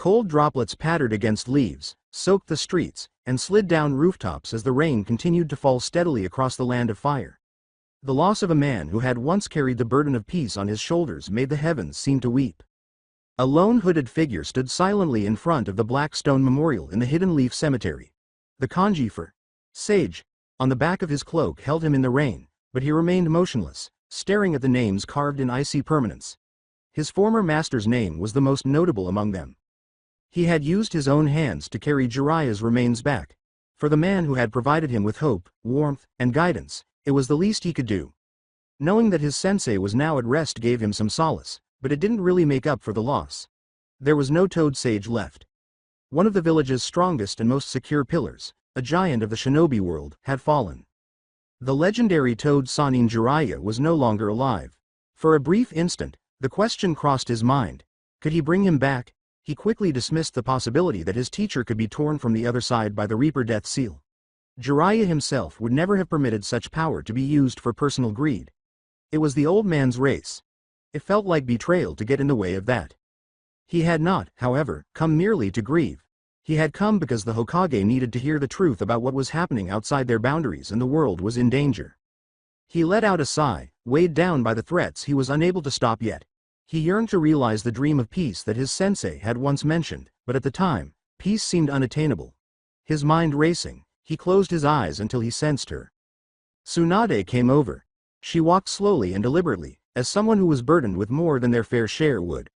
Cold droplets pattered against leaves, soaked the streets, and slid down rooftops as the rain continued to fall steadily across the land of fire. The loss of a man who had once carried the burden of peace on his shoulders made the heavens seem to weep. A lone hooded figure stood silently in front of the black stone memorial in the Hidden Leaf Cemetery. The kanji for sage on the back of his cloak held him in the rain, but he remained motionless, staring at the names carved in icy permanence. His former master's name was the most notable among them. He had used his own hands to carry Jiraiya's remains back. For the man who had provided him with hope, warmth, and guidance, it was the least he could do. Knowing that his sensei was now at rest gave him some solace, but it didn't really make up for the loss. There was no Toad Sage left. One of the village's strongest and most secure pillars, a giant of the shinobi world, had fallen. The legendary Toad Sannin Jiraiya was no longer alive. For a brief instant, the question crossed his mind. Could he bring him back? He quickly dismissed the possibility that his teacher could be torn from the other side by the Reaper Death Seal. Jiraiya himself would never have permitted such power to be used for personal greed. It was the old man's race. It felt like betrayal to get in the way of that. He had not, however, come merely to grieve. He had come because the Hokage needed to hear the truth about what was happening outside their boundaries and the world was in danger. He let out a sigh, weighed down by the threats he was unable to stop yet. He yearned to realize the dream of peace that his sensei had once mentioned, but at the time, peace seemed unattainable. His mind racing, he closed his eyes until he sensed her. Tsunade came over. She walked slowly and deliberately, as someone who was burdened with more than their fair share would.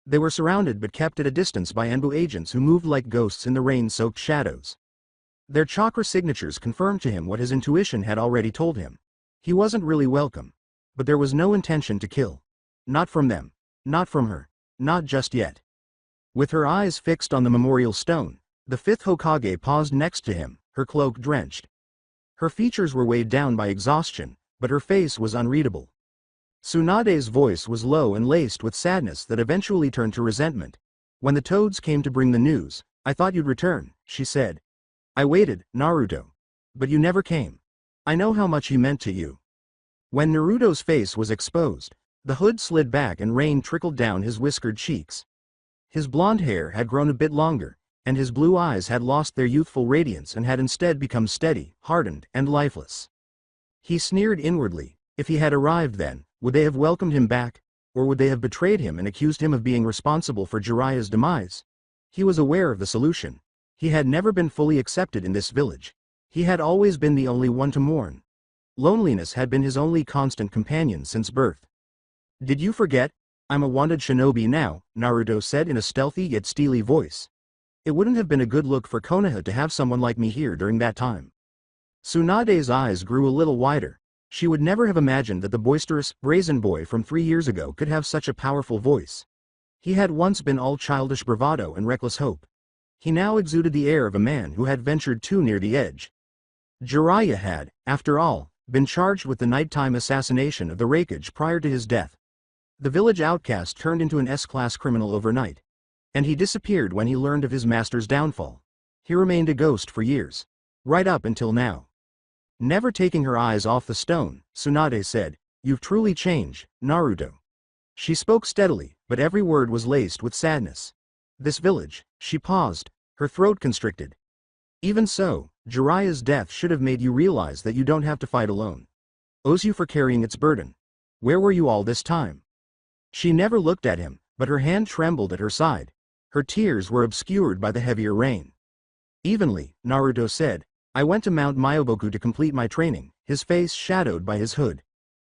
They were surrounded but kept at a distance by Enbu agents who moved like ghosts in the rain-soaked shadows. Their chakra signatures confirmed to him what his intuition had already told him. He wasn't really welcome. But there was no intention to kill. Not from them. Not from her. Not just yet. With her eyes fixed on the memorial stone, the fifth Hokage paused next to him, her cloak drenched. Her features were weighed down by exhaustion, but her face was unreadable. Tsunade's voice was low and laced with sadness that eventually turned to resentment. When the toads came to bring the news, I thought you'd return, she said. I waited, Naruto. But you never came. I know how much he meant to you. When Naruto's face was exposed, the hood slid back and rain trickled down his whiskered cheeks. His blonde hair had grown a bit longer, and his blue eyes had lost their youthful radiance and had instead become steady, hardened, and lifeless. He sneered inwardly. If he had arrived then, would they have welcomed him back, or would they have betrayed him and accused him of being responsible for Jiraiya's demise? He was aware of the solution. He had never been fully accepted in this village. He had always been the only one to mourn. Loneliness had been his only constant companion since birth. Did you forget? I'm a wanted shinobi now, Naruto said in a stealthy yet steely voice. It wouldn't have been a good look for Konoha to have someone like me here during that time. Tsunade's eyes grew a little wider. She would never have imagined that the boisterous, brazen boy from 3 years ago could have such a powerful voice. He had once been all childish bravado and reckless hope. He now exuded the air of a man who had ventured too near the edge. Jiraiya had, after all, been charged with the nighttime assassination of the Raikage prior to his death. The village outcast turned into an S-class criminal overnight. And he disappeared when he learned of his master's downfall. He remained a ghost for years. Right up until now. Never taking her eyes off the stone, Tsunade said, "You've truly changed, Naruto." She spoke steadily, but every word was laced with sadness. This village, she paused, her throat constricted. Even so, Jiraiya's death should have made you realize that you don't have to fight alone. Owes you for carrying its burden. Where were you all this time? She never looked at him, but her hand trembled at her side. Her tears were obscured by the heavier rain. Evenly, Naruto said, I went to Mount Myoboku to complete my training, his face shadowed by his hood.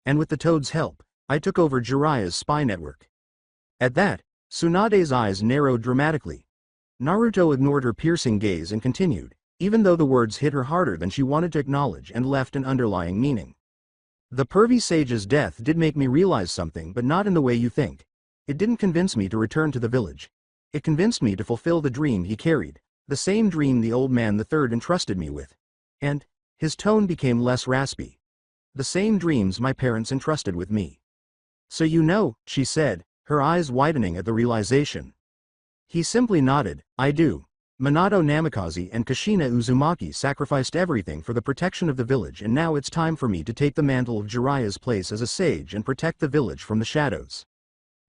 And with the toad's help, I took over Jiraiya's spy network. At that, Tsunade's eyes narrowed dramatically. Naruto ignored her piercing gaze and continued, even though the words hit her harder than she wanted to acknowledge and left an underlying meaning. The pervy sage's death did make me realize something, but not in the way you think. It didn't convince me to return to the village. It convinced me to fulfill the dream he carried, the same dream the old man the third entrusted me with. And, his tone became less raspy. The same dreams my parents entrusted with me. So you know, she said, her eyes widening at the realization. He simply nodded, I do. Minato Namikaze and Kushina Uzumaki sacrificed everything for the protection of the village, and now it's time for me to take the mantle of Jiraiya's place as a sage and protect the village from the shadows.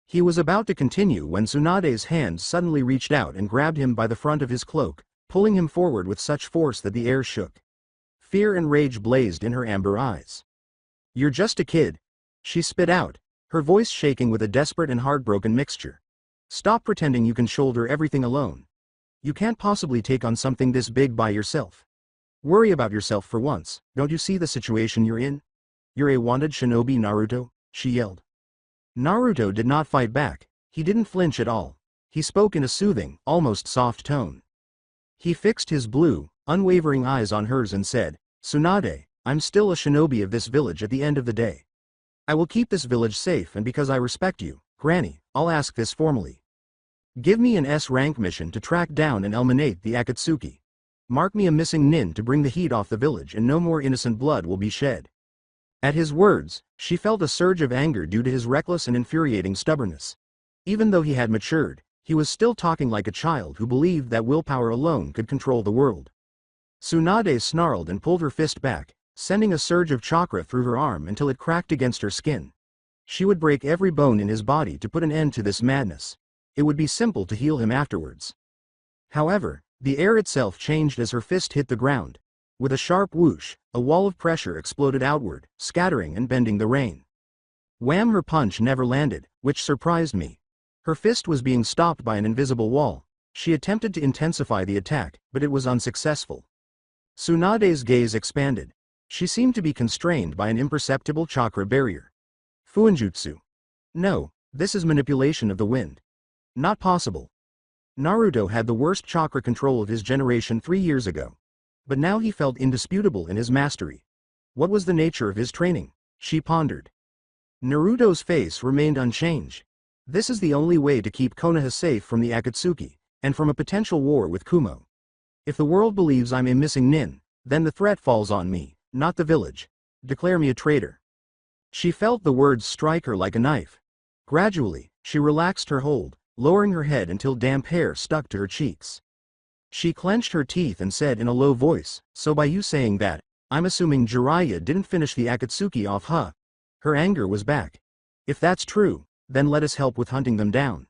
He was about to continue when Tsunade's hand suddenly reached out and grabbed him by the front of his cloak, pulling him forward with such force that the air shook. Fear and rage blazed in her amber eyes. "You're just a kid," she spit out, her voice shaking with a desperate and heartbroken mixture. "Stop pretending you can shoulder everything alone. You can't possibly take on something this big by yourself. Worry about yourself for once. Don't you see the situation you're in? You're a wanted shinobi, Naruto," she yelled. Naruto did not fight back. He didn't flinch at all. He spoke in a soothing, almost soft tone. He fixed his blue, unwavering eyes on hers and said, "Tsunade, I'm still a shinobi of this village at the end of the day. I will keep this village safe, and because I respect you, Granny, I'll ask this formally. Give me an S-rank mission to track down and eliminate the Akatsuki. Mark me a missing nin to bring the heat off the village and no more innocent blood will be shed." At his words, she felt a surge of anger due to his reckless and infuriating stubbornness. Even though he had matured, he was still talking like a child who believed that willpower alone could control the world. Tsunade snarled and pulled her fist back, sending a surge of chakra through her arm until it cracked against her skin. She would break every bone in his body to put an end to this madness. It would be simple to heal him afterwards. However, the air itself changed as her fist hit the ground. With a sharp whoosh, a wall of pressure exploded outward, scattering and bending the rain. Wham! Her punch never landed, which surprised me. Her fist was being stopped by an invisible wall. She attempted to intensify the attack, but it was unsuccessful. Tsunade's gaze expanded. She seemed to be constrained by an imperceptible chakra barrier. Fuinjutsu. No, this is manipulation of the wind. Not possible. Naruto had the worst chakra control of his generation 3 years ago. But now he felt indisputable in his mastery. What was the nature of his training? She pondered. Naruto's face remained unchanged. This is the only way to keep Konoha safe from the Akatsuki, and from a potential war with Kumo. If the world believes I'm a missing nin, then the threat falls on me, not the village. Declare me a traitor. She felt the words strike her like a knife. Gradually, she relaxed her hold, lowering her head until damp hair stuck to her cheeks. She clenched her teeth and said in a low voice, "So by you saying that, I'm assuming Jiraiya didn't finish the Akatsuki off, huh?" Her anger was back. "If that's true, then let us help with hunting them down."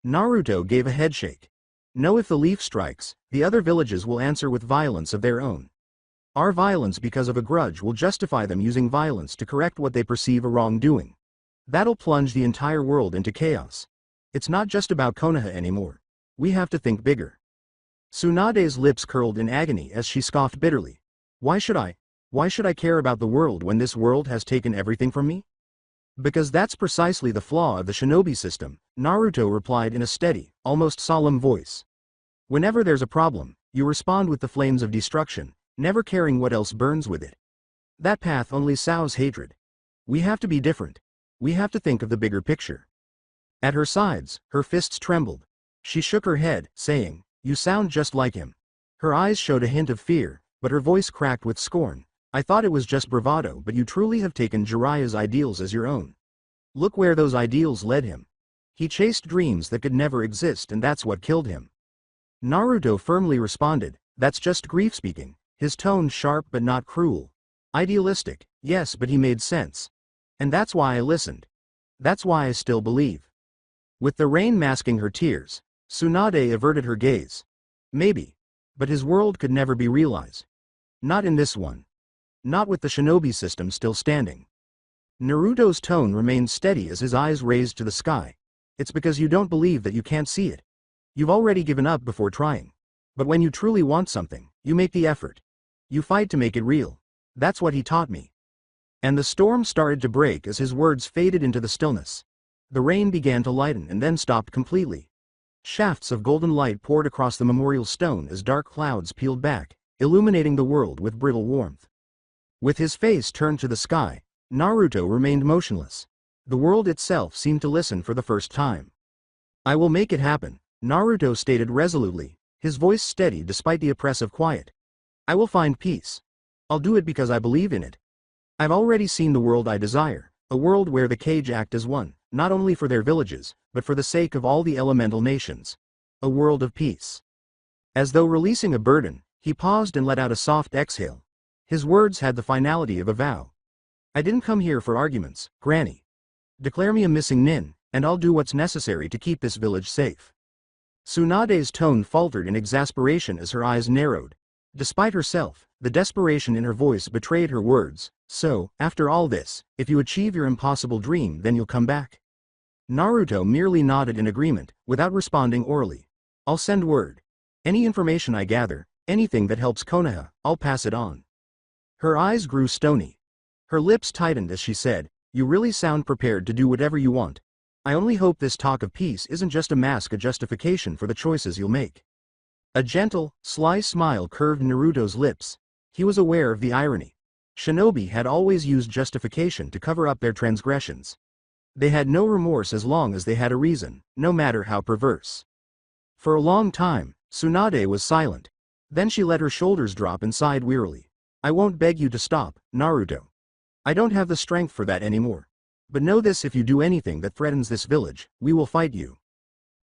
Naruto gave a headshake. "No, if the leaf strikes, the other villages will answer with violence of their own. Our violence because of a grudge will justify them using violence to correct what they perceive a wrongdoing. That'll plunge the entire world into chaos. It's not just about Konoha anymore. We have to think bigger." Tsunade's lips curled in agony as she scoffed bitterly. Why should I care about the world when this world has taken everything from me?" "Because that's precisely the flaw of the shinobi system," Naruto replied in a steady, almost solemn voice. "Whenever there's a problem, you respond with the flames of destruction, never caring what else burns with it. That path only sows hatred. We have to be different. We have to think of the bigger picture." At her sides, her fists trembled. She shook her head, saying, "You sound just like him." Her eyes showed a hint of fear, but her voice cracked with scorn. "I thought it was just bravado, but you truly have taken Jiraiya's ideals as your own. Look where those ideals led him. He chased dreams that could never exist, and that's what killed him." Naruto firmly responded, "That's just grief speaking," his tone sharp but not cruel. "Idealistic, yes, but he made sense. And that's why I listened. That's why I still believe." With the rain masking her tears, Tsunade averted her gaze. Maybe. But his world could never be realized. Not in this one. Not with the shinobi system still standing. Naruto's tone remained steady as his eyes raised to the sky. "It's because you don't believe that you can't see it. You've already given up before trying. But when you truly want something, you make the effort. You fight to make it real. That's what he taught me." And the storm started to break as his words faded into the stillness. The rain began to lighten and then stopped completely. Shafts of golden light poured across the memorial stone as dark clouds peeled back, illuminating the world with brittle warmth. With his face turned to the sky, Naruto remained motionless. The world itself seemed to listen for the first time. "I will make it happen," Naruto stated resolutely, his voice steady despite the oppressive quiet. "I will find peace. I'll do it because I believe in it. I've already seen the world I desire, a world where the Kage act as one, not only for their villages, but for the sake of all the elemental nations. A world of peace." As though releasing a burden, he paused and let out a soft exhale. His words had the finality of a vow. "I didn't come here for arguments, Granny. Declare me a missing nin, and I'll do what's necessary to keep this village safe." Tsunade's tone faltered in exasperation as her eyes narrowed. Despite herself, the desperation in her voice betrayed her words. "So, after all this, if you achieve your impossible dream, then you'll come back?" Naruto merely nodded in agreement, without responding orally. "I'll send word. Any information I gather, anything that helps Konoha, I'll pass it on." Her eyes grew stony. Her lips tightened as she said, "You really sound prepared to do whatever you want. I only hope this talk of peace isn't just a justification for the choices you'll make." A gentle, sly smile curved Naruto's lips. He was aware of the irony. Shinobi had always used justification to cover up their transgressions. They had no remorse as long as they had a reason, no matter how perverse. For a long time, Tsunade was silent. Then she let her shoulders drop and sighed wearily. "I won't beg you to stop, Naruto. I don't have the strength for that anymore. But know this, if you do anything that threatens this village, we will fight you."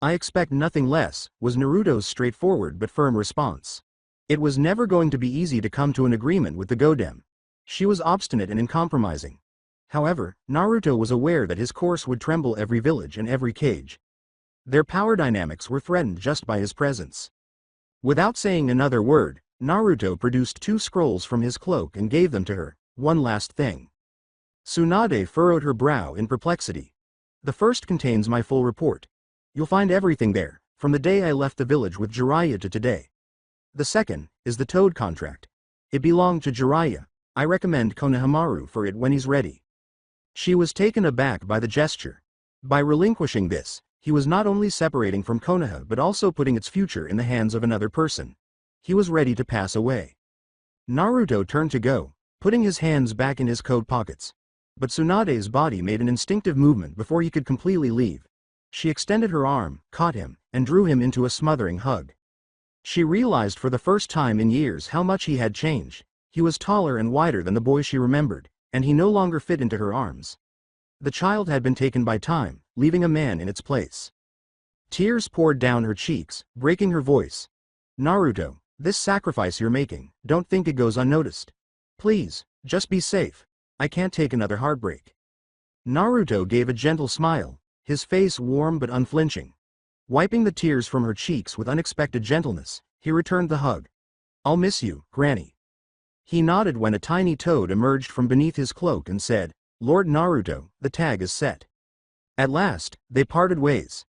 "I expect nothing less," was Naruto's straightforward but firm response. It was never going to be easy to come to an agreement with the Godem. She was obstinate and uncompromising. However, Naruto was aware that his course would tremble every village and every cage. Their power dynamics were threatened just by his presence. Without saying another word, Naruto produced 2 scrolls from his cloak and gave them to her. "One last thing." Tsunade furrowed her brow in perplexity. "The first contains my full report. You'll find everything there, from the day I left the village with Jiraiya to today. The second is the Toad contract. It belonged to Jiraiya. I recommend Konohamaru for it when he's ready." She was taken aback by the gesture. By relinquishing this, he was not only separating from Konoha but also putting its future in the hands of another person. He was ready to pass away. Naruto turned to go, putting his hands back in his coat pockets. But Tsunade's body made an instinctive movement before he could completely leave. She extended her arm, caught him, and drew him into a smothering hug. She realized for the first time in years how much he had changed. He was taller and wider than the boy she remembered, and he no longer fit into her arms. The child had been taken by time, leaving a man in its place. Tears poured down her cheeks, breaking her voice. "Naruto, this sacrifice you're making, don't think it goes unnoticed. Please, just be safe. I can't take another heartbreak." Naruto gave a gentle smile, his face warm but unflinching. Wiping the tears from her cheeks with unexpected gentleness, he returned the hug. "I'll miss you, Granny." He nodded when a tiny toad emerged from beneath his cloak and said, "Lord Naruto, the tag is set." At last, they parted ways.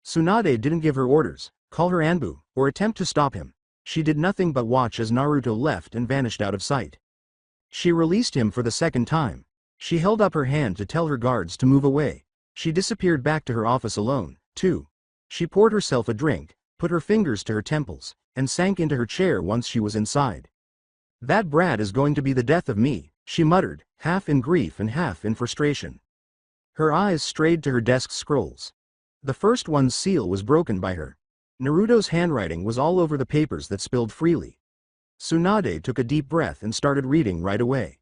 Tsunade didn't give her orders, call her Anbu, or attempt to stop him. She did nothing but watch as Naruto left and vanished out of sight. She released him for the second time. She held up her hand to tell her guards to move away. She disappeared back to her office alone, too. She poured herself a drink, put her fingers to her temples, and sank into her chair once she was inside. "That brat is going to be the death of me," she muttered, half in grief and half in frustration. Her eyes strayed to her desk's scrolls. The first one's seal was broken by her. Naruto's handwriting was all over the papers that spilled freely. Tsunade took a deep breath and started reading right away.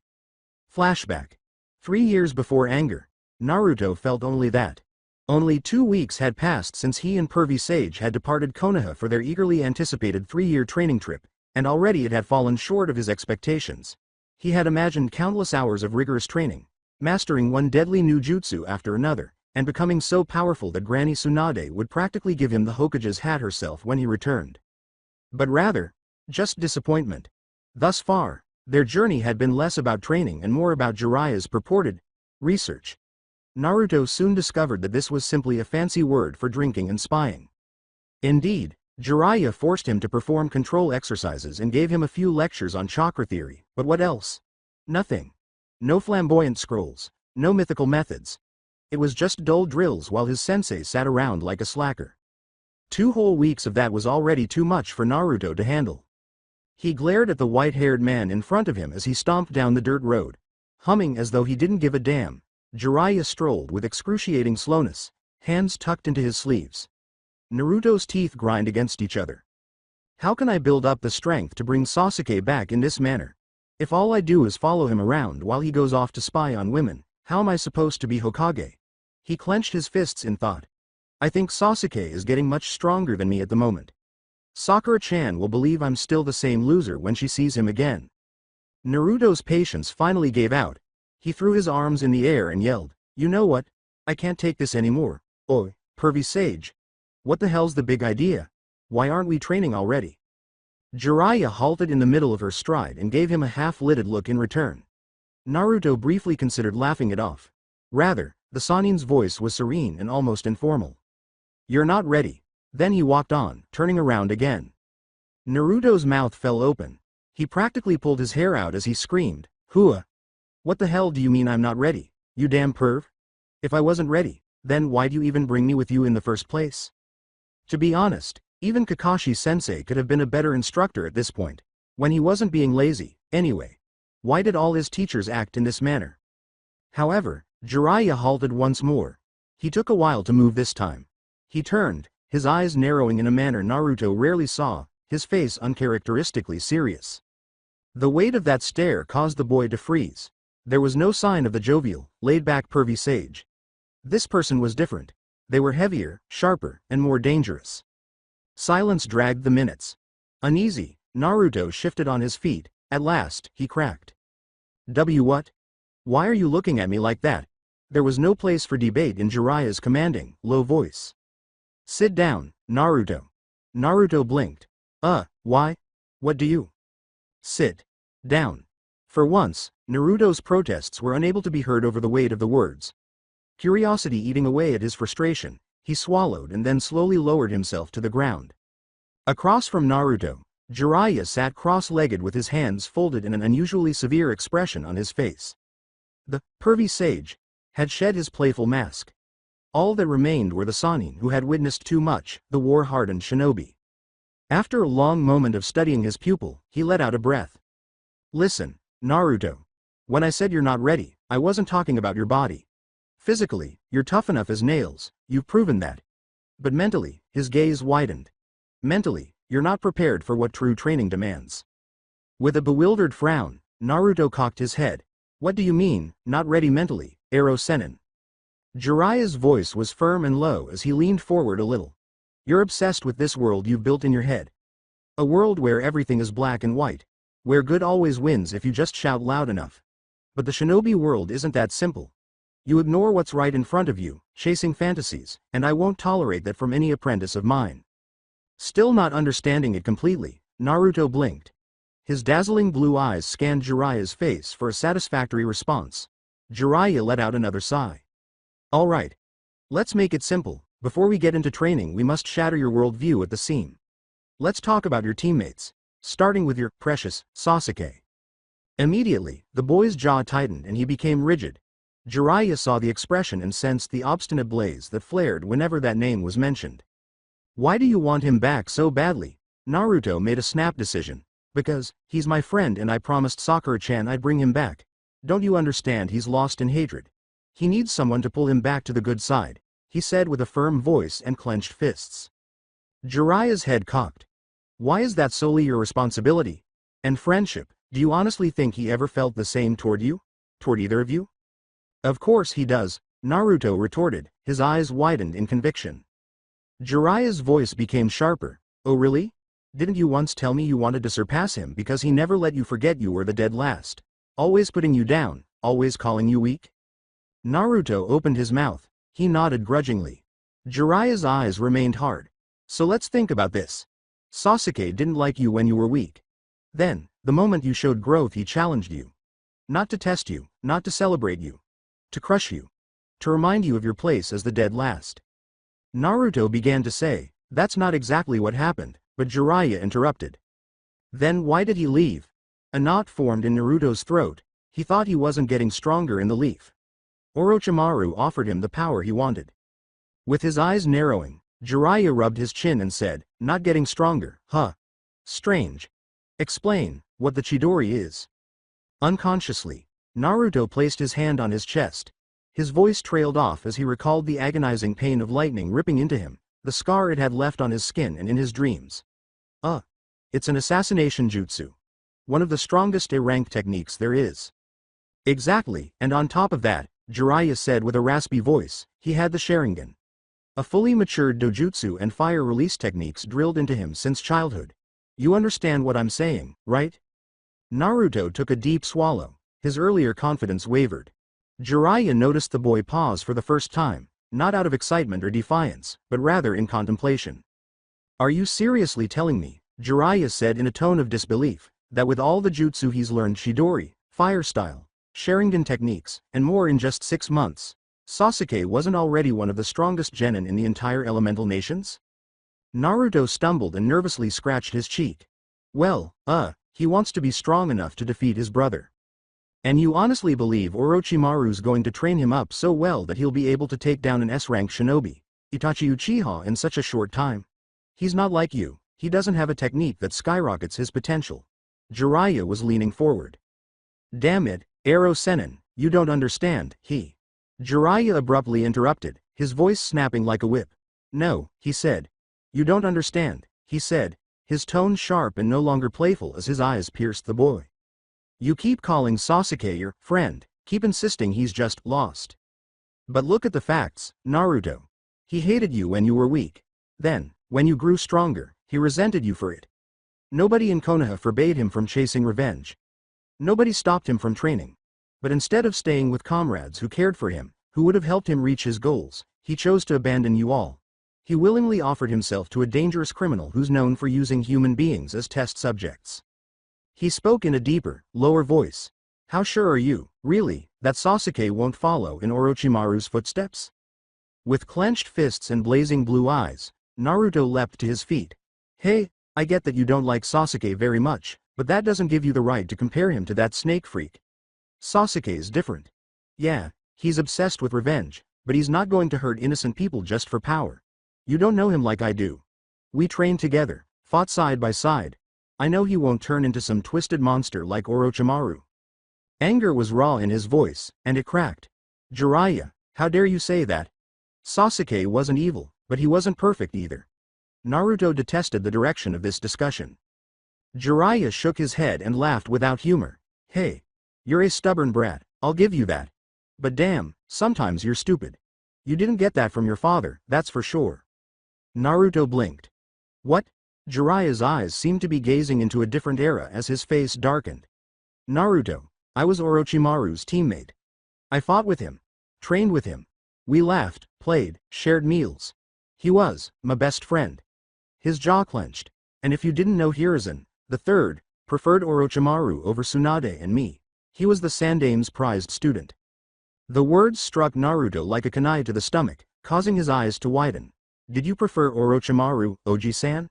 Flashback. 3 years before anger. Naruto felt only that. Only 2 weeks had passed since he and Pervy Sage had departed Konoha for their eagerly anticipated 3-year training trip, and already it had fallen short of his expectations. He had imagined countless hours of rigorous training, mastering one deadly new jutsu after another, and becoming so powerful that Granny Tsunade would practically give him the Hokage's hat herself when he returned. But rather, just disappointment. Thus far, their journey had been less about training and more about Jiraiya's purported research. Naruto soon discovered that this was simply a fancy word for drinking and spying. Indeed, Jiraiya forced him to perform control exercises and gave him a few lectures on chakra theory, but what else? Nothing. No flamboyant scrolls, no mythical methods. It was just dull drills while his sensei sat around like a slacker. 2 whole weeks of that was already too much for Naruto to handle. He glared at the white-haired man in front of him as he stomped down the dirt road. Humming as though he didn't give a damn, Jiraiya strolled with excruciating slowness, hands tucked into his sleeves. Naruto's teeth grind against each other. How can I build up the strength to bring Sasuke back in this manner? If all I do is follow him around while he goes off to spy on women, how am I supposed to be Hokage? He clenched his fists in thought. I think Sasuke is getting much stronger than me at the moment. Sakura-chan will believe I'm still the same loser when she sees him again. Naruto's patience finally gave out. He threw his arms in the air and yelled, "You know what? I can't take this anymore. Oi, pervy sage. What the hell's the big idea? Why aren't we training already? Jiraiya halted in the middle of her stride and gave him a half-lidded look in return. Naruto briefly considered laughing it off. Rather, the Sannin's voice was serene and almost informal. You're not ready. Then he walked on, turning around again. Naruto's mouth fell open. He practically pulled his hair out as he screamed, Hua! What the hell do you mean I'm not ready, you damn perv? If I wasn't ready, then why'd you even bring me with you in the first place? To be honest, even Kakashi-sensei could have been a better instructor at this point. When he wasn't being lazy, anyway. Why did all his teachers act in this manner? However, Jiraiya halted once more. He took a while to move this time. He turned, his eyes narrowing in a manner Naruto rarely saw, his face uncharacteristically serious. The weight of that stare caused the boy to freeze. There was no sign of the jovial, laid-back pervy sage. This person was different. They were heavier, sharper, and more dangerous. Silence dragged the minutes. Uneasy, Naruto shifted on his feet. At last, he cracked. What? Why are you looking at me like that? There was no place for debate in Jiraiya's commanding, low voice. Sit down, Naruto. Naruto blinked. Why? What do you? Sit down. For once, Naruto's protests were unable to be heard over the weight of the words. Curiosity eating away at his frustration, he swallowed and then slowly lowered himself to the ground. Across from Naruto, Jiraiya sat cross-legged with his hands folded in an unusually severe expression on his face. The pervy sage had shed his playful mask. All that remained were the Sannin who had witnessed too much, the war-hardened shinobi. After a long moment of studying his pupil, he let out a breath. Listen, Naruto. When I said you're not ready, I wasn't talking about your body. Physically, you're tough enough as nails, you've proven that. But mentally, his gaze widened. Mentally, you're not prepared for what true training demands. With a bewildered frown, Naruto cocked his head. What do you mean, not ready mentally, Ero Sennin? Jiraiya's voice was firm and low as he leaned forward a little. You're obsessed with this world you've built in your head. A world where everything is black and white. Where good always wins if you just shout loud enough. But the shinobi world isn't that simple. You ignore what's right in front of you, chasing fantasies, and I won't tolerate that from any apprentice of mine. Still not understanding it completely, Naruto blinked. His dazzling blue eyes scanned Jiraiya's face for a satisfactory response. Jiraiya let out another sigh. All right. Let's make it simple. Before we get into training we must shatter your worldview at the seam. Let's talk about your teammates, starting with your precious Sasuke. Immediately, the boy's jaw tightened and he became rigid. Jiraiya saw the expression and sensed the obstinate blaze that flared whenever that name was mentioned. Why do you want him back so badly? Naruto made a snap decision. Because, he's my friend and I promised Sakura-chan I'd bring him back. Don't you understand he's lost in hatred? He needs someone to pull him back to the good side, he said with a firm voice and clenched fists. Jiraiya's head cocked. Why is that solely your responsibility? And friendship, do you honestly think he ever felt the same toward you? Toward either of you? Of course he does, Naruto retorted, his eyes widened in conviction. Jiraiya's voice became sharper. Oh really? Didn't you once tell me you wanted to surpass him because he never let you forget you were the dead last? Always putting you down, always calling you weak? Naruto opened his mouth. He nodded grudgingly. Jiraiya's eyes remained hard. So let's think about this. Sasuke didn't like you when you were weak. Then, the moment you showed growth he challenged you. Not to test you, not to celebrate you. To crush you. To remind you of your place as the dead last. Naruto began to say, that's not exactly what happened, but Jiraiya interrupted. Then why did he leave? A knot formed in Naruto's throat. He thought he wasn't getting stronger in the leaf. Orochimaru offered him the power he wanted. With his eyes narrowing, Jiraiya rubbed his chin and said, not getting stronger, huh? Strange. Explain what the Chidori is. Unconsciously, Naruto placed his hand on his chest. His voice trailed off as he recalled the agonizing pain of lightning ripping into him, the scar it had left on his skin and in his dreams. It's an assassination jutsu. One of the strongest A-rank techniques there is. Exactly, and on top of that, Jiraiya said with a raspy voice, he had the Sharingan. A fully matured dojutsu and fire release techniques drilled into him since childhood. You understand what I'm saying, right? Naruto took a deep swallow. His earlier confidence wavered. Jiraiya noticed the boy pause for the first time, not out of excitement or defiance, but rather in contemplation. Are you seriously telling me, Jiraiya said in a tone of disbelief, that with all the jutsu he's learned Chidori, fire style, Sharingan techniques, and more in just 6 months, Sasuke wasn't already one of the strongest genin in the entire elemental nations? Naruto stumbled and nervously scratched his cheek. Well, he wants to be strong enough to defeat his brother. And you honestly believe Orochimaru's going to train him up so well that he'll be able to take down an S-rank shinobi, Itachi Uchiha, in such a short time? He's not like you, he doesn't have a technique that skyrockets his potential. Jiraiya was leaning forward. Damn it, Ero Sennin, you don't understand, Jiraiya abruptly interrupted, his voice snapping like a whip. No, he said. You don't understand, he said, his tone sharp and no longer playful as his eyes pierced the boy. You keep calling Sasuke your friend, keep insisting he's just lost. But look at the facts, Naruto. He hated you when you were weak. Then, when you grew stronger, he resented you for it. Nobody in Konoha forbade him from chasing revenge. Nobody stopped him from training. But instead of staying with comrades who cared for him, who would have helped him reach his goals, he chose to abandon you all. He willingly offered himself to a dangerous criminal who's known for using human beings as test subjects. He spoke in a deeper, lower voice. How sure are you, really, that Sasuke won't follow in Orochimaru's footsteps? With clenched fists and blazing blue eyes, Naruto leapt to his feet. Hey, I get that you don't like Sasuke very much, but that doesn't give you the right to compare him to that snake freak. Sasuke's different. Yeah, he's obsessed with revenge, but he's not going to hurt innocent people just for power. You don't know him like I do. We trained together, fought side by side. I know he won't turn into some twisted monster like Orochimaru. Anger was raw in his voice, and it cracked. Jiraiya, how dare you say that? Sasuke wasn't evil, but he wasn't perfect either. Naruto detested the direction of this discussion. Jiraiya shook his head and laughed without humor. Hey, you're a stubborn brat, I'll give you that. But damn, sometimes you're stupid. You didn't get that from your father, that's for sure. Naruto blinked. What? Jiraiya's eyes seemed to be gazing into a different era as his face darkened. Naruto, I was Orochimaru's teammate. I fought with him, trained with him. We laughed, played, shared meals. He was my best friend. His jaw clenched. And if you didn't know Hiruzen, the third, preferred Orochimaru over Tsunade and me. He was the Sandame's prized student. The words struck Naruto like a kunai to the stomach, causing his eyes to widen. Did you prefer Orochimaru, Oji-san?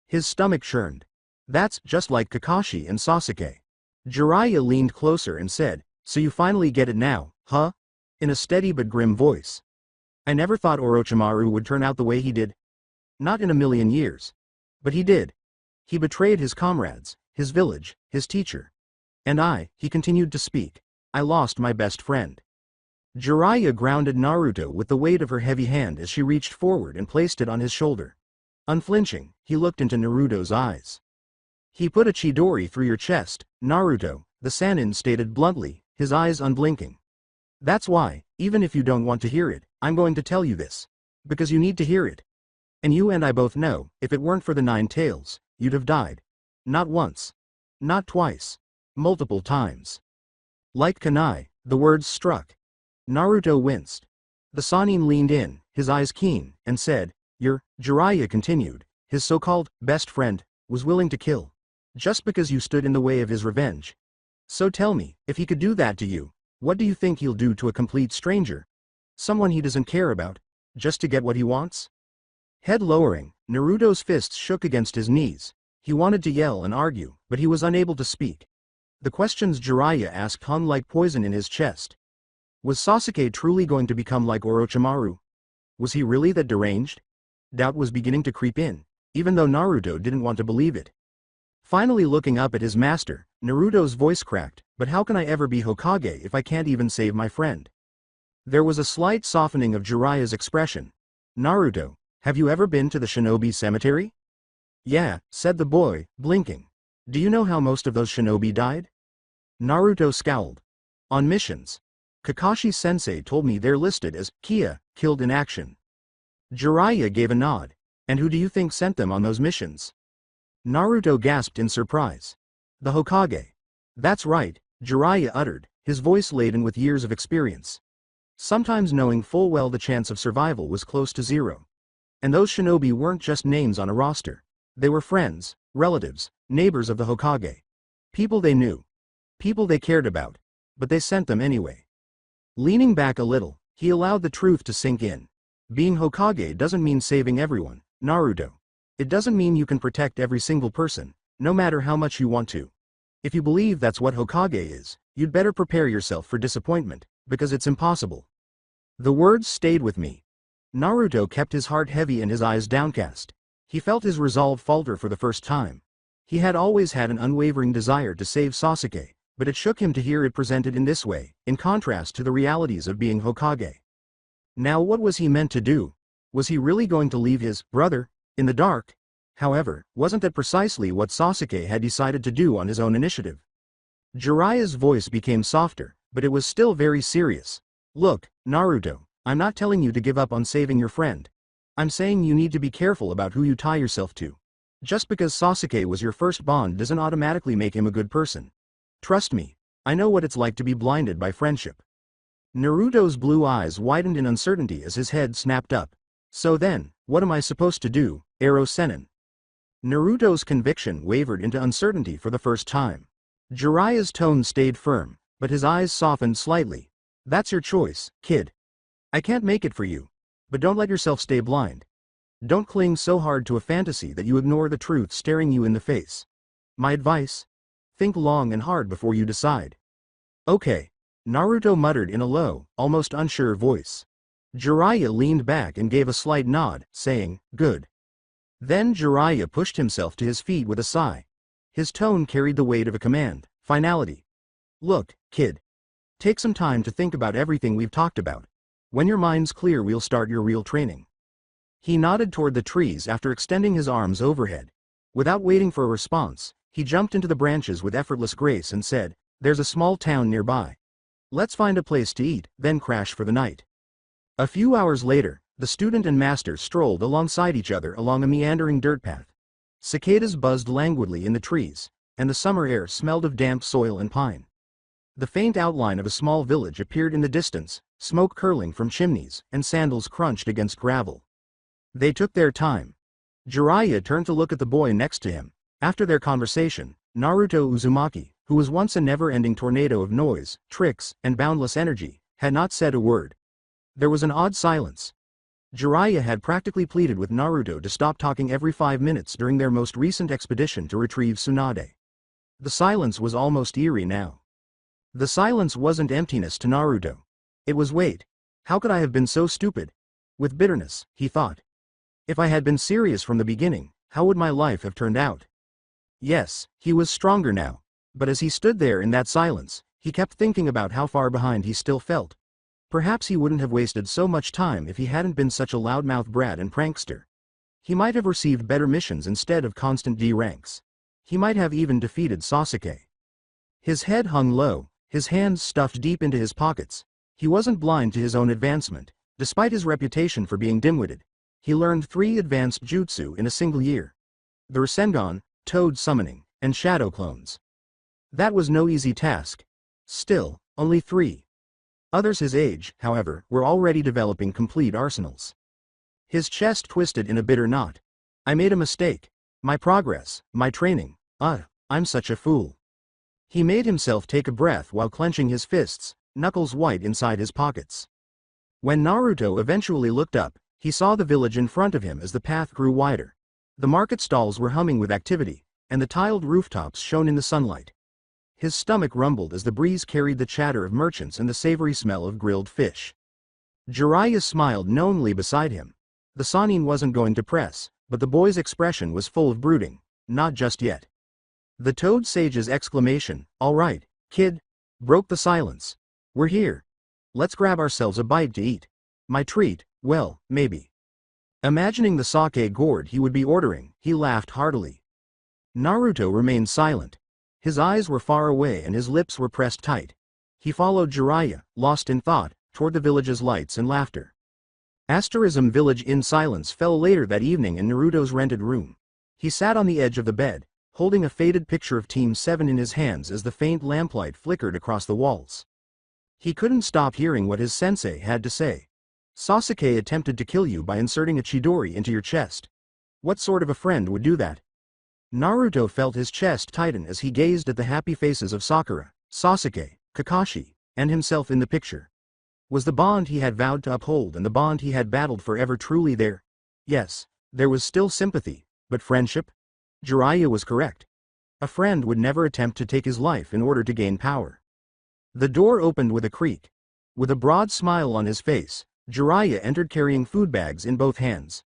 His stomach churned. That's just like Kakashi and Sasuke. Jiraiya leaned closer and said, so you finally get it now, huh? In a steady but grim voice. I never thought Orochimaru would turn out the way he did. Not in a million years. But he did. He betrayed his comrades, his village, his teacher. And he continued to speak. I lost my best friend. Jiraiya grounded Naruto with the weight of her heavy hand as she reached forward and placed it on his shoulder. Unflinching, he looked into Naruto's eyes. He put a Chidori through your chest, Naruto, the Sannin stated bluntly, his eyes unblinking. That's why, even if you don't want to hear it, I'm going to tell you this. Because you need to hear it. And you and I both know, if it weren't for the 9 tails, you'd have died. Not once. Not twice. Multiple times. Like kunai, the words struck. Naruto winced. The Sannin leaned in, his eyes keen, and said, Jiraiya continued, his so-called best friend, was willing to kill. Just because you stood in the way of his revenge. So tell me, if he could do that to you, what do you think he'll do to a complete stranger? Someone he doesn't care about, just to get what he wants? Head lowering, Naruto's fists shook against his knees. He wanted to yell and argue, but he was unable to speak. The questions Jiraiya asked hung like poison in his chest. Was Sasuke truly going to become like Orochimaru? Was he really that deranged? Doubt was beginning to creep in, even though Naruto didn't want to believe it. Finally looking up at his master, Naruto's voice cracked, but how can I ever be Hokage if I can't even save my friend? There was a slight softening of Jiraiya's expression. Naruto, have you ever been to the shinobi cemetery? Yeah, said the boy, blinking. Do you know how most of those shinobi died? Naruto scowled. On missions. Kakashi-sensei told me they're listed as Kia, killed in action. Jiraiya gave a nod. And who do you think sent them on those missions? Naruto gasped in surprise. The Hokage. That's right, Jiraiya uttered, his voice laden with years of experience. sometimes knowing full well the chance of survival was close to zero. And those shinobi weren't just names on a roster. They were friends, relatives, neighbors of the Hokage. People they knew. People they cared about. But they sent them anyway. Leaning back a little, he allowed the truth to sink in. Being Hokage doesn't mean saving everyone, Naruto. It doesn't mean you can protect every single person, no matter how much you want to. If you believe that's what Hokage is, you'd better prepare yourself for disappointment, because it's impossible. The words stayed with me. Naruto kept his heart heavy and his eyes downcast. He felt his resolve falter for the first time. He had always had an unwavering desire to save Sasuke, but it shook him to hear it presented in this way, in contrast to the realities of being Hokage. Now what was he meant to do? Was he really going to leave his brother in the dark? However, wasn't that precisely what Sasuke had decided to do on his own initiative? Jiraiya's voice became softer, but it was still very serious. Look, Naruto, I'm not telling you to give up on saving your friend. I'm saying you need to be careful about who you tie yourself to. Just because Sasuke was your first bond doesn't automatically make him a good person. Trust me, I know what it's like to be blinded by friendship. Naruto's blue eyes widened in uncertainty as his head snapped up. So then, what am I supposed to do, Ero Sennin? Naruto's conviction wavered into uncertainty for the first time. Jiraiya's tone stayed firm, but his eyes softened slightly. That's your choice, kid. I can't make it for you. But don't let yourself stay blind. Don't cling so hard to a fantasy that you ignore the truth staring you in the face. My advice? Think long and hard before you decide. Okay, Naruto muttered in a low, almost unsure voice. Jiraiya leaned back and gave a slight nod, saying, good. Then Jiraiya pushed himself to his feet with a sigh. His tone carried the weight of a command, finality. Look, kid. Take some time to think about everything we've talked about. When your mind's clear, we'll start your real training. He nodded toward the trees after extending his arms overhead. Without waiting for a response, he jumped into the branches with effortless grace and said, there's a small town nearby. Let's find a place to eat, then crash for the night. A few hours later, the student and master strolled alongside each other along a meandering dirt path. Cicadas buzzed languidly in the trees, and the summer air smelled of damp soil and pine. The faint outline of a small village appeared in the distance, smoke curling from chimneys, and sandals crunched against gravel. They took their time. Jiraiya turned to look at the boy next to him. After their conversation, Naruto Uzumaki, who was once a never-ending tornado of noise, tricks, and boundless energy, had not said a word. There was an odd silence. Jiraiya had practically pleaded with Naruto to stop talking every 5 minutes during their most recent expedition to retrieve Tsunade. The silence was almost eerie now. The silence wasn't emptiness to Naruto. It was wait. How could I have been so stupid? With bitterness, he thought. If I had been serious from the beginning, how would my life have turned out? Yes, he was stronger now. But as he stood there in that silence, he kept thinking about how far behind he still felt. Perhaps he wouldn't have wasted so much time if he hadn't been such a loudmouth brat and prankster. He might have received better missions instead of constant D ranks. He might have even defeated Sasuke. His head hung low, his hands stuffed deep into his pockets. He wasn't blind to his own advancement. Despite his reputation for being dim-witted, he learned 3 advanced jutsu in a single year. The Rasengan, Toad Summoning, and Shadow Clones. That was no easy task. Still, only 3. Others his age, however, were already developing complete arsenals. His chest twisted in a bitter knot. I made a mistake. My progress, my training. I'm such a fool. He made himself take a breath while clenching his fists, knuckles white inside his pockets. When Naruto eventually looked up, he saw the village in front of him as the path grew wider. The market stalls were humming with activity, and the tiled rooftops shone in the sunlight. His stomach rumbled as the breeze carried the chatter of merchants and the savory smell of grilled fish. Jiraiya smiled knowingly beside him. The Sannin wasn't going to press, but the boy's expression was full of brooding. Not just yet. The Toad Sage's exclamation, "All right, kid," broke the silence. We're here. Let's grab ourselves a bite to eat. My treat, well, maybe. Imagining the sake gourd he would be ordering, he laughed heartily. Naruto remained silent. His eyes were far away and his lips were pressed tight. He followed Jiraiya, lost in thought, toward the village's lights and laughter. Asterism Village in silence fell later that evening in Naruto's rented room. He sat on the edge of the bed, holding a faded picture of Team 7 in his hands as the faint lamplight flickered across the walls. He couldn't stop hearing what his sensei had to say. Sasuke attempted to kill you by inserting a Chidori into your chest. What sort of a friend would do that? Naruto felt his chest tighten as he gazed at the happy faces of Sakura, Sasuke, Kakashi, and himself in the picture. Was the bond he had vowed to uphold and the bond he had battled forever truly there? Yes, there was still sympathy, but friendship? Jiraiya was correct. A friend would never attempt to take his life in order to gain power. The door opened with a creak. With a broad smile on his face, Jiraiya entered carrying food bags in both hands.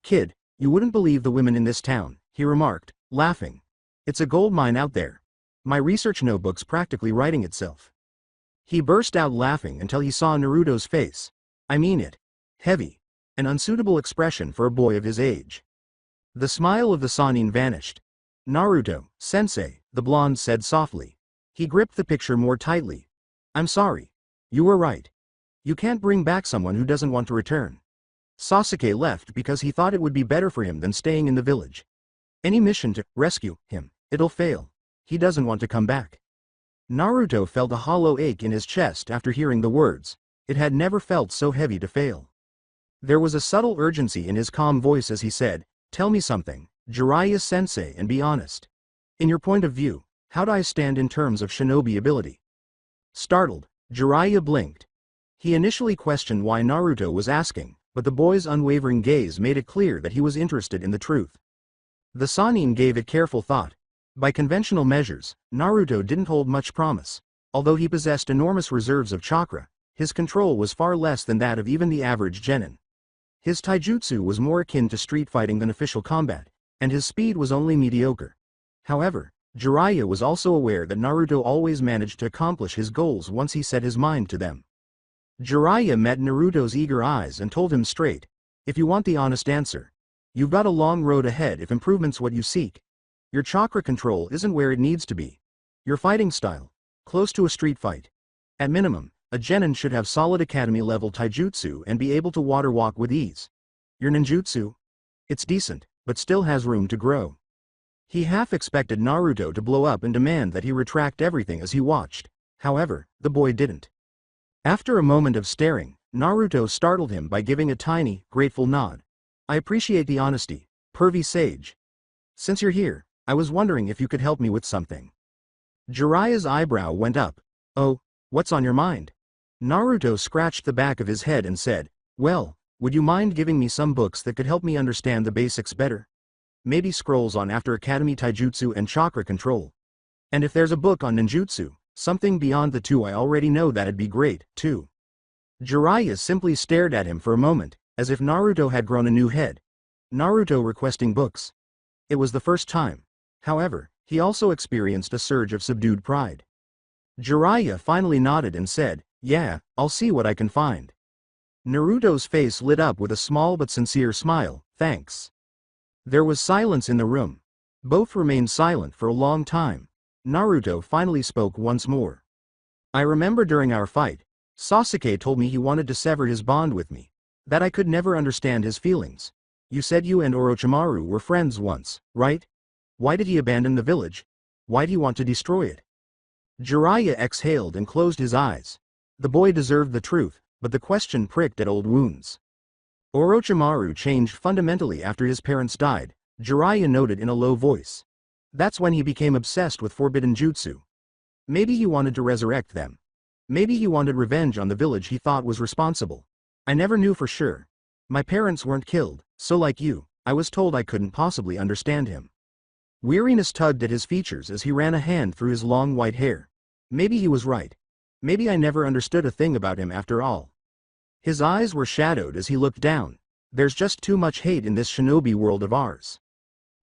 Kid, you wouldn't believe the women in this town, he remarked, laughing. It's a gold mine out there. My research notebook's practically writing itself. He burst out laughing until he saw Naruto's face. I mean it. Heavy. An unsuitable expression for a boy of his age. The smile of the Sannin vanished. Naruto, sensei, the blonde said softly. He gripped the picture more tightly. I'm sorry. You were right. You can't bring back someone who doesn't want to return. Sasuke left because he thought it would be better for him than staying in the village. Any mission to rescue him, it'll fail. He doesn't want to come back. Naruto felt a hollow ache in his chest after hearing the words. It had never felt so heavy to fail. There was a subtle urgency in his calm voice as he said, Tell me something, Jiraiya-sensei, and be honest. In your point of view, how do I stand in terms of shinobi ability? Startled, Jiraiya blinked. He initially questioned why Naruto was asking, but the boy's unwavering gaze made it clear that he was interested in the truth. The Sannin gave it careful thought. By conventional measures, Naruto didn't hold much promise. Although he possessed enormous reserves of chakra, his control was far less than that of even the average genin. His taijutsu was more akin to street fighting than official combat, and his speed was only mediocre. However, Jiraiya was also aware that Naruto always managed to accomplish his goals once he set his mind to them. Jiraiya met Naruto's eager eyes and told him straight, if you want the honest answer, you've got a long road ahead if improvement's what you seek. Your chakra control isn't where it needs to be. Your fighting style, close to a street fight. At minimum, a genin should have solid academy-level taijutsu and be able to water walk with ease. Your ninjutsu? It's decent, but still has room to grow. He half expected Naruto to blow up and demand that he retract everything as he watched. However, the boy didn't. After a moment of staring, Naruto startled him by giving a tiny, grateful nod. I appreciate the honesty, pervy sage. Since you're here, I was wondering if you could help me with something. Jiraiya's eyebrow went up. Oh, what's on your mind? Naruto scratched the back of his head and said, well, would you mind giving me some books that could help me understand the basics better? Maybe scrolls on after academy taijutsu and chakra control. And if there's a book on ninjutsu, something beyond the two I already know, that'd be great, too. Jiraiya simply stared at him for a moment, as if Naruto had grown a new head. Naruto requesting books. It was the first time. However, he also experienced a surge of subdued pride. Jiraiya finally nodded and said, yeah, I'll see what I can find. Naruto's face lit up with a small but sincere smile, thanks. There was silence in the room. Both remained silent for a long time. Naruto finally spoke once more. I remember during our fight, Sasuke told me he wanted to sever his bond with me. That I could never understand his feelings. You said you and Orochimaru were friends once, right? Why did he abandon the village? Why'd he want to destroy it? Jiraiya exhaled and closed his eyes. The boy deserved the truth, but the question pricked at old wounds. Orochimaru changed fundamentally after his parents died, Jiraiya noted in a low voice. That's when he became obsessed with forbidden jutsu. Maybe he wanted to resurrect them. Maybe he wanted revenge on the village he thought was responsible. I never knew for sure. My parents weren't killed, so like you, I was told I couldn't possibly understand him. Weariness tugged at his features as he ran a hand through his long white hair. Maybe he was right. Maybe I never understood a thing about him after all. His eyes were shadowed as he looked down. There's just too much hate in this shinobi world of ours.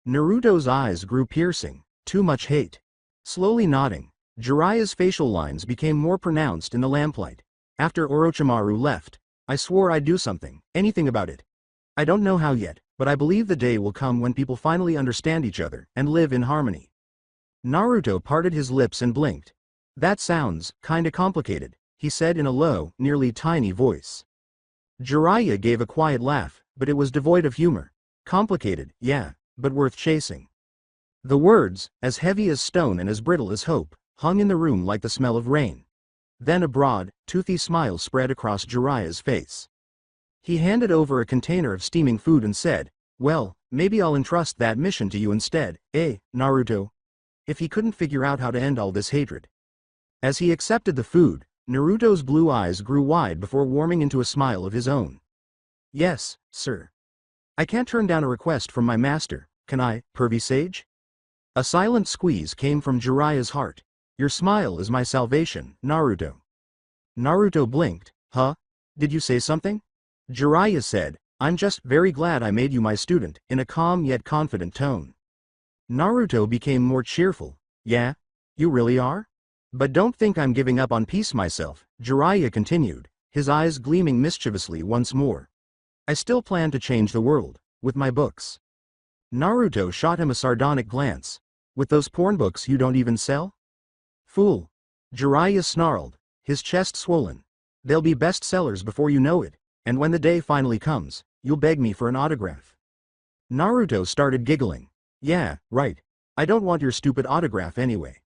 Naruto's eyes grew piercing. Too much hate. Slowly nodding, Jiraiya's facial lines became more pronounced in the lamplight. After Orochimaru left, I swore I'd do something, anything about it. I don't know how yet, but I believe the day will come when people finally understand each other and live in harmony. Naruto parted his lips and blinked. That sounds kinda complicated, he said in a low, nearly tiny voice. Jiraiya gave a quiet laugh, but it was devoid of humor. Complicated, yeah, but worth chasing. The words, as heavy as stone and as brittle as hope, hung in the room like the smell of rain. Then a broad, toothy smile spread across Jiraiya's face. He handed over a container of steaming food and said, "Well, maybe I'll entrust that mission to you instead, Naruto?" If he couldn't figure out how to end all this hatred. As he accepted the food, Naruto's blue eyes grew wide before warming into a smile of his own. "Yes, sir. I can't turn down a request from my master, can I, pervy sage?" A silent squeeze came from Jiraiya's heart. "Your smile is my salvation, Naruto." Naruto blinked. "Huh? Did you say something?" Jiraiya said, "I'm just very glad I made you my student," in a calm yet confident tone. Naruto became more cheerful. "Yeah? You really are? But don't think I'm giving up on peace myself," Jiraiya continued, his eyes gleaming mischievously once more. "I still plan to change the world, with my books." Naruto shot him a sardonic glance. "With those porn books you don't even sell?" "Fool." Jiraiya snarled, his chest swollen. "They'll be bestsellers before you know it, and when the day finally comes, you'll beg me for an autograph." Naruto started giggling. "Yeah, right. I don't want your stupid autograph anyway."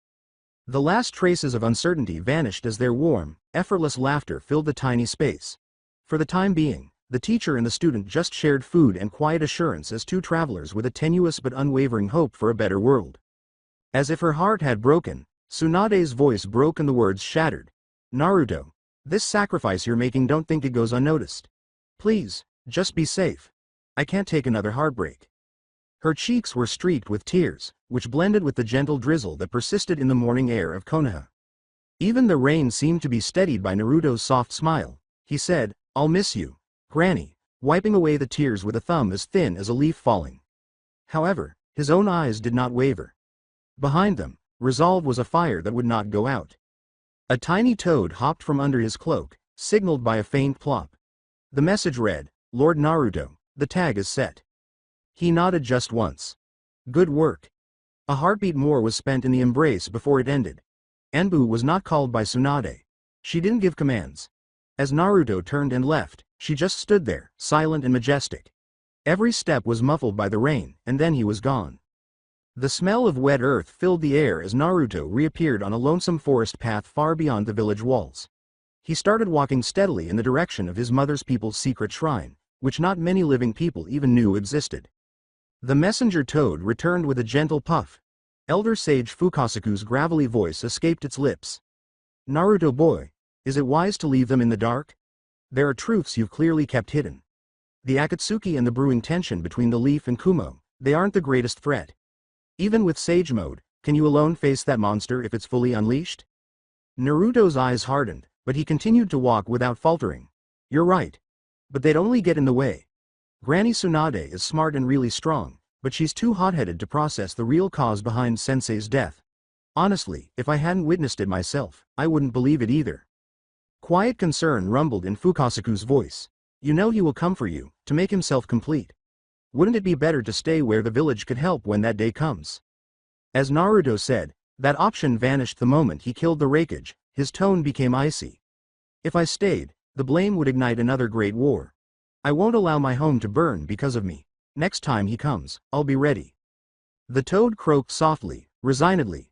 The last traces of uncertainty vanished as their warm, effortless laughter filled the tiny space. For the time being, the teacher and the student just shared food and quiet assurance as two travelers with a tenuous but unwavering hope for a better world. As if her heart had broken, Tsunade's voice broke and the words shattered. "Naruto, this sacrifice you're making, don't think it goes unnoticed. Please, just be safe. I can't take another heartbreak." Her cheeks were streaked with tears, which blended with the gentle drizzle that persisted in the morning air of Konoha. Even the rain seemed to be steadied by Naruto's soft smile. He said, "I'll miss you, Granny," wiping away the tears with a thumb as thin as a leaf falling. However, his own eyes did not waver. Behind them, resolve was a fire that would not go out. A tiny toad hopped from under his cloak, signaled by a faint plop. The message read, "Lord Naruto, the tag is set." He nodded just once. "Good work." A heartbeat more was spent in the embrace before it ended. Enbu was not called by Tsunade. She didn't give commands. As Naruto turned and left, she just stood there, silent and majestic. Every step was muffled by the rain, and then he was gone. The smell of wet earth filled the air as Naruto reappeared on a lonesome forest path far beyond the village walls. He started walking steadily in the direction of his mother's people's secret shrine, which not many living people even knew existed. The messenger toad returned with a gentle puff. Elder Sage Fukasaku's gravelly voice escaped its lips. "Naruto boy, is it wise to leave them in the dark? There are truths you've clearly kept hidden. The Akatsuki and the brewing tension between the Leaf and Kumo, they aren't the greatest threat. Even with Sage Mode, can you alone face that monster if it's fully unleashed?" Naruto's eyes hardened, but he continued to walk without faltering. "You're right. But they'd only get in the way. Granny Tsunade is smart and really strong, but she's too hot-headed to process the real cause behind Sensei's death. Honestly, if I hadn't witnessed it myself, I wouldn't believe it either." Quiet concern rumbled in Fukasaku's voice. "You know he will come for you, to make himself complete. Wouldn't it be better to stay where the village could help when that day comes?" As Naruto said, that option vanished the moment he killed the Raikage. His tone became icy. "If I stayed, the blame would ignite another great war. I won't allow my home to burn because of me. Next time he comes, I'll be ready." The toad croaked softly, resignedly.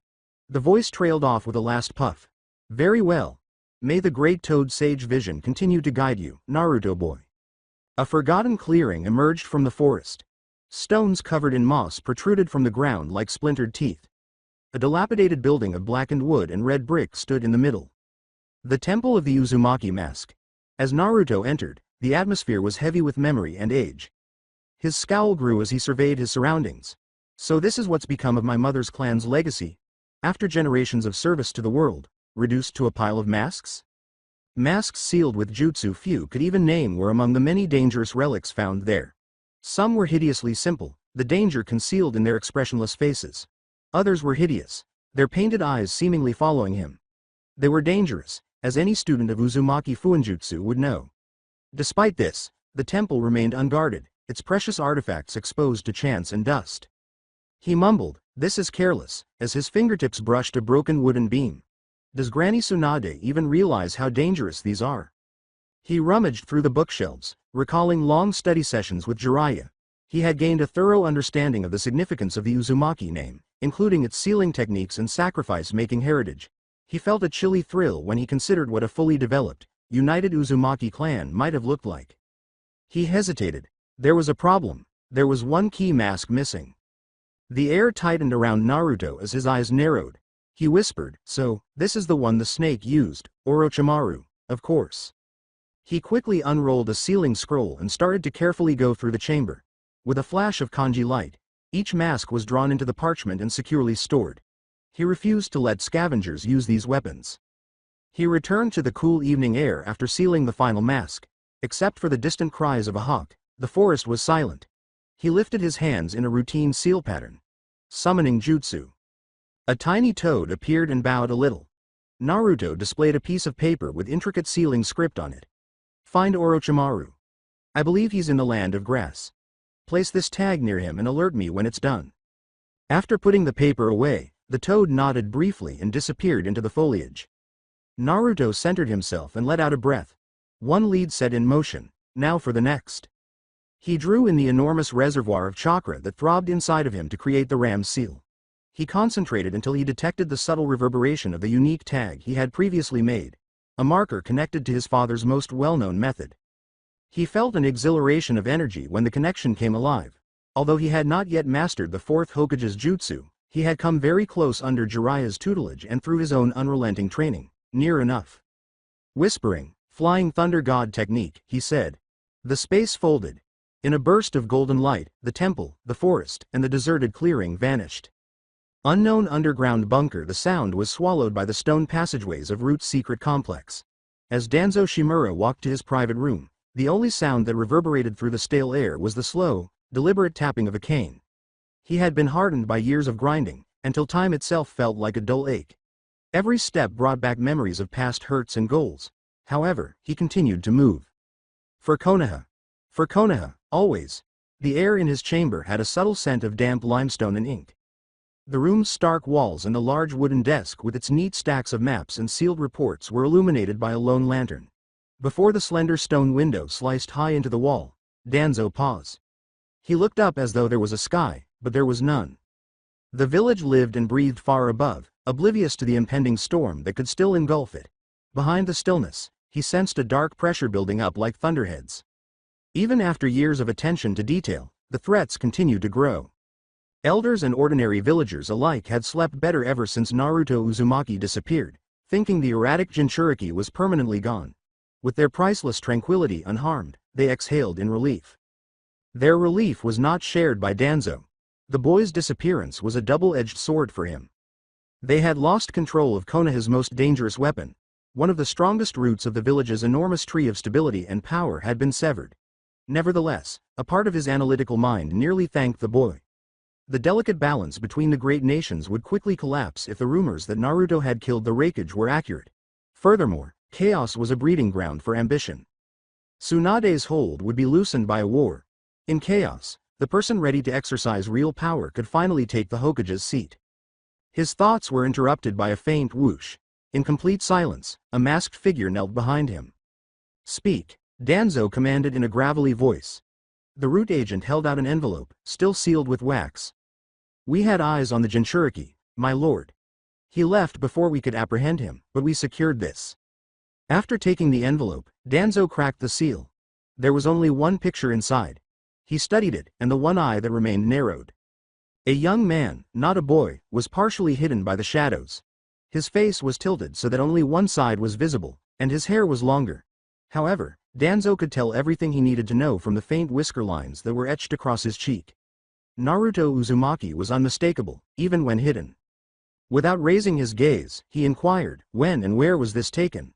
The voice trailed off with a last puff. "Very well. May the great toad sage vision continue to guide you, Naruto boy." A forgotten clearing emerged from the forest. Stones covered in moss protruded from the ground like splintered teeth. A dilapidated building of blackened wood and red brick stood in the middle. The temple of the Uzumaki mask. As Naruto entered, the atmosphere was heavy with memory and age. His scowl grew as he surveyed his surroundings. "So this is what's become of my mother's clan's legacy? After generations of service to the world, reduced to a pile of masks?" Masks sealed with jutsu few could even name were among the many dangerous relics found there. Some were hideously simple, the danger concealed in their expressionless faces. Others were hideous, their painted eyes seemingly following him. They were dangerous, as any student of Uzumaki Fuinjutsu would know. Despite this, the temple remained unguarded, its precious artifacts exposed to chance and dust. He mumbled, "This is careless," as his fingertips brushed a broken wooden beam. "Does Granny Tsunade even realize how dangerous these are?" He rummaged through the bookshelves, recalling long study sessions with Jiraiya. He had gained a thorough understanding of the significance of the Uzumaki name, including its sealing techniques and sacrifice-making heritage. He felt a chilly thrill when he considered what a fully developed, united Uzumaki clan might have looked like. He hesitated. There was a problem. There was one key mask missing. The air tightened around Naruto as his eyes narrowed. He whispered, "So, this is the one the snake used, Orochimaru, of course." He quickly unrolled a sealing scroll and started to carefully go through the chamber. With a flash of kanji light, each mask was drawn into the parchment and securely stored. He refused to let scavengers use these weapons. He returned to the cool evening air after sealing the final mask. Except for the distant cries of a hawk, the forest was silent. He lifted his hands in a routine seal pattern. Summoning jutsu. A tiny toad appeared and bowed a little. Naruto displayed a piece of paper with intricate sealing script on it. Find Orochimaru. I believe he's in the land of grass. Place this tag near him and alert me when it's done. After putting the paper away, the toad nodded briefly and disappeared into the foliage. Naruto centered himself and let out a breath. One lead set in motion, now for the next. He drew in the enormous reservoir of chakra that throbbed inside of him to create the ram's seal. He concentrated until he detected the subtle reverberation of the unique tag he had previously made, a marker connected to his father's most well-known method. He felt an exhilaration of energy when the connection came alive. Although he had not yet mastered the fourth Hokage's jutsu, he had come very close under Jiraiya's tutelage and through his own unrelenting training, near enough. Whispering, "Flying Thunder God technique," he said. The space folded. In a burst of golden light, the temple, the forest, and the deserted clearing vanished. Unknown underground bunker. The sound was swallowed by the stone passageways of Root's secret complex. As Danzo Shimura walked to his private room, the only sound that reverberated through the stale air was the slow, deliberate tapping of a cane. He had been hardened by years of grinding, until time itself felt like a dull ache. Every step brought back memories of past hurts and goals. However, he continued to move. For Konoha. For Konoha, always. The air in his chamber had a subtle scent of damp limestone and ink. The room's stark walls and the large wooden desk with its neat stacks of maps and sealed reports were illuminated by a lone lantern. Before the slender stone window sliced high into the wall, Danzo paused. He looked up as though there was a sky, but there was none. The village lived and breathed far above, oblivious to the impending storm that could still engulf it. Behind the stillness, he sensed a dark pressure building up like thunderheads. Even after years of attention to detail, the threats continued to grow. Elders and ordinary villagers alike had slept better ever since Naruto Uzumaki disappeared, thinking the erratic Jinchuriki was permanently gone. With their priceless tranquility unharmed, they exhaled in relief. Their relief was not shared by Danzo. The boy's disappearance was a double-edged sword for him. They had lost control of Konoha's most dangerous weapon. One of the strongest roots of the village's enormous tree of stability and power had been severed. Nevertheless, a part of his analytical mind nearly thanked the boy. The delicate balance between the great nations would quickly collapse if the rumors that Naruto had killed the Raikage were accurate. Furthermore, chaos was a breeding ground for ambition. Tsunade's hold would be loosened by a war. In chaos, the person ready to exercise real power could finally take the Hokage's seat. His thoughts were interrupted by a faint whoosh. In complete silence, a masked figure knelt behind him. "Speak," Danzo commanded in a gravelly voice. The root agent held out an envelope, still sealed with wax. "We had eyes on the Jinchuriki, my lord. He left before we could apprehend him, but we secured this." After taking the envelope, Danzo cracked the seal. There was only one picture inside. He studied it, and the one eye that remained narrowed. A young man, not a boy, was partially hidden by the shadows. His face was tilted so that only one side was visible, and his hair was longer. However, Danzo could tell everything he needed to know from the faint whisker lines that were etched across his cheek. Naruto Uzumaki was unmistakable, even when hidden. Without raising his gaze, he inquired, "When and where was this taken?"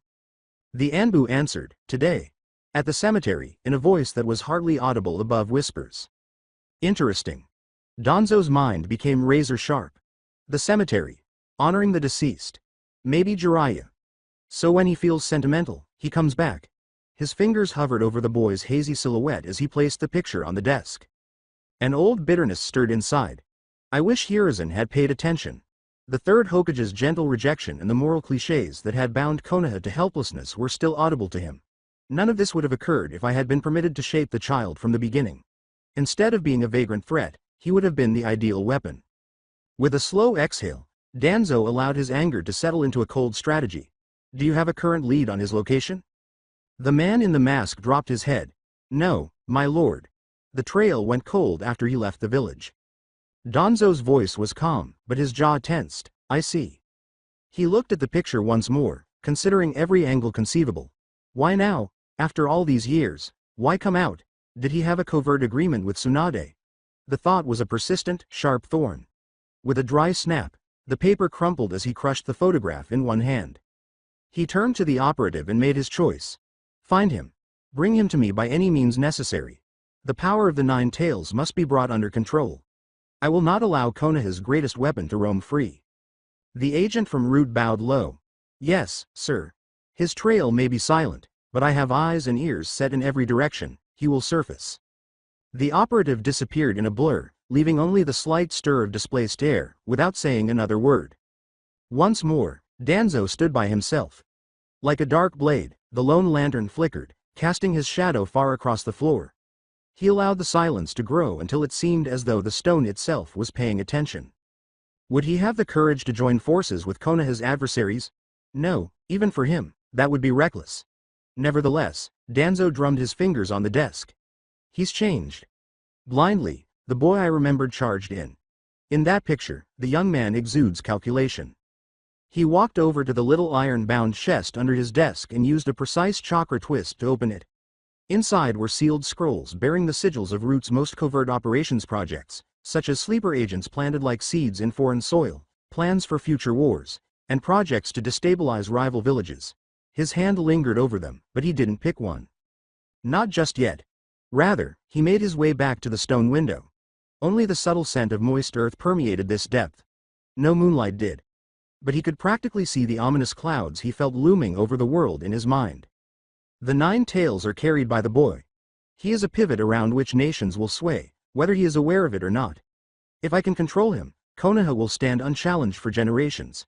The Anbu answered, "Today. At the cemetery," in a voice that was hardly audible above whispers. Interesting. Danzo's mind became razor-sharp. The cemetery. Honoring the deceased. Maybe Jiraiya. So when he feels sentimental, he comes back. His fingers hovered over the boy's hazy silhouette as he placed the picture on the desk. An old bitterness stirred inside. I wish Hiruzen had paid attention. The third Hokage's gentle rejection and the moral clichés that had bound Konoha to helplessness were still audible to him. None of this would have occurred if I had been permitted to shape the child from the beginning. Instead of being a vagrant threat, he would have been the ideal weapon. With a slow exhale, Danzo allowed his anger to settle into a cold strategy. Do you have a current lead on his location? The man in the mask dropped his head. No, my lord. The trail went cold after he left the village. Danzo's voice was calm, but his jaw tensed. I see. He looked at the picture once more, considering every angle conceivable. Why now, after all these years? Why come out? Did he have a covert agreement with Tsunade? The thought was a persistent, sharp thorn. With a dry snap, the paper crumpled as he crushed the photograph in one hand. He turned to the operative and made his choice. Find him. Bring him to me by any means necessary. The power of the Nine Tails must be brought under control. I will not allow Konoha's greatest weapon to roam free. The agent from Root bowed low. Yes, sir. His trail may be silent, but I have eyes and ears set in every direction. He will surface. The operative disappeared in a blur, leaving only the slight stir of displaced air, without saying another word. Once more, Danzo stood by himself. Like a dark blade, the lone lantern flickered, casting his shadow far across the floor. He allowed the silence to grow until it seemed as though the stone itself was paying attention. Would he have the courage to join forces with Konoha's adversaries? No, even for him, that would be reckless. Nevertheless, Danzo drummed his fingers on the desk. He's changed. Blindly, the boy I remembered charged in. In that picture, the young man exudes calculation. He walked over to the little iron-bound chest under his desk and used a precise chakra twist to open it. Inside were sealed scrolls bearing the sigils of Root's most covert operations projects, such as sleeper agents planted like seeds in foreign soil, plans for future wars, and projects to destabilize rival villages. His hand lingered over them, but he didn't pick one. Not just yet. Rather, he made his way back to the stone window. Only the subtle scent of moist earth permeated this depth. No moonlight did. But he could practically see the ominous clouds he felt looming over the world in his mind. The Nine Tails are carried by the boy. He is a pivot around which nations will sway, whether he is aware of it or not. If I can control him, Konoha will stand unchallenged for generations.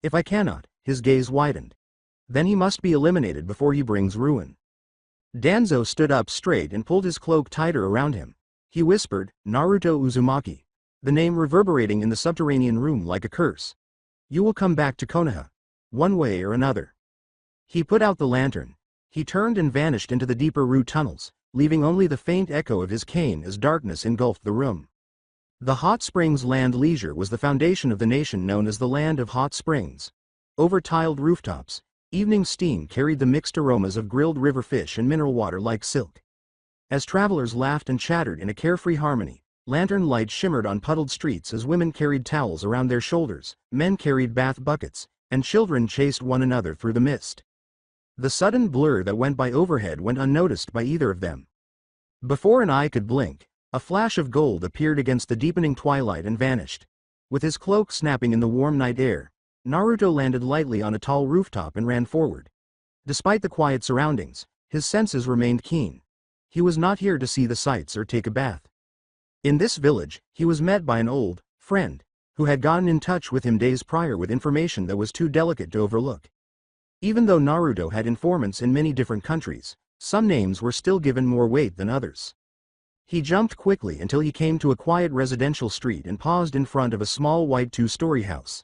If I cannot, his gaze widened. Then he must be eliminated before he brings ruin. Danzo stood up straight and pulled his cloak tighter around him. He whispered, Naruto Uzumaki. The name reverberating in the subterranean room like a curse. You will come back to Konoha. One way or another. He put out the lantern. He turned and vanished into the deeper Root tunnels, leaving only the faint echo of his cane as darkness engulfed the room. The Hot Springs Land Leisure was the foundation of the nation known as the Land of Hot Springs. Over tiled rooftops, evening steam carried the mixed aromas of grilled river fish and mineral water like silk. As travelers laughed and chattered in a carefree harmony, lantern light shimmered on puddled streets as women carried towels around their shoulders, men carried bath buckets, and children chased one another through the mist. The sudden blur that went by overhead went unnoticed by either of them. Before an eye could blink, a flash of gold appeared against the deepening twilight and vanished. With his cloak snapping in the warm night air, Naruto landed lightly on a tall rooftop and ran forward. Despite the quiet surroundings, his senses remained keen. He was not here to see the sights or take a bath. In this village, he was met by an old friend, who had gotten in touch with him days prior with information that was too delicate to overlook. Even though Naruto had informants in many different countries, some names were still given more weight than others. He jumped quickly until he came to a quiet residential street and paused in front of a small white two-story house.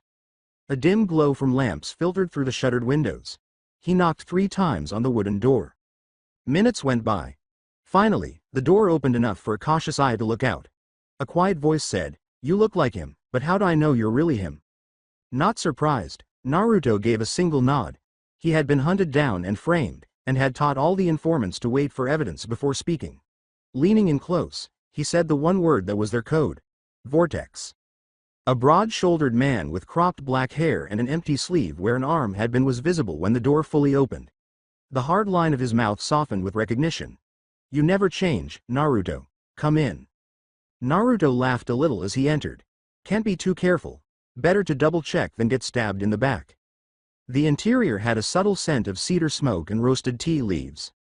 A dim glow from lamps filtered through the shuttered windows. He knocked 3 times on the wooden door. Minutes went by. Finally, the door opened enough for a cautious eye to look out. A quiet voice said, "You look like him, but how do I know you're really him?" Not surprised, Naruto gave a single nod. He had been hunted down and framed, and had taught all the informants to wait for evidence before speaking. Leaning in close, he said the one word that was their code. Vortex. A broad-shouldered man with cropped black hair and an empty sleeve where an arm had been was visible when the door fully opened. The hard line of his mouth softened with recognition. "You never change, Naruto. Come in." Naruto laughed a little as he entered. "Can't be too careful. Better to double-check than get stabbed in the back." The interior had a subtle scent of cedar smoke and roasted tea leaves.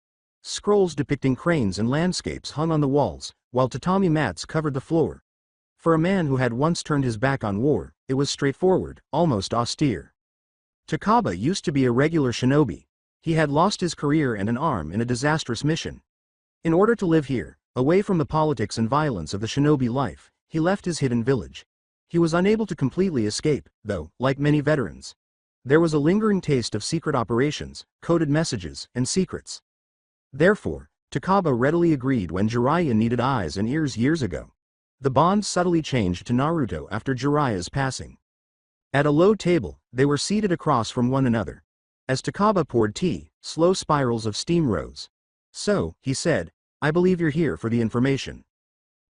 Scrolls depicting cranes and landscapes hung on the walls, while tatami mats covered the floor. For a man who had once turned his back on war, it was straightforward, almost austere. Takaba used to be a regular shinobi. He had lost his career and an arm in a disastrous mission. In order to live here, away from the politics and violence of the shinobi life, he left his hidden village. He was unable to completely escape, though, like many veterans. There was a lingering taste of secret operations, coded messages, and secrets. Therefore, Takaba readily agreed when Jiraiya needed eyes and ears years ago. The bond subtly changed to Naruto after Jiraiya's passing. At a low table, they were seated across from one another. As Takaba poured tea, slow spirals of steam rose. "So," he said, "I believe you're here for the information."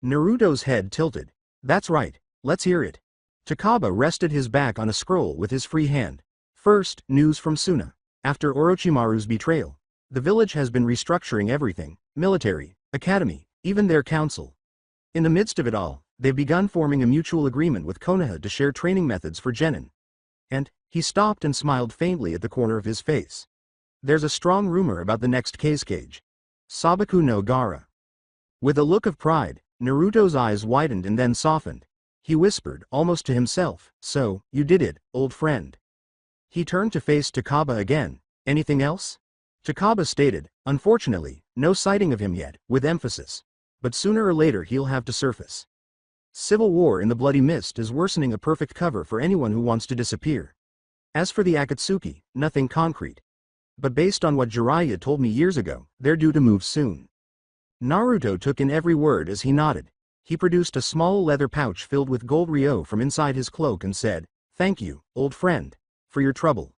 Naruto's head tilted. "That's right, let's hear it." Takaba rested his back on a scroll with his free hand. "First, news from Suna. After Orochimaru's betrayal, the village has been restructuring everything, military, academy, even their council. In the midst of it all, they've begun forming a mutual agreement with Konoha to share training methods for genin." And, he stopped and smiled faintly at the corner of his face. "There's a strong rumor about the next cage. Sabaku no Gaara." With a look of pride, Naruto's eyes widened and then softened. He whispered, almost to himself, "So, you did it, old friend." He turned to face Takaba again. "Anything else?" Takaba stated, "Unfortunately, no sighting of him yet," with emphasis. "But sooner or later he'll have to surface. Civil war in the Bloody Mist is worsening, a perfect cover for anyone who wants to disappear. As for the Akatsuki, nothing concrete. But based on what Jiraiya told me years ago, they're due to move soon." Naruto took in every word as he nodded. He produced a small leather pouch filled with gold ryo from inside his cloak and said, "Thank you, old friend, for your trouble."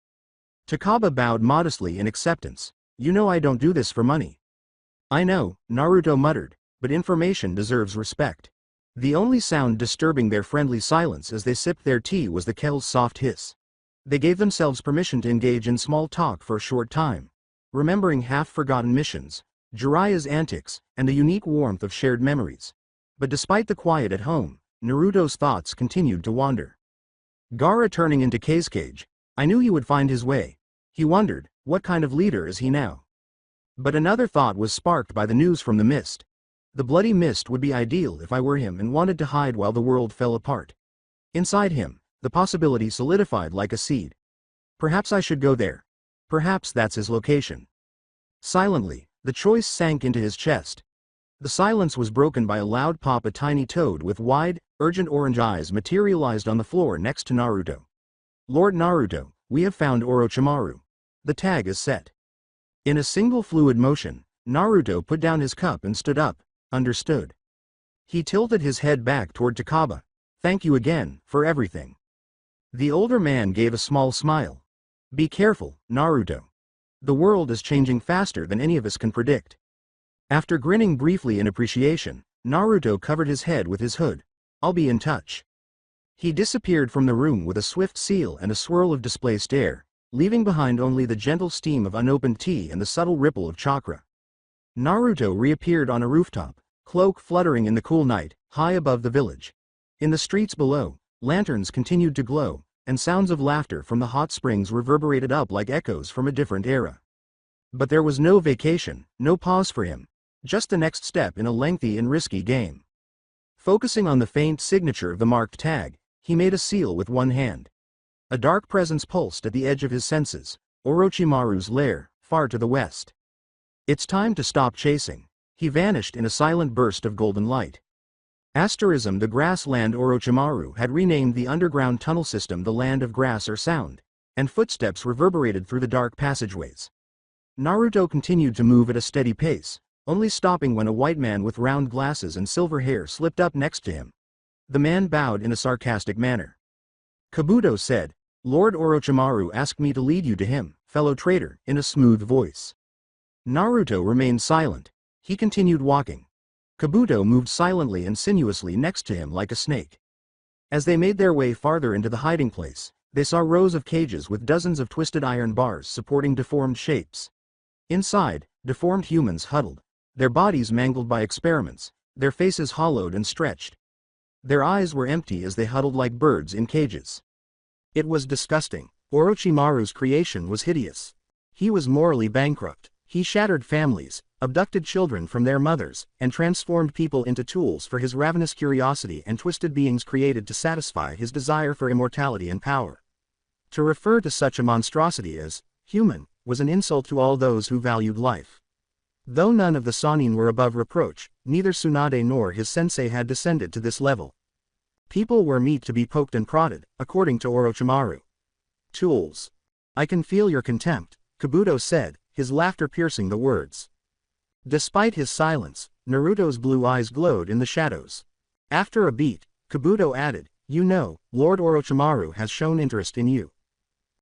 Takaba bowed modestly in acceptance. "You know I don't do this for money." "I know," Naruto muttered, "but information deserves respect." The only sound disturbing their friendly silence as they sipped their tea was the kettle's soft hiss. They gave themselves permission to engage in small talk for a short time, remembering half-forgotten missions, Jiraiya's antics, and the unique warmth of shared memories. But despite the quiet at home, Naruto's thoughts continued to wander. Gaara turning into cage. I knew he would find his way. He wondered, what kind of leader is he now? But another thought was sparked by the news from the mist. The Bloody Mist would be ideal if I were him and wanted to hide while the world fell apart. Inside him, the possibility solidified like a seed. Perhaps I should go there. Perhaps that's his location. Silently, the choice sank into his chest. The silence was broken by a loud pop. A tiny toad with wide, urgent orange eyes materialized on the floor next to Naruto. "Lord Naruto, we have found Orochimaru. The tag is set." In a single fluid motion, Naruto put down his cup and stood up. "Understood." He tilted his head back toward Takaba. "Thank you again, for everything." The older man gave a small smile. "Be careful, Naruto. The world is changing faster than any of us can predict." After grinning briefly in appreciation, Naruto covered his head with his hood. "I'll be in touch." He disappeared from the room with a swift seal and a swirl of displaced air, leaving behind only the gentle steam of unopened tea and the subtle ripple of chakra. Naruto reappeared on a rooftop, cloak fluttering in the cool night, high above the village. In the streets below, lanterns continued to glow, and sounds of laughter from the hot springs reverberated up like echoes from a different era. But there was no vacation, no pause for him, just the next step in a lengthy and risky game. Focusing on the faint signature of the marked tag, he made a seal with one hand. A dark presence pulsed at the edge of his senses, Orochimaru's lair, far to the west. "It's time to stop chasing." He vanished in a silent burst of golden light. Asterism. The grassland. Orochimaru had renamed the underground tunnel system the Land of Grass or Sound, and footsteps reverberated through the dark passageways. Naruto continued to move at a steady pace, only stopping when a white man with round glasses and silver hair slipped up next to him. The man bowed in a sarcastic manner. Kabuto said, "Lord Orochimaru asked me to lead you to him, fellow traitor," in a smooth voice. Naruto remained silent. He continued walking. Kabuto moved silently and sinuously next to him like a snake. As they made their way farther into the hiding place, they saw rows of cages with dozens of twisted iron bars supporting deformed shapes. Inside, deformed humans huddled, their bodies mangled by experiments, their faces hollowed and stretched. Their eyes were empty as they huddled like birds in cages. It was disgusting. Orochimaru's creation was hideous. He was morally bankrupt. He shattered families, abducted children from their mothers, and transformed people into tools for his ravenous curiosity and twisted beings created to satisfy his desire for immortality and power. To refer to such a monstrosity as human was an insult to all those who valued life. Though none of the Sannin were above reproach, neither Tsunade nor his sensei had descended to this level. People were meat to be poked and prodded, according to Orochimaru. Tools. I can feel your contempt, Kabuto said, his laughter piercing the words. Despite his silence, Naruto's blue eyes glowed in the shadows. After a beat, Kabuto added, "You know, Lord Orochimaru has shown interest in you."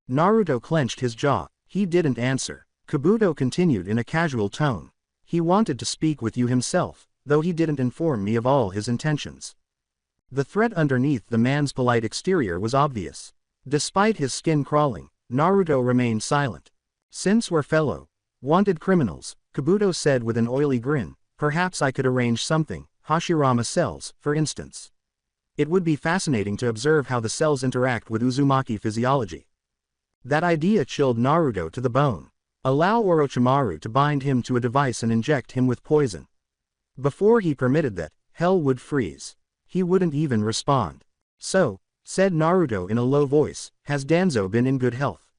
Naruto clenched his jaw. He didn't answer. Kabuto continued in a casual tone. "He wanted to speak with you himself, though he didn't inform me of all his intentions." The threat underneath the man's polite exterior was obvious. Despite his skin crawling, Naruto remained silent. "Since we're fellow wanted criminals," Kabuto said with an oily grin, "perhaps I could arrange something, Hashirama cells, for instance. It would be fascinating to observe how the cells interact with Uzumaki physiology." That idea chilled Naruto to the bone. Allow Orochimaru to bind him to a device and inject him with poison. Before he permitted that, hell would freeze. He wouldn't even respond. "So," said Naruto in a low voice, "has Danzo been in good health?"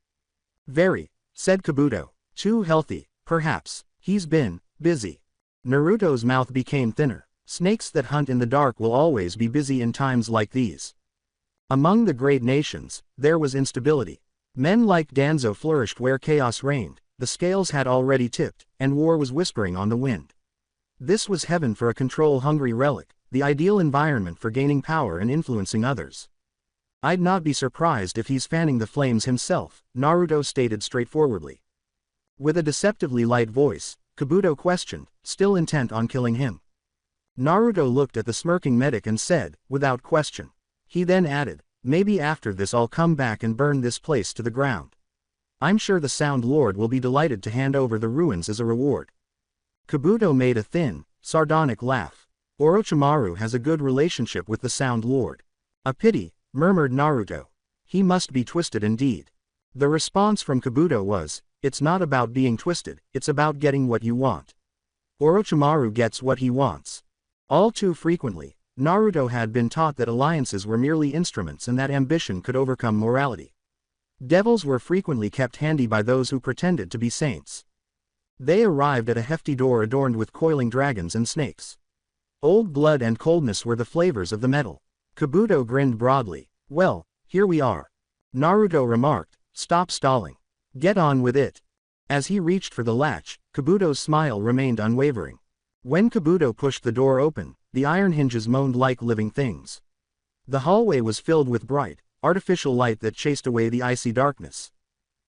"Very," said Kabuto. "Too healthy, perhaps. He's been busy." Naruto's mouth became thinner. Snakes that hunt in the dark will always be busy in times like these. Among the great nations, there was instability. Men like Danzo flourished where chaos reigned, the scales had already tipped, and war was whispering on the wind. This was heaven for a control-hungry relic, the ideal environment for gaining power and influencing others. "I'd not be surprised if he's fanning the flames himself," Naruto stated straightforwardly. With a deceptively light voice, Kabuto questioned, still intent on killing him. Naruto looked at the smirking medic and said, without question. He then added, "Maybe after this I'll come back and burn this place to the ground. I'm sure the Sound Lord will be delighted to hand over the ruins as a reward." Kabuto made a thin, sardonic laugh. "Orochimaru has a good relationship with the Sound Lord." "A pity," murmured Naruto. "He must be twisted indeed." The response from Kabuto was, "It's not about being twisted, it's about getting what you want." Orochimaru gets what he wants. All too frequently, Naruto had been taught that alliances were merely instruments and that ambition could overcome morality. Devils were frequently kept handy by those who pretended to be saints. They arrived at a hefty door adorned with coiling dragons and snakes. Old blood and coldness were the flavors of the metal. Kabuto grinned broadly. "Well, here we are." Naruto remarked, "Stop stalling. Get on with it." As he reached for the latch, Kabuto's smile remained unwavering. When Kabuto pushed the door open, the iron hinges moaned like living things. The hallway was filled with bright, artificial light that chased away the icy darkness.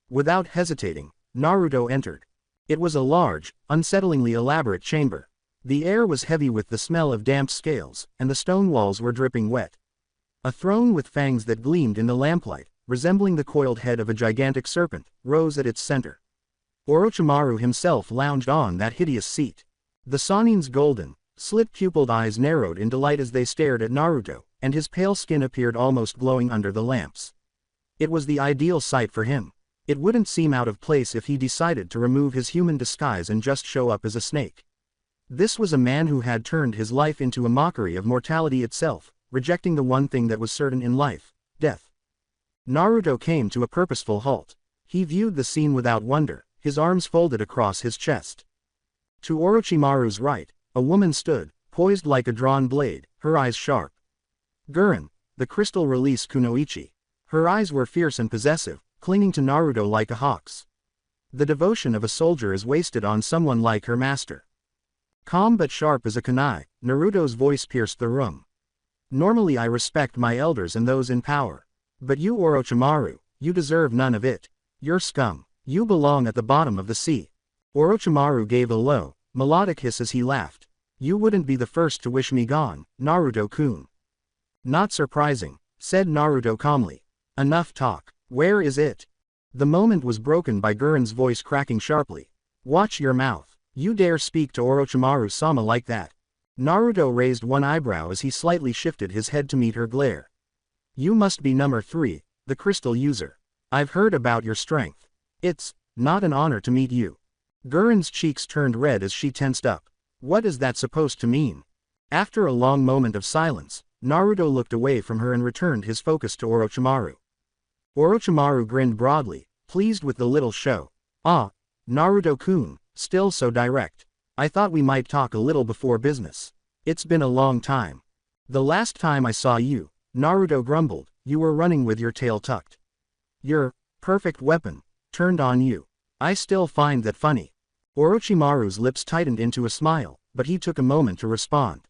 Without hesitating, Naruto entered. It was a large, unsettlingly elaborate chamber. The air was heavy with the smell of damp scales, and the stone walls were dripping wet. A throne with fangs that gleamed in the lamplight, resembling the coiled head of a gigantic serpent, rose at its center. Orochimaru himself lounged on that hideous seat. The Sannin's golden, slit-pupiled eyes narrowed in delight as they stared at Naruto, and his pale skin appeared almost glowing under the lamps. It was the ideal sight for him. It wouldn't seem out of place if he decided to remove his human disguise and just show up as a snake. This was a man who had turned his life into a mockery of mortality itself, rejecting the one thing that was certain in life, death. Naruto came to a purposeful halt. He viewed the scene without wonder, his arms folded across his chest. To Orochimaru's right, a woman stood, poised like a drawn blade, her eyes sharp. Gurren, the crystal release kunoichi. Her eyes were fierce and possessive, clinging to Naruto like a hawk's. The devotion of a soldier is wasted on someone like her master. Calm but sharp as a kunai, Naruto's voice pierced the room. "Normally I respect my elders and those in power. But you Orochimaru, you deserve none of it. You're scum. You belong at the bottom of the sea." Orochimaru gave a low, melodic hiss as he laughed. "You wouldn't be the first to wish me gone, Naruto-kun." "Not surprising," said Naruto calmly. "Enough talk. Where is it?" The moment was broken by Gurren's voice cracking sharply. "Watch your mouth. You dare speak to Orochimaru-sama like that." Naruto raised one eyebrow as he slightly shifted his head to meet her glare. "You must be number 3, the crystal user. I've heard about your strength. It's not an honor to meet you." Gurren's cheeks turned red as she tensed up. What is that supposed to mean? After a long moment of silence, Naruto looked away from her and returned his focus to Orochimaru. Orochimaru grinned broadly, pleased with the little show. "Ah, Naruto-kun, still so direct. I thought we might talk a little before business. It's been a long time. The last time I saw you, Naruto grumbled, you were running with your tail tucked. Your perfect weapon turned on you. I still find that funny. Orochimaru's lips tightened into a smile, but he took a moment to respond.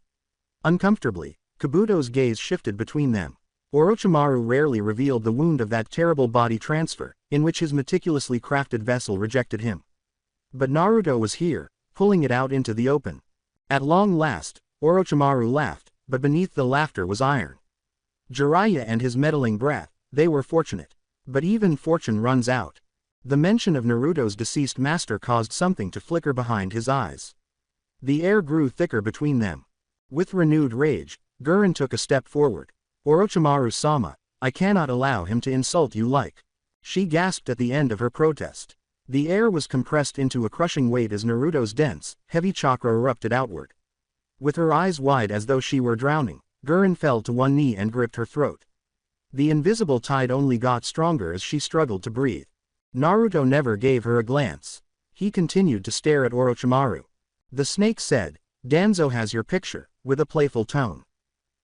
Uncomfortably, Kabuto's gaze shifted between them. Orochimaru rarely revealed the wound of that terrible body transfer, in which his meticulously crafted vessel rejected him. But Naruto was here, pulling it out into the open. At long last, Orochimaru laughed, but beneath the laughter was iron. Jiraiya and his meddling brat, they were fortunate. But even fortune runs out. The mention of Naruto's deceased master caused something to flicker behind his eyes. The air grew thicker between them. With renewed rage, Gurren took a step forward. Orochimaru-sama, I cannot allow him to insult you like. She gasped at the end of her protest. The air was compressed into a crushing weight as Naruto's dense, heavy chakra erupted outward. With her eyes wide as though she were drowning, Gurren fell to one knee and gripped her throat. The invisible tide only got stronger as she struggled to breathe. Naruto never gave her a glance. He continued to stare at Orochimaru. The snake said, Danzo has your picture, with a playful tone.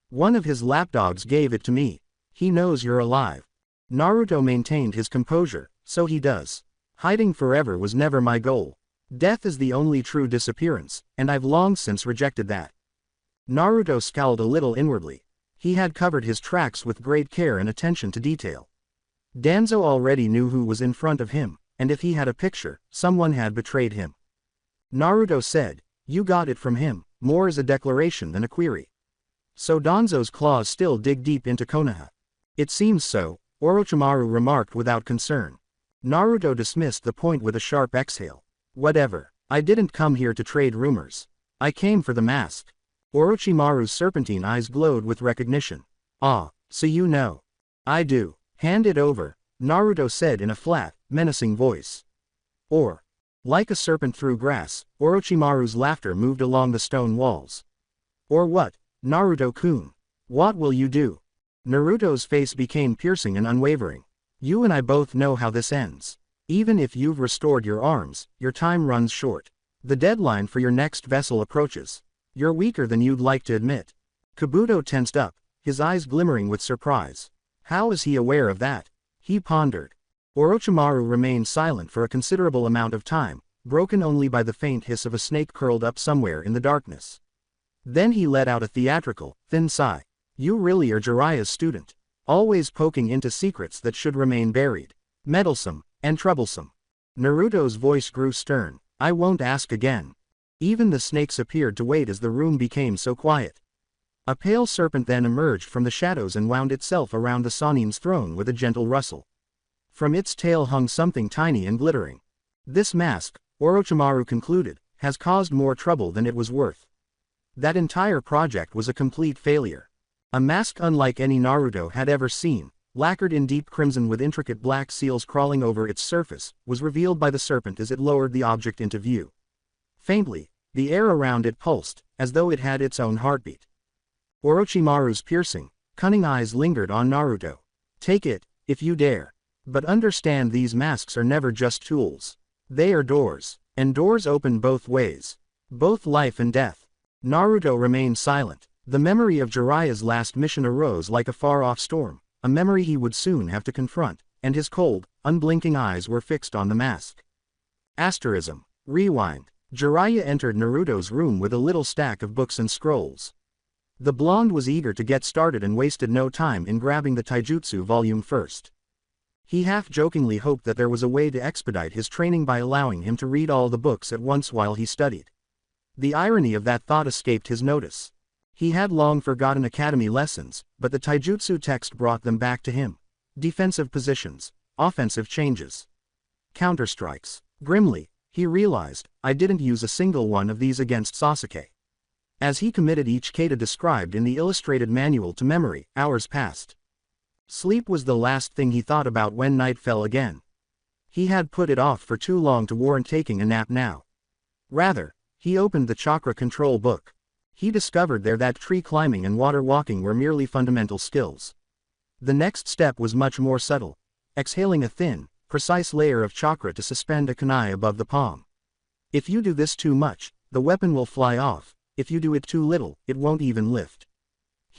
One of his lapdogs gave it to me. He knows you're alive. Naruto maintained his composure, so he does. Hiding forever was never my goal. Death is the only true disappearance, and I've long since rejected that. Naruto scowled a little inwardly. He had covered his tracks with great care and attention to detail. Danzo already knew who was in front of him, and if he had a picture, someone had betrayed him. Naruto said, you got it from him, more as a declaration than a query. So Danzo's claws still dig deep into Konoha. It seems so, Orochimaru remarked without concern. Naruto dismissed the point with a sharp exhale. Whatever, I didn't come here to trade rumors. I came for the mask. Orochimaru's serpentine eyes glowed with recognition. Ah, so you know. I do. Hand it over, Naruto said in a flat, menacing voice. Or. Like a serpent through grass, Orochimaru's laughter moved along the stone walls. Or what, Naruto-kun? What will you do? Naruto's face became piercing and unwavering. You and I both know how this ends. Even if you've restored your arms, your time runs short. The deadline for your next vessel approaches. You're weaker than you'd like to admit. Kabuto tensed up, his eyes glimmering with surprise. How is he aware of that? He pondered. Orochimaru remained silent for a considerable amount of time, broken only by the faint hiss of a snake curled up somewhere in the darkness. Then he let out a theatrical, thin sigh. You really are Jiraiya's student. Always poking into secrets that should remain buried. Meddlesome, and troublesome. Naruto's voice grew stern. I won't ask again. Even the snakes appeared to wait as the room became so quiet. A pale serpent then emerged from the shadows and wound itself around the Sanin's throne with a gentle rustle. From its tail hung something tiny and glittering. This mask, Orochimaru concluded, has caused more trouble than it was worth. That entire project was a complete failure. A mask unlike any Naruto had ever seen, lacquered in deep crimson with intricate black seals crawling over its surface, was revealed by the serpent as it lowered the object into view. Faintly, the air around it pulsed, as though it had its own heartbeat. Orochimaru's piercing, cunning eyes lingered on Naruto. Take it, if you dare. But understand these masks are never just tools. They are doors, and doors open both ways. Both life and death. Naruto remained silent. The memory of Jiraiya's last mission arose like a far-off storm, a memory he would soon have to confront, and his cold, unblinking eyes were fixed on the mask. Asterism. Rewind. Jiraiya entered Naruto's room with a little stack of books and scrolls. The blonde was eager to get started and wasted no time in grabbing the taijutsu volume first. He half-jokingly hoped that there was a way to expedite his training by allowing him to read all the books at once while he studied. The irony of that thought escaped his notice. He had long forgotten academy lessons, but the taijutsu text brought them back to him. Defensive positions, offensive changes, counterstrikes. Grimly, he realized, I didn't use a single one of these against Sasuke. As he committed each kata described in the illustrated manual to memory, hours passed. Sleep was the last thing he thought about when night fell again. He had put it off for too long to warrant taking a nap now. Rather, he opened the chakra control book. He discovered there that tree climbing and water walking were merely fundamental skills. The next step was much more subtle, exhaling a thin, precise layer of chakra to suspend a kunai above the palm. If you do this too much, the weapon will fly off. If you do it too little, it won't even lift.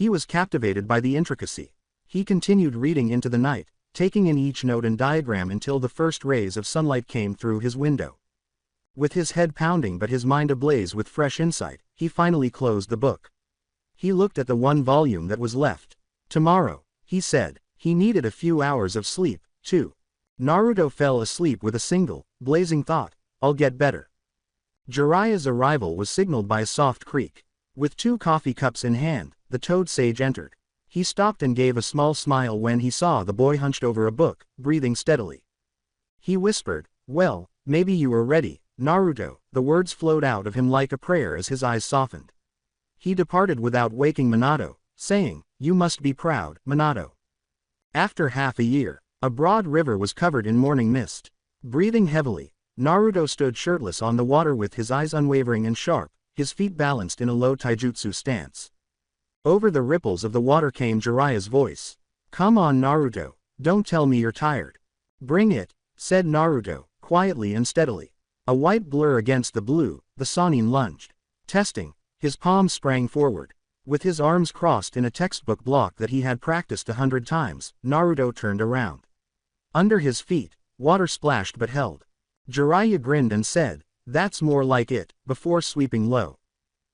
He was captivated by the intricacy. He continued reading into the night, taking in each note and diagram until the first rays of sunlight came through his window. With his head pounding but his mind ablaze with fresh insight, he finally closed the book. He looked at the one volume that was left. Tomorrow, he said. He needed a few hours of sleep, too. Naruto fell asleep with a single, blazing thought: I'll get better. Jiraiya's arrival was signaled by a soft creak. With 2 coffee cups in hand, the Toad Sage entered. He stopped and gave a small smile when he saw the boy hunched over a book, breathing steadily. He whispered, "Well, maybe you are ready, Naruto." The words flowed out of him like a prayer as his eyes softened. He departed without waking Minato, saying, "You must be proud, Minato." After half a year, a broad river was covered in morning mist. Breathing heavily, Naruto stood shirtless on the water with his eyes unwavering and sharp, his feet balanced in a low taijutsu stance. Over the ripples of the water came Jiraiya's voice. "Come on, Naruto, don't tell me you're tired." "Bring it," said Naruto, quietly and steadily. A white blur against the blue, the Sannin lunged. Testing, his palms sprang forward. With his arms crossed in a textbook block that he had practiced 100 times, Naruto turned around. Under his feet, water splashed but held. Jiraiya grinned and said, "That's more like it," before sweeping low.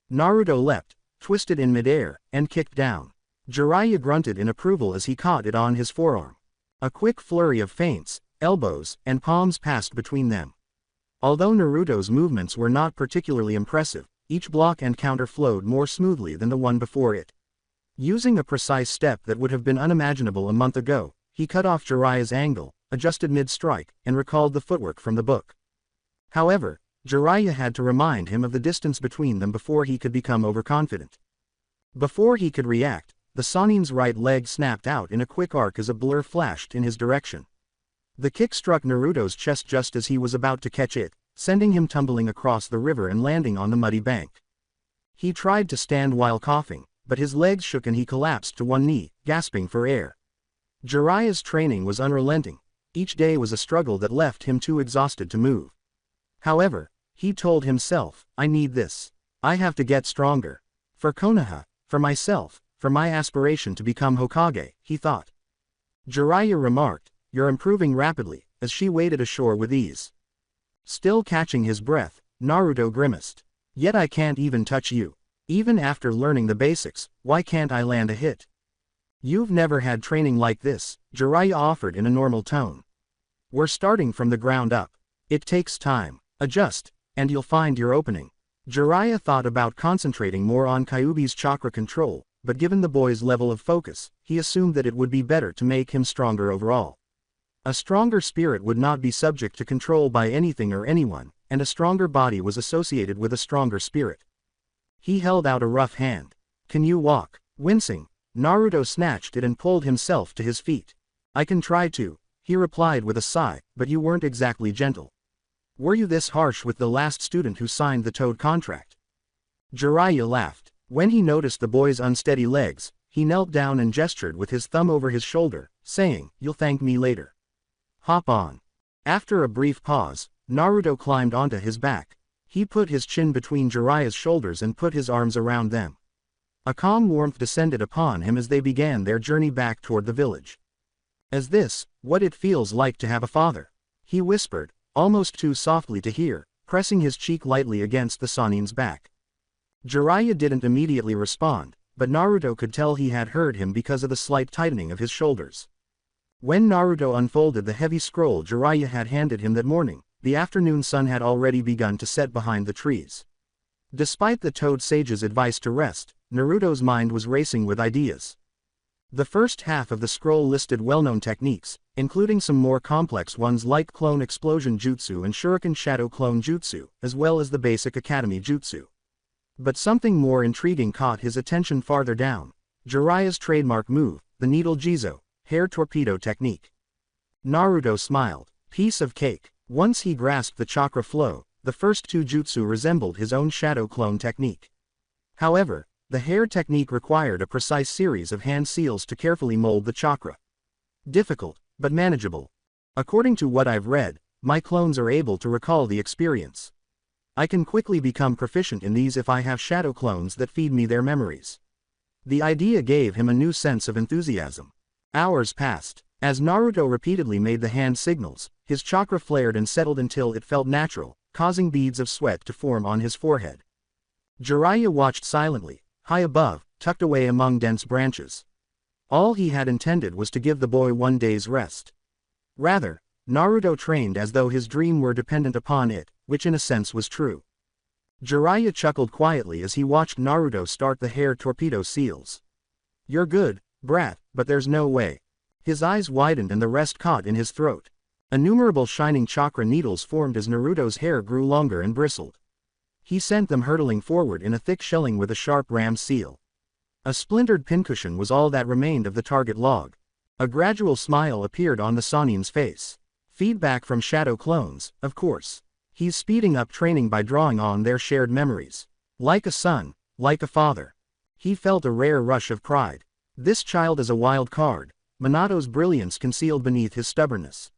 Naruto leapt, twisted in midair, and kicked down. Jiraiya grunted in approval as he caught it on his forearm. A quick flurry of feints, elbows, and palms passed between them. Although Naruto's movements were not particularly impressive, each block and counter flowed more smoothly than the one before it. Using a precise step that would have been unimaginable a month ago, he cut off Jiraiya's angle, adjusted mid-strike, and recalled the footwork from the book. However, Jiraiya had to remind him of the distance between them before he could become overconfident. Before he could react, the Sannin's right leg snapped out in a quick arc as a blur flashed in his direction. The kick struck Naruto's chest just as he was about to catch it, sending him tumbling across the river and landing on the muddy bank. He tried to stand while coughing, but his legs shook and he collapsed to one knee, gasping for air. Jiraiya's training was unrelenting. Each day was a struggle that left him too exhausted to move. However, he told himself, "I need this. I have to get stronger. For Konoha, for myself, for my aspiration to become Hokage," he thought. Jiraiya remarked, "You're improving rapidly," as she waded ashore with ease. Still catching his breath, Naruto grimaced. "Yet I can't even touch you. Even after learning the basics, why can't I land a hit?" "You've never had training like this," Jiraiya offered in a normal tone. "We're starting from the ground up. It takes time. Adjust, and you'll find your opening." Jiraiya thought about concentrating more on Kyuubi's chakra control, but given the boy's level of focus, he assumed that it would be better to make him stronger overall. A stronger spirit would not be subject to control by anything or anyone, and a stronger body was associated with a stronger spirit. He held out a rough hand. "Can you walk?" Wincing, Naruto snatched it and pulled himself to his feet. "I can try to," he replied with a sigh, "but you weren't exactly gentle. Were you this harsh with the last student who signed the Toad contract?" Jiraiya laughed. When he noticed the boy's unsteady legs, he knelt down and gestured with his thumb over his shoulder, saying, "You'll thank me later. Hop on." After a brief pause, Naruto climbed onto his back. He put his chin between Jiraiya's shoulders and put his arms around them. A calm warmth descended upon him as they began their journey back toward the village. "Is this what it feels like to have a father?" he whispered, almost too softly to hear, pressing his cheek lightly against the Sannin's back. Jiraiya didn't immediately respond, but Naruto could tell he had heard him because of the slight tightening of his shoulders. When Naruto unfolded the heavy scroll Jiraiya had handed him that morning, the afternoon sun had already begun to set behind the trees. Despite the Toad Sage's advice to rest, Naruto's mind was racing with ideas. The first half of the scroll listed well-known techniques, including some more complex ones like Clone Explosion Jutsu and Shuriken Shadow Clone Jutsu, as well as the basic Academy Jutsu. But something more intriguing caught his attention farther down: Jiraiya's trademark move, the Needle Jizo, Hair Torpedo Technique. Naruto smiled. Piece of cake. Once he grasped the chakra flow, the first 2 jutsu resembled his own shadow clone technique. However, the hair technique required a precise series of hand seals to carefully mold the chakra. Difficult, but manageable. According to what I've read, my clones are able to recall the experience. I can quickly become proficient in these if I have shadow clones that feed me their memories. The idea gave him a new sense of enthusiasm. Hours passed. As Naruto repeatedly made the hand signals, his chakra flared and settled until it felt natural, causing beads of sweat to form on his forehead. Jiraiya watched silently, high above, tucked away among dense branches. All he had intended was to give the boy one day's rest. Rather, Naruto trained as though his dream were dependent upon it, which in a sense was true. Jiraiya chuckled quietly as he watched Naruto start the hair torpedo seals. "You're good, brat, but there's no way." His eyes widened and the rest caught in his throat. Innumerable shining chakra needles formed as Naruto's hair grew longer and bristled. He sent them hurtling forward in a thick shelling with a sharp ram's seal. A splintered pincushion was all that remained of the target log. A gradual smile appeared on the Sannin's face. Feedback from shadow clones, of course. He's speeding up training by drawing on their shared memories. Like a son, like a father. He felt a rare rush of pride. This child is a wild card. Minato's brilliance concealed beneath his stubbornness.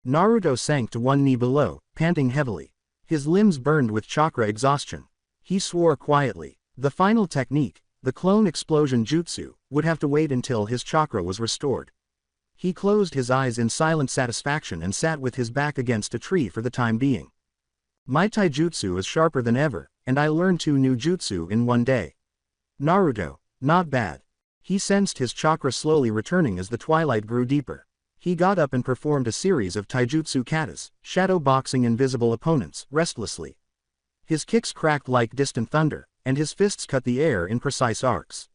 Naruto sank to one knee below, panting heavily. His limbs burned with chakra exhaustion. He swore quietly. The final technique, the clone explosion jutsu, would have to wait until his chakra was restored. He closed his eyes in silent satisfaction and sat with his back against a tree for the time being. My taijutsu is sharper than ever, and I learned 2 new jutsu in one day. Naruto, not bad. He sensed his chakra slowly returning as the twilight grew deeper. He got up and performed a series of taijutsu katas, shadow boxing invisible opponents, restlessly. His kicks cracked like distant thunder, and his fists cut the air in precise arcs.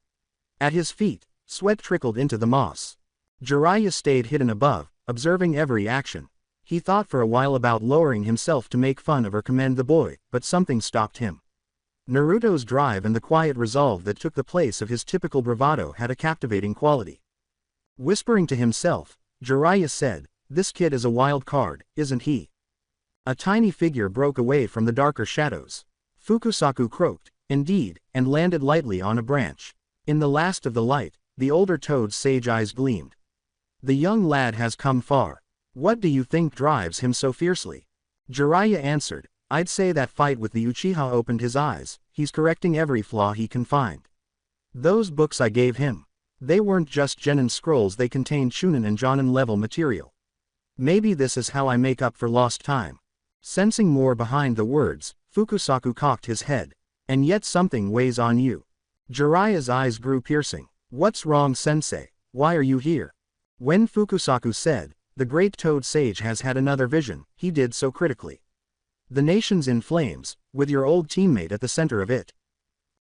At his feet, sweat trickled into the moss. Jiraiya stayed hidden above, observing every action. He thought for a while about lowering himself to make fun of or commend the boy, but something stopped him. Naruto's drive and the quiet resolve that took the place of his typical bravado had a captivating quality. Whispering to himself, Jiraiya said, "This kid is a wild card, isn't he?" A tiny figure broke away from the darker shadows. Fukusaku croaked, indeed, and landed lightly on a branch. In the last of the light, the older toad's sage eyes gleamed. "The young lad has come far. What do you think drives him so fiercely?" Jiraiya answered, "I'd say that fight with the Uchiha opened his eyes. He's correcting every flaw he can find. Those books I gave him. They weren't just genin scrolls, they contained chunin and jonin level material. Maybe this is how I make up for lost time." Sensing more behind the words, Fukusaku cocked his head. "And yet something weighs on you." Jiraiya's eyes grew piercing. "What's wrong, sensei? Why are you here?" When Fukusaku said, "The great toad sage has had another vision," he did so critically. "The nation's in flames, with your old teammate at the center of it.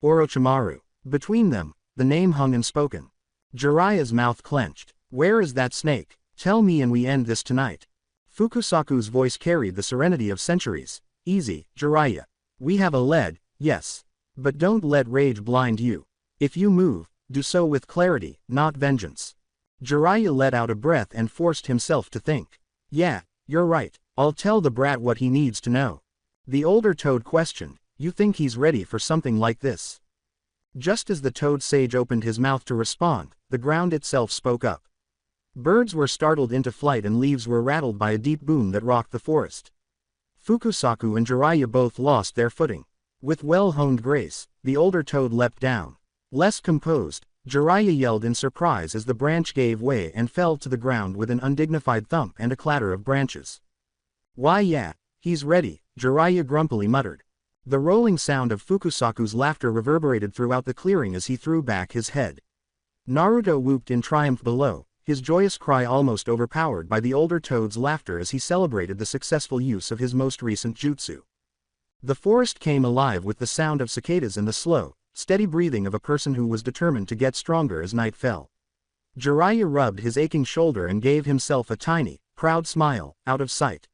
Orochimaru." Between them, the name hung unspoken. Jiraiya's mouth clenched. "Where is that snake? Tell me and we end this tonight." Fukusaku's voice carried the serenity of centuries. "Easy, Jiraiya. We have a lead, yes. But don't let rage blind you. If you move, do so with clarity, not vengeance." Jiraiya let out a breath and forced himself to think. "Yeah, you're right. I'll tell the brat what he needs to know." The older toad questioned, "You think he's ready for something like this?" Just as the toad sage opened his mouth to respond, the ground itself spoke up. Birds were startled into flight and leaves were rattled by a deep boom that rocked the forest. Fukusaku and Jiraiya both lost their footing. With well-honed grace, the older toad leapt down. Less composed, Jiraiya yelled in surprise as the branch gave way and fell to the ground with an undignified thump and a clatter of branches. "Why yeah, he's ready," Jiraiya grumpily muttered. The rolling sound of Fukusaku's laughter reverberated throughout the clearing as he threw back his head. Naruto whooped in triumph below, his joyous cry almost overpowered by the older toad's laughter as he celebrated the successful use of his most recent jutsu. The forest came alive with the sound of cicadas and the slow, steady breathing of a person who was determined to get stronger as night fell. Jiraiya rubbed his aching shoulder and gave himself a tiny, proud smile, out of sight.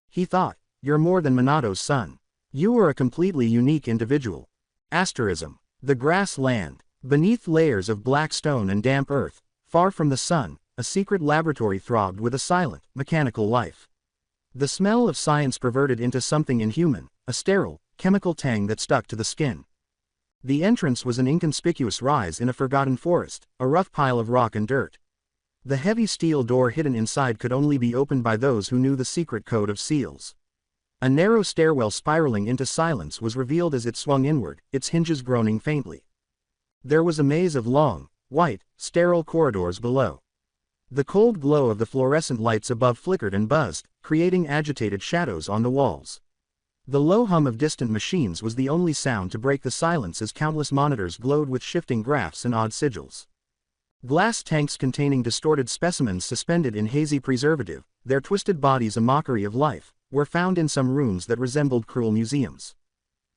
He thought, "You're more than Minato's son. You are a completely unique individual." Asterism. The grassland. Beneath layers of black stone and damp earth, far from the sun, a secret laboratory throbbed with a silent, mechanical life. The smell of science perverted into something inhuman, a sterile, chemical tang that stuck to the skin. The entrance was an inconspicuous rise in a forgotten forest, a rough pile of rock and dirt. The heavy steel door hidden inside could only be opened by those who knew the secret code of seals. A narrow stairwell spiraling into silence was revealed as it swung inward, its hinges groaning faintly. There was a maze of long, white, sterile corridors below. The cold glow of the fluorescent lights above flickered and buzzed, creating agitated shadows on the walls. The low hum of distant machines was the only sound to break the silence as countless monitors glowed with shifting graphs and odd sigils. Glass tanks containing distorted specimens suspended in hazy preservative, their twisted bodies a mockery of life, were found in some rooms that resembled cruel museums.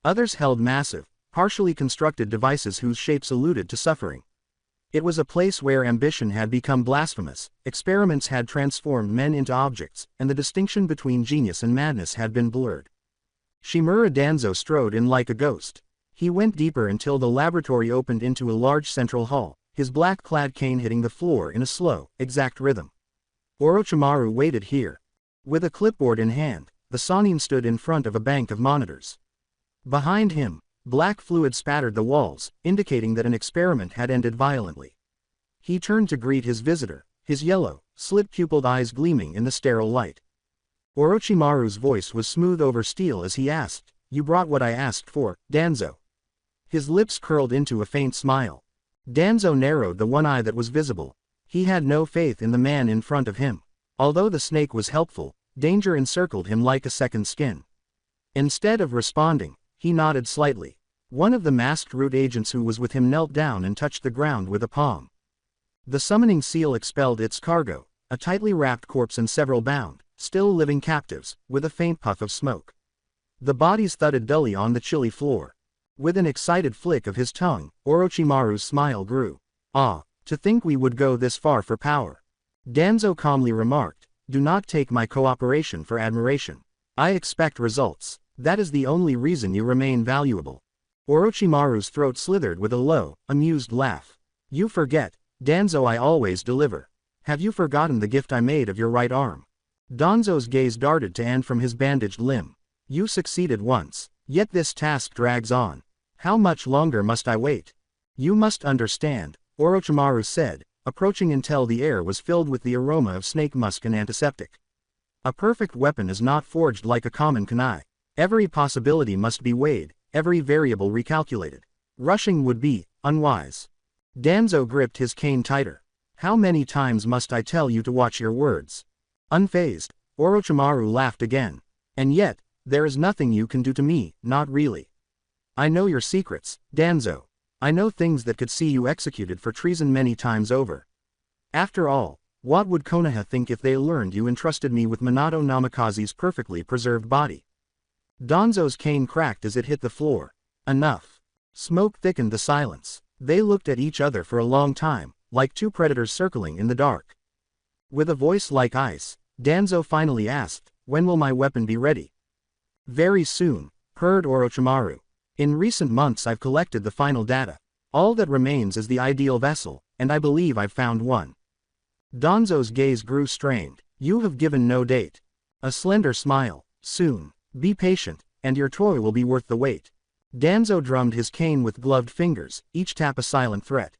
Others held massive, partially constructed devices whose shapes alluded to suffering. It was a place where ambition had become blasphemous, experiments had transformed men into objects, and the distinction between genius and madness had been blurred. Shimura Danzo strode in like a ghost. He went deeper until the laboratory opened into a large central hall, his black-clad cane hitting the floor in a slow, exact rhythm. Orochimaru waited here. With a clipboard in hand, the Sannin stood in front of a bank of monitors. Behind him, black fluid spattered the walls, indicating that an experiment had ended violently. He turned to greet his visitor, his yellow, slit-pupiled eyes gleaming in the sterile light. Orochimaru's voice was smooth over steel as he asked, "You brought what I asked for, Danzo?" His lips curled into a faint smile. Danzo narrowed the one eye that was visible. He had no faith in the man in front of him. Although the snake was helpful, danger encircled him like a second skin. Instead of responding, he nodded slightly. One of the masked root agents who was with him knelt down and touched the ground with a palm. The summoning seal expelled its cargo, a tightly wrapped corpse and several bound, still living captives, with a faint puff of smoke. The bodies thudded dully on the chilly floor. With an excited flick of his tongue, Orochimaru's smile grew. "Ah, to think we would go this far for power." Danzo calmly remarked, "Do not take my cooperation for admiration. I expect results. That is the only reason you remain valuable." Orochimaru's throat slithered with a low, amused laugh. "You forget, Danzo, I always deliver. Have you forgotten the gift I made of your right arm?" Danzo's gaze darted to and from his bandaged limb. "You succeeded once, yet this task drags on. How much longer must I wait?" "You must understand," Orochimaru said, approaching until the air was filled with the aroma of snake musk and antiseptic. "A perfect weapon is not forged like a common kunai. Every possibility must be weighed, every variable recalculated. Rushing would be unwise." Danzo gripped his cane tighter. "How many times must I tell you to watch your words?" Unfazed, Orochimaru laughed again. "And yet, there is nothing you can do to me, not really. I know your secrets, Danzo. I know things that could see you executed for treason many times over. After all, what would Konoha think if they learned you entrusted me with Minato Namikaze's perfectly preserved body?" Danzo's cane cracked as it hit the floor. "Enough." Smoke thickened the silence. They looked at each other for a long time, like two predators circling in the dark. With a voice like ice, Danzo finally asked, "When will my weapon be ready?" "Very soon," purred Orochimaru. "In recent months I've collected the final data. All that remains is the ideal vessel, and I believe I've found one." Danzo's gaze grew strained. "You have given no date." A slender smile. "Soon. Be patient, and your toy will be worth the wait." Danzo drummed his cane with gloved fingers, each tap a silent threat.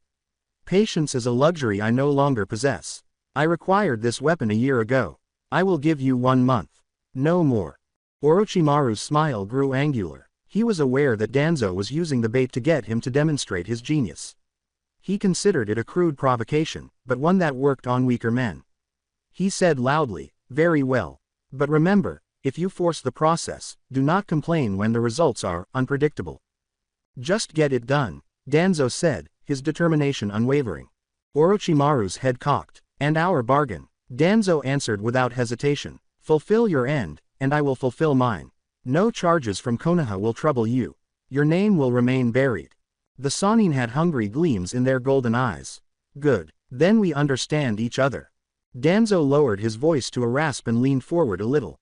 "Patience is a luxury I no longer possess. I required this weapon a year ago. I will give you 1 month. No more." Orochimaru's smile grew angular. He was aware that Danzo was using the bait to get him to demonstrate his genius. He considered it a crude provocation, but one that worked on weaker men. He said loudly, "Very well. But remember, if you force the process, do not complain when the results are unpredictable." "Just get it done," Danzo said, his determination unwavering. Orochimaru's head cocked. "And our bargain?" Danzo answered without hesitation. "Fulfill your end, and I will fulfill mine. No charges from Konoha will trouble you. Your name will remain buried." The Sannin had hungry gleams in their golden eyes. "Good. Then we understand each other." Danzo lowered his voice to a rasp and leaned forward a little.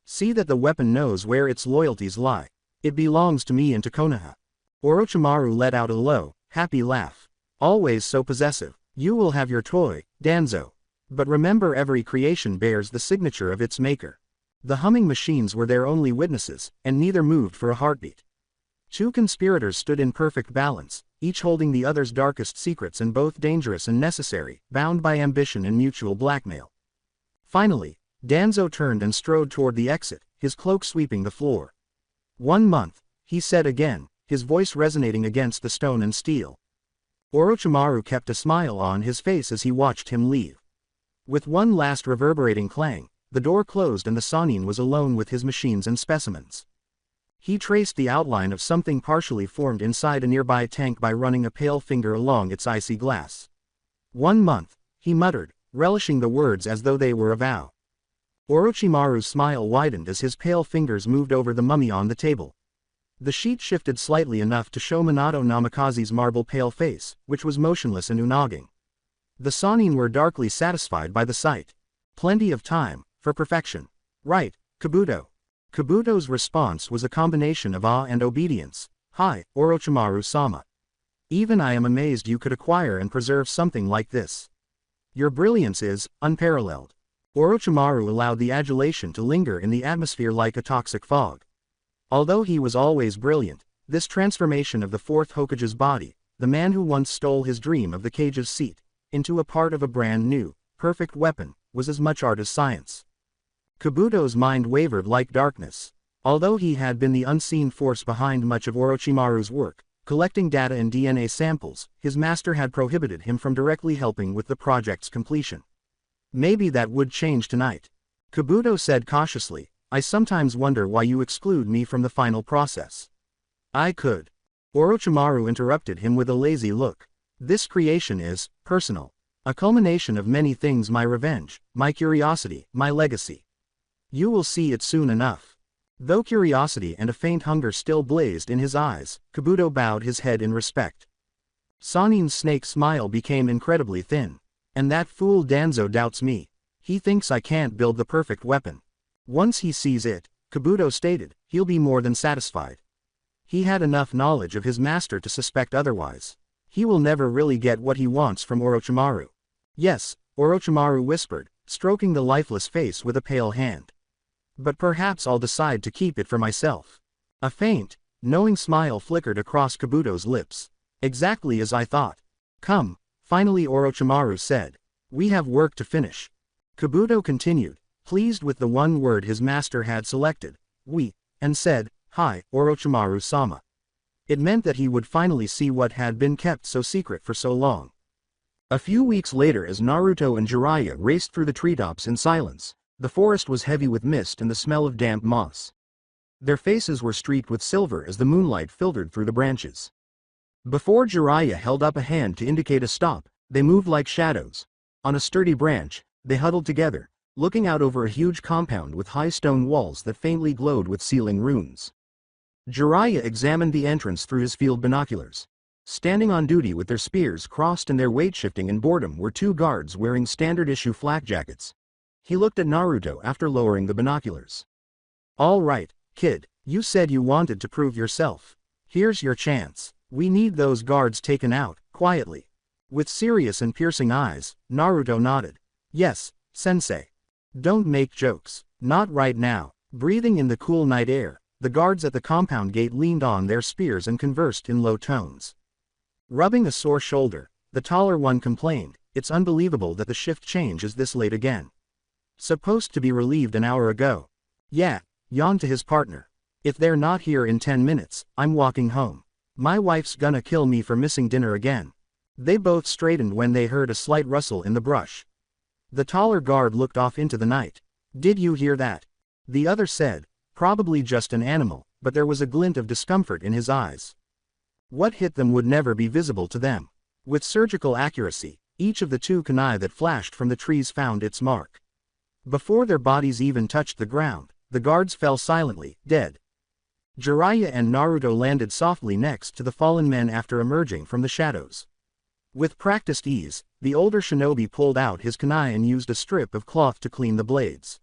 "See that the weapon knows where its loyalties lie. It belongs to me and to Konoha." Orochimaru let out a low, happy laugh. "Always so possessive. You will have your toy, Danzo. But remember, every creation bears the signature of its maker." The humming machines were their only witnesses, and neither moved for a heartbeat. Two conspirators stood in perfect balance, each holding the other's darkest secrets, and both dangerous and necessary, bound by ambition and mutual blackmail. Finally, Danzo turned and strode toward the exit, his cloak sweeping the floor. 1 month, he said again, his voice resonating against the stone and steel. Orochimaru kept a smile on his face as he watched him leave. With one last reverberating clang, the door closed and the Sannin was alone with his machines and specimens. He traced the outline of something partially formed inside a nearby tank by running a pale finger along its icy glass. 1 month, he muttered, relishing the words as though they were a vow. Orochimaru's smile widened as his pale fingers moved over the mummy on the table. The sheet shifted slightly enough to show Minato Namikaze's marble pale face, which was motionless and unaging. The Sannin were darkly satisfied by the sight. Plenty of time, for perfection. Right, Kabuto. Kabuto's response was a combination of awe and obedience. Hi, Orochimaru-sama. Even I am amazed you could acquire and preserve something like this. Your brilliance is unparalleled. Orochimaru allowed the adulation to linger in the atmosphere like a toxic fog. Although he was always brilliant, this transformation of the fourth Hokage's body, the man who once stole his dream of the cage's seat, into a part of a brand new, perfect weapon, was as much art as science. Kabuto's mind wavered like darkness. Although he had been the unseen force behind much of Orochimaru's work, collecting data and DNA samples, his master had prohibited him from directly helping with the project's completion. Maybe that would change tonight. Kabuto said cautiously, I sometimes wonder why you exclude me from the final process. I could. Orochimaru interrupted him with a lazy look. This creation is personal. A culmination of many things: my revenge, my curiosity, my legacy. You will see it soon enough. Though curiosity and a faint hunger still blazed in his eyes, Kabuto bowed his head in respect. Sannin's snake smile became incredibly thin. And that fool Danzo doubts me. He thinks I can't build the perfect weapon. Once he sees it, Kabuto stated, he'll be more than satisfied. He had enough knowledge of his master to suspect otherwise. He will never really get what he wants from Orochimaru. Yes, Orochimaru whispered, stroking the lifeless face with a pale hand. But perhaps I'll decide to keep it for myself. A faint, knowing smile flickered across Kabuto's lips. Exactly as I thought. Come, finally Orochimaru said. We have work to finish. Kabuto continued, pleased with the one word his master had selected, we, and said, Hi, Orochimaru-sama. It meant that he would finally see what had been kept so secret for so long. A few weeks later, as Naruto and Jiraiya raced through the treetops in silence, the forest was heavy with mist and the smell of damp moss. Their faces were streaked with silver as the moonlight filtered through the branches. Before Jiraiya held up a hand to indicate a stop, they moved like shadows. On a sturdy branch, they huddled together, looking out over a huge compound with high stone walls that faintly glowed with sealing runes. Jiraiya examined the entrance through his field binoculars. Standing on duty with their spears crossed and their weight shifting in boredom were 2 guards wearing standard-issue flak jackets. He looked at Naruto after lowering the binoculars. All right, kid, you said you wanted to prove yourself. Here's your chance. We need those guards taken out, quietly. With serious and piercing eyes, Naruto nodded. Yes, sensei. Don't make jokes. Not right now. Breathing in the cool night air, the guards at the compound gate leaned on their spears and conversed in low tones. Rubbing a sore shoulder, the taller one complained, it's unbelievable that the shift change is this late again. Supposed to be relieved an hour ago. Yeah, yawned to his partner. If they're not here in 10 minutes, I'm walking home. My wife's gonna kill me for missing dinner again. They both straightened when they heard a slight rustle in the brush. The taller guard looked off into the night. Did you hear that? The other said, probably just an animal, but there was a glint of discomfort in his eyes. What hit them would never be visible to them. With surgical accuracy, each of the 2 kunai that flashed from the trees found its mark. Before their bodies even touched the ground, the guards fell silently, dead. Jiraiya and Naruto landed softly next to the fallen men after emerging from the shadows. With practiced ease, the older shinobi pulled out his kunai and used a strip of cloth to clean the blades.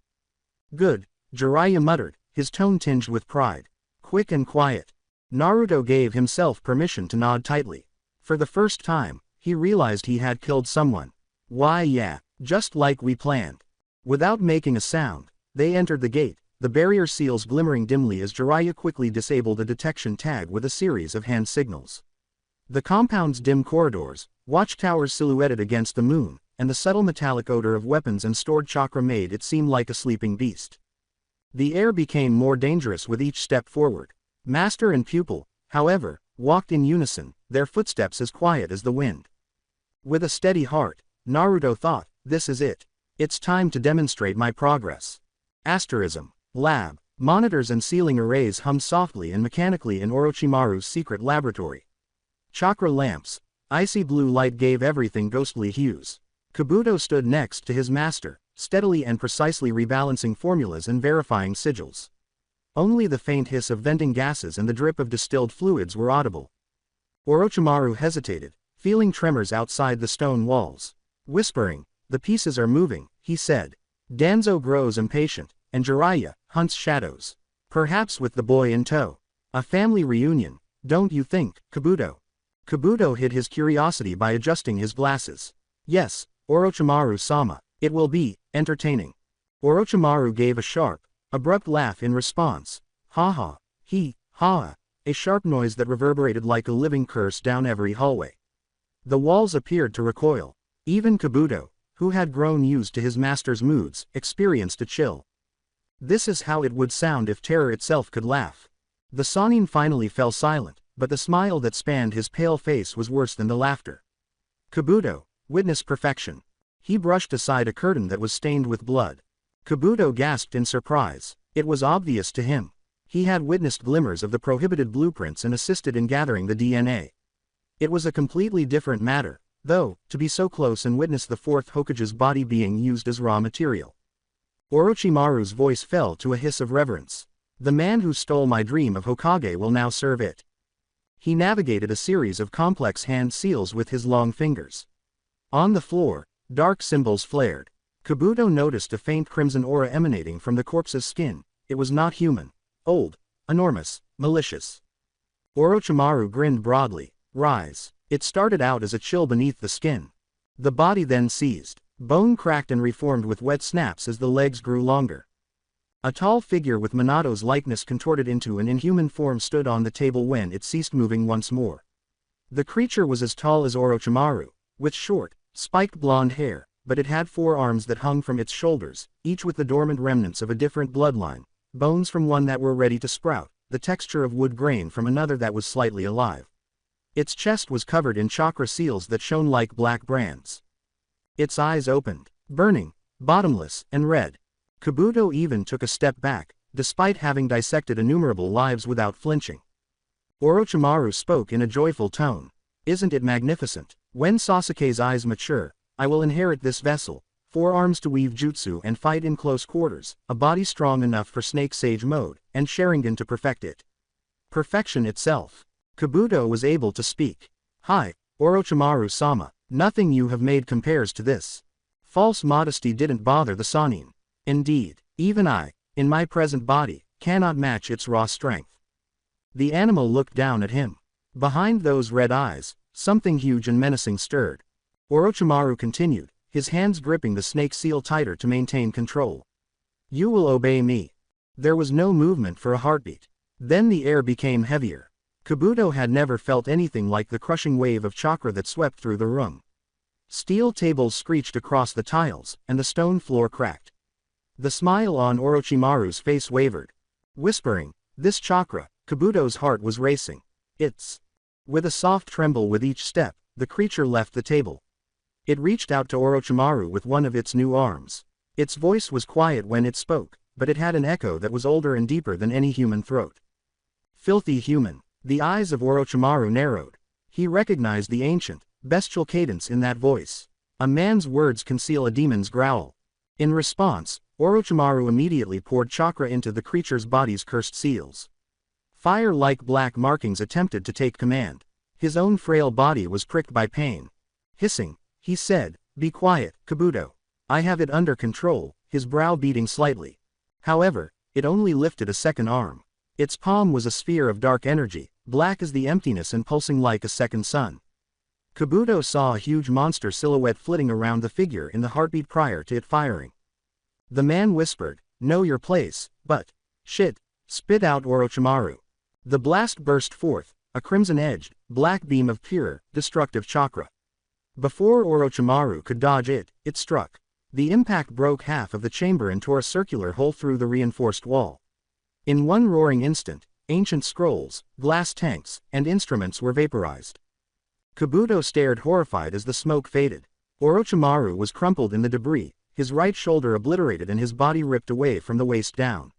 Good, Jiraiya muttered, his tone tinged with pride. Quick and quiet. Naruto gave himself permission to nod tightly. For the first time, he realized he had killed someone. Why yeah, just like we planned. Without making a sound, they entered the gate, the barrier seals glimmering dimly as Jiraiya quickly disabled a detection tag with a series of hand signals. The compound's dim corridors, watchtowers silhouetted against the moon, and the subtle metallic odor of weapons and stored chakra made it seem like a sleeping beast. The air became more dangerous with each step forward. Master and pupil, however, walked in unison, their footsteps as quiet as the wind. With a steady heart, Naruto thought, this is it. It's time to demonstrate my progress. Asterism. Lab. Monitors and ceiling arrays hummed softly and mechanically in Orochimaru's secret laboratory. Chakra lamps. Icy blue light gave everything ghostly hues. Kabuto stood next to his master, steadily and precisely rebalancing formulas and verifying sigils. Only the faint hiss of venting gases and the drip of distilled fluids were audible. Orochimaru hesitated, feeling tremors outside the stone walls. Whispering, the pieces are moving, he said. Danzo grows impatient, and Jiraiya hunts shadows. Perhaps with the boy in tow. A family reunion, don't you think, Kabuto? Kabuto hid his curiosity by adjusting his glasses. Yes, Orochimaru-sama, it will be entertaining. Orochimaru gave a sharp, abrupt laugh in response. Ha ha, ha, a sharp noise that reverberated like a living curse down every hallway. The walls appeared to recoil. Even Kabuto, who had grown used to his master's moods, experienced a chill. This is how it would sound if terror itself could laugh. The Sannin finally fell silent, but the smile that spanned his pale face was worse than the laughter. Kabuto witnessed perfection. He brushed aside a curtain that was stained with blood. Kabuto gasped in surprise. It was obvious to him. He had witnessed glimmers of the prohibited blueprints and assisted in gathering the DNA. It was a completely different matter, though, to be so close and witness the fourth Hokage's body being used as raw material. Orochimaru's voice fell to a hiss of reverence. The man who stole my dream of Hokage will now serve it. He navigated a series of complex hand seals with his long fingers. On the floor, dark symbols flared. Kabuto noticed a faint crimson aura emanating from the corpse's skin. It was not human. Old, enormous, malicious. Orochimaru grinned broadly. Rise. It started out as a chill beneath the skin. The body then seized. Bone cracked and reformed with wet snaps as the legs grew longer. A tall figure with Minato's likeness contorted into an inhuman form stood on the table when it ceased moving once more. The creature was as tall as Orochimaru, with short, spiked blonde hair, but it had 4 arms that hung from its shoulders, each with the dormant remnants of a different bloodline, bones from one that were ready to sprout, the texture of wood grain from another that was slightly alive. Its chest was covered in chakra seals that shone like black brands. Its eyes opened, burning, bottomless, and red. Kabuto even took a step back, despite having dissected innumerable lives without flinching. Orochimaru spoke in a joyful tone. Isn't it magnificent? When Sasuke's eyes mature, I will inherit this vessel, 4 arms to weave jutsu and fight in close quarters, a body strong enough for Snake Sage mode, and Sharingan to perfect it. Perfection itself. Kabuto was able to speak. Hi, Orochimaru-sama, nothing you have made compares to this. False modesty didn't bother the Sannin. Indeed, even I, in my present body, cannot match its raw strength. The animal looked down at him. Behind those red eyes, something huge and menacing stirred. Orochimaru continued, his hands gripping the snake seal tighter to maintain control. You will obey me. There was no movement for a heartbeat. Then the air became heavier. Kabuto had never felt anything like the crushing wave of chakra that swept through the room. Steel tables screeched across the tiles, and the stone floor cracked. The smile on Orochimaru's face wavered. Whispering, this chakra, Kabuto's heart was racing. It's. With a soft tremble with each step, the creature left the table. It reached out to Orochimaru with one of its new arms. Its voice was quiet when it spoke, but it had an echo that was older and deeper than any human throat. Filthy human. The eyes of Orochimaru narrowed. He recognized the ancient, bestial cadence in that voice. A man's words conceal a demon's growl. In response, Orochimaru immediately poured chakra into the creature's body's cursed seals. Fire-like black markings attempted to take command. His own frail body was pricked by pain. Hissing, he said, "Be quiet, Kabuto. I have it under control," his brow beating slightly. However, it only lifted a second arm. Its palm was a sphere of dark energy, black as the emptiness and pulsing like a second sun. Kabuto saw a huge monster silhouette flitting around the figure in the heartbeat prior to it firing. The man whispered, "Know your place, but..." "Shit," spit out Orochimaru. The blast burst forth, a crimson-edged, black beam of pure, destructive chakra. Before Orochimaru could dodge it, it struck. The impact broke half of the chamber and tore a circular hole through the reinforced wall. In one roaring instant, ancient scrolls, glass tanks, and instruments were vaporized. Kabuto stared horrified as the smoke faded. Orochimaru was crumpled in the debris, his right shoulder obliterated and his body ripped away from the waist down.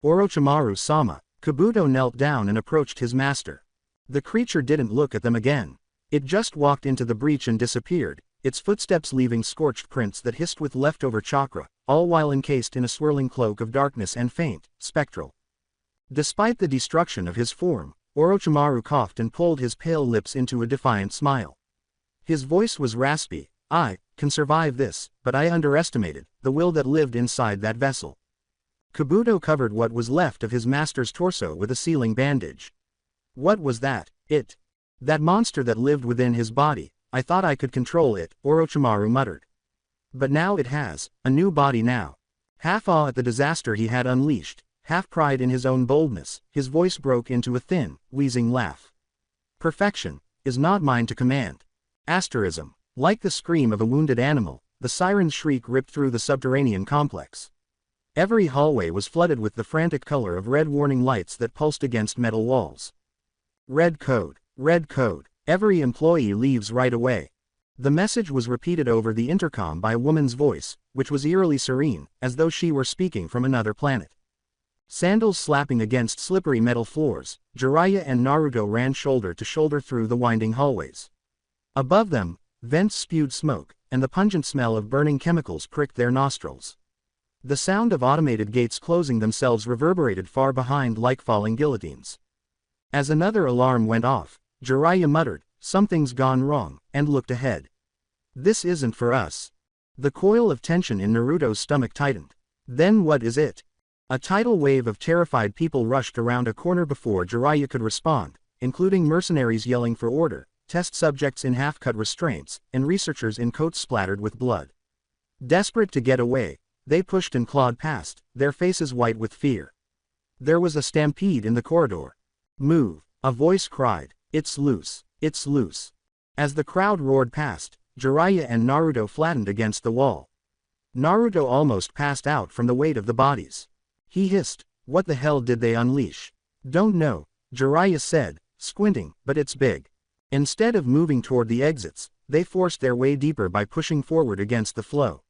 Orochimaru-sama. Kabuto knelt down and approached his master. The creature didn't look at them again. It just walked into the breach and disappeared, its footsteps leaving scorched prints that hissed with leftover chakra, all while encased in a swirling cloak of darkness and faint, spectral. Despite the destruction of his form, Orochimaru coughed and pulled his pale lips into a defiant smile. His voice was raspy. I can survive this, but I underestimated the will that lived inside that vessel. Kabuto covered what was left of his master's torso with a sealing bandage. What was that? That monster that lived within his body. I thought I could control it, Orochimaru muttered. But now it has a new body now. Half awe at the disaster he had unleashed, half pride in his own boldness, his voice broke into a thin, wheezing laugh. Perfection is not mine to command. Asterism. Like the scream of a wounded animal, the siren's shriek ripped through the subterranean complex. Every hallway was flooded with the frantic color of red warning lights that pulsed against metal walls. Red code. Red code. Every employee leaves right away. The message was repeated over the intercom by a woman's voice, which was eerily serene, as though she were speaking from another planet. Sandals slapping against slippery metal floors, Jiraiya and Naruto ran shoulder to shoulder through the winding hallways. Above them, vents spewed smoke, and the pungent smell of burning chemicals pricked their nostrils. The sound of automated gates closing themselves reverberated far behind like falling guillotines. As another alarm went off, Jiraiya muttered, "Something's gone wrong," and looked ahead. This isn't for us. The coil of tension in Naruto's stomach tightened. Then what is it? A tidal wave of terrified people rushed around a corner before Jiraiya could respond, including mercenaries yelling for order, test subjects in half-cut restraints, and researchers in coats splattered with blood. Desperate to get away, they pushed and clawed past, their faces white with fear. There was a stampede in the corridor. "Move," a voice cried. "It's loose, it's loose." As the crowd roared past, Jiraiya and Naruto flattened against the wall. Naruto almost passed out from the weight of the bodies. He hissed, "What the hell did they unleash?" "Don't know," Jiraiya said, squinting, "but it's big." Instead of moving toward the exits, they forced their way deeper by pushing forward against the flow.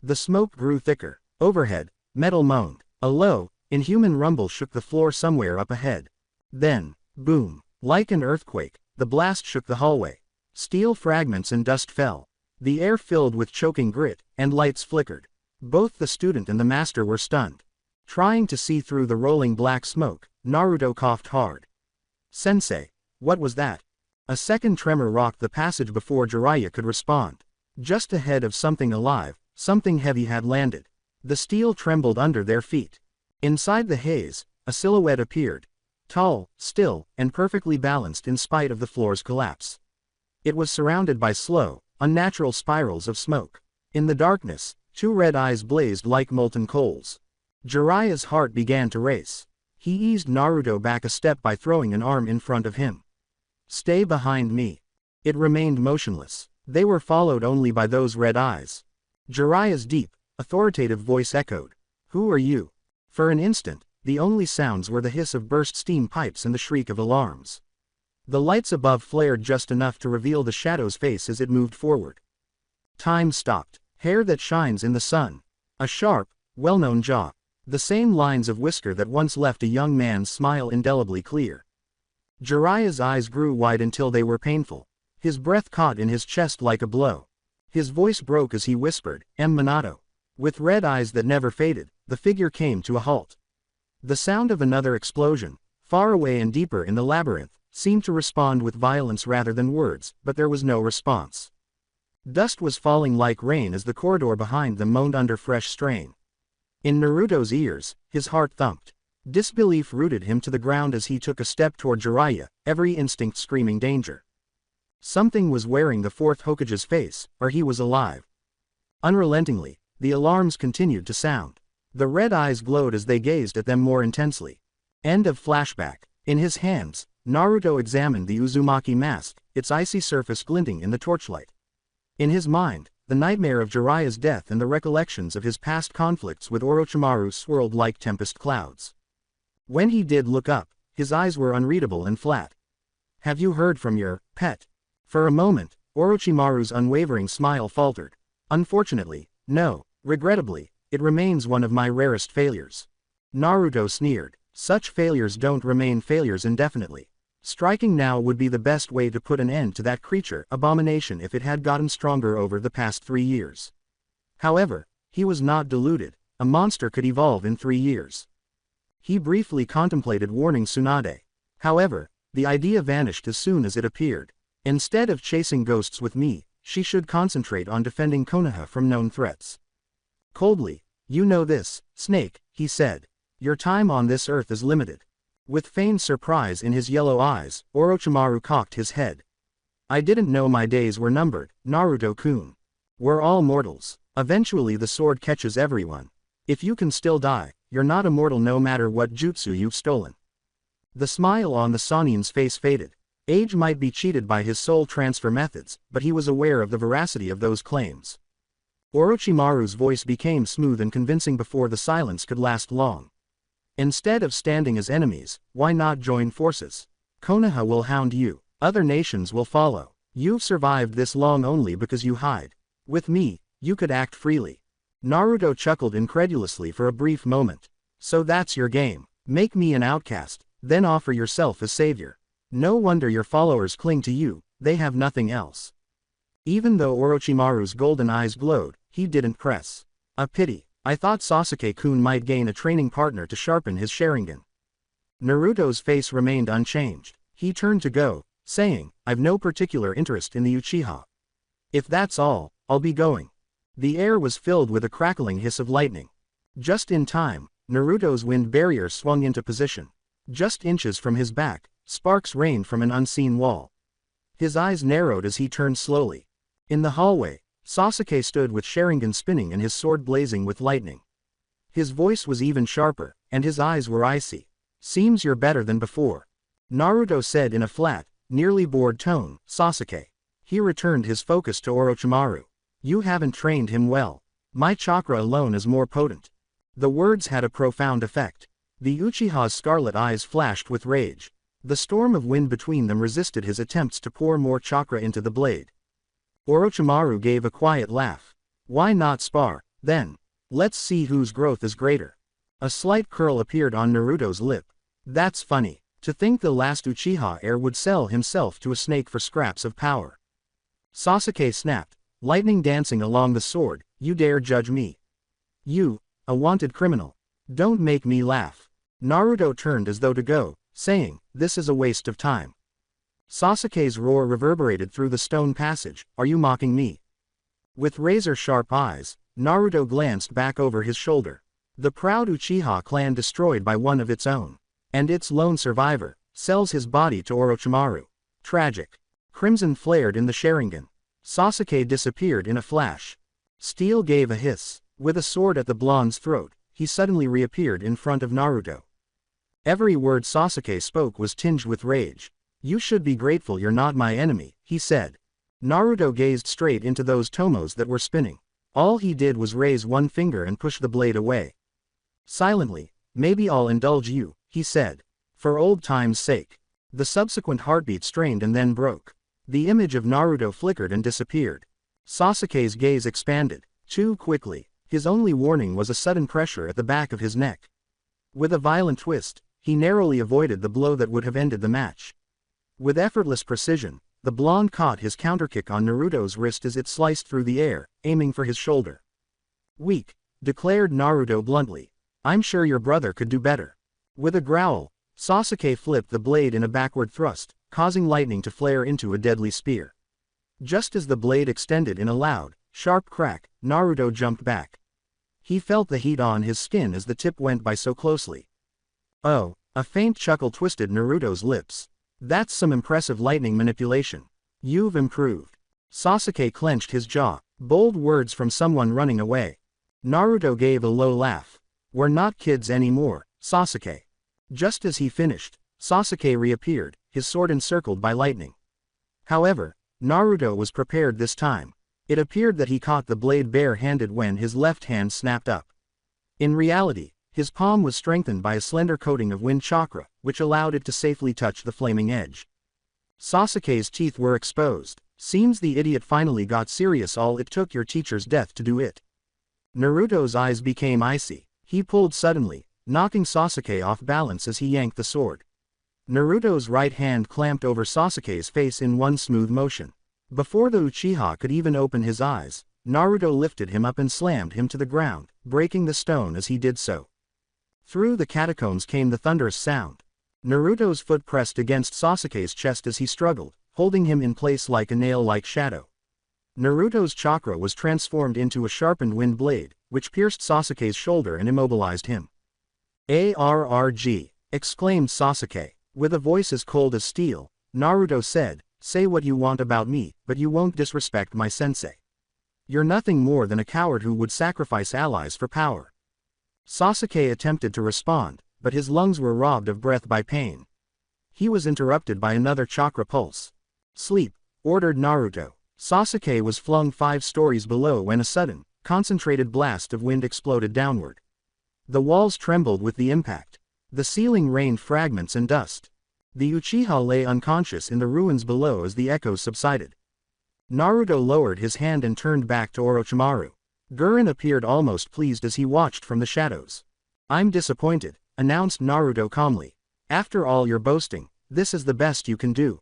The smoke grew thicker. Overhead, metal moaned. A low, inhuman rumble shook the floor somewhere up ahead. Then, boom. Like an earthquake, the blast shook the hallway. Steel fragments and dust fell. The air filled with choking grit, and lights flickered. Both the student and the master were stunned. Trying to see through the rolling black smoke, Naruto coughed hard. "Sensei, what was that?" A second tremor rocked the passage before Jiraiya could respond. Just ahead of something alive, something heavy had landed. The steel trembled under their feet. Inside the haze, a silhouette appeared. Tall, still, and perfectly balanced in spite of the floor's collapse. It was surrounded by slow, unnatural spirals of smoke. In the darkness, two red eyes blazed like molten coals. Jiraiya's heart began to race. He eased Naruto back a step by throwing an arm in front of him. "Stay behind me." It remained motionless. They were followed only by those red eyes. Jiraiya's deep, authoritative voice echoed. "Who are you?" For an instant, the only sounds were the hiss of burst steam pipes and the shriek of alarms. The lights above flared just enough to reveal the shadow's face as it moved forward. Time stopped. Hair that shines in the sun. A sharp, well-known jaw. The same lines of whisker that once left a young man's smile indelibly clear. Jiraiya's eyes grew wide until they were painful. His breath caught in his chest like a blow. His voice broke as he whispered, "Minato." With red eyes that never faded, the figure came to a halt. The sound of another explosion, far away and deeper in the labyrinth, seemed to respond with violence rather than words, but there was no response. Dust was falling like rain as the corridor behind them moaned under fresh strain. In Naruto's ears, his heart thumped. Disbelief rooted him to the ground as he took a step toward Jiraiya, every instinct screaming danger. Something was wearing the fourth Hokage's face, or he was alive. Unrelentingly, the alarms continued to sound. The red eyes glowed as they gazed at them more intensely. End of flashback. In his hands, Naruto examined the Uzumaki mask, its icy surface glinting in the torchlight. In his mind, the nightmare of Jiraiya's death and the recollections of his past conflicts with Orochimaru swirled like tempest clouds. When he did look up, his eyes were unreadable and flat. "Have you heard from your pet?" For a moment, Orochimaru's unwavering smile faltered. Unfortunately, no. Regrettably, it remains one of my rarest failures. Naruto sneered. Such failures don't remain failures indefinitely. Striking now would be the best way to put an end to that creature abomination if it had gotten stronger over the past 3 years. However, he was not deluded. A monster could evolve in 3 years. He briefly contemplated warning Tsunade. However, the idea vanished as soon as it appeared. Instead of chasing ghosts with me, she should concentrate on defending Konoha from known threats. Coldly, you know this, Snake, he said. Your time on this earth is limited. With feigned surprise in his yellow eyes, Orochimaru cocked his head. I didn't know my days were numbered, Naruto-kun. We're all mortals. Eventually the sword catches everyone. If you can still die, you're not immortal no matter what jutsu you've stolen. The smile on the Sannin's face faded. Age might be cheated by his soul transfer methods, but he was aware of the veracity of those claims. Orochimaru's voice became smooth and convincing before the silence could last long. Instead of standing as enemies, why not join forces? Konoha will hound you. Other nations will follow. You've survived this long only because you hide. With me, you could act freely. Naruto chuckled incredulously for a brief moment. So that's your game. Make me an outcast, then offer yourself as savior. No wonder your followers cling to you, they have nothing else. Even though Orochimaru's golden eyes glowed, he didn't press. A pity. I thought Sasuke-kun might gain a training partner to sharpen his Sharingan. Naruto's face remained unchanged. He turned to go, saying, I've no particular interest in the Uchiha. If that's all, I'll be going. The air was filled with a crackling hiss of lightning. Just in time, Naruto's wind barrier swung into position. Just inches from his back, sparks rained from an unseen wall. His eyes narrowed as he turned slowly. In the hallway, Sasuke stood with Sharingan spinning and his sword blazing with lightning. His voice was even sharper, and his eyes were icy. Seems you're better than before. Naruto said in a flat, nearly bored tone, Sasuke. He returned his focus to Orochimaru. You haven't trained him well. My chakra alone is more potent. The words had a profound effect. The Uchiha's scarlet eyes flashed with rage. The storm of wind between them resisted his attempts to pour more chakra into the blade. Orochimaru gave a quiet laugh. Why not spar, then? Let's see whose growth is greater. A slight curl appeared on Naruto's lip. That's funny. To think the last Uchiha heir would sell himself to a snake for scraps of power. Sasuke snapped, lightning dancing along the sword, you dare judge me? You, a wanted criminal. Don't make me laugh. Naruto turned as though to go, saying, this is a waste of time. Sasuke's roar reverberated through the stone passage, are you mocking me? With razor-sharp eyes, Naruto glanced back over his shoulder. The proud Uchiha clan destroyed by one of its own. And its lone survivor, sells his body to Orochimaru. Tragic. Crimson flared in the Sharingan. Sasuke disappeared in a flash. Steel gave a hiss. With a sword at the blonde's throat, he suddenly reappeared in front of Naruto. Every word Sasuke spoke was tinged with rage. You should be grateful you're not my enemy, he said. Naruto gazed straight into those tomos that were spinning. All he did was raise one finger and push the blade away. Silently, maybe I'll indulge you, he said. For old time's sake. The subsequent heartbeat strained and then broke. The image of Naruto flickered and disappeared. Sasuke's gaze expanded, too quickly. His only warning was a sudden pressure at the back of his neck. With a violent twist, he narrowly avoided the blow that would have ended the match. With effortless precision, the blonde caught his counterkick on Naruto's wrist as it sliced through the air, aiming for his shoulder. Weak, declared Naruto bluntly. I'm sure your brother could do better. With a growl, Sasuke flipped the blade in a backward thrust, causing lightning to flare into a deadly spear. Just as the blade extended in a loud, sharp crack, Naruto jumped back. He felt the heat on his skin as the tip went by so closely. Oh, a faint chuckle twisted Naruto's lips. That's some impressive lightning manipulation. You've improved. Sasuke clenched his jaw. Bold words from someone running away. Naruto gave a low laugh. We're not kids anymore, Sasuke. Just as he finished, Sasuke reappeared, his sword encircled by lightning. However, Naruto was prepared this time. It appeared that he caught the blade bare-handed when his left hand snapped up. In reality, his palm was strengthened by a slender coating of wind chakra, which allowed it to safely touch the flaming edge. Sasuke's teeth were exposed. Seems the idiot finally got serious. All it took your teacher's death to do it. Naruto's eyes became icy. He pulled suddenly, knocking Sasuke off balance as he yanked the sword. Naruto's right hand clamped over Sasuke's face in one smooth motion. Before the Uchiha could even open his eyes, Naruto lifted him up and slammed him to the ground, breaking the stone as he did so. Through the catacombs came the thunderous sound. Naruto's foot pressed against Sasuke's chest as he struggled, holding him in place like a nail-like shadow. Naruto's chakra was transformed into a sharpened wind blade, which pierced Sasuke's shoulder and immobilized him. "Arrg!" exclaimed Sasuke. With a voice as cold as steel, Naruto said, "Say what you want about me, but you won't disrespect my sensei. You're nothing more than a coward who would sacrifice allies for power." Sasuke attempted to respond, but his lungs were robbed of breath by pain. He was interrupted by another chakra pulse. "Sleep," ordered Naruto. Sasuke was flung 5 stories below when a sudden, concentrated blast of wind exploded downward. The walls trembled with the impact. The ceiling rained fragments and dust. The Uchiha lay unconscious in the ruins below as the echoes subsided. Naruto lowered his hand and turned back to Orochimaru. Gurren appeared almost pleased as he watched from the shadows. "I'm disappointed," announced Naruto calmly. "After all your boasting, this is the best you can do."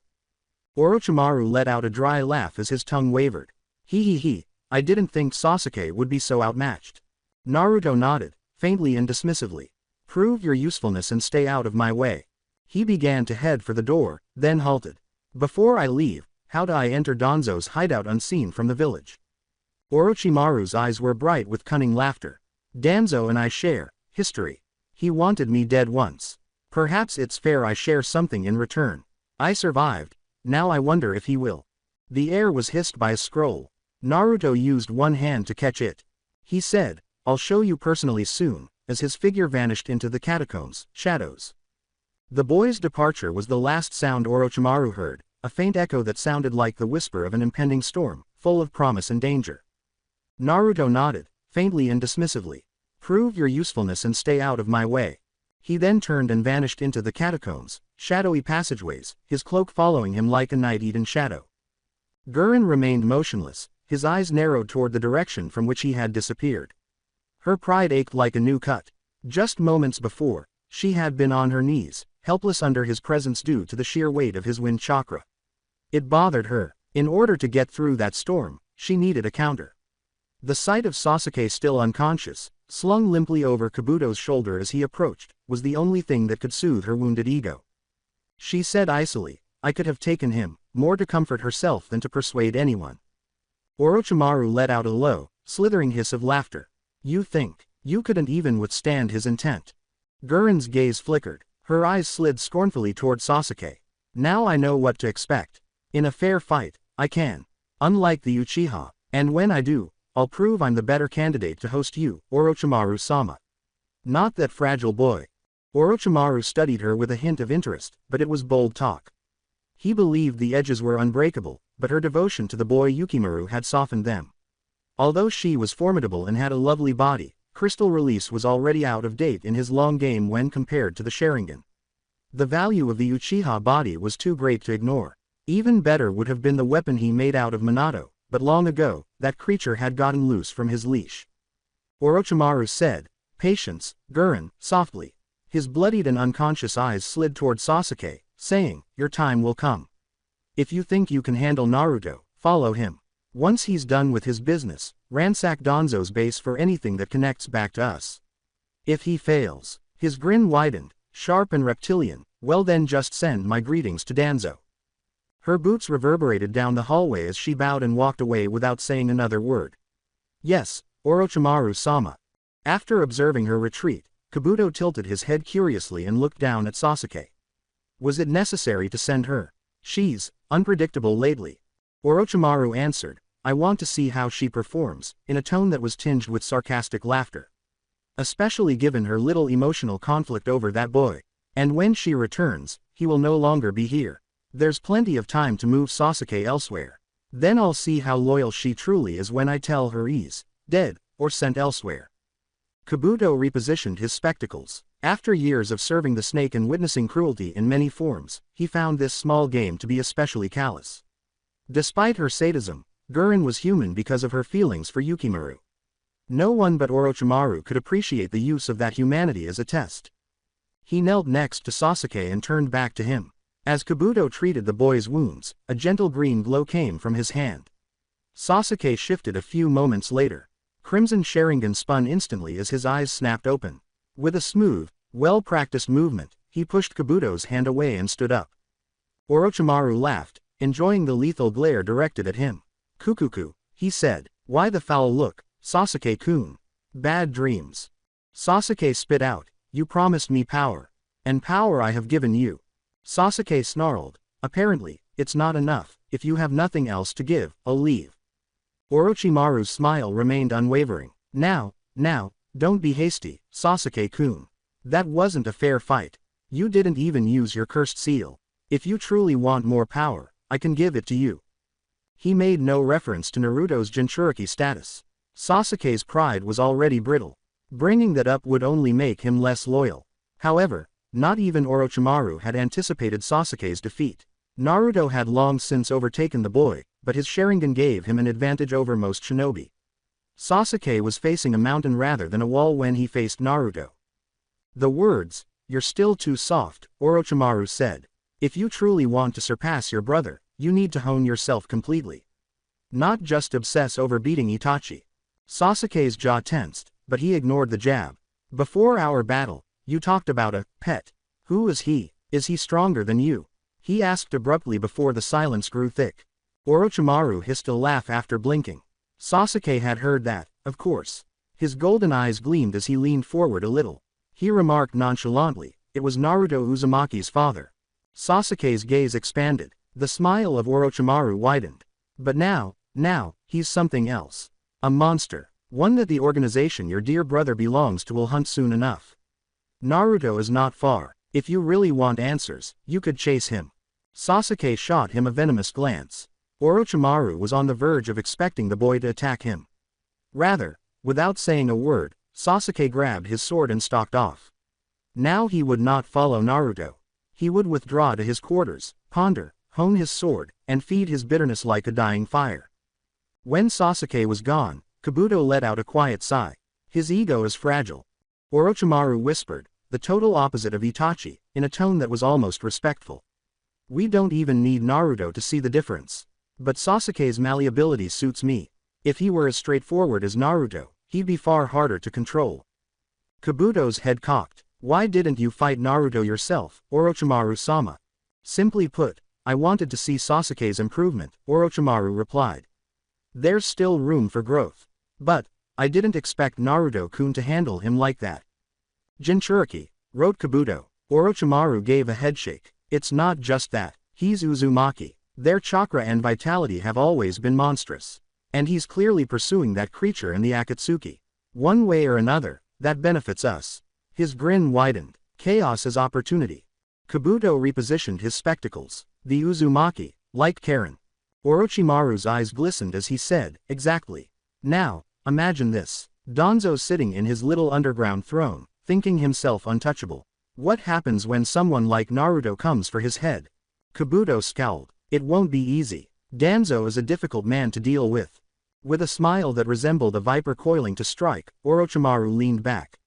Orochimaru let out a dry laugh as his tongue wavered. He, I didn't think Sasuke would be so outmatched." Naruto nodded, faintly and dismissively. "Prove your usefulness and stay out of my way." He began to head for the door, then halted. "Before I leave, how do I enter Danzo's hideout unseen from the village?" Orochimaru's eyes were bright with cunning laughter. "Danzo and I share history. He wanted me dead once. Perhaps it's fair I share something in return. I survived. Now I wonder if he will." The air was hissed by a scroll. Naruto used one hand to catch it. He said, "I'll show you personally soon," as his figure vanished into the catacombs, shadows. The boy's departure was the last sound Orochimaru heard, a faint echo that sounded like the whisper of an impending storm, full of promise and danger. Naruto nodded, faintly and dismissively. "Prove your usefulness and stay out of my way." He then turned and vanished into the catacombs, shadowy passageways, his cloak following him like a night-eaten shadow. Gurren remained motionless, his eyes narrowed toward the direction from which he had disappeared. Her pride ached like a new cut. Just moments before, she had been on her knees, helpless under his presence due to the sheer weight of his wind chakra. It bothered her. In order to get through that storm, she needed a counter. The sight of Sasuke still unconscious, slung limply over Kabuto's shoulder as he approached, was the only thing that could soothe her wounded ego. She said icily, "I could have taken him," more to comfort herself than to persuade anyone. Orochimaru let out a low, slithering hiss of laughter. "You think you couldn't even withstand his intent?" Gurren's gaze flickered. Her eyes slid scornfully toward Sasuke. "Now I know what to expect. In a fair fight, I can. Unlike the Uchiha. And when I do, I'll prove I'm the better candidate to host you, Orochimaru-sama." "Not that fragile boy." Orochimaru studied her with a hint of interest, but it was bold talk. He believed the edges were unbreakable, but her devotion to the boy Yukimaru had softened them. Although she was formidable and had a lovely body, crystal release was already out of date in his long game when compared to the Sharingan. The value of the Uchiha body was too great to ignore. Even better would have been the weapon he made out of Minato, but long ago, that creature had gotten loose from his leash. Orochimaru said, "Patience, Gurren," softly. His bloodied and unconscious eyes slid toward Sasuke, saying, "Your time will come. If you think you can handle Naruto, follow him. Once he's done with his business, ransack Danzo's base for anything that connects back to us. If he fails," his grin widened, sharp and reptilian, "well then just send my greetings to Danzo." Her boots reverberated down the hallway as she bowed and walked away without saying another word. "Yes, Orochimaru-sama." After observing her retreat, Kabuto tilted his head curiously and looked down at Sasuke. Was it necessary to send her? She's unpredictable lately. Orochimaru answered, "I want to see how she performs," in a tone that was tinged with sarcastic laughter. "Especially given her little emotional conflict over that boy. And when she returns, he will no longer be here. There's plenty of time to move Sasuke elsewhere. Then I'll see how loyal she truly is when I tell her he's dead, or sent elsewhere." Kabuto repositioned his spectacles. After years of serving the snake and witnessing cruelty in many forms, he found this small game to be especially callous. Despite her sadism, Gurren was human because of her feelings for Yukimaru. No one but Orochimaru could appreciate the use of that humanity as a test. He knelt next to Sasuke and turned back to him. As Kabuto treated the boy's wounds, a gentle green glow came from his hand. Sasuke shifted a few moments later. Crimson Sharingan spun instantly as his eyes snapped open. With a smooth, well-practiced movement, he pushed Kabuto's hand away and stood up. Orochimaru laughed, enjoying the lethal glare directed at him. "Kukuku," he said. "Why the foul look, Sasuke-kun? Bad dreams." Sasuke spit out, "You promised me power. And power I have given you." Sasuke snarled, "Apparently, it's not enough. If you have nothing else to give, I'll leave." Orochimaru's smile remained unwavering. Now, don't be hasty, Sasuke-kun. That wasn't a fair fight. You didn't even use your cursed seal. If you truly want more power, I can give it to you." He made no reference to Naruto's Jinchuriki status. Sasuke's pride was already brittle. Bringing that up would only make him less loyal. However, not even Orochimaru had anticipated Sasuke's defeat. Naruto had long since overtaken the boy, but his Sharingan gave him an advantage over most shinobi. Sasuke was facing a mountain rather than a wall when he faced Naruto. The words, "You're still too soft," Orochimaru said. "If you truly want to surpass your brother, you need to hone yourself completely. Not just obsess over beating Itachi." Sasuke's jaw tensed, but he ignored the jab. "Before our battle, you talked about a pet. Who is he? Is he stronger than you?" he asked abruptly before the silence grew thick. Orochimaru hissed a laugh after blinking. Sasuke had heard that, of course. His golden eyes gleamed as he leaned forward a little. He remarked nonchalantly, "It was Naruto Uzumaki's father." Sasuke's gaze expanded. The smile of Orochimaru widened. "But now, he's something else. A monster. One that the organization your dear brother belongs to will hunt soon enough. Naruto is not far. If you really want answers, you could chase him." Sasuke shot him a venomous glance. Orochimaru was on the verge of expecting the boy to attack him. Rather, without saying a word, Sasuke grabbed his sword and stalked off. Now he would not follow Naruto. He would withdraw to his quarters, ponder, hone his sword, and feed his bitterness like a dying fire. When Sasuke was gone, Kabuto let out a quiet sigh. His ego is fragile. Orochimaru whispered, the total opposite of Itachi, in a tone that was almost respectful. "We don't even need Naruto to see the difference. But Sasuke's malleability suits me. If he were as straightforward as Naruto, he'd be far harder to control." Kabuto's head cocked. "Why didn't you fight Naruto yourself, Orochimaru-sama?" "Simply put, I wanted to see Sasuke's improvement," Orochimaru replied. "There's still room for growth. But, I didn't expect Naruto-kun to handle him like that." "Jinchuriki," wrote Kabuto. Orochimaru gave a headshake. "It's not just that, he's Uzumaki. Their chakra and vitality have always been monstrous. And he's clearly pursuing that creature in the Akatsuki. One way or another, that benefits us." His grin widened. "Chaos is opportunity." Kabuto repositioned his spectacles. "The Uzumaki, like Karen." Orochimaru's eyes glistened as he said, "Exactly. Now, imagine this. Danzo sitting in his little underground throne, thinking himself untouchable. What happens when someone like Naruto comes for his head?" Kabuto scowled. "It won't be easy. Danzo is a difficult man to deal with." With a smile that resembled a viper coiling to strike, Orochimaru leaned back.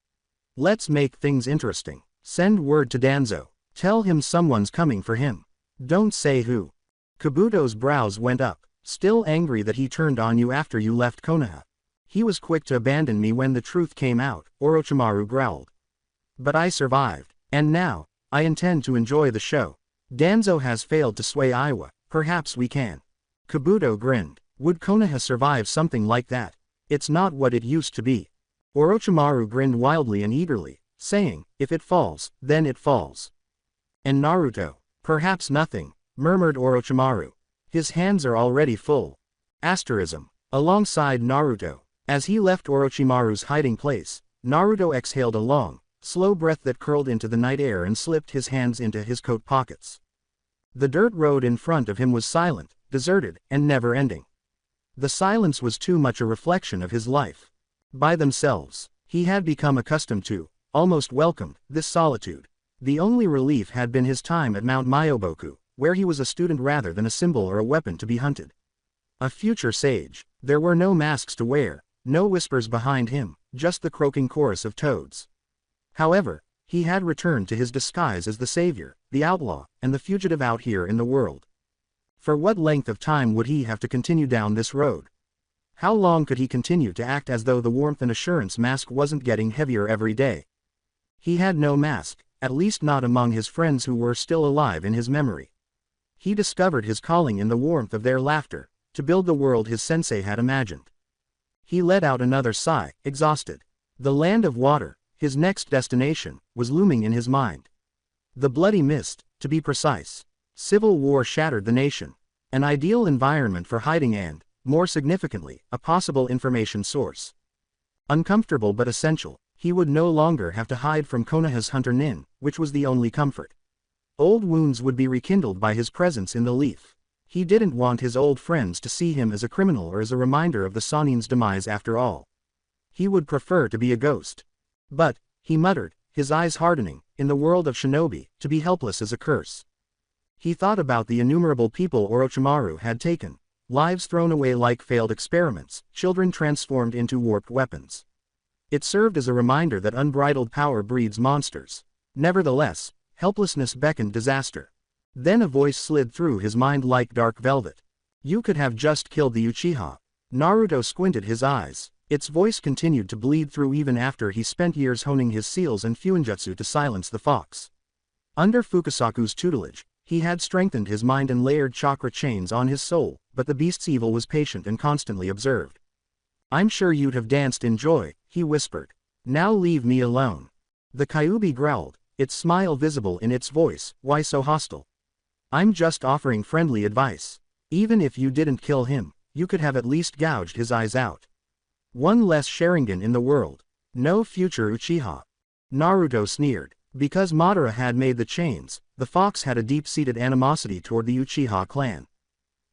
"Let's make things interesting. Send word to Danzo. Tell him someone's coming for him. Don't say who." Kabuto's brows went up. "Still angry that he turned on you after you left Konoha?" "He was quick to abandon me when the truth came out," Orochimaru growled. "But I survived. And now, I intend to enjoy the show. Danzo has failed to sway Aiwa, perhaps we can." Kabuto grinned. "Would Konoha survive something like that? It's not what it used to be." Orochimaru grinned wildly and eagerly, saying, "If it falls, then it falls." "And Naruto?" "Perhaps nothing," murmured Orochimaru. "His hands are already full." Asterism. Alongside Naruto. As he left Orochimaru's hiding place, Naruto exhaled a long, slow breath that curled into the night air and slipped his hands into his coat pockets. The dirt road in front of him was silent, deserted, and never-ending. The silence was too much a reflection of his life. By themselves, He had become accustomed to, almost welcomed, this solitude. The only relief had been his time at Mount Myoboku, where he was a student rather than a symbol or a weapon to be hunted. A future sage. There were no masks to wear, no whispers behind him, just the croaking chorus of toads. However, he had returned to his disguise as the savior, the outlaw, and the fugitive out here in the world. For what length of time would he have to continue down this road? How long could he continue to act as though the warmth and assurance mask wasn't getting heavier every day? He had no mask, at least not among his friends who were still alive in his memory. He discovered his calling in the warmth of their laughter, to build the world his sensei had imagined. He let out another sigh, exhausted. The land of water, his next destination, was looming in his mind. The bloody mist, to be precise. Civil war shattered the nation. An ideal environment for hiding and, more significantly, a possible information source. Uncomfortable but essential, he would no longer have to hide from Konoha's hunter Nin, which was the only comfort. Old wounds would be rekindled by his presence in the leaf. He didn't want his old friends to see him as a criminal or as a reminder of the Sanin's demise after all. He would prefer to be a ghost. But, he muttered, his eyes hardening, in the world of shinobi, to be helpless as a curse. He thought about the innumerable people Orochimaru had taken, lives thrown away like failed experiments, children transformed into warped weapons. It served as a reminder that unbridled power breeds monsters. Nevertheless, helplessness beckoned disaster. Then a voice slid through his mind like dark velvet. You could have just killed the Uchiha. Naruto squinted his eyes. Its voice continued to bleed through even after he spent years honing his seals and fuinjutsu to silence the fox. Under Fukasaku's tutelage, he had strengthened his mind and layered chakra chains on his soul, but the beast's evil was patient and constantly observed. I'm sure you'd have danced in joy, he whispered. Now leave me alone. The Kyuubi growled, its smile visible in its voice. Why so hostile? I'm just offering friendly advice. Even if you didn't kill him, you could have at least gouged his eyes out. One less Sharingan in the world. No future Uchiha. Naruto sneered. Because Madara had made the chains, the fox had a deep-seated animosity toward the Uchiha clan.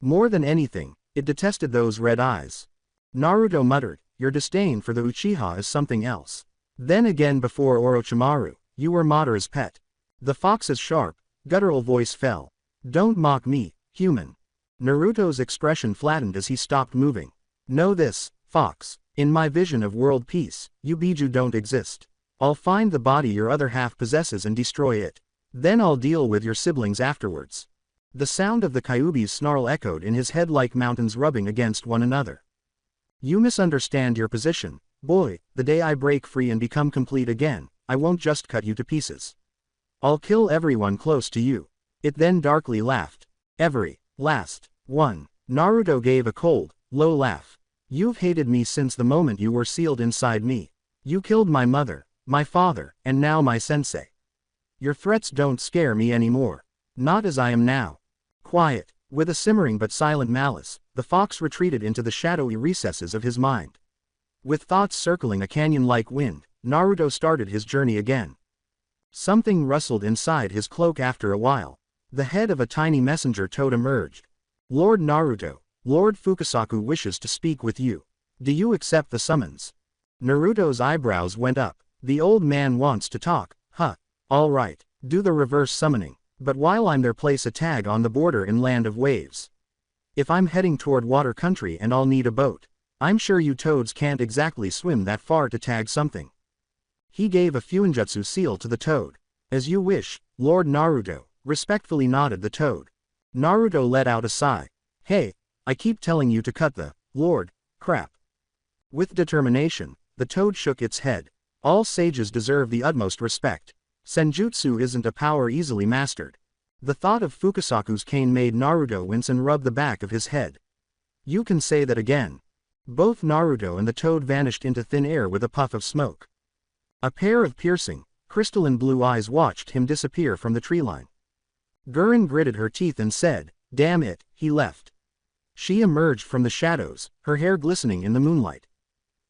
More than anything, it detested those red eyes. Naruto muttered, your disdain for the Uchiha is something else. Then again before Orochimaru, you were Madara's pet. The fox's sharp, guttural voice fell. Don't mock me, human. Naruto's expression flattened as he stopped moving. Know this, fox, in my vision of world peace, you Biju don't exist. I'll find the body your other half possesses and destroy it. Then I'll deal with your siblings afterwards. The sound of the Kyuubi's snarl echoed in his head like mountains rubbing against one another. You misunderstand your position, boy. The day I break free and become complete again, I won't just cut you to pieces. I'll kill everyone close to you. It then darkly laughed. Every last one. Naruto gave a cold, low laugh. You've hated me since the moment you were sealed inside me. You killed my mother, my father, and now my sensei. Your threats don't scare me anymore. Not as I am now. Quiet. With a simmering but silent malice, the fox retreated into the shadowy recesses of his mind. With thoughts circling a canyon-like wind, Naruto started his journey again. Something rustled inside his cloak after a while. The head of a tiny messenger toad emerged. Lord Naruto, Lord Fukasaku wishes to speak with you. Do you accept the summons? Naruto's eyebrows went up. The old man wants to talk, huh? All right, do the reverse summoning. But while I'm there, place a tag on the border in Land of Waves. If I'm heading toward water country and I'll need a boat, I'm sure you toads can't exactly swim that far to tag something. He gave a fuinjutsu seal to the toad. As you wish, Lord Naruto, respectfully nodded the toad. Naruto let out a sigh. Hey, I keep telling you to cut the, Lord, crap. With determination, the toad shook its head. All sages deserve the utmost respect. Senjutsu isn't a power easily mastered. The thought of Fukasaku's cane made Naruto wince and rub the back of his head. You can say that again. Both Naruto and the toad vanished into thin air with a puff of smoke. A pair of piercing, crystalline blue eyes watched him disappear from the tree line. Gurren gritted her teeth and said, damn it, he left. She emerged from the shadows, her hair glistening in the moonlight.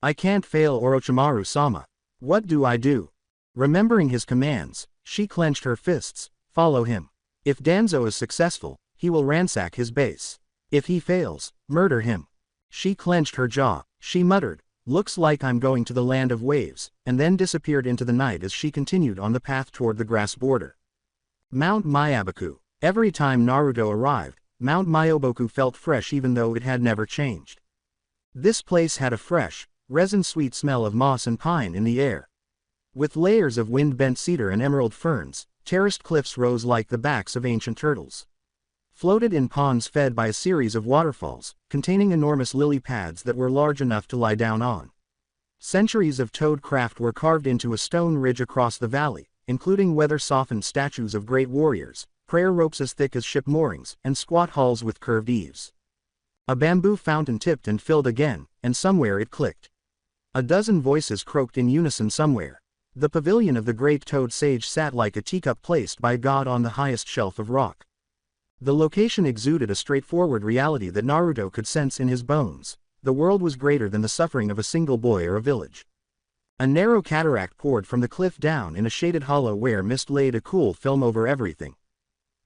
I can't fail Orochimaru-sama. What do I do? Remembering his commands, she clenched her fists. Follow him. If Danzo is successful, he will ransack his base. If he fails, murder him. She clenched her jaw. She muttered, Looks like I'm going to the land of waves, and then disappeared into the night as she continued on the path toward the grass border. Mount Myaboku. Every time Naruto arrived, Mount Myoboku felt fresh even though it had never changed. This place had a fresh, resin-sweet smell of moss and pine in the air. With layers of wind-bent cedar and emerald ferns, terraced cliffs rose like the backs of ancient turtles. Floated in ponds fed by a series of waterfalls, containing enormous lily pads that were large enough to lie down on. Centuries of toad craft were carved into a stone ridge across the valley, including weather-softened statues of great warriors, prayer ropes as thick as ship moorings, and squat halls with curved eaves. A bamboo fountain tipped and filled again, and somewhere it clicked. A dozen voices croaked in unison somewhere. The pavilion of the great toad sage sat like a teacup placed by God on the highest shelf of rock. The location exuded a straightforward reality that Naruto could sense in his bones. The world was greater than the suffering of a single boy or a village. A narrow cataract poured from the cliff down in a shaded hollow where mist laid a cool film over everything.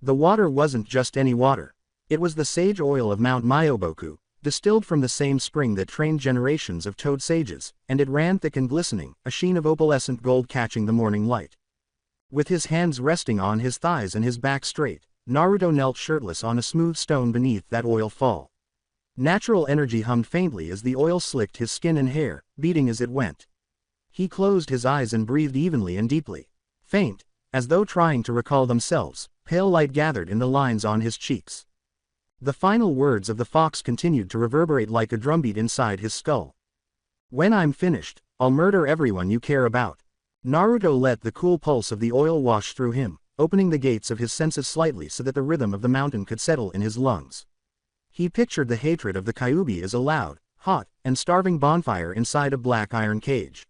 The water wasn't just any water. It was the sage oil of Mount Myoboku, distilled from the same spring that trained generations of toad sages, and it ran thick and glistening, a sheen of opalescent gold catching the morning light. With his hands resting on his thighs and his back straight, Naruto knelt shirtless on a smooth stone beneath that oil fall. Natural energy hummed faintly as the oil slicked his skin and hair, beating as it went. He closed his eyes and breathed evenly and deeply. Faint, as though trying to recall themselves, pale light gathered in the lines on his cheeks. The final words of the fox continued to reverberate like a drumbeat inside his skull. When I'm finished, I'll murder everyone you care about. Naruto let the cool pulse of the oil wash through him, opening the gates of his senses slightly so that the rhythm of the mountain could settle in his lungs. He pictured the hatred of the Kyuubi as a loud, hot, and starving bonfire inside a black iron cage.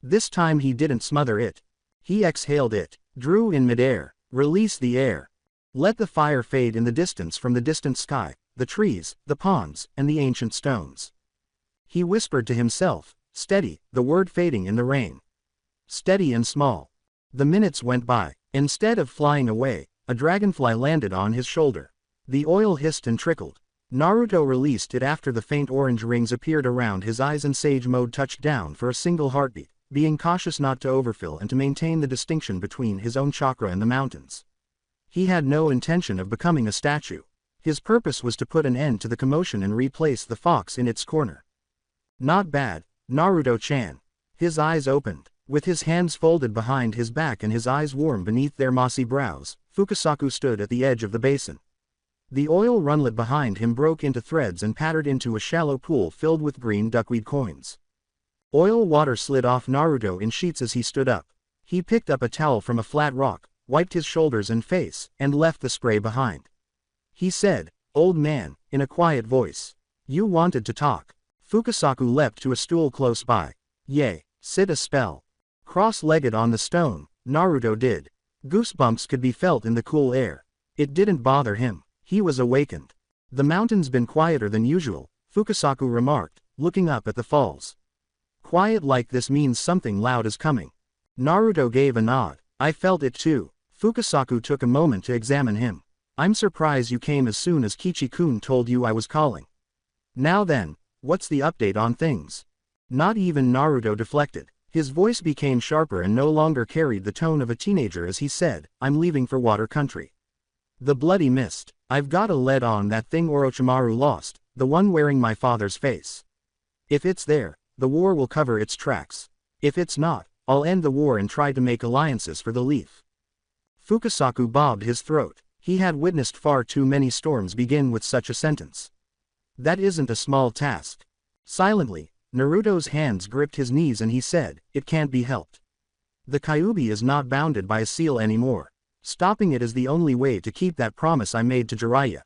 This time he didn't smother it. He exhaled it, drew in midair, released the air. Let the fire fade in the distance from the distant sky, the trees, the ponds, and the ancient stones. He whispered to himself, steady, the word fading in the rain. Steady and small. The minutes went by. Instead of flying away, a dragonfly landed on his shoulder. The oil hissed and trickled. Naruto released it after the faint orange rings appeared around his eyes and sage mode touched down for a single heartbeat, being cautious not to overfill and to maintain the distinction between his own chakra and the mountains. He had no intention of becoming a statue. His purpose was to put an end to the commotion and replace the fox in its corner. Not bad, Naruto-chan. His eyes opened. With his hands folded behind his back and his eyes warm beneath their mossy brows, Fukasaku stood at the edge of the basin. The oil runlet behind him broke into threads and pattered into a shallow pool filled with green duckweed coins. Oil water slid off Naruto in sheets as he stood up. He picked up a towel from a flat rock, wiped his shoulders and face, and left the spray behind. He said, "Old man," in a quiet voice. "You wanted to talk." Fukasaku leapt to a stool close by. "Yay, sit a spell." Cross-legged on the stone, Naruto did. Goosebumps could be felt in the cool air. It didn't bother him. He was awakened. "The mountain's been quieter than usual," Fukasaku remarked, looking up at the falls. "Quiet like this means something loud is coming." Naruto gave a nod. "I felt it too." Fukasaku took a moment to examine him. "I'm surprised you came as soon as Kichi-kun told you I was calling. Now then, what's the update on things?" Not even Naruto deflected. His voice became sharper and no longer carried the tone of a teenager as he said, "I'm leaving for water country. The bloody mist. I've got a lead on that thing Orochimaru lost, the one wearing my father's face. If it's there, the war will cover its tracks. If it's not, I'll end the war and try to make alliances for the leaf." Fukasaku bobbed his throat. He had witnessed far too many storms begin with such a sentence. That isn't a small task. Silently, Naruto's hands gripped his knees and he said, "It can't be helped. The Kyuubi is not bounded by a seal anymore. Stopping it is the only way to keep that promise I made to Jiraiya.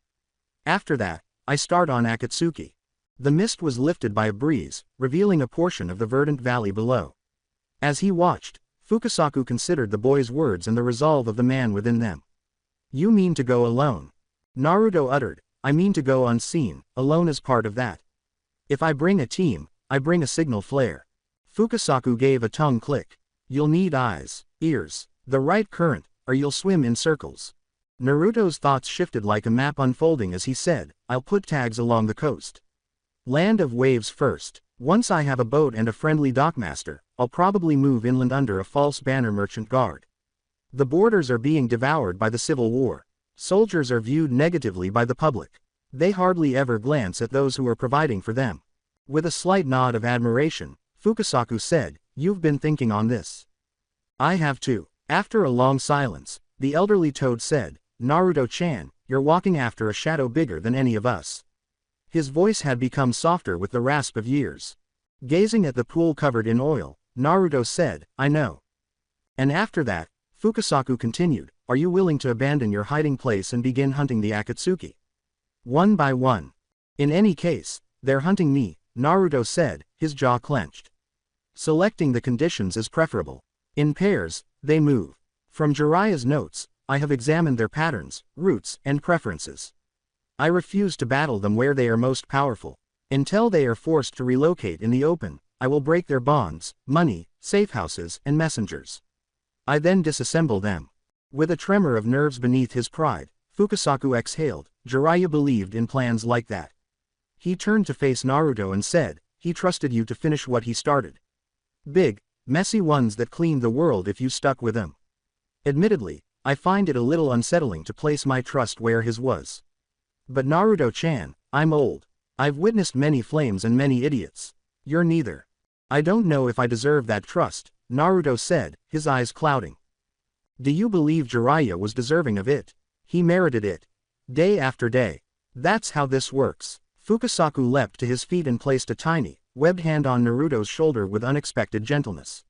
After that, I start on Akatsuki." The mist was lifted by a breeze, revealing a portion of the verdant valley below. As he watched, Fukasaku considered the boy's words and the resolve of the man within them. "You mean to go alone?" Naruto uttered, "I mean to go unseen, alone as part of that. If I bring a team, I bring a signal flare." Fukasaku gave a tongue click. "You'll need eyes, ears, the right current, or you'll swim in circles." Naruto's thoughts shifted like a map unfolding as he said, "I'll put tags along the coast. Land of waves first. Once I have a boat and a friendly dockmaster, I'll probably move inland under a false banner merchant guard. The borders are being devoured by the civil war. Soldiers are viewed negatively by the public. They hardly ever glance at those who are providing for them. With a slight nod of admiration, Fukasaku said, "You've been thinking on this." "I have too." After a long silence, the elderly toad said, "Naruto-chan, you're walking after a shadow bigger than any of us." His voice had become softer with the rasp of years. Gazing at the pool covered in oil, Naruto said, "I know." And after that, Fukasaku continued, "Are you willing to abandon your hiding place and begin hunting the Akatsuki? One by one." "In any case, they're hunting me," Naruto said, his jaw clenched. "Selecting the conditions is preferable. In pairs, they move. From Jiraiya's notes, I have examined their patterns, routes, and preferences. I refuse to battle them where they are most powerful. Until they are forced to relocate in the open, I will break their bonds, money, safehouses, and messengers. I then disassemble them." With a tremor of nerves beneath his pride, Fukasaku exhaled. Jiraiya believed in plans like that. He turned to face Naruto and said, "He trusted you to finish what he started. Big, messy ones that cleaned the world if you stuck with him. Admittedly, I find it a little unsettling to place my trust where his was. But Naruto-chan, I'm old. I've witnessed many flames and many idiots. You're neither. I don't know if I deserve that trust," Naruto said, his eyes clouding. "Do you believe Jiraiya was deserving of it? He merited it. Day after day. That's how this works." Fukasaku leapt to his feet and placed a tiny, webbed hand on Naruto's shoulder with unexpected gentleness.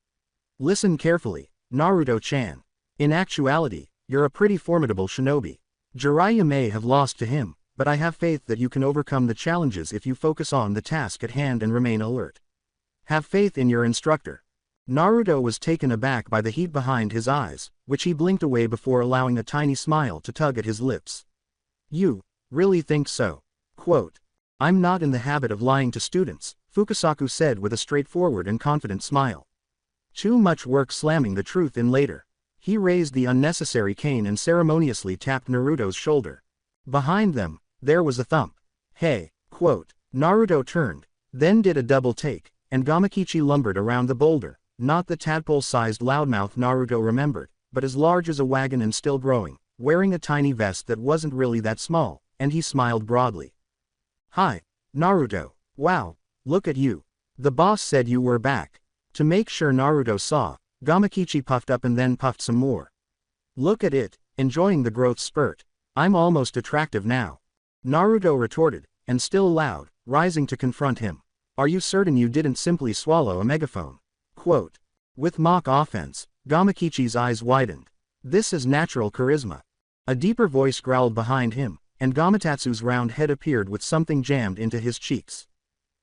"Listen carefully, Naruto-chan. In actuality, you're a pretty formidable shinobi. Jiraiya may have lost to him, but I have faith that you can overcome the challenges if you focus on the task at hand and remain alert. Have faith in your instructor." Naruto was taken aback by the heat behind his eyes, which he blinked away before allowing a tiny smile to tug at his lips. "You really think so?" Quote, "I'm not in the habit of lying to students," Fukasaku said with a straightforward and confident smile. Too much work slamming the truth in later. He raised the unnecessary cane and ceremoniously tapped Naruto's shoulder. Behind them, there was a thump. "Hey," quote. Naruto turned, then did a double take, and Gamakichi lumbered around the boulder, not the tadpole-sized loudmouth Naruto remembered, but as large as a wagon and still growing, wearing a tiny vest that wasn't really that small, and he smiled broadly. "Hi, Naruto. Wow, look at you. The boss said you were back." To make sure Naruto saw, Gamakichi puffed up and then puffed some more. "Look at it, enjoying the growth spurt. I'm almost attractive now," Naruto retorted, and still loud, rising to confront him. "Are you certain you didn't simply swallow a megaphone?" Quote. With mock offense, Gamakichi's eyes widened. "This is natural charisma." A deeper voice growled behind him, and Gamatatsu's round head appeared with something jammed into his cheeks.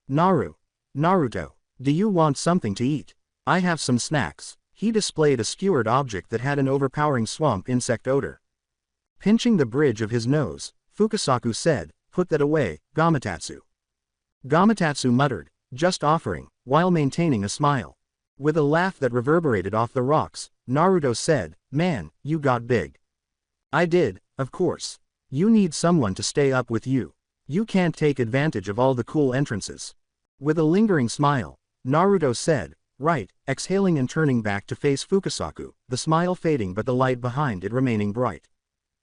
Naruto, do you want something to eat? I have some snacks." He displayed a skewered object that had an overpowering swamp insect odor. Pinching the bridge of his nose, Fukasaku said, "Put that away, Gamatatsu." Gamatatsu muttered, "Just offering," while maintaining a smile. With a laugh that reverberated off the rocks, Naruto said, "Man, you got big." "I did, of course. You need someone to stay up with you. You can't take advantage of all the cool entrances." With a lingering smile, Naruto said, "Right," exhaling and turning back to face Fukasaku, the smile fading but the light behind it remaining bright.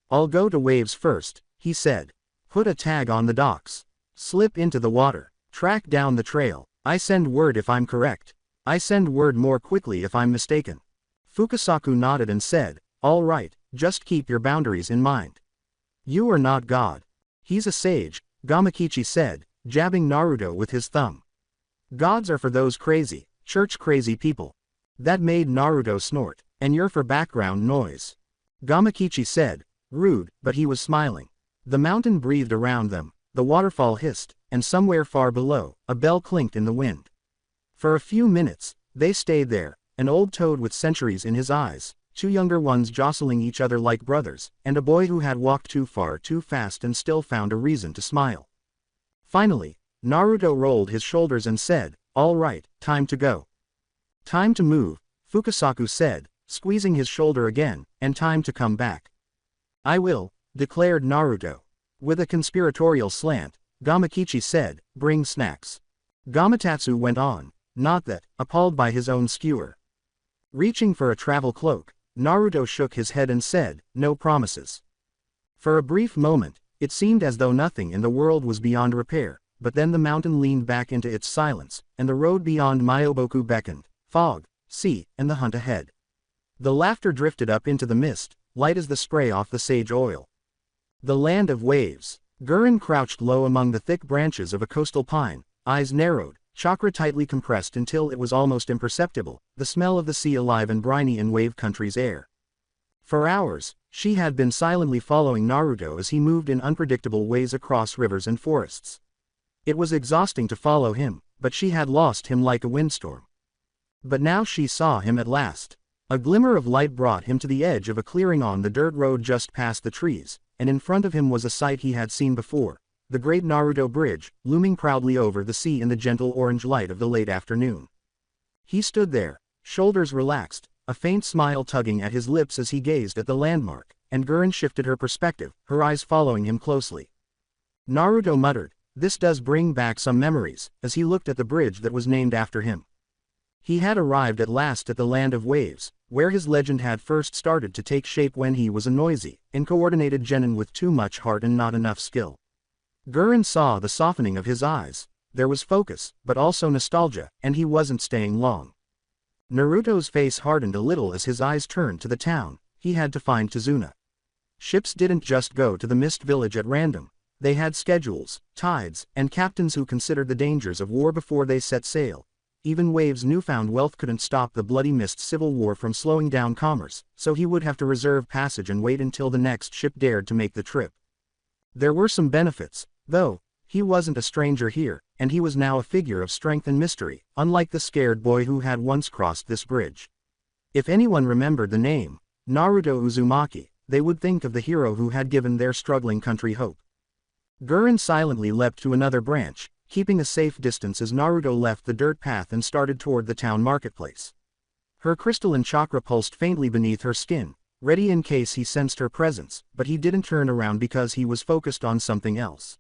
"I'll go to waves first," he said. "Put a tag on the docks. Slip into the water. Track down the trail. I send word if I'm correct. I send word more quickly if I'm mistaken." Fukasaku nodded and said, "All right, just keep your boundaries in mind. You are not God." "He's a sage," Gamakichi said, jabbing Naruto with his thumb. "Gods are for those crazy, church-crazy people." That made Naruto snort. "And you're for background noise," Gamakichi said, rude, but he was smiling. The mountain breathed around them, the waterfall hissed, and somewhere far below, a bell clinked in the wind. For a few minutes, they stayed there, an old toad with centuries in his eyes, two younger ones jostling each other like brothers, and a boy who had walked too far too fast and still found a reason to smile. Finally, Naruto rolled his shoulders and said, "All right, time to go." "Time to move," Fukasaku said, squeezing his shoulder again, "and time to come back." "I will," declared Naruto. With a conspiratorial slant, Gamakichi said, "Bring snacks." Gamatsu went on, not that, appalled by his own skewer. Reaching for a travel cloak, Naruto shook his head and said, no promises. For a brief moment, it seemed as though nothing in the world was beyond repair, but then the mountain leaned back into its silence, and the road beyond Myoboku beckoned, fog, sea, and the hunt ahead. The laughter drifted up into the mist, light as the spray off the sage oil. The land of waves. Gurren crouched low among the thick branches of a coastal pine, eyes narrowed, chakra tightly compressed until it was almost imperceptible, the smell of the sea alive and briny in wave country's air. For hours, she had been silently following Naruto as he moved in unpredictable ways across rivers and forests. It was exhausting to follow him, but she had lost him like a windstorm. But now she saw him at last. A glimmer of light brought him to the edge of a clearing on the dirt road just past the trees, and in front of him was a sight he had seen before, the great Naruto Bridge, looming proudly over the sea in the gentle orange light of the late afternoon. He stood there, shoulders relaxed, a faint smile tugging at his lips as he gazed at the landmark, and Gurren shifted her perspective, her eyes following him closely. Naruto muttered, "This does bring back some memories," as he looked at the bridge that was named after him. He had arrived at last at the land of waves, where his legend had first started to take shape when he was a noisy, uncoordinated genin with too much heart and not enough skill. Gurren saw the softening of his eyes. There was focus, but also nostalgia, and he wasn't staying long. Naruto's face hardened a little as his eyes turned to the town. He had to find Tazuna. Ships didn't just go to the Mist Village at random. They had schedules, tides, and captains who considered the dangers of war before they set sail. Even Wave's newfound wealth couldn't stop the Bloody Mist civil war from slowing down commerce, so he would have to reserve passage and wait until the next ship dared to make the trip. There were some benefits, though. He wasn't a stranger here, and he was now a figure of strength and mystery, unlike the scared boy who had once crossed this bridge. If anyone remembered the name, Naruto Uzumaki, they would think of the hero who had given their struggling country hope. Gurren silently leapt to another branch, keeping a safe distance as Naruto left the dirt path and started toward the town marketplace. Her crystalline chakra pulsed faintly beneath her skin, ready in case he sensed her presence, but he didn't turn around because he was focused on something else.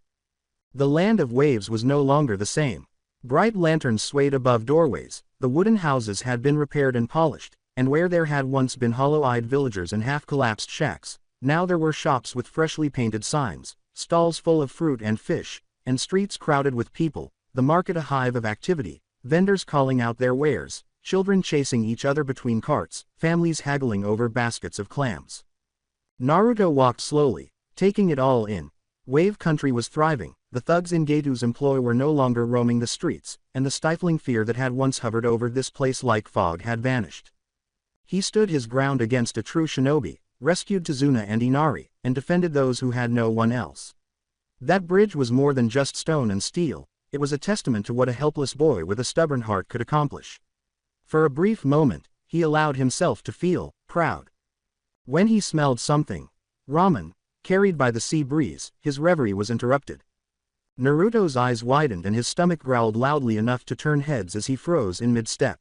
The land of waves was no longer the same. Bright lanterns swayed above doorways, the wooden houses had been repaired and polished, and where there had once been hollow-eyed villagers and half-collapsed shacks, now there were shops with freshly painted signs, stalls full of fruit and fish, and streets crowded with people, the market a hive of activity, vendors calling out their wares, children chasing each other between carts, families haggling over baskets of clams. Naruto walked slowly, taking it all in. Wave country was thriving, the thugs in Geitu's employ were no longer roaming the streets, and the stifling fear that had once hovered over this place like fog had vanished. He stood his ground against a true shinobi, rescued Tazuna and Inari, and defended those who had no one else. That bridge was more than just stone and steel, it was a testament to what a helpless boy with a stubborn heart could accomplish. For a brief moment, he allowed himself to feel proud. When he smelled something, ramen, carried by the sea breeze, his reverie was interrupted. Naruto's eyes widened and his stomach growled loudly enough to turn heads as he froze in mid-step.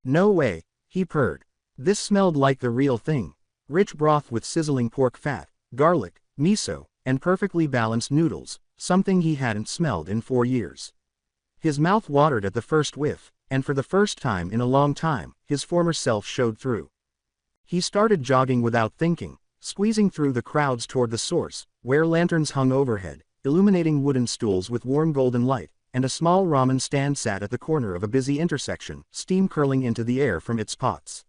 "No way," he purred. This smelled like the real thing. Rich broth with sizzling pork fat, garlic, miso, and perfectly balanced noodles, something he hadn't smelled in 4 years. His mouth watered at the first whiff, and for the first time in a long time, his former self showed through. He started jogging without thinking, squeezing through the crowds toward the source, where lanterns hung overhead, illuminating wooden stools with warm golden light, and a small ramen stand sat at the corner of a busy intersection, steam curling into the air from its pots.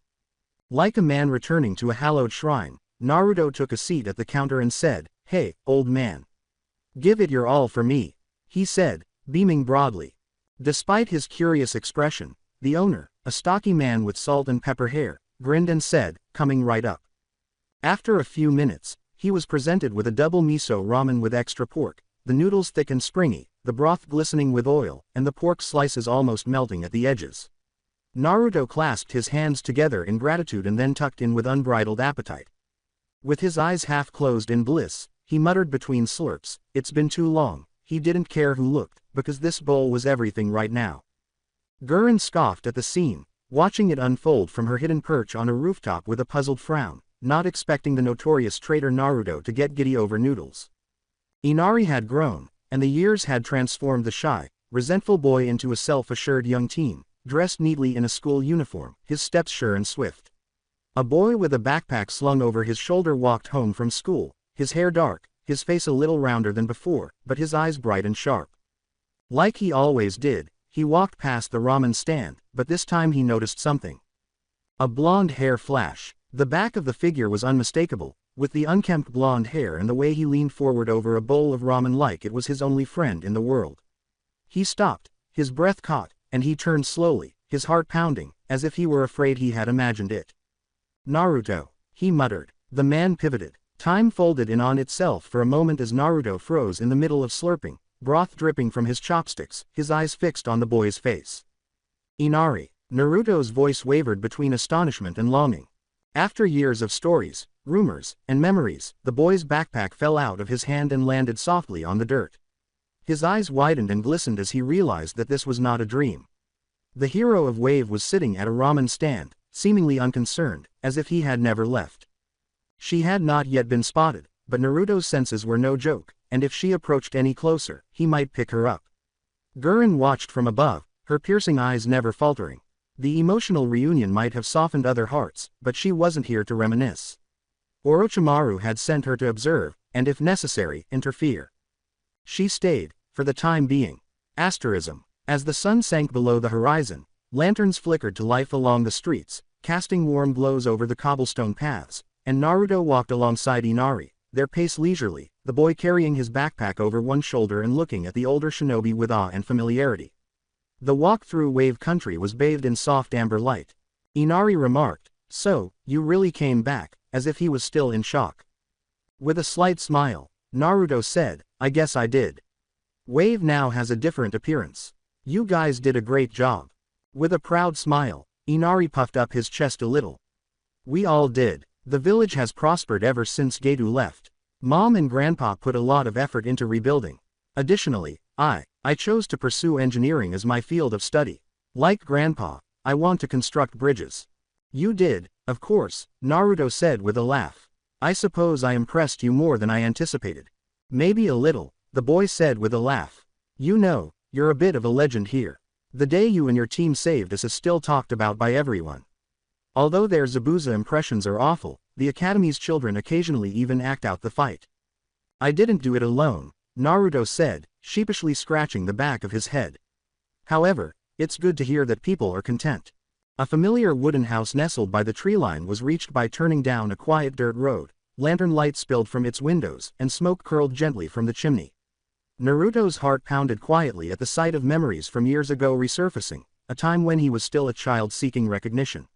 Like a man returning to a hallowed shrine, Naruto took a seat at the counter and said, "Hey, old man. Give it your all for me," he said, beaming broadly. Despite his curious expression, the owner, a stocky man with salt and pepper hair, grinned and said, "Coming right up." After a few minutes, he was presented with a double miso ramen with extra pork, the noodles thick and springy, the broth glistening with oil, and the pork slices almost melting at the edges. Naruto clasped his hands together in gratitude and then tucked in with unbridled appetite. With his eyes half closed in bliss, he muttered between slurps, "It's been too long." He didn't care who looked, because this bowl was everything right now. Gurren scoffed at the scene, watching it unfold from her hidden perch on a rooftop with a puzzled frown, not expecting the notorious traitor Naruto to get giddy over noodles. Inari had grown, and the years had transformed the shy, resentful boy into a self-assured young teen, dressed neatly in a school uniform, his steps sure and swift. A boy with a backpack slung over his shoulder walked home from school, his hair dark, his face a little rounder than before, but his eyes bright and sharp. Like he always did, he walked past the ramen stand, but this time he noticed something. A blonde hair flash. The back of the figure was unmistakable, with the unkempt blonde hair and the way he leaned forward over a bowl of ramen like it was his only friend in the world. He stopped, his breath caught, and he turned slowly, his heart pounding, as if he were afraid he had imagined it. Naruto, he muttered. The man pivoted. Time folded in on itself for a moment as Naruto froze in the middle of slurping, broth dripping from his chopsticks, his eyes fixed on the boy's face. Inari. Naruto's voice wavered between astonishment and longing. After years of stories, rumors, and memories, the boy's backpack fell out of his hand and landed softly on the dirt. His eyes widened and glistened as he realized that this was not a dream. The hero of Wave was sitting at a ramen stand, seemingly unconcerned, as if he had never left. She had not yet been spotted, but Naruto's senses were no joke, and if she approached any closer, he might pick her up. Gurren watched from above, her piercing eyes never faltering. The emotional reunion might have softened other hearts, but she wasn't here to reminisce. Orochimaru had sent her to observe, and if necessary, interfere. She stayed, for the time being. Asterism. As the sun sank below the horizon, lanterns flickered to life along the streets, casting warm glows over the cobblestone paths, and Naruto walked alongside Inari, their pace leisurely, the boy carrying his backpack over one shoulder and looking at the older shinobi with awe and familiarity. The walk through Wave Country was bathed in soft amber light. Inari remarked, "So, you really came back," as if he was still in shock. With a slight smile, Naruto said, "I guess I did. Wave now has a different appearance. You guys did a great job." With a proud smile, Inari puffed up his chest a little. "We all did. The village has prospered ever since Gedu left. Mom and Grandpa put a lot of effort into rebuilding. Additionally, I chose to pursue engineering as my field of study. Like Grandpa, I want to construct bridges." "You did, of course," Naruto said with a laugh. "I suppose I impressed you more than I anticipated." "Maybe a little," the boy said with a laugh. "You know, you're a bit of a legend here. The day you and your team saved us is still talked about by everyone. Although their Zabuza impressions are awful, the Academy's children occasionally even act out the fight." "I didn't do it alone," Naruto said, sheepishly scratching the back of his head. "However, it's good to hear that people are content." A familiar wooden house nestled by the tree line was reached by turning down a quiet dirt road, lantern light spilled from its windows and smoke curled gently from the chimney. Naruto's heart pounded quietly at the sight of memories from years ago resurfacing, a time when he was still a child seeking recognition.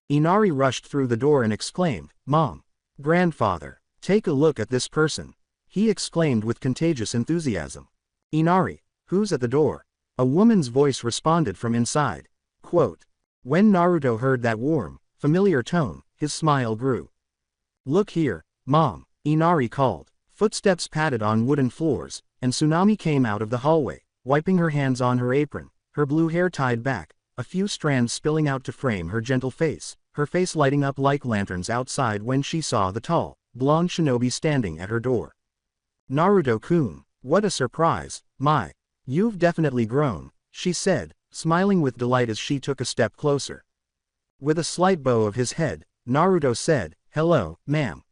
Inari rushed through the door and exclaimed, "Mom! Grandfather! Take a look at this person!" he exclaimed with contagious enthusiasm. "Inari, who's at the door?" a woman's voice responded from inside. Quote. When Naruto heard that warm, familiar tone, his smile grew. "Look here, Mom," Inari called. Footsteps padded on wooden floors, and Tsunami came out of the hallway, wiping her hands on her apron, her blue hair tied back, a few strands spilling out to frame her gentle face, her face lighting up like lanterns outside when she saw the tall, blonde shinobi standing at her door. "Naruto-kun, what a surprise, you've definitely grown," she said, smiling with delight as she took a step closer. With a slight bow of his head, Naruto said, "Hello, ma'am.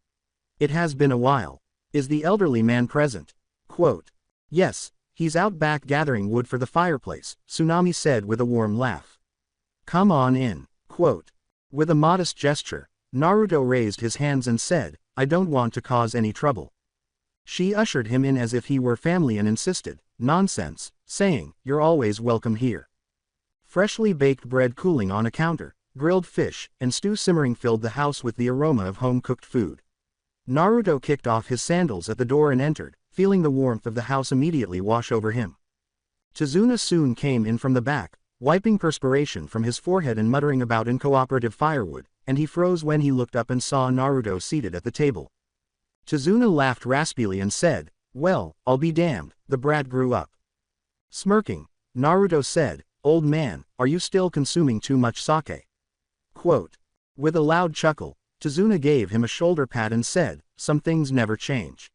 It has been a while. Is the elderly man present?" Quote. "Yes, he's out back gathering wood for the fireplace," Tsunami said with a warm laugh. "Come on in." Quote. With a modest gesture, Naruto raised his hands and said, "I don't want to cause any trouble." She ushered him in as if he were family and insisted, "Nonsense," saying, "You're always welcome here." Freshly baked bread cooling on a counter, grilled fish, and stew simmering filled the house with the aroma of home-cooked food. Naruto kicked off his sandals at the door and entered, feeling the warmth of the house immediately wash over him. Tazuna soon came in from the back, wiping perspiration from his forehead and muttering about uncooperative firewood, and he froze when he looked up and saw Naruto seated at the table. Tazuna laughed raspily and said, "Well, I'll be damned, the brat grew up." Smirking, Naruto said, "Old man, are you still consuming too much sake?" Quote. With a loud chuckle, Tazuna gave him a shoulder pat and said, "Some things never change."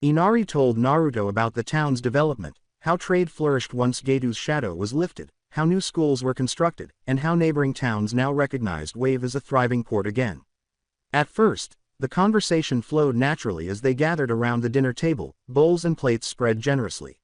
Inari told Naruto about the town's development, how trade flourished once Getu's shadow was lifted, how new schools were constructed, and how neighboring towns now recognized Wave as a thriving port again. At first, the conversation flowed naturally as they gathered around the dinner table, bowls and plates spread generously.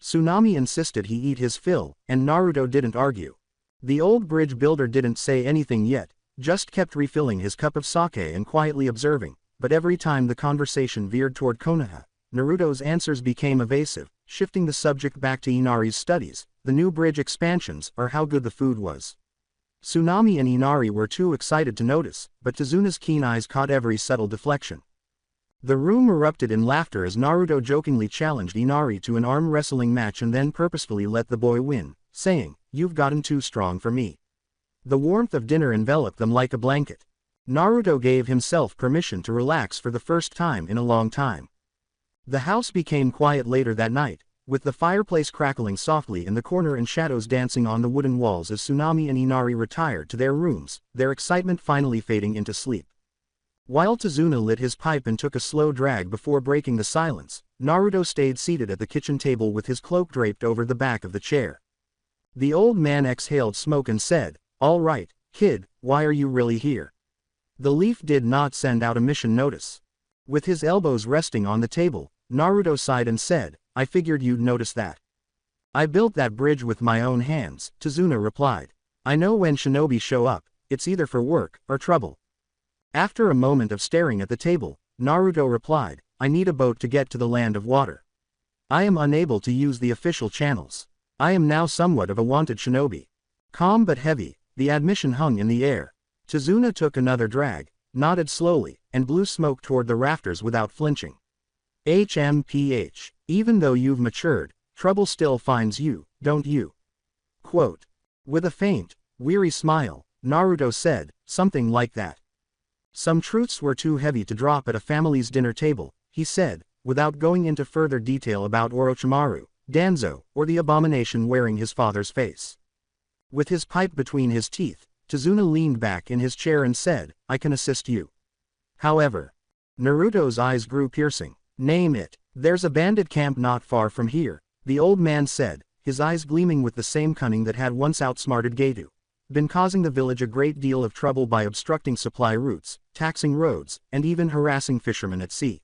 Tsunami insisted he eat his fill, and Naruto didn't argue. The old bridge builder didn't say anything yet, just kept refilling his cup of sake and quietly observing, but every time the conversation veered toward Konoha, Naruto's answers became evasive, shifting the subject back to Inari's studies, the new bridge expansions, or how good the food was. Tsunami and Inari were too excited to notice, but Tezuna's keen eyes caught every subtle deflection. The room erupted in laughter as Naruto jokingly challenged Inari to an arm wrestling match and then purposefully let the boy win, saying, "You've gotten too strong for me." The warmth of dinner enveloped them like a blanket. Naruto gave himself permission to relax for the first time in a long time. The house became quiet later that night, with the fireplace crackling softly in the corner and shadows dancing on the wooden walls as Tsunami and Inari retired to their rooms, their excitement finally fading into sleep. While Tezuna lit his pipe and took a slow drag before breaking the silence, Naruto stayed seated at the kitchen table with his cloak draped over the back of the chair. The old man exhaled smoke and said, "All right, kid, why are you really here?" The leaf did not send out a mission notice. With his elbows resting on the table, Naruto sighed and said, "I figured you'd notice that. I built that bridge with my own hands," Tezuna replied. "I know when shinobi show up, it's either for work or trouble." After a moment of staring at the table, Naruto replied, "I need a boat to get to the land of water. I am unable to use the official channels. I am now somewhat of a wanted shinobi." Calm but heavy, the admission hung in the air. Tezuna took another drag, nodded slowly, and blew smoke toward the rafters without flinching. HMPH, even though you've matured, trouble still finds you, don't you? Quote. With a faint, weary smile, Naruto said, something like that. Some truths were too heavy to drop at a family's dinner table, he said, without going into further detail about Orochimaru, Danzo, or the abomination wearing his father's face. With his pipe between his teeth, Tezuna leaned back in his chair and said, "I can assist you." However, Naruto's eyes grew piercing. "Name it." "There's a bandit camp not far from here," the old man said, his eyes gleaming with the same cunning that had once outsmarted Getu. Been causing the village a great deal of trouble by obstructing supply routes, taxing roads, and even harassing fishermen at sea.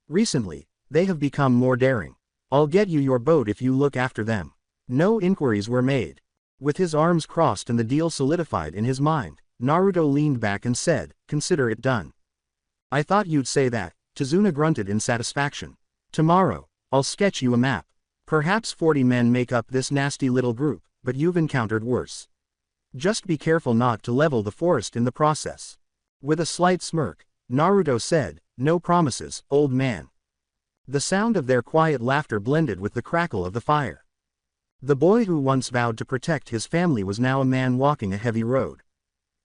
Recently, they have become more daring. "I'll get you your boat if you look after them." No inquiries were made. With his arms crossed and the deal solidified in his mind, Naruto leaned back and said, "Consider it done." "I thought you'd say that," Tezuna grunted in satisfaction. "Tomorrow, I'll sketch you a map. Perhaps 40 men make up this nasty little group, but you've encountered worse. Just be careful not to level the forest in the process." With a slight smirk, Naruto said, "No promises, old man." The sound of their quiet laughter blended with the crackle of the fire. The boy who once vowed to protect his family was now a man walking a heavy road.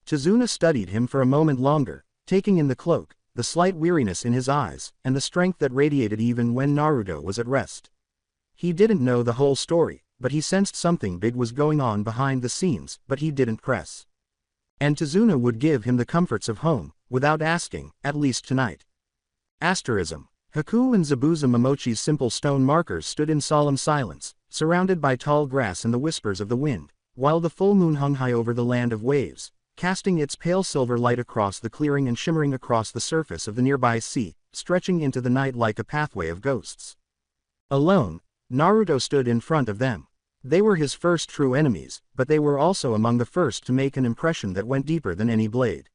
Tezuna studied him for a moment longer, taking in the cloak, the slight weariness in his eyes, and the strength that radiated even when Naruto was at rest. He didn't know the whole story, but he sensed something big was going on behind the scenes, but he didn't press. And Tezuna would give him the comforts of home, without asking, at least tonight. Asterism. Haku and Zabuza Momochi's simple stone markers stood in solemn silence, surrounded by tall grass and the whispers of the wind, while the full moon hung high over the land of waves, casting its pale silver light across the clearing and shimmering across the surface of the nearby sea, stretching into the night like a pathway of ghosts. Alone, Naruto stood in front of them. They were his first true enemies, but they were also among the first to make an impression that went deeper than any blade.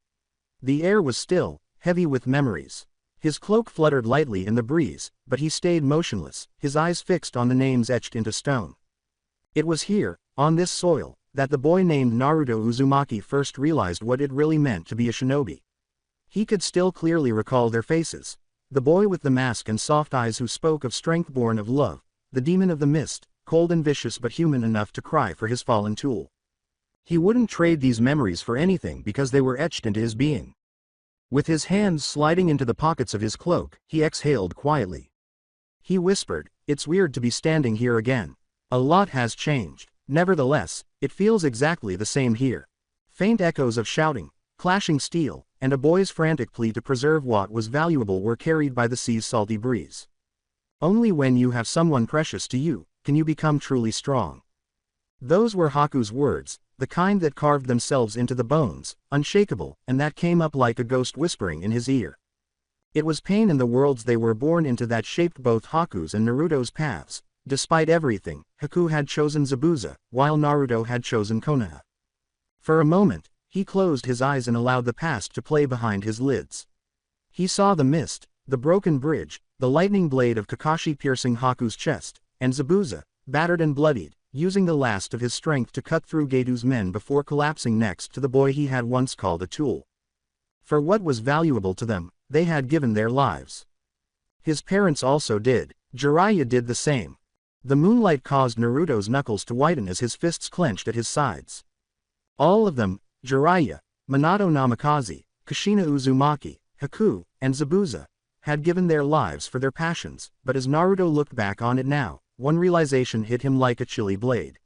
The air was still, heavy with memories. His cloak fluttered lightly in the breeze, but he stayed motionless, his eyes fixed on the names etched into stone. It was here, on this soil, that the boy named Naruto Uzumaki first realized what it really meant to be a shinobi. He could still clearly recall their faces. The boy with the mask and soft eyes who spoke of strength born of love, the demon of the mist, cold and vicious but human enough to cry for his fallen tool. He wouldn't trade these memories for anything because they were etched into his being. With his hands sliding into the pockets of his cloak, he exhaled quietly. He whispered, "It's weird to be standing here again. A lot has changed. Nevertheless, it feels exactly the same here." Faint echoes of shouting, clashing steel, and a boy's frantic plea to preserve what was valuable were carried by the sea's salty breeze. Only when you have someone precious to you, can you become truly strong. Those were Haku's words, the kind that carved themselves into the bones, unshakable, and that came up like a ghost whispering in his ear. It was pain in the worlds they were born into that shaped both Haku's and Naruto's paths. Despite everything, Haku had chosen Zabuza, while Naruto had chosen Konoha. For a moment, he closed his eyes and allowed the past to play behind his lids. He saw the mist, the broken bridge, the lightning blade of Kakashi piercing Haku's chest, and Zabuza, battered and bloodied, using the last of his strength to cut through Getu's men before collapsing next to the boy he had once called a tool. For what was valuable to them, they had given their lives. His parents also did. Jiraiya did the same. The moonlight caused Naruto's knuckles to whiten as his fists clenched at his sides. All of them, Jiraiya, Minato Namikaze, Kushina Uzumaki, Haku, and Zabuza, had given their lives for their passions, but as Naruto looked back on it now, one realization hit him like a chilly blade.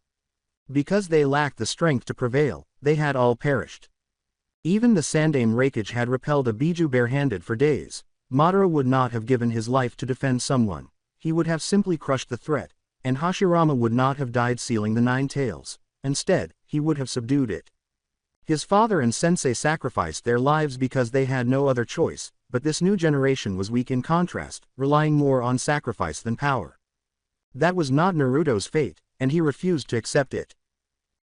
Because they lacked the strength to prevail, they had all perished. Even the Sandaime Raikage had repelled a Biju barehanded for days. Madara would not have given his life to defend someone, he would have simply crushed the threat, and Hashirama would not have died sealing the Nine Tails. Instead, he would have subdued it. His father and sensei sacrificed their lives because they had no other choice, but this new generation was weak in contrast, relying more on sacrifice than power. That was not Naruto's fate, and he refused to accept it.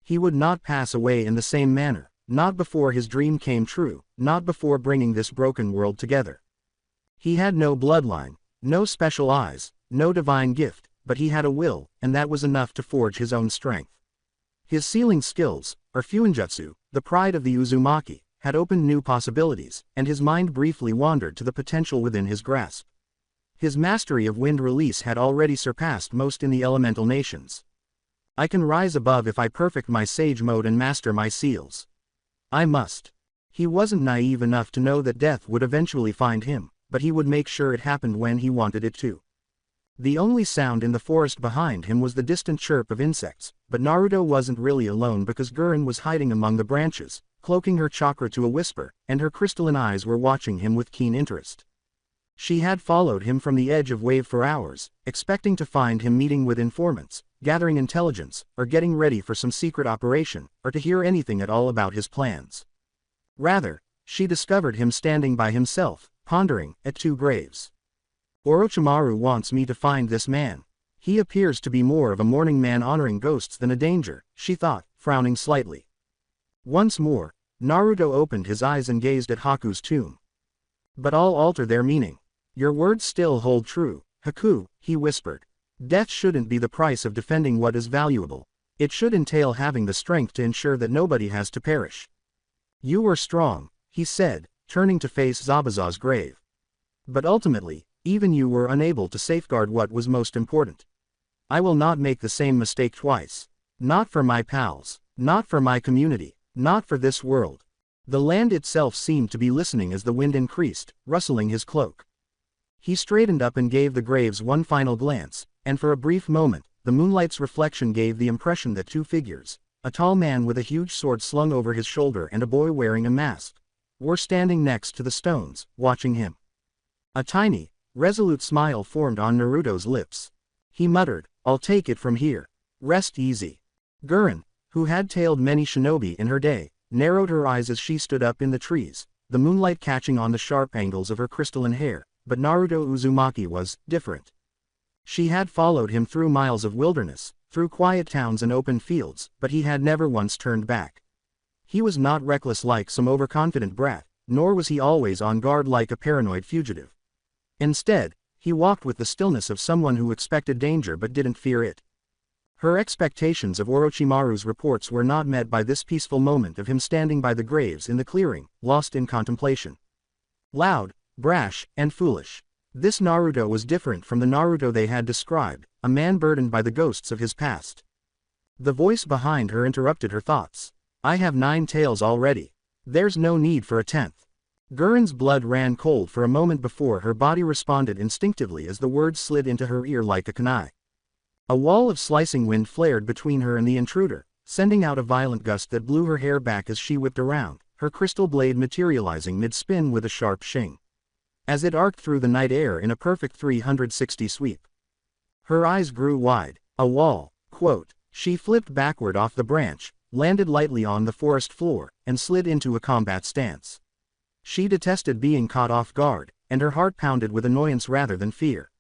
He would not pass away in the same manner, not before his dream came true, not before bringing this broken world together. He had no bloodline, no special eyes, no divine gift, but he had a will, and that was enough to forge his own strength. His sealing skills, or Fuinjutsu, the pride of the Uzumaki, had opened new possibilities, and his mind briefly wandered to the potential within his grasp. His mastery of wind release had already surpassed most in the elemental nations. I can rise above if I perfect my sage mode and master my seals. I must. He wasn't naive enough to know that death would eventually find him, but he would make sure it happened when he wanted it to. The only sound in the forest behind him was the distant chirp of insects, but Naruto wasn't really alone because Gurren was hiding among the branches, cloaking her chakra to a whisper, and her crystalline eyes were watching him with keen interest. She had followed him from the edge of wave for hours, expecting to find him meeting with informants, gathering intelligence, or getting ready for some secret operation, or to hear anything at all about his plans. Rather, she discovered him standing by himself, pondering, at two graves. Orochimaru wants me to find this man. He appears to be more of a morning man honoring ghosts than a danger, she thought, frowning slightly. Once more, Naruto opened his eyes and gazed at Haku's tomb. But all alter their meaning. Your words still hold true, Haku, he whispered. Death shouldn't be the price of defending what is valuable. It should entail having the strength to ensure that nobody has to perish. You were strong, he said, turning to face Zabuza's grave. But ultimately, even you were unable to safeguard what was most important. I will not make the same mistake twice. Not for my pals, not for my community, not for this world. The land itself seemed to be listening as the wind increased, rustling his cloak. He straightened up and gave the graves one final glance, and for a brief moment, the moonlight's reflection gave the impression that two figures, a tall man with a huge sword slung over his shoulder and a boy wearing a mask, were standing next to the stones, watching him. A tiny, resolute smile formed on Naruto's lips. He muttered, I'll take it from here. Rest easy. Gurren, who had tailed many shinobi in her day, narrowed her eyes as she stood up in the trees, the moonlight catching on the sharp angles of her crystalline hair, but Naruto Uzumaki was different. She had followed him through miles of wilderness, through quiet towns and open fields, but he had never once turned back. He was not reckless like some overconfident brat, nor was he always on guard like a paranoid fugitive. Instead, he walked with the stillness of someone who expected danger but didn't fear it. Her expectations of Orochimaru's reports were not met by this peaceful moment of him standing by the graves in the clearing, lost in contemplation. Loud, brash, and foolish. This Naruto was different from the Naruto they had described, a man burdened by the ghosts of his past. The voice behind her interrupted her thoughts. I have 9 tails already. There's no need for a 10th. Gurren's blood ran cold for a moment before her body responded instinctively as the words slid into her ear like a kunai. A wall of slicing wind flared between her and the intruder, sending out a violent gust that blew her hair back as she whipped around, her crystal blade materializing mid-spin with a sharp shing. As it arced through the night air in a perfect 360 sweep. Her eyes grew wide, A wall. Quote. She flipped backward off the branch, landed lightly on the forest floor, and slid into a combat stance. She detested being caught off guard, and her heart pounded with annoyance rather than fear.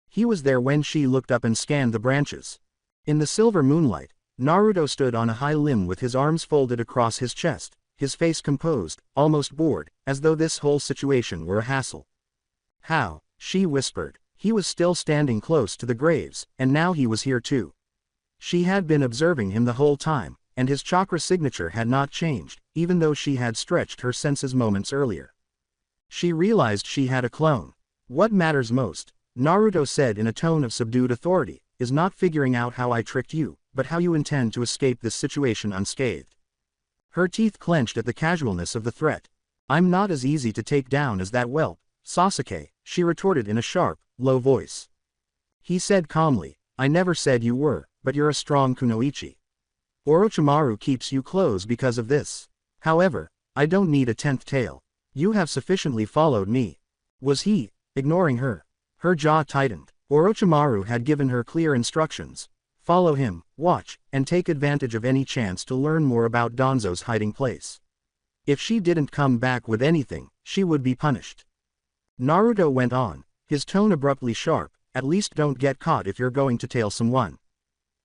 He was there when she looked up and scanned the branches. In the silver moonlight, Naruto stood on a high limb with his arms folded across his chest, his face composed, almost bored, as though this whole situation were a hassle. How? She whispered. He was still standing close to the graves, and now he was here too. She had been observing him the whole time, and his chakra signature had not changed, even though she had stretched her senses moments earlier. She realized she had a clone. What matters most, Naruto said in a tone of subdued authority, is not figuring out how I tricked you, but how you intend to escape this situation unscathed. Her teeth clenched at the casualness of the threat. I'm not as easy to take down as that whelp, Sasuke, she retorted in a sharp, low voice. He said calmly, I never said you were, but you're a strong kunoichi. Orochimaru keeps you close because of this. However, I don't need a 10th tail. You have sufficiently followed me. Was he, ignoring her? Her jaw tightened. Orochimaru had given her clear instructions. Follow him, watch, and take advantage of any chance to learn more about Danzo's hiding place. If she didn't come back with anything, she would be punished. Naruto went on, his tone abruptly sharp, at least don't get caught if you're going to tail someone.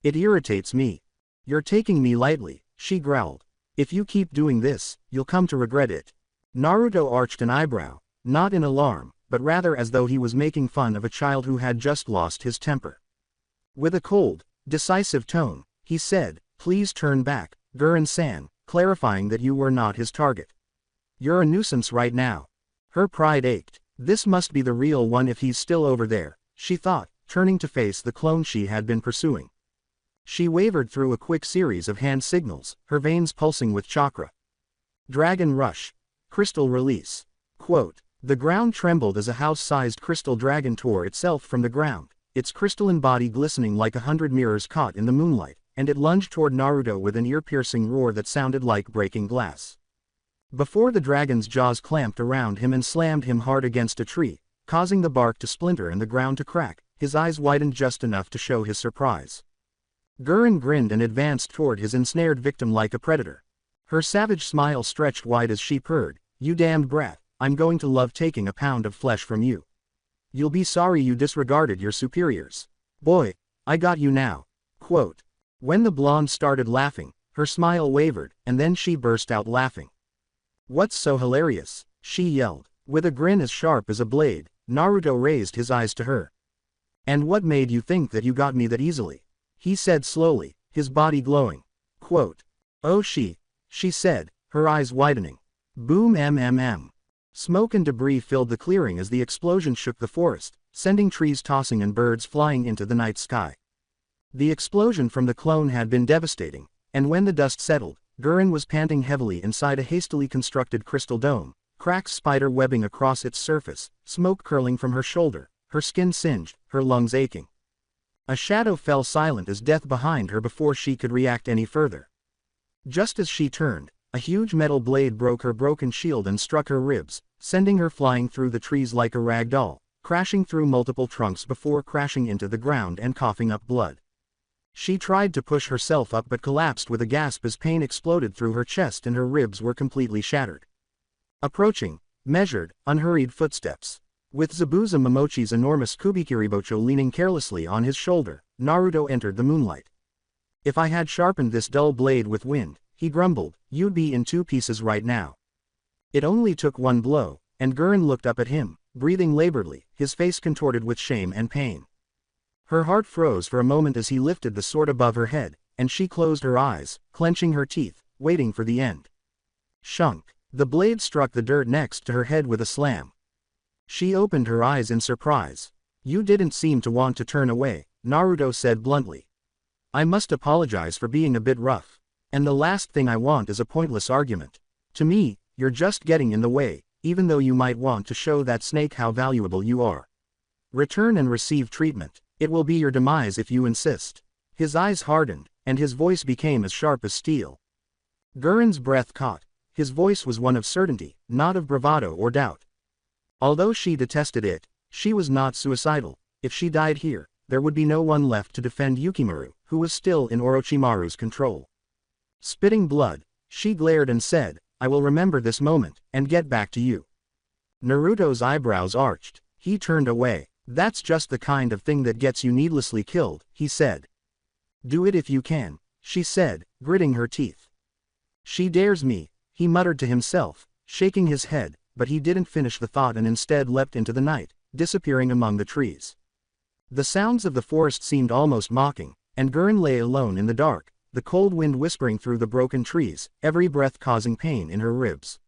It irritates me. You're taking me lightly, she growled. If you keep doing this, you'll come to regret it. Naruto arched an eyebrow, not in alarm, but rather as though he was making fun of a child who had just lost his temper. With a cold, decisive tone, he said, please turn back, Gurren-san, clarifying that you were not his target. You're a nuisance right now. Her pride ached. This must be the real one if he's still over there, she thought, turning to face the clone she had been pursuing. She wavered through a quick series of hand signals, her veins pulsing with chakra. Dragon Rush. Crystal Release. Quote. The ground trembled as a house-sized crystal dragon tore itself from the ground, its crystalline body glistening like 100 mirrors caught in the moonlight, and it lunged toward Naruto with an ear-piercing roar that sounded like breaking glass. Before the dragon's jaws clamped around him and slammed him hard against a tree, causing the bark to splinter and the ground to crack, his eyes widened just enough to show his surprise. Gurren grinned and advanced toward his ensnared victim like a predator. Her savage smile stretched wide as she purred, you damned brat, I'm going to love taking a pound of flesh from you. You'll be sorry you disregarded your superiors. Boy, I got you now. Quote. When the blonde started laughing, her smile wavered, and then she burst out laughing. What's so hilarious? She yelled. With a grin as sharp as a blade, Naruto raised his eyes to her. And what made you think that you got me that easily? He said slowly, his body glowing. Quote. Oh she said, her eyes widening. Boom mmm. Smoke and debris filled the clearing as the explosion shook the forest, sending trees tossing and birds flying into the night sky. The explosion from the clone had been devastating, and when the dust settled, Gurren was panting heavily inside a hastily constructed crystal dome, cracks spider webbing across its surface, smoke curling from her shoulder, her skin singed, her lungs aching. A shadow fell silent as death behind her before she could react any further. Just as she turned, a huge metal blade broke her broken shield and struck her ribs, sending her flying through the trees like a rag doll, crashing through multiple trunks before crashing into the ground and coughing up blood. She tried to push herself up but collapsed with a gasp as pain exploded through her chest and her ribs were completely shattered. Approaching, measured, unhurried footsteps. With Zabuza Momochi's enormous Kubikiribocho leaning carelessly on his shoulder, Naruto entered the moonlight. If I had sharpened this dull blade with wind, he grumbled, you'd be in 2 pieces right now. It only took 1 blow, and Gurren looked up at him, breathing laboredly, his face contorted with shame and pain. Her heart froze for a moment as he lifted the sword above her head, and she closed her eyes, clenching her teeth, waiting for the end. Shunk. The blade struck the dirt next to her head with a slam. She opened her eyes in surprise. You didn't seem to want to turn away, Naruto said bluntly. I must apologize for being a bit rough. And the last thing I want is a pointless argument. To me, you're just getting in the way, even though you might want to show that snake how valuable you are. Return and receive treatment. It will be your demise if you insist. His eyes hardened, and his voice became as sharp as steel. Gurren's breath caught. His voice was one of certainty, not of bravado or doubt. Although she detested it, she was not suicidal. If she died here, there would be no one left to defend Yukimaru, who was still in Orochimaru's control. Spitting blood, she glared and said, "I will remember this moment, and get back to you." Naruto's eyebrows arched. He turned away. "That's just the kind of thing that gets you needlessly killed," he said. "Do it if you can," she said, gritting her teeth. "She dares me," he muttered to himself, shaking his head, but he didn't finish the thought and instead leapt into the night, disappearing among the trees. The sounds of the forest seemed almost mocking, and Gurren lay alone in the dark, the cold wind whispering through the broken trees, every breath causing pain in her ribs.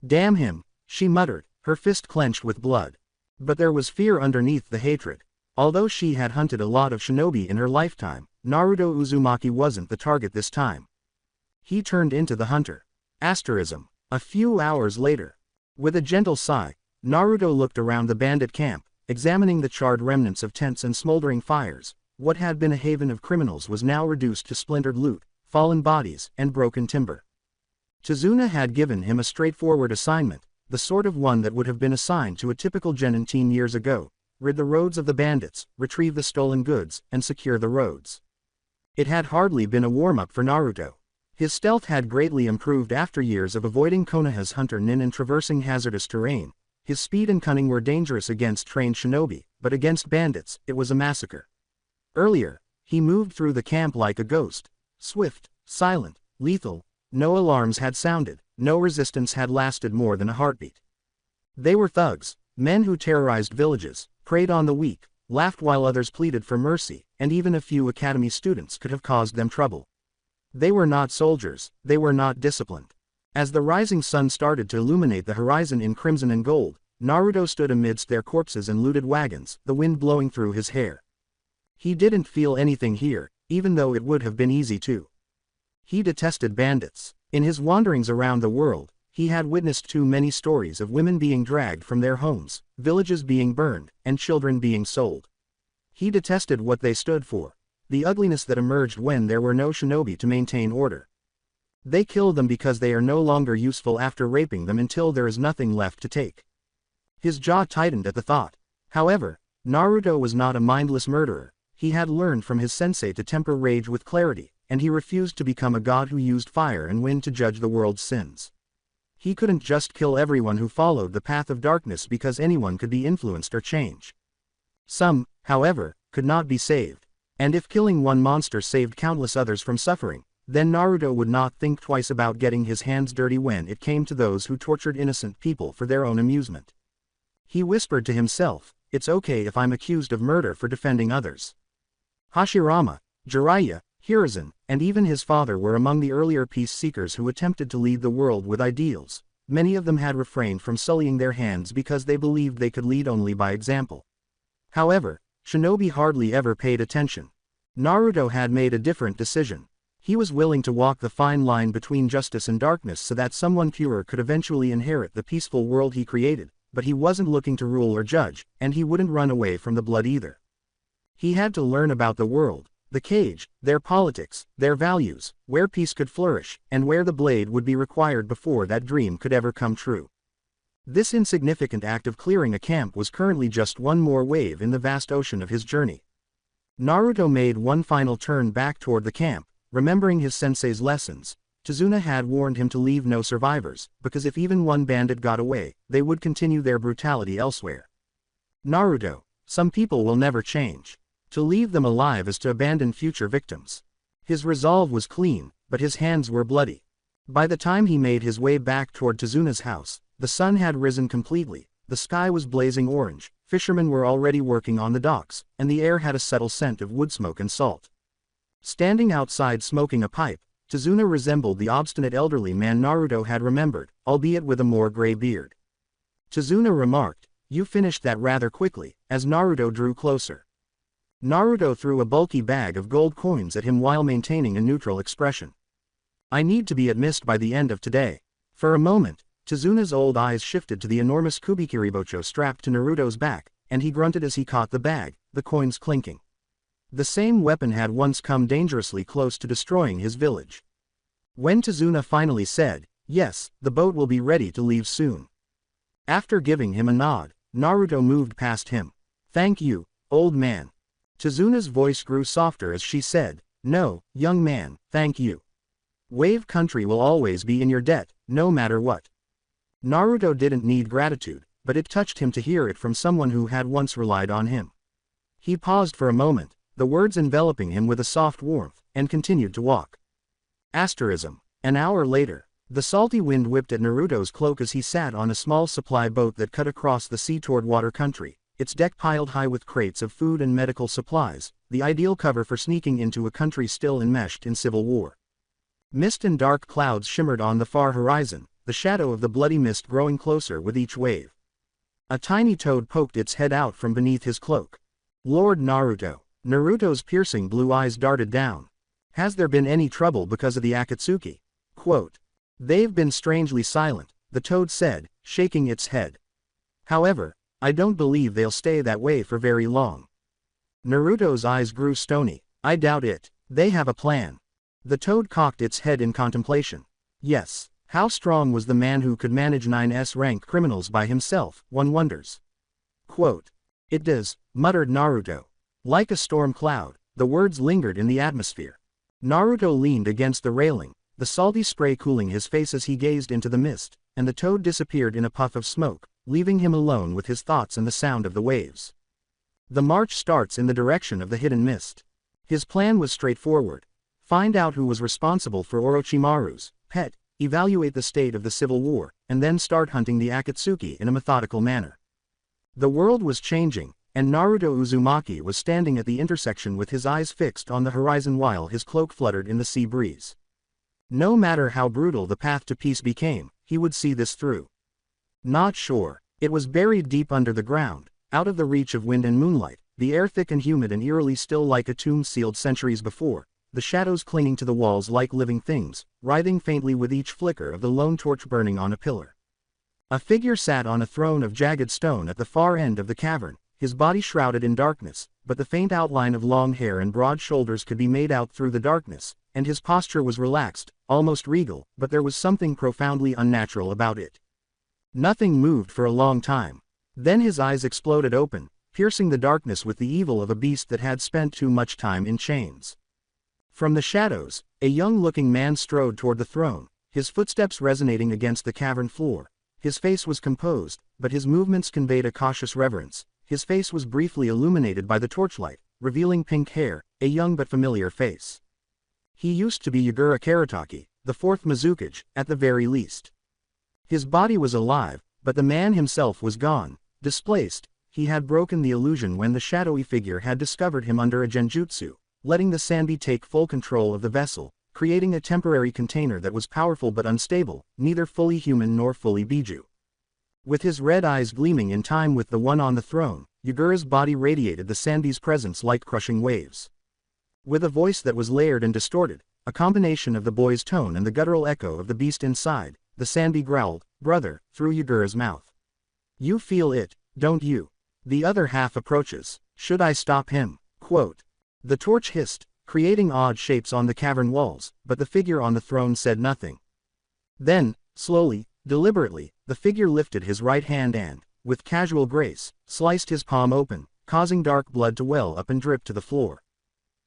"Damn him," she muttered, her fist clenched with blood. But there was fear underneath the hatred. Although she had hunted a lot of shinobi in her lifetime, Naruto Uzumaki wasn't the target this time. He turned into the hunter. Asterism. A few hours later. With a gentle sigh, Naruto looked around the bandit camp, examining the charred remnants of tents and smoldering fires. What had been a haven of criminals was now reduced to splintered loot, fallen bodies, and broken timber. Tazuna had given him a straightforward assignment, the sort of one that would have been assigned to a typical genin teen years ago: rid the roads of the bandits, retrieve the stolen goods, and secure the roads. It had hardly been a warm-up for Naruto. His stealth had greatly improved after years of avoiding Konoha's hunter nin and traversing hazardous terrain. His speed and cunning were dangerous against trained shinobi, but against bandits, it was a massacre. Earlier, he moved through the camp like a ghost. Swift, silent, lethal. No alarms had sounded, no resistance had lasted more than a heartbeat. They were thugs, men who terrorized villages, preyed on the weak, laughed while others pleaded for mercy, and even a few academy students could have caused them trouble. They were not soldiers, they were not disciplined. As the rising sun started to illuminate the horizon in crimson and gold, Naruto stood amidst their corpses and looted wagons, the wind blowing through his hair. He didn't feel anything here, even though it would have been easy to. He detested bandits. In his wanderings around the world, he had witnessed too many stories of women being dragged from their homes, villages being burned, and children being sold. He detested what they stood for, the ugliness that emerged when there were no shinobi to maintain order. They kill them because they are no longer useful after raping them until there is nothing left to take. His jaw tightened at the thought. However, Naruto was not a mindless murderer. He had learned from his sensei to temper rage with clarity, and he refused to become a god who used fire and wind to judge the world's sins. He couldn't just kill everyone who followed the path of darkness because anyone could be influenced or change. Some, however, could not be saved. And if killing one monster saved countless others from suffering, then Naruto would not think twice about getting his hands dirty when it came to those who tortured innocent people for their own amusement. He whispered to himself, "It's okay if I'm accused of murder for defending others." Hashirama, Jiraiya, Hiruzen, and even his father were among the earlier peace seekers who attempted to lead the world with ideals. Many of them had refrained from sullying their hands because they believed they could lead only by example. However, shinobi hardly ever paid attention. Naruto had made a different decision. He was willing to walk the fine line between justice and darkness so that someone purer could eventually inherit the peaceful world he created, but he wasn't looking to rule or judge, and he wouldn't run away from the blood either. He had to learn about the world, the cage, their politics, their values, where peace could flourish, and where the blade would be required before that dream could ever come true. This insignificant act of clearing a camp was currently just one more wave in the vast ocean of his journey. Naruto made one final turn back toward the camp, remembering his sensei's lessons. Tazuna had warned him to leave no survivors, because if even one bandit got away, they would continue their brutality elsewhere. Naruto, some people will never change. To leave them alive is to abandon future victims. His resolve was clean, but his hands were bloody. By the time he made his way back toward Tazuna's house, the sun had risen completely, the sky was blazing orange, fishermen were already working on the docks, and the air had a subtle scent of wood smoke and salt. Standing outside smoking a pipe, Tazuna resembled the obstinate elderly man Naruto had remembered, albeit with a more gray beard. Tazuna remarked, "You finished that rather quickly," as Naruto drew closer. Naruto threw a bulky bag of gold coins at him while maintaining a neutral expression. "I need to be at Mist by the end of today." For a moment, Tazuna's old eyes shifted to the enormous Kubikiribocho strapped to Naruto's back, and he grunted as he caught the bag, the coins clinking. The same weapon had once come dangerously close to destroying his village. When Tazuna finally said, "Yes, the boat will be ready to leave soon." After giving him a nod, Naruto moved past him. "Thank you, old man." Chizuna's voice grew softer as she said, "No, young man, thank you. Wave Country will always be in your debt, no matter what." Naruto didn't need gratitude, but it touched him to hear it from someone who had once relied on him. He paused for a moment, the words enveloping him with a soft warmth, and continued to walk. An hour later, the salty wind whipped at Naruto's cloak as he sat on a small supply boat that cut across the sea toward Water Country, its deck piled high with crates of food and medical supplies, the ideal cover for sneaking into a country still enmeshed in civil war. Mist and dark clouds shimmered on the far horizon, the shadow of the bloody mist growing closer with each wave. A tiny toad poked its head out from beneath his cloak. "Lord Naruto." Naruto's piercing blue eyes darted down. "Has there been any trouble because of the Akatsuki?" Quote. "They've been strangely silent," the toad said, shaking its head. "However, I don't believe they'll stay that way for very long." Naruto's eyes grew stony. "I doubt it. They have a plan." The toad cocked its head in contemplation. Yes, how strong was the man who could manage 9S rank criminals by himself, one wonders. Quote. "It does," muttered Naruto. Like a storm cloud, the words lingered in the atmosphere. Naruto leaned against the railing, the salty spray cooling his face as he gazed into the mist, and the toad disappeared in a puff of smoke, leaving him alone with his thoughts and the sound of the waves. The march starts in the direction of the hidden mist. His plan was straightforward. Find out who was responsible for Orochimaru's pet, evaluate the state of the civil war, and then start hunting the Akatsuki in a methodical manner. The world was changing, and Naruto Uzumaki was standing at the intersection with his eyes fixed on the horizon while his cloak fluttered in the sea breeze. No matter how brutal the path to peace became, he would see this through. Not sure. It was buried deep under the ground, out of the reach of wind and moonlight, the air thick and humid and eerily still like a tomb sealed centuries before, the shadows clinging to the walls like living things, writhing faintly with each flicker of the lone torch burning on a pillar. A figure sat on a throne of jagged stone at the far end of the cavern, his body shrouded in darkness, but the faint outline of long hair and broad shoulders could be made out through the darkness, and his posture was relaxed, almost regal, but there was something profoundly unnatural about it. Nothing moved for a long time. Then his eyes exploded open, piercing the darkness with the evil of a beast that had spent too much time in chains. From the shadows, a young-looking man strode toward the throne, his footsteps resonating against the cavern floor. His face was composed, but his movements conveyed a cautious reverence. His face was briefly illuminated by the torchlight, revealing pink hair, a young but familiar face. He used to be Yagura Karataki, the fourth Mizukage, at the very least. His body was alive, but the man himself was gone, displaced. He had broken the illusion when the shadowy figure had discovered him under a genjutsu, letting the Sanbi take full control of the vessel, creating a temporary container that was powerful but unstable, neither fully human nor fully Biju. With his red eyes gleaming in time with the one on the throne, Yagura's body radiated the Sanbi's presence like crushing waves. With a voice that was layered and distorted, a combination of the boy's tone and the guttural echo of the beast inside, the Sanbi growled, "Brother," through Yagura's mouth. "You feel it, don't you? The other half approaches. Should I stop him?" Quote. The torch hissed, creating odd shapes on the cavern walls, but the figure on the throne said nothing. Then, slowly, deliberately, the figure lifted his right hand and, with casual grace, sliced his palm open, causing dark blood to well up and drip to the floor.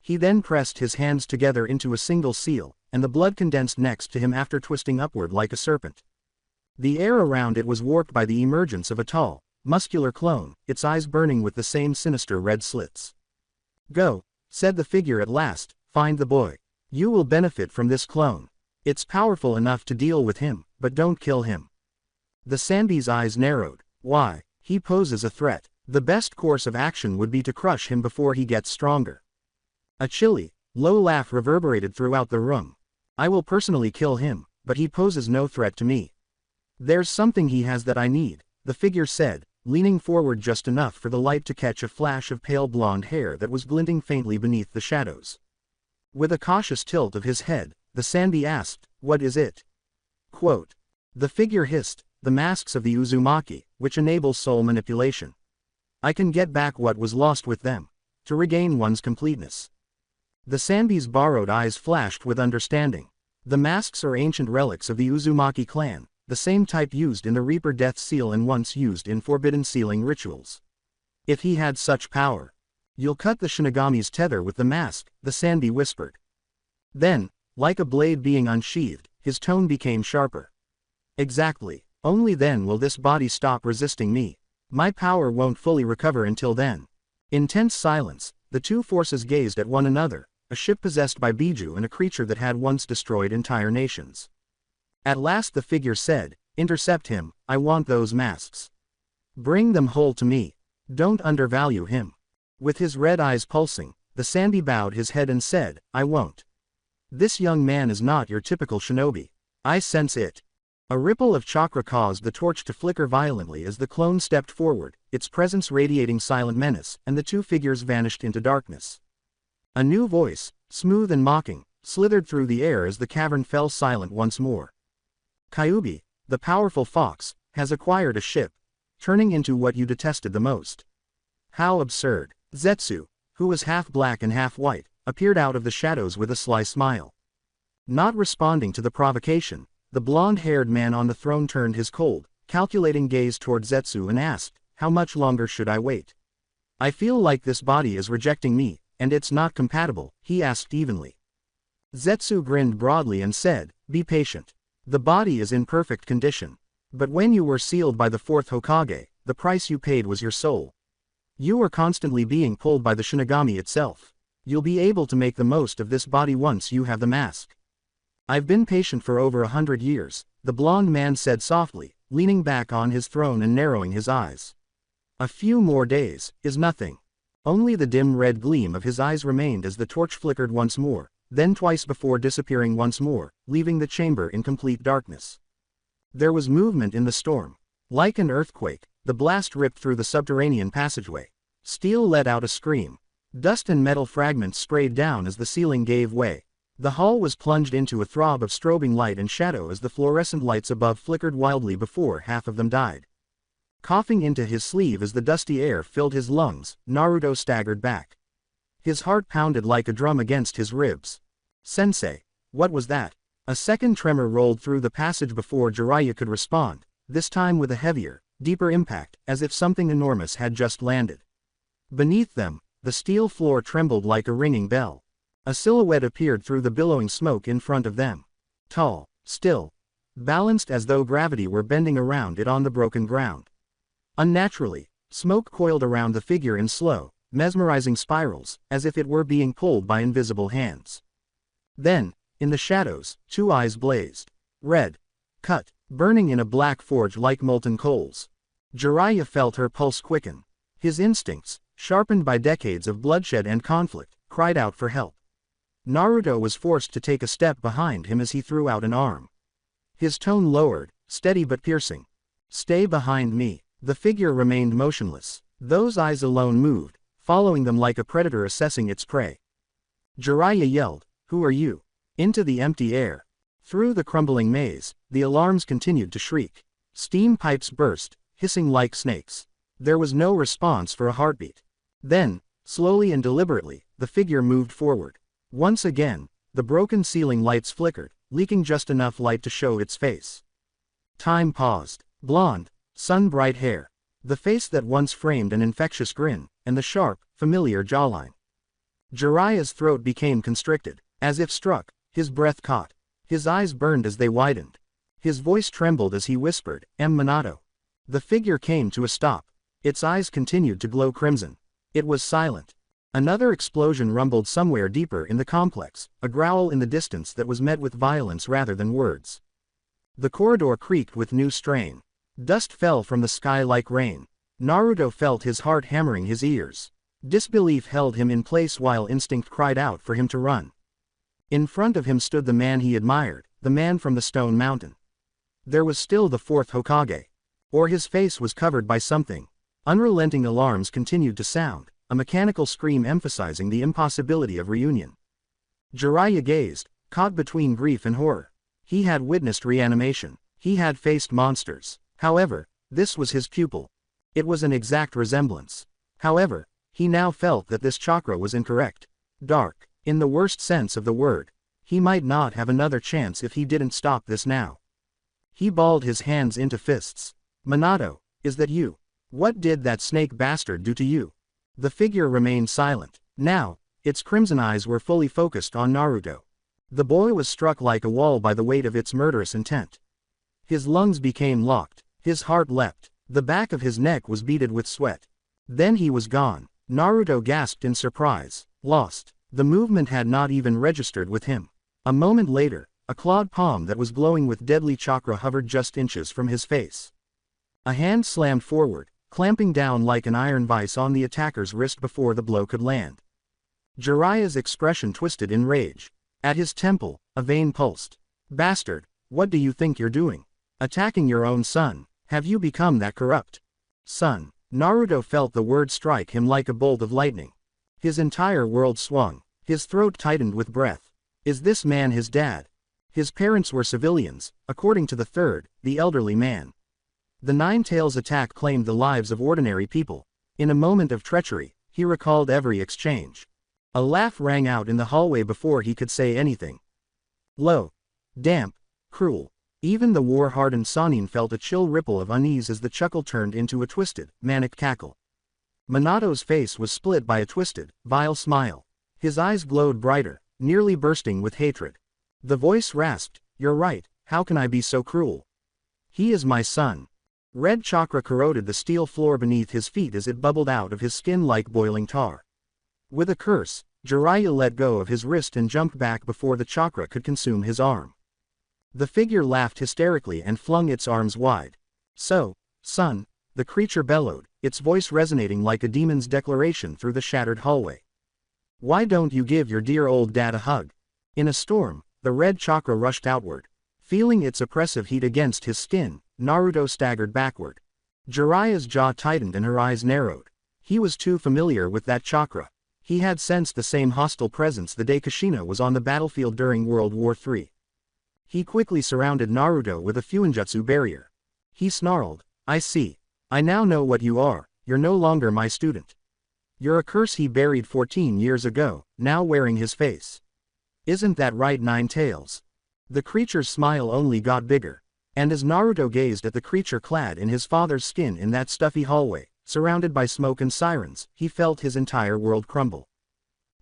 He then pressed his hands together into a single seal, and the blood condensed next to him after twisting upward like a serpent. The air around it was warped by the emergence of a tall, muscular clone, its eyes burning with the same sinister red slits. "Go," said the figure at last, "find the boy. You will benefit from this clone. It's powerful enough to deal with him, but don't kill him." The Sanbi's eyes narrowed. "Why? He poses a threat. The best course of action would be to crush him before he gets stronger." A chilly, low laugh reverberated throughout the room. "I will personally kill him, but he poses no threat to me." "There's something he has that I need," the figure said, leaning forward just enough for the light to catch a flash of pale blonde hair that was glinting faintly beneath the shadows. With a cautious tilt of his head, the Sanbi asked, "What is it?" Quote. The figure hissed, "The masks of the Uzumaki, which enable soul manipulation. I can get back what was lost with them, to regain one's completeness." The Sanbi's borrowed eyes flashed with understanding. The masks are ancient relics of the Uzumaki clan, the same type used in the Reaper Death Seal and once used in forbidden sealing rituals. If he had such power, You'll cut the Shinigami's tether with the mask, the Sanbi whispered. Then, like a blade being unsheathed, his tone became sharper. Exactly. Only then will this body stop resisting me. My power won't fully recover until then. In tense silence, the two forces gazed at one another, a ship possessed by Biju and a creature that had once destroyed entire nations. At last the figure said, "Intercept him, I want those masks. Bring them whole to me. Don't undervalue him." With his red eyes pulsing, the Sanbi bowed his head and said, "I won't. This young man is not your typical shinobi. I sense it." A ripple of chakra caused the torch to flicker violently as the clone stepped forward, its presence radiating silent menace, and the two figures vanished into darkness. A new voice, smooth and mocking, slithered through the air as the cavern fell silent once more. "Kyubi, the powerful fox, has acquired a ship, turning into what you detested the most." How absurd. Zetsu, who was half black and half white, appeared out of the shadows with a sly smile. Not responding to the provocation, the blonde-haired man on the throne turned his cold, calculating gaze toward Zetsu and asked, "How much longer should I wait? I feel like this body is rejecting me, and it's not compatible," he asked evenly. Zetsu grinned broadly and said, "Be patient. The body is in perfect condition. But when you were sealed by the fourth Hokage, the price you paid was your soul. You are constantly being pulled by the Shinigami itself. You'll be able to make the most of this body once you have the mask." "I've been patient for over 100 years, the blonde man said softly, leaning back on his throne and narrowing his eyes. "A few more days is nothing." Only the dim red gleam of his eyes remained as the torch flickered once more, then twice before disappearing once more, leaving the chamber in complete darkness. There was movement in the storm. Like an earthquake, the blast ripped through the subterranean passageway. Steel let out a scream. Dust and metal fragments sprayed down as the ceiling gave way. The hall was plunged into a throb of strobing light and shadow as the fluorescent lights above flickered wildly before half of them died. Coughing into his sleeve as the dusty air filled his lungs, Naruto staggered back. His heart pounded like a drum against his ribs. "Sensei, what was that?" A second tremor rolled through the passage before Jiraiya could respond, this time with a heavier, deeper impact, as if something enormous had just landed. Beneath them, the steel floor trembled like a ringing bell. A silhouette appeared through the billowing smoke in front of them. Tall, still, balanced as though gravity were bending around it on the broken ground. Unnaturally, smoke coiled around the figure in slow, mesmerizing spirals, as if it were being pulled by invisible hands. Then, in the shadows, two eyes blazed. Red. Cut, burning in a black forge like molten coals. Jiraiya felt her pulse quicken. His instincts, sharpened by decades of bloodshed and conflict, cried out for help. Naruto was forced to take a step behind him as he threw out an arm. His tone lowered, steady but piercing. "Stay behind me." The figure remained motionless. Those eyes alone moved, following them like a predator assessing its prey. Jiraiya yelled, "Who are you?" Into the empty air. Through the crumbling maze, the alarms continued to shriek. Steam pipes burst, hissing like snakes. There was no response for a heartbeat. Then, slowly and deliberately, the figure moved forward. Once again, the broken ceiling lights flickered, leaking just enough light to show its face. Time paused. Blonde, sun-bright hair. The face that once framed an infectious grin, and the sharp, familiar jawline. Jiraiya's throat became constricted. As if struck, his breath caught. His eyes burned as they widened. His voice trembled as he whispered, "M. Minato." The figure came to a stop. Its eyes continued to glow crimson. It was silent. Another explosion rumbled somewhere deeper in the complex, a growl in the distance that was met with violence rather than words. The corridor creaked with new strain. Dust fell from the sky like rain. Naruto felt his heart hammering his ears. Disbelief held him in place while instinct cried out for him to run. In front of him stood the man he admired, the man from the stone mountain. There was still the fourth Hokage. Or his face was covered by something. Unrelenting alarms continued to sound, a mechanical scream emphasizing the impossibility of reunion. Jiraiya gazed, caught between grief and horror. He had witnessed reanimation. He had faced monsters. However, this was his pupil. It was an exact resemblance. However, he now felt that this chakra was incorrect. Dark, in the worst sense of the word. He might not have another chance if he didn't stop this now. He balled his hands into fists. "Minato, is that you? What did that snake bastard do to you?" The figure remained silent. Now, its crimson eyes were fully focused on Naruto. The boy was struck like a wall by the weight of its murderous intent. His lungs became locked, his heart leapt, the back of his neck was beaded with sweat. Then he was gone. Naruto gasped in surprise. Lost. The movement had not even registered with him. A moment later, a clawed palm that was glowing with deadly chakra hovered just inches from his face. A hand slammed forward, clamping down like an iron vice on the attacker's wrist before the blow could land. Jiraiya's expression twisted in rage. At his temple, a vein pulsed. Bastard, what do you think you're doing? Attacking your own son, have you become that corrupt? Son. Naruto felt the word strike him like a bolt of lightning. His entire world swung. His throat tightened with breath. Is this man his dad? His parents were civilians, according to the third, the elderly man. The Nine Tails attack claimed the lives of ordinary people. In a moment of treachery, he recalled every exchange. A laugh rang out in the hallway before he could say anything. Low, damp, cruel. Even the war-hardened Sannin felt a chill ripple of unease as the chuckle turned into a twisted, manic cackle. Minato's face was split by a twisted, vile smile. His eyes glowed brighter, nearly bursting with hatred. The voice rasped, "You're right, how can I be so cruel? He is my son." Red chakra corroded the steel floor beneath his feet as it bubbled out of his skin like boiling tar. With a curse, Jiraiya let go of his wrist and jumped back before the chakra could consume his arm. The figure laughed hysterically and flung its arms wide. "So, son," the creature bellowed, its voice resonating like a demon's declaration through the shattered hallway. "Why don't you give your dear old dad a hug?" In a storm, the red chakra rushed outward. Feeling its oppressive heat against his skin, Naruto staggered backward. Jiraiya's jaw tightened and her eyes narrowed. He was too familiar with that chakra. He had sensed the same hostile presence the day Kushina was on the battlefield during World War III. He quickly surrounded Naruto with a Fuinjutsu barrier. He snarled, "I see. I now know what you are, you're no longer my student. You're a curse he buried 14 years ago, now wearing his face. Isn't that right, Nine Tails?" The creature's smile only got bigger. And as Naruto gazed at the creature clad in his father's skin in that stuffy hallway, surrounded by smoke and sirens, he felt his entire world crumble.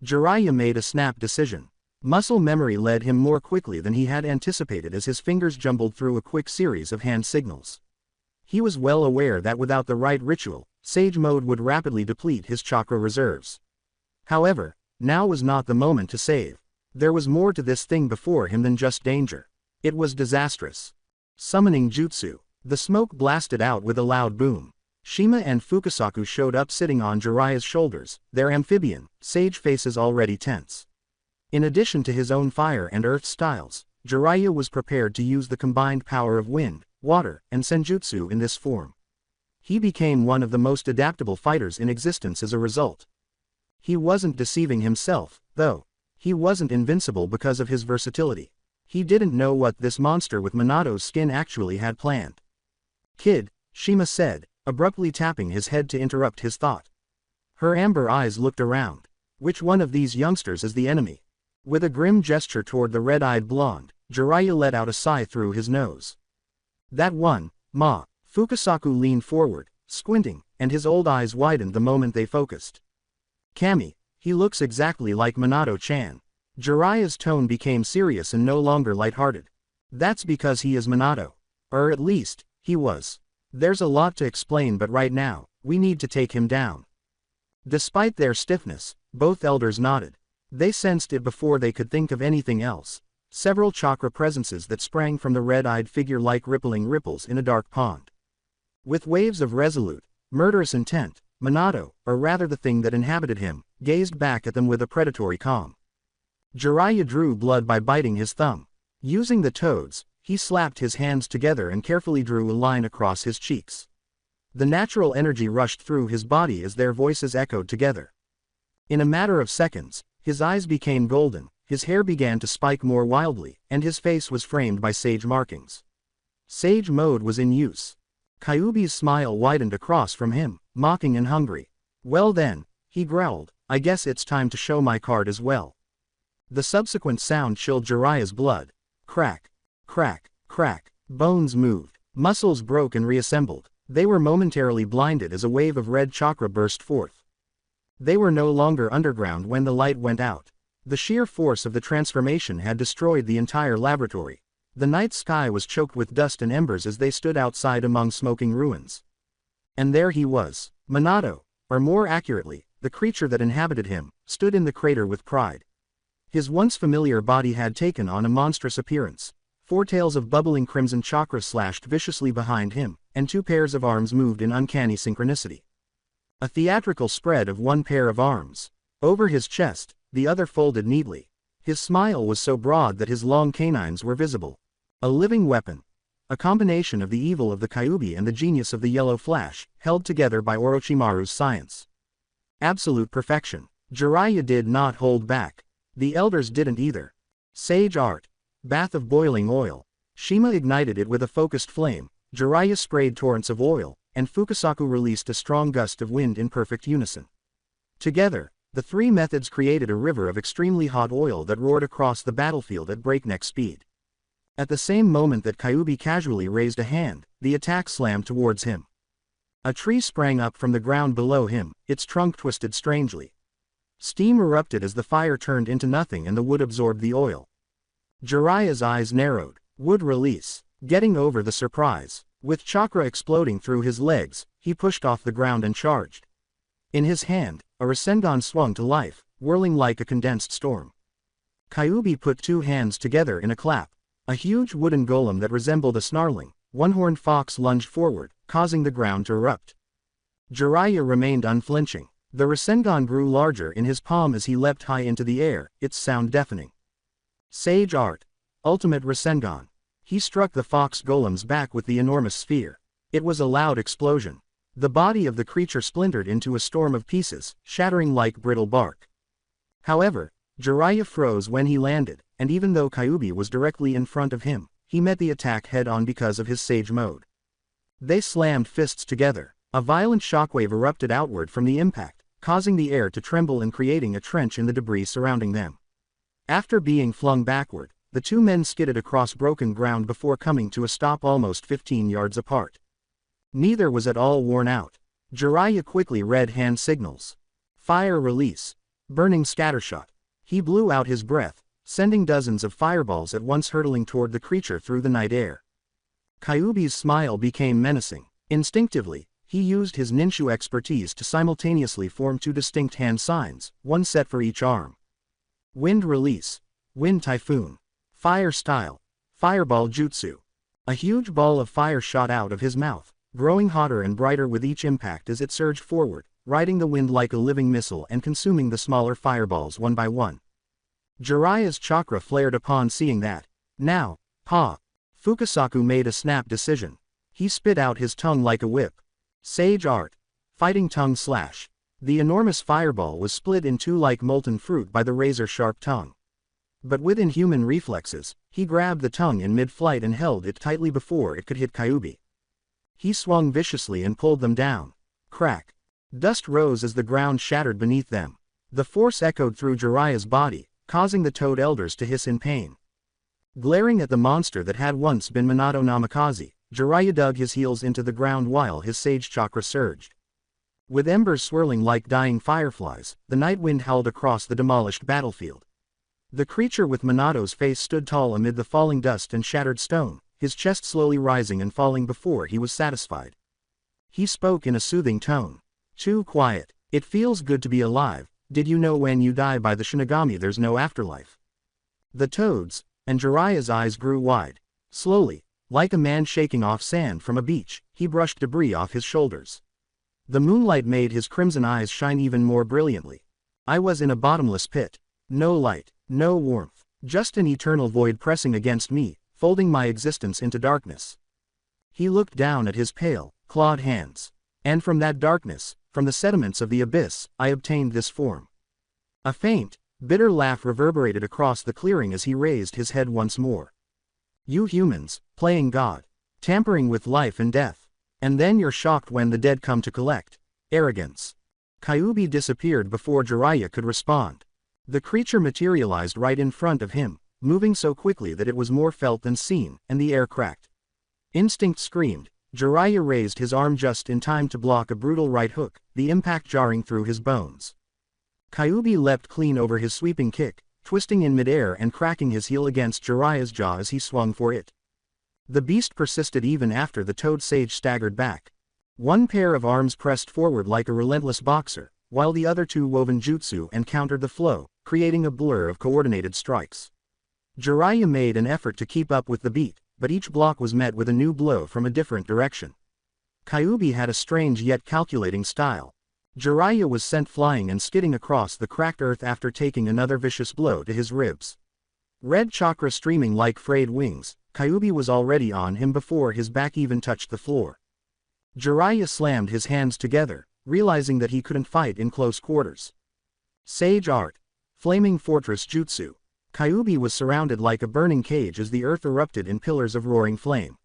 Jiraiya made a snap decision. Muscle memory led him more quickly than he had anticipated as his fingers jumbled through a quick series of hand signals. He was well aware that without the right ritual, Sage Mode would rapidly deplete his chakra reserves. However, now was not the moment to save. There was more to this thing before him than just danger. It was disastrous. Summoning Jutsu. The smoke blasted out with a loud boom. Shima and Fukasaku showed up sitting on Jiraiya's shoulders, their amphibian, sage faces already tense. In addition to his own fire and earth styles, Jiraiya was prepared to use the combined power of wind, water, and senjutsu in this form. He became one of the most adaptable fighters in existence as a result. He wasn't deceiving himself, though. He wasn't invincible because of his versatility. He didn't know what this monster with Minato's skin actually had planned. "Kid," Shima said, abruptly tapping his head to interrupt his thought. Her amber eyes looked around. Which one of these youngsters is the enemy? With a grim gesture toward the red-eyed blonde, Jiraiya let out a sigh through his nose. "That one, Ma." Fukasaku leaned forward, squinting, and his old eyes widened the moment they focused. "Kami, he looks exactly like Minato-chan." Jiraiya's tone became serious and no longer lighthearted. "That's because he is Minato. Or at least, he was. There's a lot to explain, but right now, we need to take him down." Despite their stiffness, both elders nodded. They sensed it before they could think of anything else. Several chakra presences that sprang from the red-eyed figure like rippling ripples in a dark pond. With waves of resolute, murderous intent, Minato, or rather the thing that inhabited him, gazed back at them with a predatory calm. Jiraiya drew blood by biting his thumb. Using the toads, he slapped his hands together and carefully drew a line across his cheeks. The natural energy rushed through his body as their voices echoed together. In a matter of seconds, his eyes became golden, his hair began to spike more wildly, and his face was framed by sage markings. Sage Mode was in use. Kyuubi's smile widened across from him, mocking and hungry. "Well then," he growled, "I guess it's time to show my card as well." The subsequent sound chilled Jiraiya's blood. Crack, crack, crack. Bones moved, muscles broke and reassembled. They were momentarily blinded as a wave of red chakra burst forth. They were no longer underground when the light went out. The sheer force of the transformation had destroyed the entire laboratory. The night sky was choked with dust and embers as they stood outside among smoking ruins. And there he was. Minato, or more accurately, the creature that inhabited him, stood in the crater with pride. His once familiar body had taken on a monstrous appearance. 4 tails of bubbling crimson chakra slashed viciously behind him, and 2 pairs of arms moved in uncanny synchronicity. A theatrical spread of 1 pair of arms. Over his chest, the other folded neatly. His smile was so broad that his long canines were visible. A living weapon. A combination of the evil of the Kyuubi and the genius of the Yellow Flash, held together by Orochimaru's science. Absolute perfection. Jiraiya did not hold back. The elders didn't either. Sage art. Bath of boiling oil. Shima ignited it with a focused flame, Jiraiya sprayed torrents of oil, and Fukasaku released a strong gust of wind in perfect unison. Together, the 3 methods created a river of extremely hot oil that roared across the battlefield at breakneck speed. At the same moment that Kyuubi casually raised a hand, the attack slammed towards him. A tree sprang up from the ground below him, its trunk twisted strangely. Steam erupted as the fire turned into nothing and the wood absorbed the oil. Jiraiya's eyes narrowed. Wood release. Getting over the surprise. With chakra exploding through his legs, he pushed off the ground and charged. In his hand, a Rasengan swung to life, whirling like a condensed storm. Kyuubi put 2 hands together in a clap. A huge wooden golem that resembled a snarling, one-horned fox lunged forward, causing the ground to erupt. Jiraiya remained unflinching. The Rasengan grew larger in his palm as he leapt high into the air, its sound deafening. Sage art. Ultimate Rasengan. He struck the fox golem's back with the enormous sphere. It was a loud explosion. The body of the creature splintered into a storm of pieces, shattering like brittle bark. However, Jiraiya froze when he landed, and even though Kyuubi was directly in front of him, he met the attack head-on because of his sage mode. They slammed fists together. A violent shockwave erupted outward from the impact, causing the air to tremble and creating a trench in the debris surrounding them. After being flung backward, the 2 men skidded across broken ground before coming to a stop almost 15 yards apart. Neither was at all worn out. Jiraiya quickly read hand signals. Fire release. Burning scattershot. He blew out his breath, sending dozens of fireballs at once hurtling toward the creature through the night air. Kyuubi's smile became menacing. Instinctively, he used his ninja expertise to simultaneously form 2 distinct hand signs, 1 set for each arm. Wind release. Wind typhoon. Fire style. Fireball jutsu. A huge ball of fire shot out of his mouth, growing hotter and brighter with each impact as it surged forward, riding the wind like a living missile and consuming the smaller fireballs one by one. Jiraiya's chakra flared upon seeing that. Now, pa. Fukasaku made a snap decision. He spit out his tongue like a whip. Sage art. Fighting tongue slash. The enormous fireball was split in 2 like molten fruit by the razor-sharp tongue. But with inhuman reflexes, he grabbed the tongue in mid-flight and held it tightly before it could hit Kyuubi. He swung viciously and pulled them down. Crack. Dust rose as the ground shattered beneath them. The force echoed through Jiraiya's body, causing the Toad Elders to hiss in pain. Glaring at the monster that had once been Minato Namikaze, Jiraiya dug his heels into the ground while his sage chakra surged. With embers swirling like dying fireflies, the night wind howled across the demolished battlefield. The creature with Minato's face stood tall amid the falling dust and shattered stone, his chest slowly rising and falling before he was satisfied. He spoke in a soothing tone. Too quiet. It feels good to be alive. Did you know when you die by the Shinigami there's no afterlife? The toads, and Jiraiya's eyes grew wide. Slowly, like a man shaking off sand from a beach, he brushed debris off his shoulders. The moonlight made his crimson eyes shine even more brilliantly. I was in a bottomless pit. No light, no warmth, just an eternal void pressing against me, folding my existence into darkness. He looked down at his pale, clawed hands. And from that darkness, from the sediments of the abyss, I obtained this form. A faint, bitter laugh reverberated across the clearing as he raised his head once more. You humans, playing God, tampering with life and death. And then you're shocked when the dead come to collect. Arrogance. Kyuubi disappeared before Jiraiya could respond. The creature materialized right in front of him, moving so quickly that it was more felt than seen, and the air cracked. Instinct screamed. Jiraiya raised his arm just in time to block a brutal right hook, the impact jarring through his bones. Kyuubi leapt clean over his sweeping kick, twisting in midair and cracking his heel against Jiraiya's jaw as he swung for it. The beast persisted even after the toad sage staggered back. One pair of arms pressed forward like a relentless boxer, while the other two wove jutsu and countered the flow, creating a blur of coordinated strikes. Jiraiya made an effort to keep up with the beat, but each block was met with a new blow from a different direction. Kyuubi had a strange yet calculating style. Jiraiya was sent flying and skidding across the cracked earth after taking another vicious blow to his ribs. Red chakra streaming like frayed wings, Kyuubi was already on him before his back even touched the floor. Jiraiya slammed his hands together, realizing that he couldn't fight in close quarters. Sage Art. Flaming Fortress Jutsu. Kyuubi was surrounded like a burning cage as the earth erupted in pillars of roaring flame.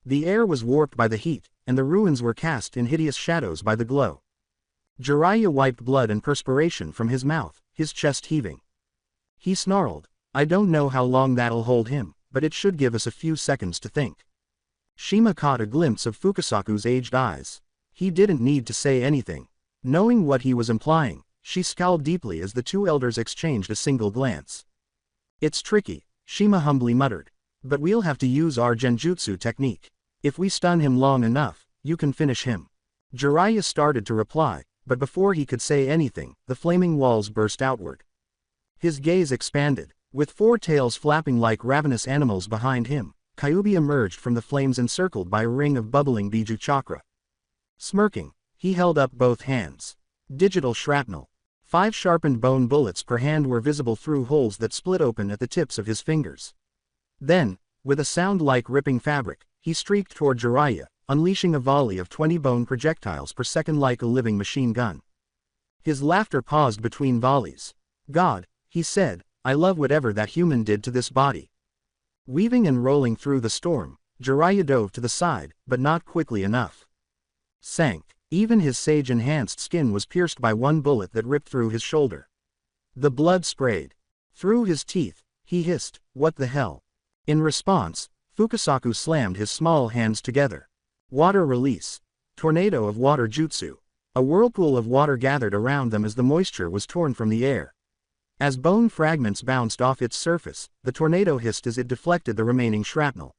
The air was warped by the heat, and the ruins were cast in hideous shadows by the glow. Jiraiya wiped blood and perspiration from his mouth, his chest heaving. He snarled, "I don't know how long that'll hold him, but it should give us a few seconds to think." Shima caught a glimpse of Fukasaku's aged eyes. He didn't need to say anything. Knowing what he was implying, she scowled deeply as the two elders exchanged a single glance. "It's tricky," Shima humbly muttered. "But we'll have to use our genjutsu technique. If we stun him long enough, you can finish him." Jiraiya started to reply, but before he could say anything, the flaming walls burst outward. His gaze expanded. With four tails flapping like ravenous animals behind him, Kyuubi emerged from the flames encircled by a ring of bubbling Biju chakra. Smirking, he held up both hands. Digital shrapnel. 5 sharpened bone bullets per hand were visible through holes that split open at the tips of his fingers. Then, with a sound like ripping fabric, he streaked toward Jiraiya, unleashing a volley of 20 bone projectiles per second like a living machine gun. His laughter paused between volleys. "God," he said, "I love whatever that human did to this body." Weaving and rolling through the storm, Jiraiya dove to the side, but not quickly enough. Sank. Even his sage-enhanced skin was pierced by one bullet that ripped through his shoulder. The blood sprayed. Through his teeth, he hissed, "What the hell?" In response, Fukasaku slammed his small hands together. Water release. Tornado of water jutsu. A whirlpool of water gathered around them as the moisture was torn from the air. As bone fragments bounced off its surface, the tornado hissed as it deflected the remaining shrapnel.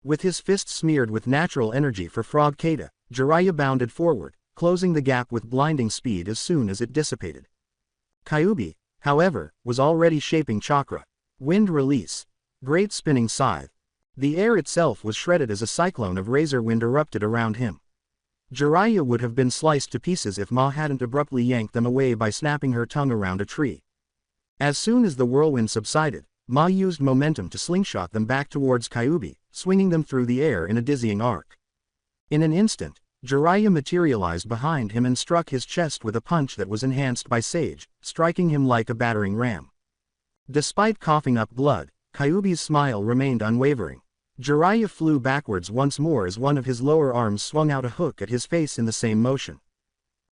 With his fists smeared with natural energy for Frog Kata, Jiraiya bounded forward, closing the gap with blinding speed as soon as it dissipated. Kyuubi, however, was already shaping chakra. Wind release. Great spinning scythe. The air itself was shredded as a cyclone of razor wind erupted around him. Jiraiya would have been sliced to pieces if Ma hadn't abruptly yanked them away by snapping her tongue around a tree. As soon as the whirlwind subsided, Ma used momentum to slingshot them back towards Kyuubi, swinging them through the air in a dizzying arc. In an instant, Jiraiya materialized behind him and struck his chest with a punch that was enhanced by Sage, striking him like a battering ram. Despite coughing up blood, Kyuubi's smile remained unwavering. Jiraiya flew backwards once more as one of his lower arms swung out a hook at his face in the same motion.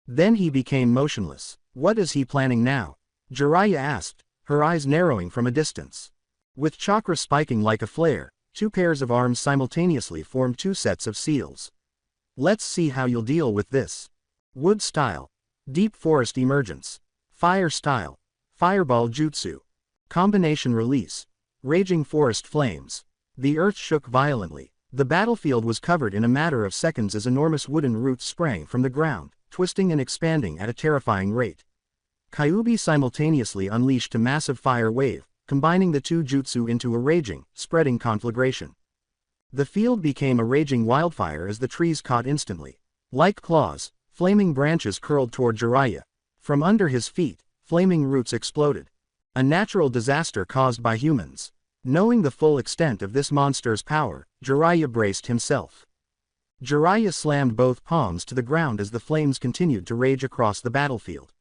Then he became motionless. "What is he planning now?" Jiraiya asked, her eyes narrowing from a distance. With chakra spiking like a flare, 2 pairs of arms simultaneously formed 2 sets of seals. "Let's see how you'll deal with this." Wood style. Deep forest emergence. Fire style. Fireball jutsu. Combination release. Raging forest flames. The earth shook violently. The battlefield was covered in a matter of seconds as enormous wooden roots sprang from the ground, twisting and expanding at a terrifying rate. Kyuubi simultaneously unleashed a massive fire wave, combining the 2 jutsu into a raging, spreading conflagration. The field became a raging wildfire as the trees caught instantly. Like claws, flaming branches curled toward Jiraiya. From under his feet, flaming roots exploded. A natural disaster caused by humans. Knowing the full extent of this monster's power, Jiraiya braced himself. Jiraiya slammed both palms to the ground as the flames continued to rage across the battlefield.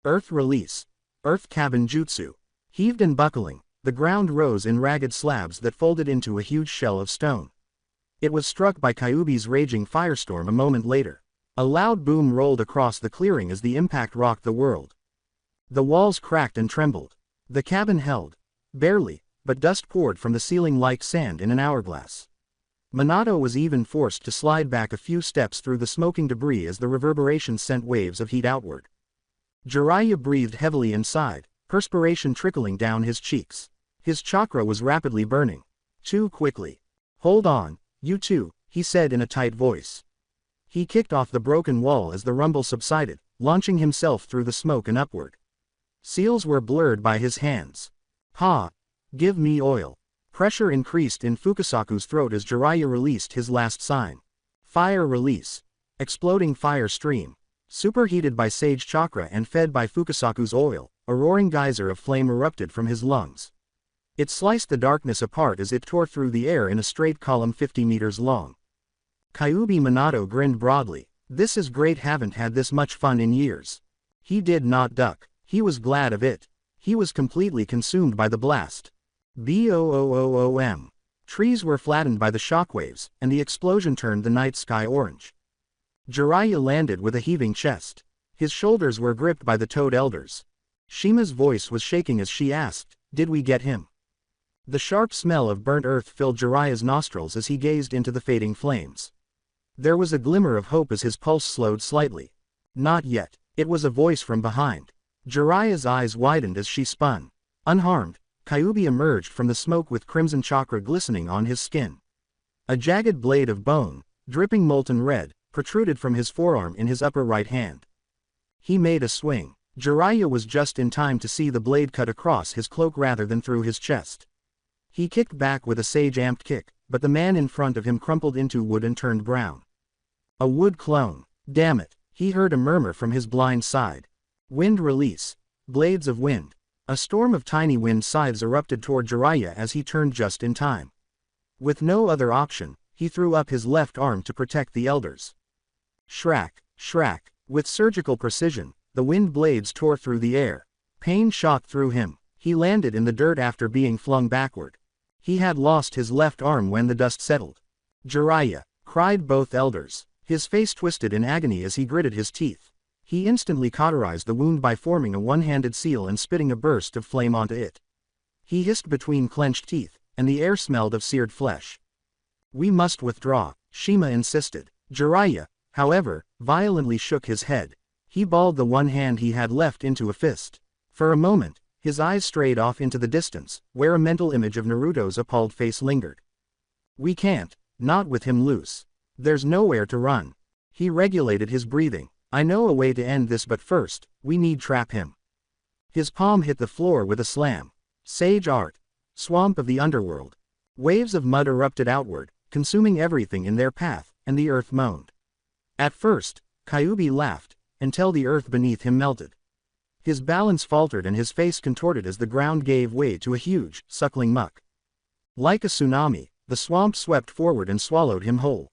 Earth release. Earth cabin jutsu. Heaved and buckling, the ground rose in ragged slabs that folded into a huge shell of stone. It was struck by Kyuubi's raging firestorm a moment later. A loud boom rolled across the clearing as the impact rocked the world. The walls cracked and trembled. The cabin held. Barely, but dust poured from the ceiling like sand in an hourglass. Minato was even forced to slide back a few steps through the smoking debris as the reverberation sent waves of heat outward. Jiraiya breathed heavily inside, perspiration trickling down his cheeks. His chakra was rapidly burning. Too quickly. Hold on, you two, he said in a tight voice. He kicked off the broken wall as the rumble subsided, launching himself through the smoke and upward. Seals were blurred by his hands. Ha! Give me oil. Pressure increased in Fukasaku's throat as Jiraiya released his last sign. Fire release. Exploding fire stream. Superheated by Sage Chakra and fed by Fukasaku's oil, a roaring geyser of flame erupted from his lungs. It sliced the darkness apart as it tore through the air in a straight column 50 meters long. Kyuubi Minato grinned broadly. This is great, haven't had this much fun in years. He did not duck. He was glad of it. He was completely consumed by the blast. Boom. Trees were flattened by the shockwaves, and the explosion turned the night sky orange. Jiraiya landed with a heaving chest. His shoulders were gripped by the Toad Elders. Shima's voice was shaking as she asked, "Did we get him?" The sharp smell of burnt earth filled Jiraiya's nostrils as he gazed into the fading flames. There was a glimmer of hope as his pulse slowed slightly. Not yet. It was a voice from behind. Jiraiya's eyes widened as she spun. Unharmed, Kyuubi emerged from the smoke with crimson chakra glistening on his skin. A jagged blade of bone, dripping molten red, protruded from his forearm in his upper right hand. He made a swing. Jiraiya was just in time to see the blade cut across his cloak rather than through his chest. He kicked back with a sage-amped kick, but the man in front of him crumpled into wood and turned brown. A wood clone. Damn it, he heard a murmur from his blind side. Wind release. Blades of wind. A storm of tiny wind scythes erupted toward Jiraiya as he turned just in time. With no other option, he threw up his left arm to protect the elders. Shrack, shrack. With surgical precision, the wind blades tore through the air. Pain shot through him. He landed in the dirt after being flung backward. He had lost his left arm when the dust settled. Jiraiya, cried both elders. His face twisted in agony as he gritted his teeth. He instantly cauterized the wound by forming a one-handed seal and spitting a burst of flame onto it. He hissed between clenched teeth, and the air smelled of seared flesh. "We must withdraw," Shima insisted. Jiraiya, however, violently shook his head. He balled the one hand he had left into a fist. For a moment, his eyes strayed off into the distance, where a mental image of Naruto's appalled face lingered. "We can't, not with him loose. There's nowhere to run." He regulated his breathing. "I know a way to end this, but first, we need trap him." His palm hit the floor with a slam. Sage art. Swamp of the underworld. Waves of mud erupted outward, consuming everything in their path, and the earth moaned. At first, Kyuubi laughed, until the earth beneath him melted. His balance faltered and his face contorted as the ground gave way to a huge, suckling muck. Like a tsunami, the swamp swept forward and swallowed him whole.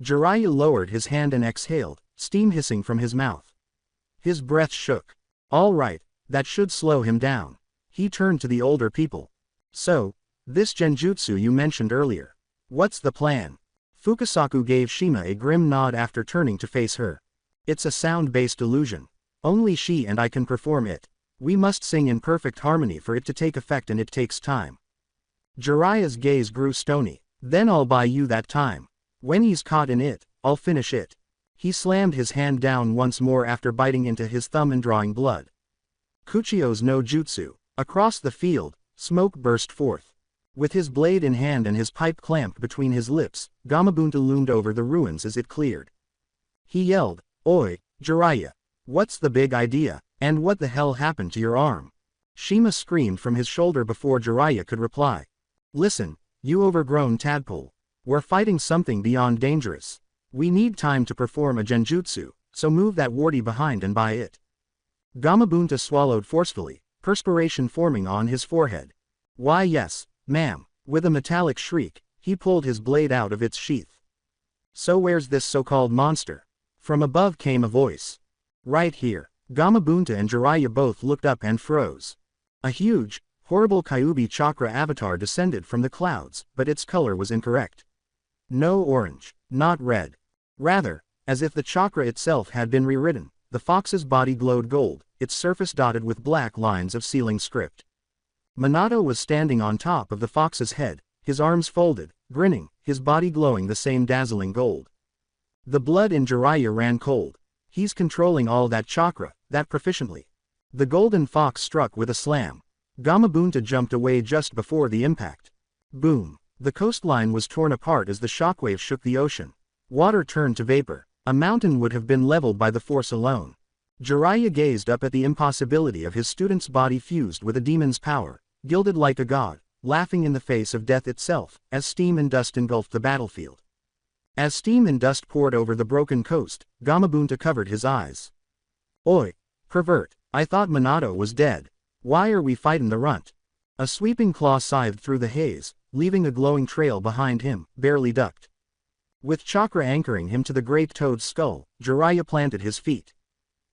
Jiraiya lowered his hand and exhaled, steam hissing from his mouth. His breath shook. All right, that should slow him down. He turned to the older people. "So, this genjutsu you mentioned earlier. What's the plan?" Fukasaku gave Shima a grim nod after turning to face her. "It's a sound-based illusion. Only she and I can perform it. We must sing in perfect harmony for it to take effect, and it takes time." Jiraiya's gaze grew stony. "Then I'll buy you that time. When he's caught in it, I'll finish it." He slammed his hand down once more after biting into his thumb and drawing blood. Kuchio's no jutsu. Across the field, smoke burst forth. With his blade in hand and his pipe clamped between his lips, Gamabunta loomed over the ruins as it cleared. He yelled, "Oi, Jiraiya! What's the big idea, and what the hell happened to your arm?" Shima screamed from his shoulder before Jiraiya could reply. "Listen, you overgrown tadpole. We're fighting something beyond dangerous. We need time to perform a genjutsu, so move that warty behind and buy it." Gamabunta swallowed forcefully, perspiration forming on his forehead. "Why yes, ma'am." With a metallic shriek, he pulled his blade out of its sheath. "So where's this so-called monster?" From above came a voice. "Right here." Gamabunta and Jiraiya both looked up and froze. A huge, horrible Kyuubi chakra avatar descended from the clouds, but its color was incorrect. No orange, not red. Rather, as if the chakra itself had been rewritten, the fox's body glowed gold, its surface dotted with black lines of sealing script. Minato was standing on top of the fox's head, his arms folded, grinning, his body glowing the same dazzling gold. The blood in Jiraiya ran cold. He's controlling all that chakra, that proficiently. The golden fox struck with a slam. Gamabunta jumped away just before the impact. Boom. The coastline was torn apart as the shockwave shook the ocean. Water turned to vapor. A mountain would have been leveled by the force alone. Jiraiya gazed up at the impossibility of his student's body fused with a demon's power, gilded like a god, laughing in the face of death itself, as steam and dust engulfed the battlefield. As steam and dust poured over the broken coast, Gamabunta covered his eyes. Oi, pervert, I thought Minato was dead. Why are we fightin' the runt? A sweeping claw scythed through the haze, leaving a glowing trail behind him, barely ducked. With chakra anchoring him to the great toad's skull, Jiraiya planted his feet.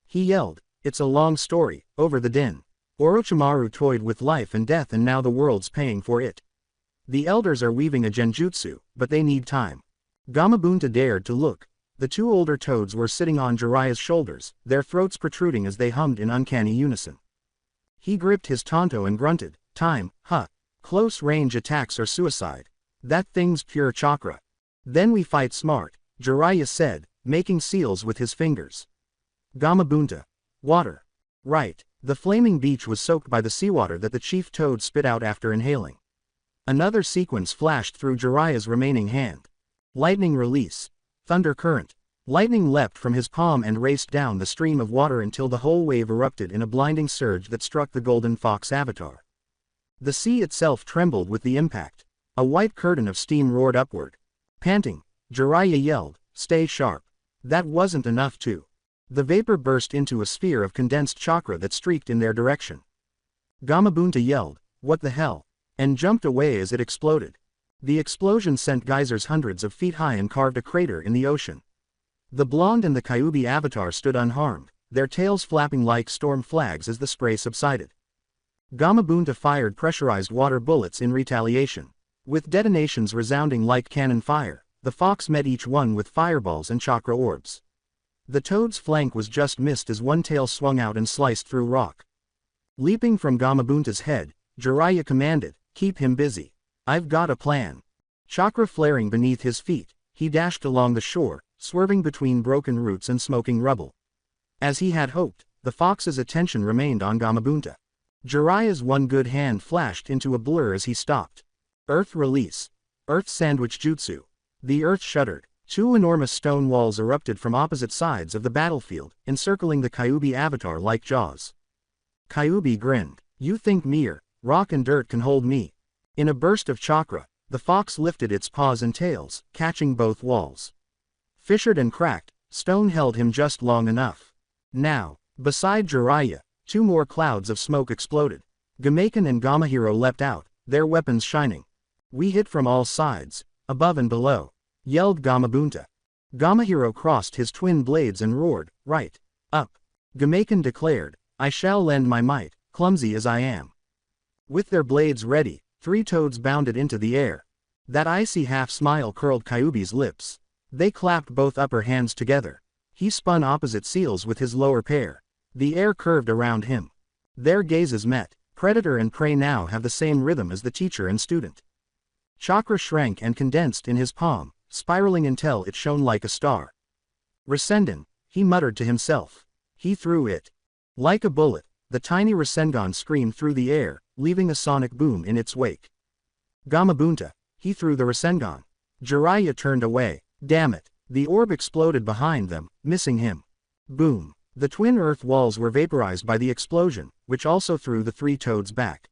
He yelled, "It's a long story," over the din. Orochimaru toyed with life and death and now the world's paying for it. The elders are weaving a genjutsu, but they need time. Gamabunta dared to look. The two older toads were sitting on Jiraiya's shoulders, their throats protruding as they hummed in uncanny unison. He gripped his tanto and grunted, "Time, huh? Close-range attacks are suicide. That thing's pure chakra. Then we fight smart," Jiraiya said, making seals with his fingers. Gamabunta. Water. Right. The flaming beach was soaked by the seawater that the chief toad spit out after inhaling. Another sequence flashed through Jiraiya's remaining hand. Lightning release. Thunder current. Lightning leapt from his palm and raced down the stream of water until the whole wave erupted in a blinding surge that struck the golden fox avatar. The sea itself trembled with the impact. A white curtain of steam roared upward. Panting, Jiraiya yelled, "Stay sharp." That wasn't enough too. The vapor burst into a sphere of condensed chakra that streaked in their direction. Gamabunta yelled, "What the hell?" and jumped away as it exploded. The explosion sent geysers hundreds of feet high and carved a crater in the ocean. The blonde and the Kyuubi avatar stood unharmed, their tails flapping like storm flags as the spray subsided. Gamabunta fired pressurized water bullets in retaliation. With detonations resounding like cannon fire, the fox met each one with fireballs and chakra orbs. The toad's flank was just missed as one tail swung out and sliced through rock. Leaping from Gamabunta's head, Jiraiya commanded, "Keep him busy. I've got a plan." Chakra flaring beneath his feet, he dashed along the shore, swerving between broken roots and smoking rubble. As he had hoped, the fox's attention remained on Gamabunta. Jiraiya's one good hand flashed into a blur as he stopped. Earth release. Earth sandwich jutsu. The earth shuddered. Two enormous stone walls erupted from opposite sides of the battlefield, encircling the Kyuubi avatar like jaws. Kyuubi grinned. "You think mere rock and dirt can hold me?" In a burst of chakra, the fox lifted its paws and tails, catching both walls. Fissured and cracked, stone held him just long enough. Now, beside Jiraiya, two more clouds of smoke exploded. Gameiken and Gamahiro leapt out, their weapons shining. "We hit from all sides, above and below," yelled Gamabunta. Gamahiro crossed his twin blades and roared, "Right, up." Gameiken declared, "I shall lend my might, clumsy as I am." With their blades ready, three toads bounded into the air. That icy half-smile curled Kyuubi's lips. They clapped both upper hands together. He spun opposite seals with his lower pair. The air curved around him. Their gazes met. Predator and prey now have the same rhythm as the teacher and student. Chakra shrank and condensed in his palm, spiraling until it shone like a star. "Rasengan," he muttered to himself. He threw it. Like a bullet, the tiny Rasengan screamed through the air, leaving a sonic boom in its wake. Gamabunta. He threw the Rasengan. Jiraiya turned away. Damn it. The orb exploded behind them, missing him. Boom. The twin earth walls were vaporized by the explosion, which also threw the three toads back.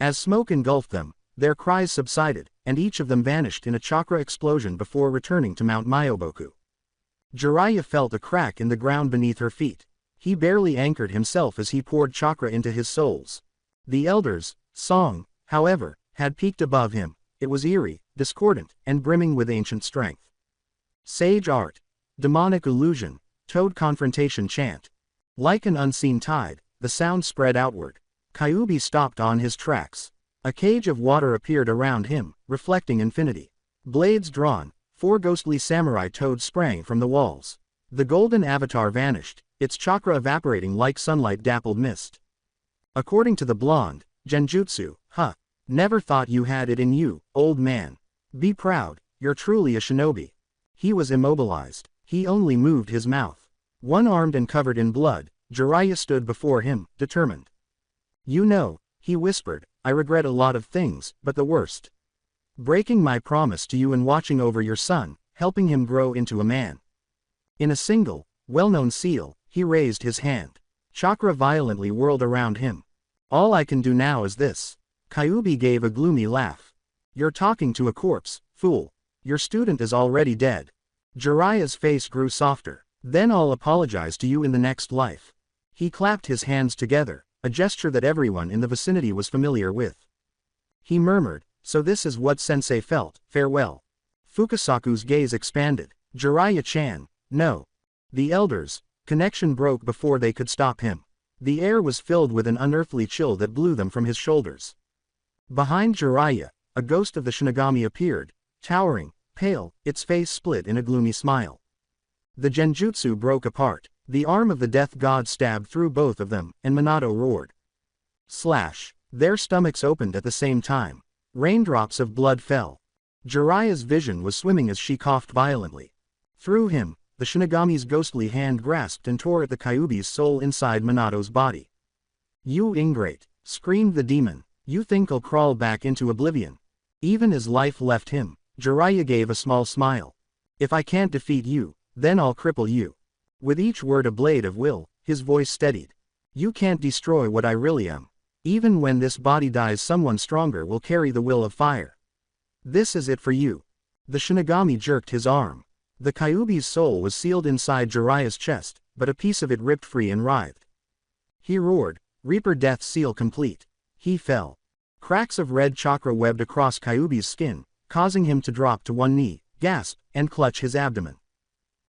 As smoke engulfed them, their cries subsided, and each of them vanished in a chakra explosion before returning to Mount Myoboku. Jiraiya felt a crack in the ground beneath her feet. He barely anchored himself as he poured chakra into his souls. The elders' song, however, had peaked above him. It was eerie, discordant, and brimming with ancient strength. Sage art. Demonic illusion. Toad confrontation chant. Like an unseen tide, the sound spread outward. Kyuubi stopped on his tracks. A cage of water appeared around him, reflecting infinity. Blades drawn, four ghostly samurai toads sprang from the walls. The golden avatar vanished, its chakra evaporating like sunlight dappled mist. According to the blonde, genjutsu, huh? Never thought you had it in you, old man. Be proud, you're truly a shinobi. He was immobilized. He only moved his mouth. One-armed and covered in blood, Jiraiya stood before him, determined. You know, he whispered, I regret a lot of things, but the worst. Breaking my promise to you and watching over your son, helping him grow into a man. In a single, well-known seal, he raised his hand. Chakra violently whirled around him. All I can do now is this. Kyuubi gave a gloomy laugh. You're talking to a corpse, fool. Your student is already dead. Jiraiya's face grew softer. Then I'll apologize to you in the next life. He clapped his hands together, a gesture that everyone in the vicinity was familiar with. He murmured, so this is what Sensei felt, farewell. Fukasaku's gaze expanded. Jiraiya-chan, no. The elders' connection broke before they could stop him. The air was filled with an unearthly chill that blew them from his shoulders. Behind Jiraiya, a ghost of the Shinigami appeared, towering, pale, its face split in a gloomy smile. The genjutsu broke apart. The arm of the death god stabbed through both of them, and Minato roared. Slash. Their stomachs opened at the same time. Raindrops of blood fell. Jiraiya's vision was swimming as she coughed violently. Through him, the Shinigami's ghostly hand grasped and tore at the Kyuubi's soul inside Minato's body. You ingrate, screamed the demon. You think I'll crawl back into oblivion? Even as life left him, Jiraiya gave a small smile. If I can't defeat you, then I'll cripple you. With each word a blade of will, his voice steadied. You can't destroy what I really am. Even when this body dies, someone stronger will carry the will of fire. This is it for you. The Shinigami jerked his arm. The Kyuubi's soul was sealed inside Jiraiya's chest, but a piece of it ripped free and writhed. He roared, Reaper Death Seal complete. He fell. Cracks of red chakra webbed across Kyuubi's skin, causing him to drop to one knee, gasp, and clutch his abdomen.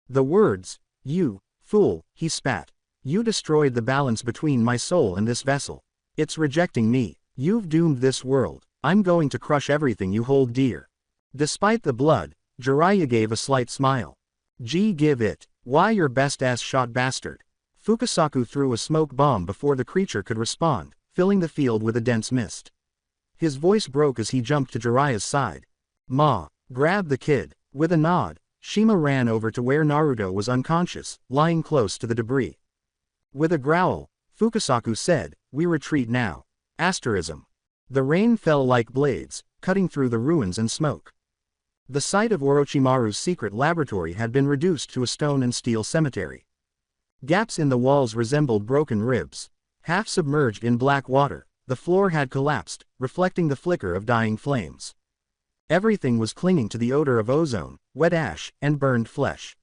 The words, you, fool, he spat. You destroyed the balance between my soul and this vessel. It's rejecting me. You've doomed this world. I'm going to crush everything you hold dear. Despite the blood, Jiraiya gave a slight smile. Gee, give it. Why, your best ass shot bastard. Fukasaku threw a smoke bomb before the creature could respond, filling the field with a dense mist. His voice broke as he jumped to Jiraiya's side. Ma, grab the kid. With a nod, Shima ran over to where Naruto was unconscious, lying close to the debris. With a growl, Fukasaku said, we retreat now. Asterism. The rain fell like blades, cutting through the ruins and smoke. The site of Orochimaru's secret laboratory had been reduced to a stone and steel cemetery. Gaps in the walls resembled broken ribs. Half submerged in black water, the floor had collapsed, reflecting the flicker of dying flames. Everything was clinging to the odor of ozone, wet ash, and burned flesh.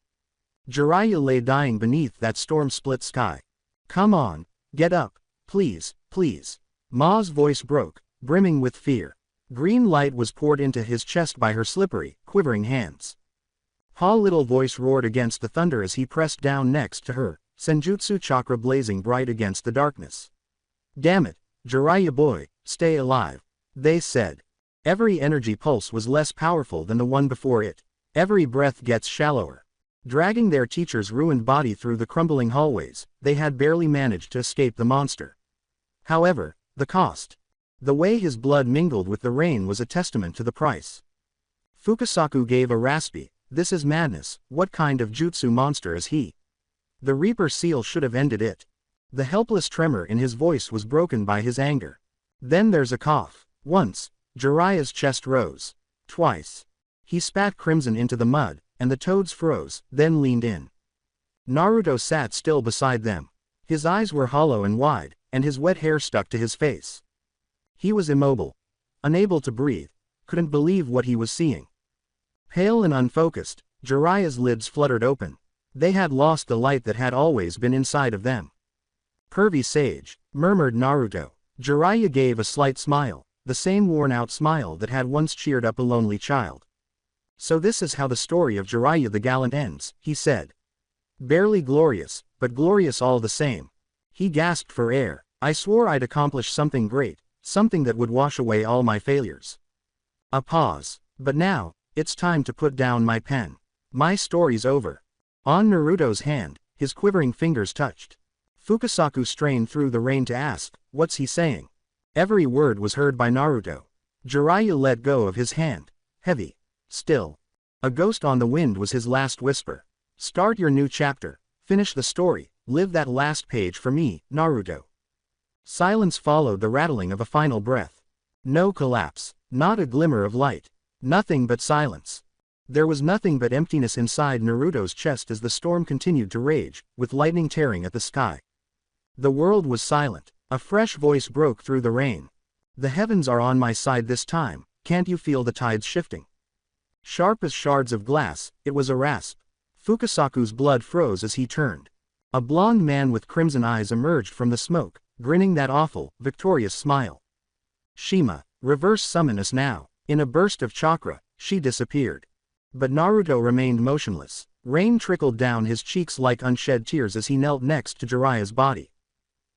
Jiraiya lay dying beneath that storm-split sky. Come on, get up, please, please. Ma's voice broke, brimming with fear. Green light was poured into his chest by her slippery, quivering hands. Pa's little voice roared against the thunder as he pressed down next to her, Senjutsu chakra blazing bright against the darkness. Damn it, Jiraiya boy, stay alive. They said. Every energy pulse was less powerful than the one before it. Every breath gets shallower. Dragging their teacher's ruined body through the crumbling hallways, they had barely managed to escape the monster. However, the cost. The way his blood mingled with the rain was a testament to the price. Fukasaku gave a raspy, this is madness, what kind of jutsu monster is he? The Reaper Seal should have ended it. The helpless tremor in his voice was broken by his anger. Then there's a cough. Once, Jiraiya's chest rose. Twice. He spat crimson into the mud, and the toads froze, then leaned in. Naruto sat still beside them. His eyes were hollow and wide, and his wet hair stuck to his face. He was immobile. Unable to breathe. Couldn't believe what he was seeing. Pale and unfocused, Jiraiya's lids fluttered open. They had lost the light that had always been inside of them. Pervy sage, murmured Naruto. Jiraiya gave a slight smile, the same worn-out smile that had once cheered up a lonely child. So this is how the story of Jiraiya the Gallant ends, he said. Barely glorious, but glorious all the same. He gasped for air. I swore I'd accomplish something great, something that would wash away all my failures. A pause. But now, it's time to put down my pen. My story's over. On Naruto's hand, his quivering fingers touched. Fukasaku strained through the rain to ask, what's he saying? Every word was heard by Naruto. Jiraiya let go of his hand. Heavy. Still. A ghost on the wind was his last whisper. Start your new chapter. Finish the story, live that last page for me, Naruto. Silence followed the rattling of a final breath. No collapse, not a glimmer of light. Nothing but silence. There was nothing but emptiness inside Naruto's chest as the storm continued to rage, with lightning tearing at the sky. The world was silent. A fresh voice broke through the rain. The heavens are on my side this time, can't you feel the tides shifting? Sharp as shards of glass, it was a rasp. Fukasaku's blood froze as he turned. A blond man with crimson eyes emerged from the smoke, grinning that awful, victorious smile. Shima, reverse summon us now. In a burst of chakra, she disappeared. But Naruto remained motionless. Rain trickled down his cheeks like unshed tears as he knelt next to Jiraiya's body.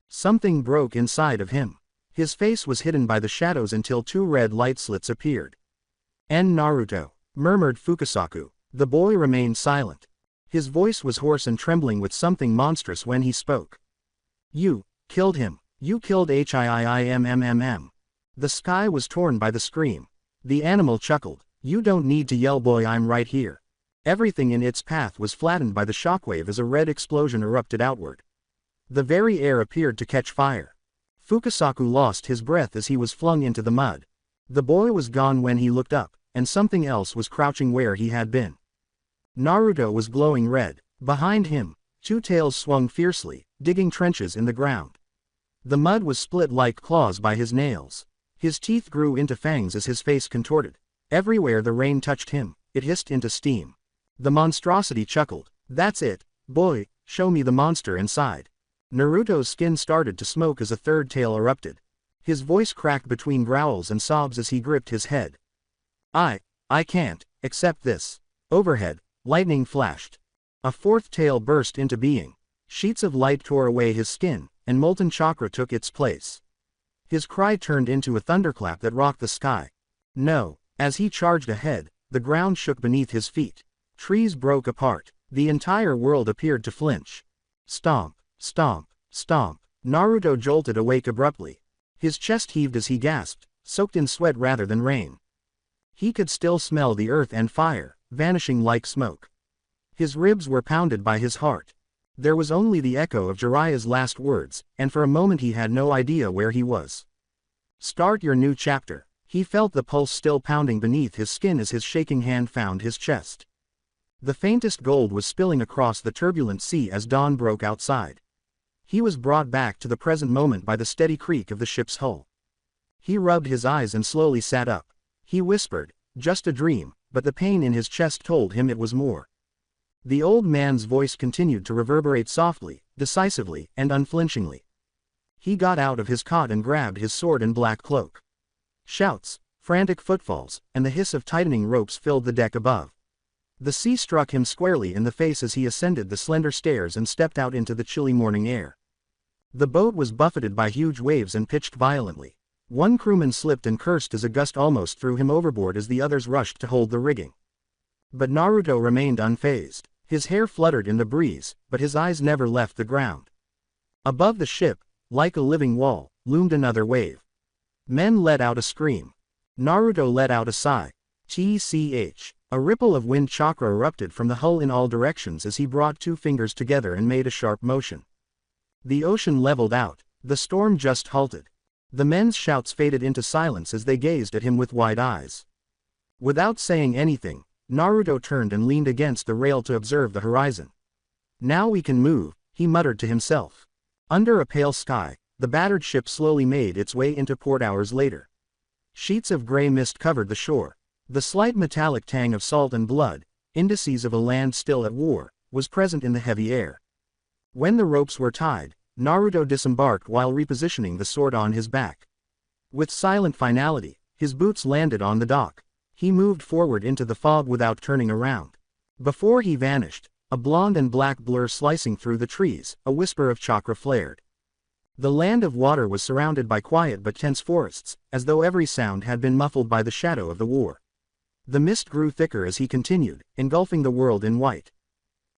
Something broke inside of him. His face was hidden by the shadows until two red light slits appeared. Naruto, murmured Fukasaku. The boy remained silent. His voice was hoarse and trembling with something monstrous when he spoke. You killed him. You killed him. The sky was torn by the scream. The animal chuckled. You don't need to yell, boy, I'm right here. Everything in its path was flattened by the shockwave as a red explosion erupted outward. The very air appeared to catch fire. Fukasaku lost his breath as he was flung into the mud. The boy was gone when he looked up, and something else was crouching where he had been. Naruto was glowing red. Behind him, two tails swung fiercely, digging trenches in the ground. The mud was split like claws by his nails. His teeth grew into fangs as his face contorted. Everywhere the rain touched him, it hissed into steam. The monstrosity chuckled. That's it, boy, show me the monster inside. Naruto's skin started to smoke as a third tail erupted. His voice cracked between growls and sobs as he gripped his head. I can't accept this. Overhead, lightning flashed. A fourth tail burst into being. Sheets of light tore away his skin, and molten chakra took its place. His cry turned into a thunderclap that rocked the sky. No. As he charged ahead, the ground shook beneath his feet. Trees broke apart. The entire world appeared to flinch. Stomp, stomp, stomp. Naruto jolted awake abruptly. His chest heaved as he gasped, soaked in sweat rather than rain. He could still smell the earth and fire, vanishing like smoke. His ribs were pounded by his heart. There was only the echo of Jiraiya's last words, and for a moment he had no idea where he was. Start your new chapter. He felt the pulse still pounding beneath his skin as his shaking hand found his chest. The faintest gold was spilling across the turbulent sea as dawn broke outside. He was brought back to the present moment by the steady creak of the ship's hull. He rubbed his eyes and slowly sat up. He whispered, just a dream, but the pain in his chest told him it was more. The old man's voice continued to reverberate softly, decisively, and unflinchingly. He got out of his cot and grabbed his sword and black cloak. Shouts, frantic footfalls, and the hiss of tightening ropes filled the deck above. The sea struck him squarely in the face as he ascended the slender stairs and stepped out into the chilly morning air. The boat was buffeted by huge waves and pitched violently. One crewman slipped and cursed as a gust almost threw him overboard as the others rushed to hold the rigging. But Naruto remained unfazed. His hair fluttered in the breeze, but his eyes never left the ground. Above the ship, like a living wall, loomed another wave. Men let out a scream. Naruto let out a sigh. Tch. A ripple of wind chakra erupted from the hull in all directions as he brought two fingers together and made a sharp motion. The ocean leveled out. The storm just halted. The men's shouts faded into silence as they gazed at him with wide eyes. Without saying anything, Naruto turned and leaned against the rail to observe the horizon. Now we can move, he muttered to himself. Under a pale sky, the battered ship slowly made its way into port hours later. Sheets of gray mist covered the shore. The slight metallic tang of salt and blood, indices of a land still at war, was present in the heavy air. When the ropes were tied, Naruto disembarked while repositioning the sword on his back. With silent finality, his boots landed on the dock. He moved forward into the fog without turning around. Before he vanished, a blonde and black blur slicing through the trees, a whisper of chakra flared. The land of water was surrounded by quiet but tense forests, as though every sound had been muffled by the shadow of the war. The mist grew thicker as he continued, engulfing the world in white.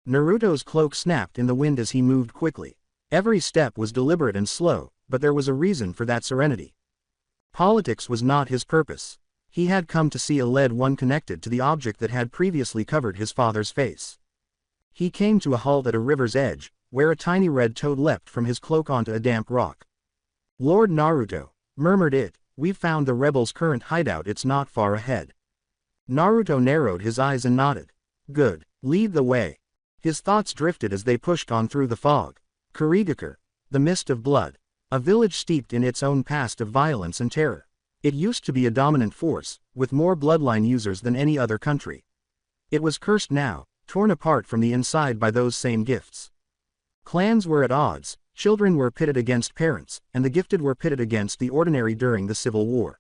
Naruto's cloak snapped in the wind as he moved quickly. Every step was deliberate and slow, but there was a reason for that serenity. Politics was not his purpose. He had come to see a lead one connected to the object that had previously covered his father's face. He came to a halt at a river's edge, where a tiny red toad leapt from his cloak onto a damp rock. "Lord Naruto," murmured it, "we've found the rebels' current hideout. It's not far ahead." Naruto narrowed his eyes and nodded. "Good. Lead the way." His thoughts drifted as they pushed on through the fog. Kurigakure, the mist of blood. A village steeped in its own past of violence and terror. It used to be a dominant force, with more bloodline users than any other country. It was cursed now, torn apart from the inside by those same gifts. Clans were at odds, children were pitted against parents, and the gifted were pitted against the ordinary during the Civil War.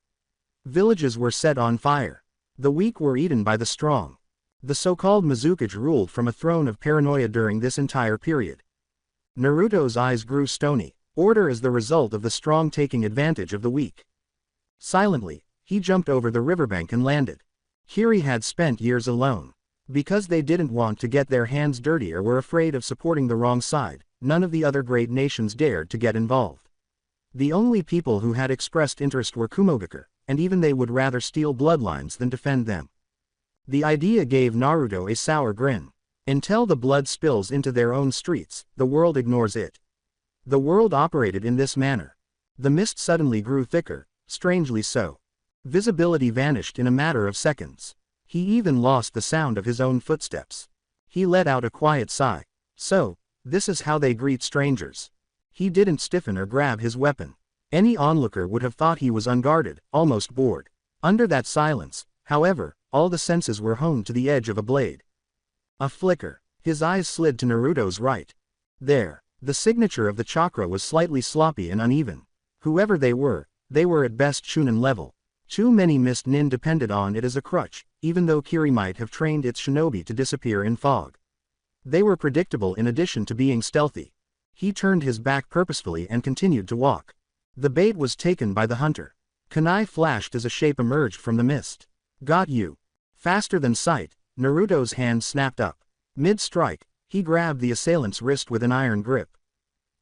Villages were set on fire. The weak were eaten by the strong. The so-called Mizukage ruled from a throne of paranoia during this entire period. Naruto's eyes grew stony. Order is the result of the strong taking advantage of the weak. Silently, he jumped over the riverbank and landed. Kiri had spent years alone. Because they didn't want to get their hands dirty or were afraid of supporting the wrong side, none of the other great nations dared to get involved. The only people who had expressed interest were Kumogakure, and even they would rather steal bloodlines than defend them. The idea gave Naruto a sour grin. Until the blood spills into their own streets, the world ignores it. The world operated in this manner. The mist suddenly grew thicker, strangely so. Visibility vanished in a matter of seconds. He even lost the sound of his own footsteps. He let out a quiet sigh. So, this is how they greet strangers. He didn't stiffen or grab his weapon. Any onlooker would have thought he was unguarded, almost bored. Under that silence, however, all the senses were honed to the edge of a blade. A flicker. His eyes slid to Naruto's right. There. The signature of the chakra was slightly sloppy and uneven. Whoever they were at best Chunin level. Too many mist nin depended on it as a crutch, even though Kiri might have trained its shinobi to disappear in fog. They were predictable in addition to being stealthy. He turned his back purposefully and continued to walk. The bait was taken by the hunter. Kunai flashed as a shape emerged from the mist. "Got you." Faster than sight, Naruto's hand snapped up. Mid-strike, he grabbed the assailant's wrist with an iron grip.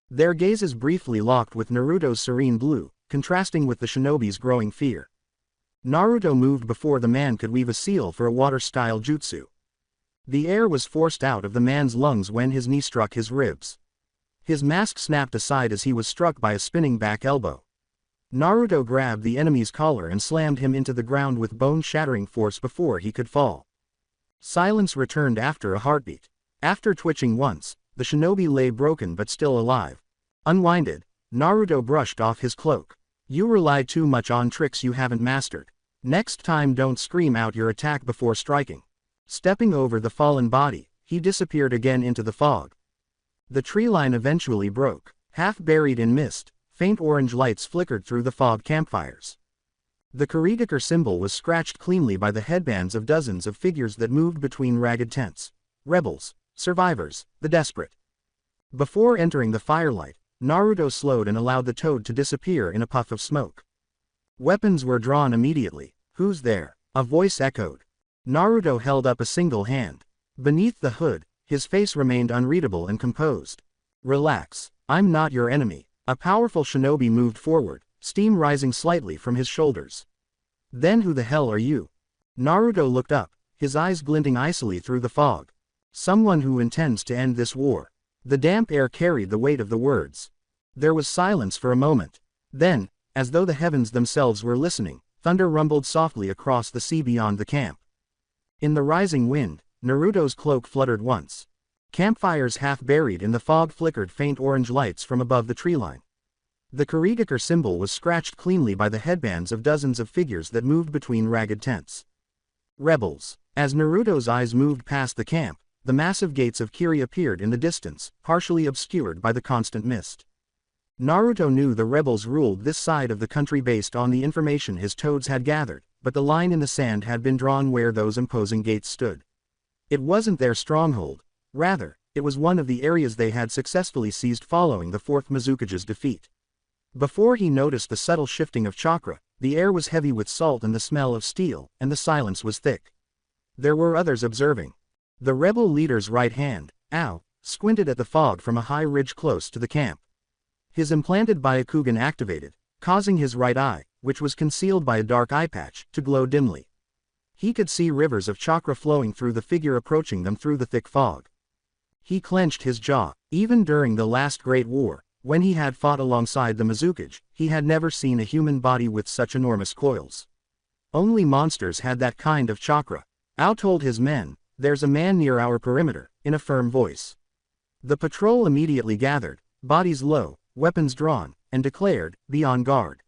Their gazes briefly locked with Naruto's serene blue, contrasting with the shinobi's growing fear. Naruto moved before the man could weave a seal for a water-style jutsu. The air was forced out of the man's lungs when his knee struck his ribs. His mask snapped aside as he was struck by a spinning back elbow. Naruto grabbed the enemy's collar and slammed him into the ground with bone-shattering force before he could fall. Silence returned after a heartbeat. After twitching once, the shinobi lay broken but still alive. Unwinded, Naruto brushed off his cloak. "You rely too much on tricks you haven't mastered. Next time don't scream out your attack before striking." Stepping over the fallen body, he disappeared again into the fog. The tree line eventually broke. Half buried in mist, faint orange lights flickered through the fog campfires. The Kurigakure symbol was scratched cleanly by the headbands of dozens of figures that moved between ragged tents. Rebels, survivors, the desperate. Before entering the firelight, Naruto slowed and allowed the toad to disappear in a puff of smoke. Weapons were drawn immediately. "Who's there?" a voice echoed. Naruto held up a single hand. Beneath the hood, his face remained unreadable and composed. "Relax, I'm not your enemy." A powerful shinobi moved forward, steam rising slightly from his shoulders. "Then who the hell are you?" Naruto looked up, his eyes glinting icily through the fog. "Someone who intends to end this war." The damp air carried the weight of the words. There was silence for a moment. Then, as though the heavens themselves were listening, thunder rumbled softly across the sea beyond the camp. In the rising wind, Naruto's cloak fluttered once. Campfires half buried in the fog flickered faint orange lights from above the tree line. The Kurigakure symbol was scratched cleanly by the headbands of dozens of figures that moved between ragged tents. Rebels. As Naruto's eyes moved past the camp, the massive gates of Kiri appeared in the distance, partially obscured by the constant mist. Naruto knew the rebels ruled this side of the country based on the information his toads had gathered, but the line in the sand had been drawn where those imposing gates stood. It wasn't their stronghold. Rather, it was one of the areas they had successfully seized following the fourth Mizukage's defeat. Before he noticed the subtle shifting of chakra, the air was heavy with salt and the smell of steel, and the silence was thick. There were others observing. The rebel leader's right hand, Ao, squinted at the fog from a high ridge close to the camp. His implanted Byakugan activated, causing his right eye, which was concealed by a dark eye patch, to glow dimly. He could see rivers of chakra flowing through the figure approaching them through the thick fog. He clenched his jaw. Even during the last Great War, when he had fought alongside the Mizukage, he had never seen a human body with such enormous coils. Only monsters had that kind of chakra. Ao told his men, "There's a man near our perimeter," in a firm voice. The patrol immediately gathered, bodies low, weapons drawn, and declared, "Be on guard.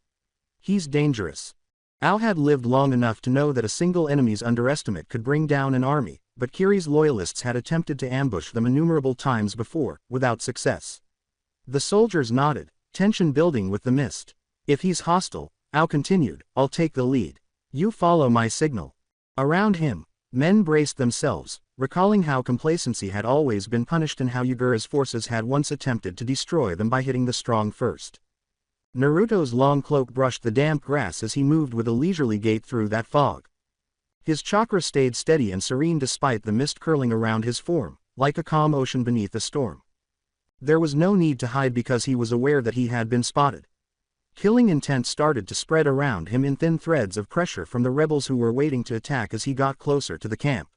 He's dangerous." Ao had lived long enough to know that a single enemy's underestimate could bring down an army, but Kiri's loyalists had attempted to ambush them innumerable times before, without success. The soldiers nodded, tension building with the mist. "If he's hostile," Ao continued, "I'll take the lead. You follow my signal." Around him, men braced themselves, recalling how complacency had always been punished and how Yugura's forces had once attempted to destroy them by hitting the strong first. Naruto's long cloak brushed the damp grass as he moved with a leisurely gait through that fog. His chakra stayed steady and serene despite the mist curling around his form, like a calm ocean beneath a storm. There was no need to hide because he was aware that he had been spotted. Killing intent started to spread around him in thin threads of pressure from the rebels who were waiting to attack as he got closer to the camp.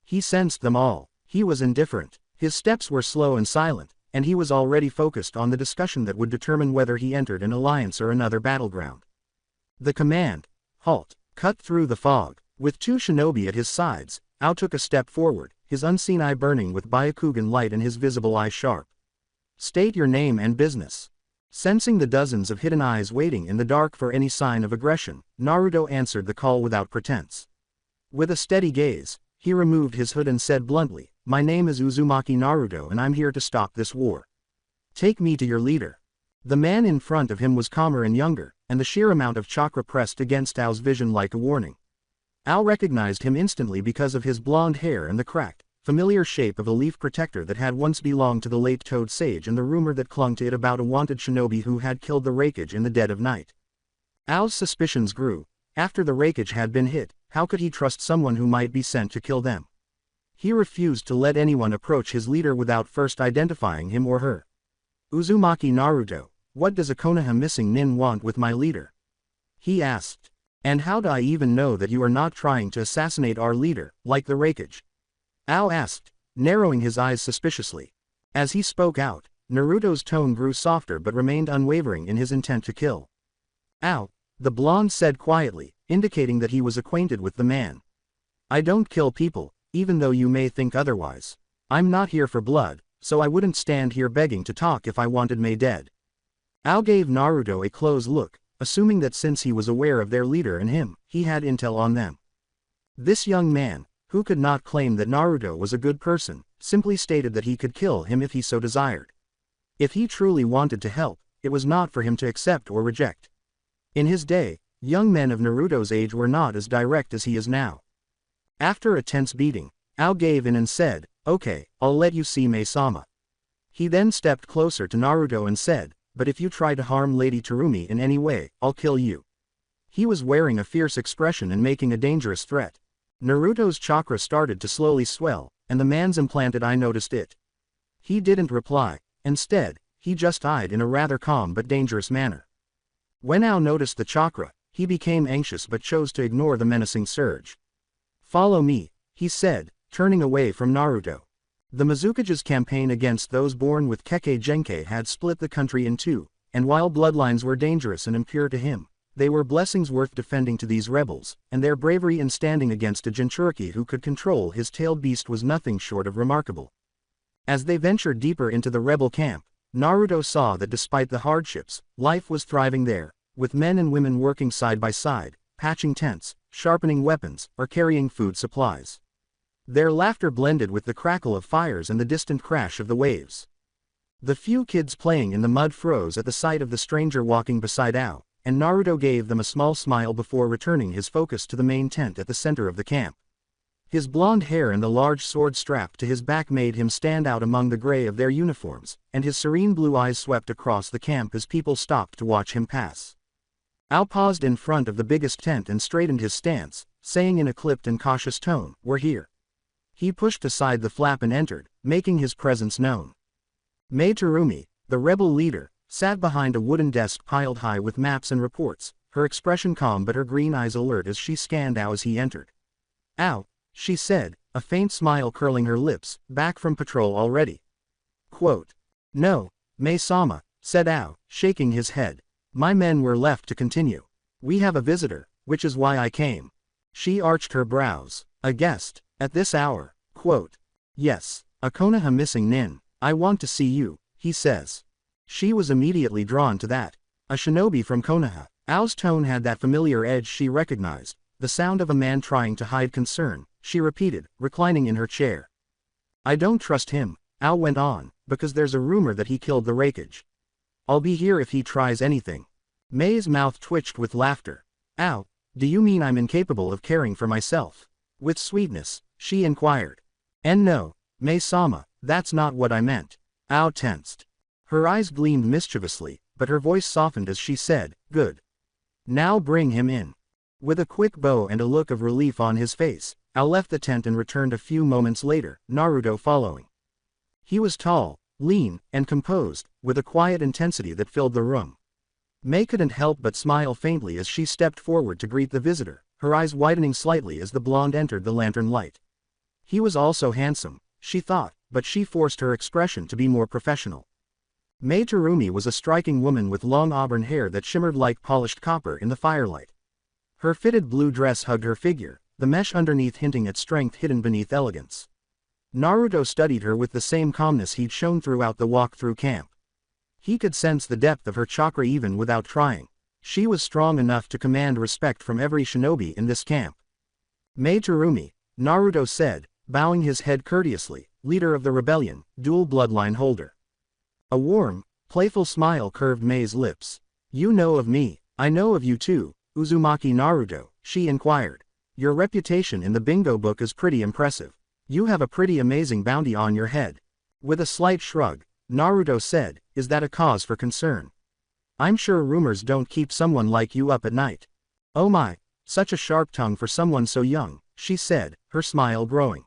He sensed them all. He was indifferent. His steps were slow and silent, and he was already focused on the discussion that would determine whether he entered an alliance or another battleground. The command, "Halt," cut through the fog. With two shinobi at his sides, Ao took a step forward, his unseen eye burning with Byakugan light and his visible eye sharp. "State your name and business." Sensing the dozens of hidden eyes waiting in the dark for any sign of aggression, Naruto answered the call without pretense. With a steady gaze, he removed his hood and said bluntly, "My name is Uzumaki Naruto and I'm here to stop this war. Take me to your leader." The man in front of him was calmer and younger, and the sheer amount of chakra pressed against Ao's vision like a warning. Ao recognized him instantly because of his blonde hair and the cracked, familiar shape of a leaf protector that had once belonged to the late Toad Sage and the rumor that clung to it about a wanted shinobi who had killed the RyugaXD in the dead of night. Ao's suspicions grew. After the RyugaXD had been hit, how could he trust someone who might be sent to kill them? He refused to let anyone approach his leader without first identifying him or her. "Uzumaki Naruto, what does a Konoha missing nin want with my leader?" he asked. "And how do I even know that you are not trying to assassinate our leader, like the RyugaXD?" Ao asked, narrowing his eyes suspiciously. As he spoke out, Naruto's tone grew softer but remained unwavering in his intent to kill. "Ao," the blonde said quietly, indicating that he was acquainted with the man. "I don't kill people, even though you may think otherwise. I'm not here for blood, so I wouldn't stand here begging to talk if I wanted me dead." Ao gave Naruto a close look, assuming that since he was aware of their leader and him, he had intel on them. This young man, who could not claim that Naruto was a good person, simply stated that he could kill him if he so desired. If he truly wanted to help, it was not for him to accept or reject. In his day, young men of Naruto's age were not as direct as he is now. After a tense beating, Ao gave in and said, "Okay, I'll let you see Mai-sama." He then stepped closer to Naruto and said, "But if you try to harm Lady Terumi in any way, I'll kill you." He was wearing a fierce expression and making a dangerous threat. Naruto's chakra started to slowly swell, and the man's implanted eye noticed it. He didn't reply. Instead, he just eyed in a rather calm but dangerous manner. When Ao noticed the chakra, he became anxious but chose to ignore the menacing surge. "Follow me," he said, turning away from Naruto. The Mizukage's campaign against those born with Kekkei Genkai had split the country in two, and while bloodlines were dangerous and impure to him, they were blessings worth defending to these rebels, and their bravery in standing against a Jinchuriki who could control his tailed beast was nothing short of remarkable. As they ventured deeper into the rebel camp, Naruto saw that despite the hardships, life was thriving there, with men and women working side by side, patching tents, sharpening weapons, or carrying food supplies. Their laughter blended with the crackle of fires and the distant crash of the waves. The few kids playing in the mud froze at the sight of the stranger walking beside Ao, and Naruto gave them a small smile before returning his focus to the main tent at the center of the camp. His blonde hair and the large sword strapped to his back made him stand out among the gray of their uniforms, and his serene blue eyes swept across the camp as people stopped to watch him pass. Ao paused in front of the biggest tent and straightened his stance, saying in a clipped and cautious tone, "We're here." He pushed aside the flap and entered, making his presence known. Mai Terumi, the rebel leader, sat behind a wooden desk piled high with maps and reports, her expression calm but her green eyes alert as she scanned Ao as he entered. "Ao," she said, a faint smile curling her lips, back from patrol already. Quote. No, Mei-sama, said Ao, shaking his head. My men were left to continue. We have a visitor, which is why I came. She arched her brows. A guest, at this hour. Quote. Yes, a Konoha missing nin. I want to see you, he says. She was immediately drawn to that. A shinobi from Konoha. Ao's tone had that familiar edge she recognized, the sound of a man trying to hide concern, she repeated, reclining in her chair. I don't trust him, Ao went on, because there's a rumor that he killed the Raikage. I'll be here if he tries anything. Mei's mouth twitched with laughter. Ao, do you mean I'm incapable of caring for myself? With sweetness, she inquired. And no, Mei-sama, that's not what I meant. Ao tensed. Her eyes gleamed mischievously, but her voice softened as she said, good. Now bring him in. With a quick bow and a look of relief on his face, Ao left the tent and returned a few moments later, Naruto following. He was tall, lean, and composed, with a quiet intensity that filled the room. Mei couldn't help but smile faintly as she stepped forward to greet the visitor, her eyes widening slightly as the blonde entered the lantern light. He was also handsome, she thought, but she forced her expression to be more professional. Mei Terumi was a striking woman with long auburn hair that shimmered like polished copper in the firelight. Her fitted blue dress hugged her figure, the mesh underneath hinting at strength hidden beneath elegance. Naruto studied her with the same calmness he'd shown throughout the walk through camp. He could sense the depth of her chakra even without trying. She was strong enough to command respect from every shinobi in this camp. Mei Terumi, Naruto said, bowing his head courteously, leader of the rebellion, dual bloodline holder. A warm, playful smile curved Mei's lips. You know of me, I know of you too, Uzumaki Naruto, she inquired. Your reputation in the bingo book is pretty impressive. You have a pretty amazing bounty on your head. With a slight shrug, Naruto said, is that a cause for concern? I'm sure rumors don't keep someone like you up at night. Oh my, such a sharp tongue for someone so young, she said, her smile growing.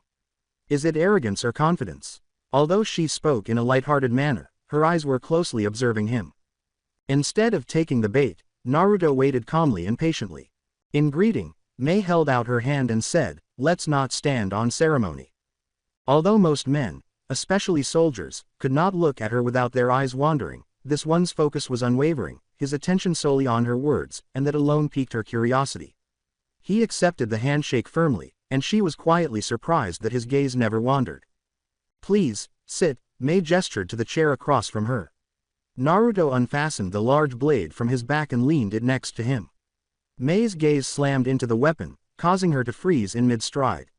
Is it arrogance or confidence? Although she spoke in a light-hearted manner, her eyes were closely observing him. Instead of taking the bait, Naruto waited calmly and patiently. In greeting, Mei held out her hand and said, let's not stand on ceremony. Although most men, especially soldiers, could not look at her without their eyes wandering, this one's focus was unwavering, his attention solely on her words, and that alone piqued her curiosity. He accepted the handshake firmly, and she was quietly surprised that his gaze never wandered. Please, sit, Mei gestured to the chair across from her. Naruto unfastened the large blade from his back and leaned it next to him. Mei's gaze slammed into the weapon, causing her to freeze in mid-stride.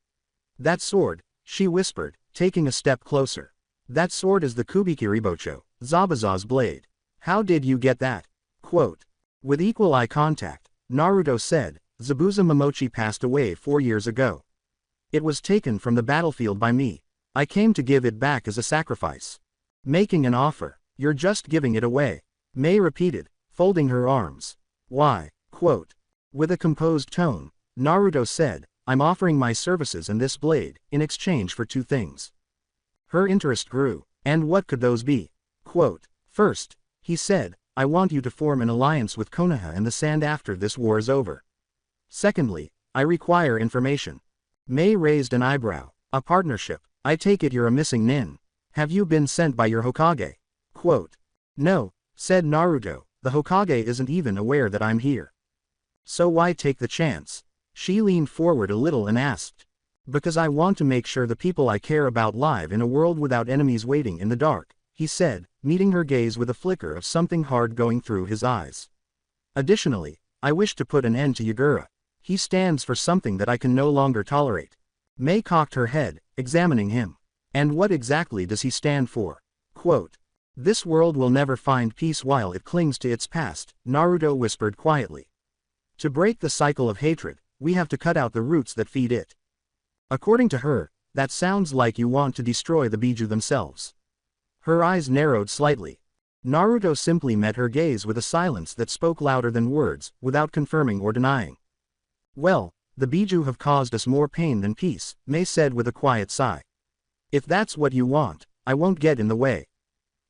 That sword, she whispered, taking a step closer. That sword is the Kubikiribocho, Zabuza's blade. How did you get that? Quote. With equal eye contact, Naruto said, Zabuza Momochi passed away 4 years ago. It was taken from the battlefield by me. I came to give it back as a sacrifice. Making an offer, you're just giving it away. Mei repeated, folding her arms. Why? Quote. With a composed tone, Naruto said, I'm offering my services and this blade, in exchange for 2 things. Her interest grew. And what could those be? Quote. First, he said, I want you to form an alliance with Konoha and the Sand after this war is over. Secondly, I require information. Mei raised an eyebrow. A partnership. I take it you're a missing nin. Have you been sent by your Hokage? Quote. No, said Naruto, the Hokage isn't even aware that I'm here. So why take the chance? She leaned forward a little and asked. Because I want to make sure the people I care about live in a world without enemies waiting in the dark, he said, meeting her gaze with a flicker of something hard going through his eyes. Additionally, I wish to put an end to Yagura. He stands for something that I can no longer tolerate. Mei cocked her head, examining him. And what exactly does he stand for? Quote. This world will never find peace while it clings to its past, Naruto whispered quietly. To break the cycle of hatred, we have to cut out the roots that feed it. According to her, that sounds like you want to destroy the Biju themselves. Her eyes narrowed slightly. Naruto simply met her gaze with a silence that spoke louder than words, without confirming or denying. Well, the Biju have caused us more pain than peace, Mei said with a quiet sigh. If that's what you want, I won't get in the way.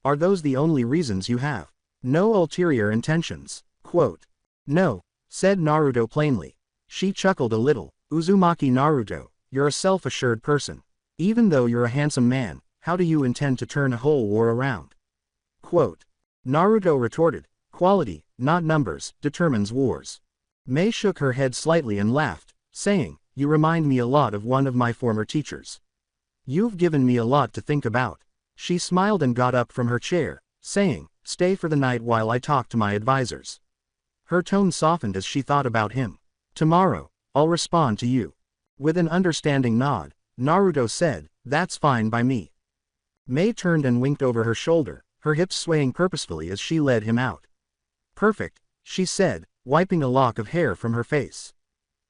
Are those the only reasons you have? No ulterior intentions. Quote. No, said Naruto plainly. She chuckled a little. Uzumaki Naruto, you're a self-assured person. Even though you're a handsome man, how do you intend to turn a whole war around? Quote. Naruto retorted, quality, not numbers, determines wars. Mei shook her head slightly and laughed, saying, you remind me a lot of one of my former teachers. You've given me a lot to think about. She smiled and got up from her chair, saying, stay for the night while I talk to my advisors. Her tone softened as she thought about him. Tomorrow, I'll respond to you. With an understanding nod, Naruto said, that's fine by me. Mei turned and winked over her shoulder, her hips swaying purposefully as she led him out. Perfect, she said, wiping a lock of hair from her face.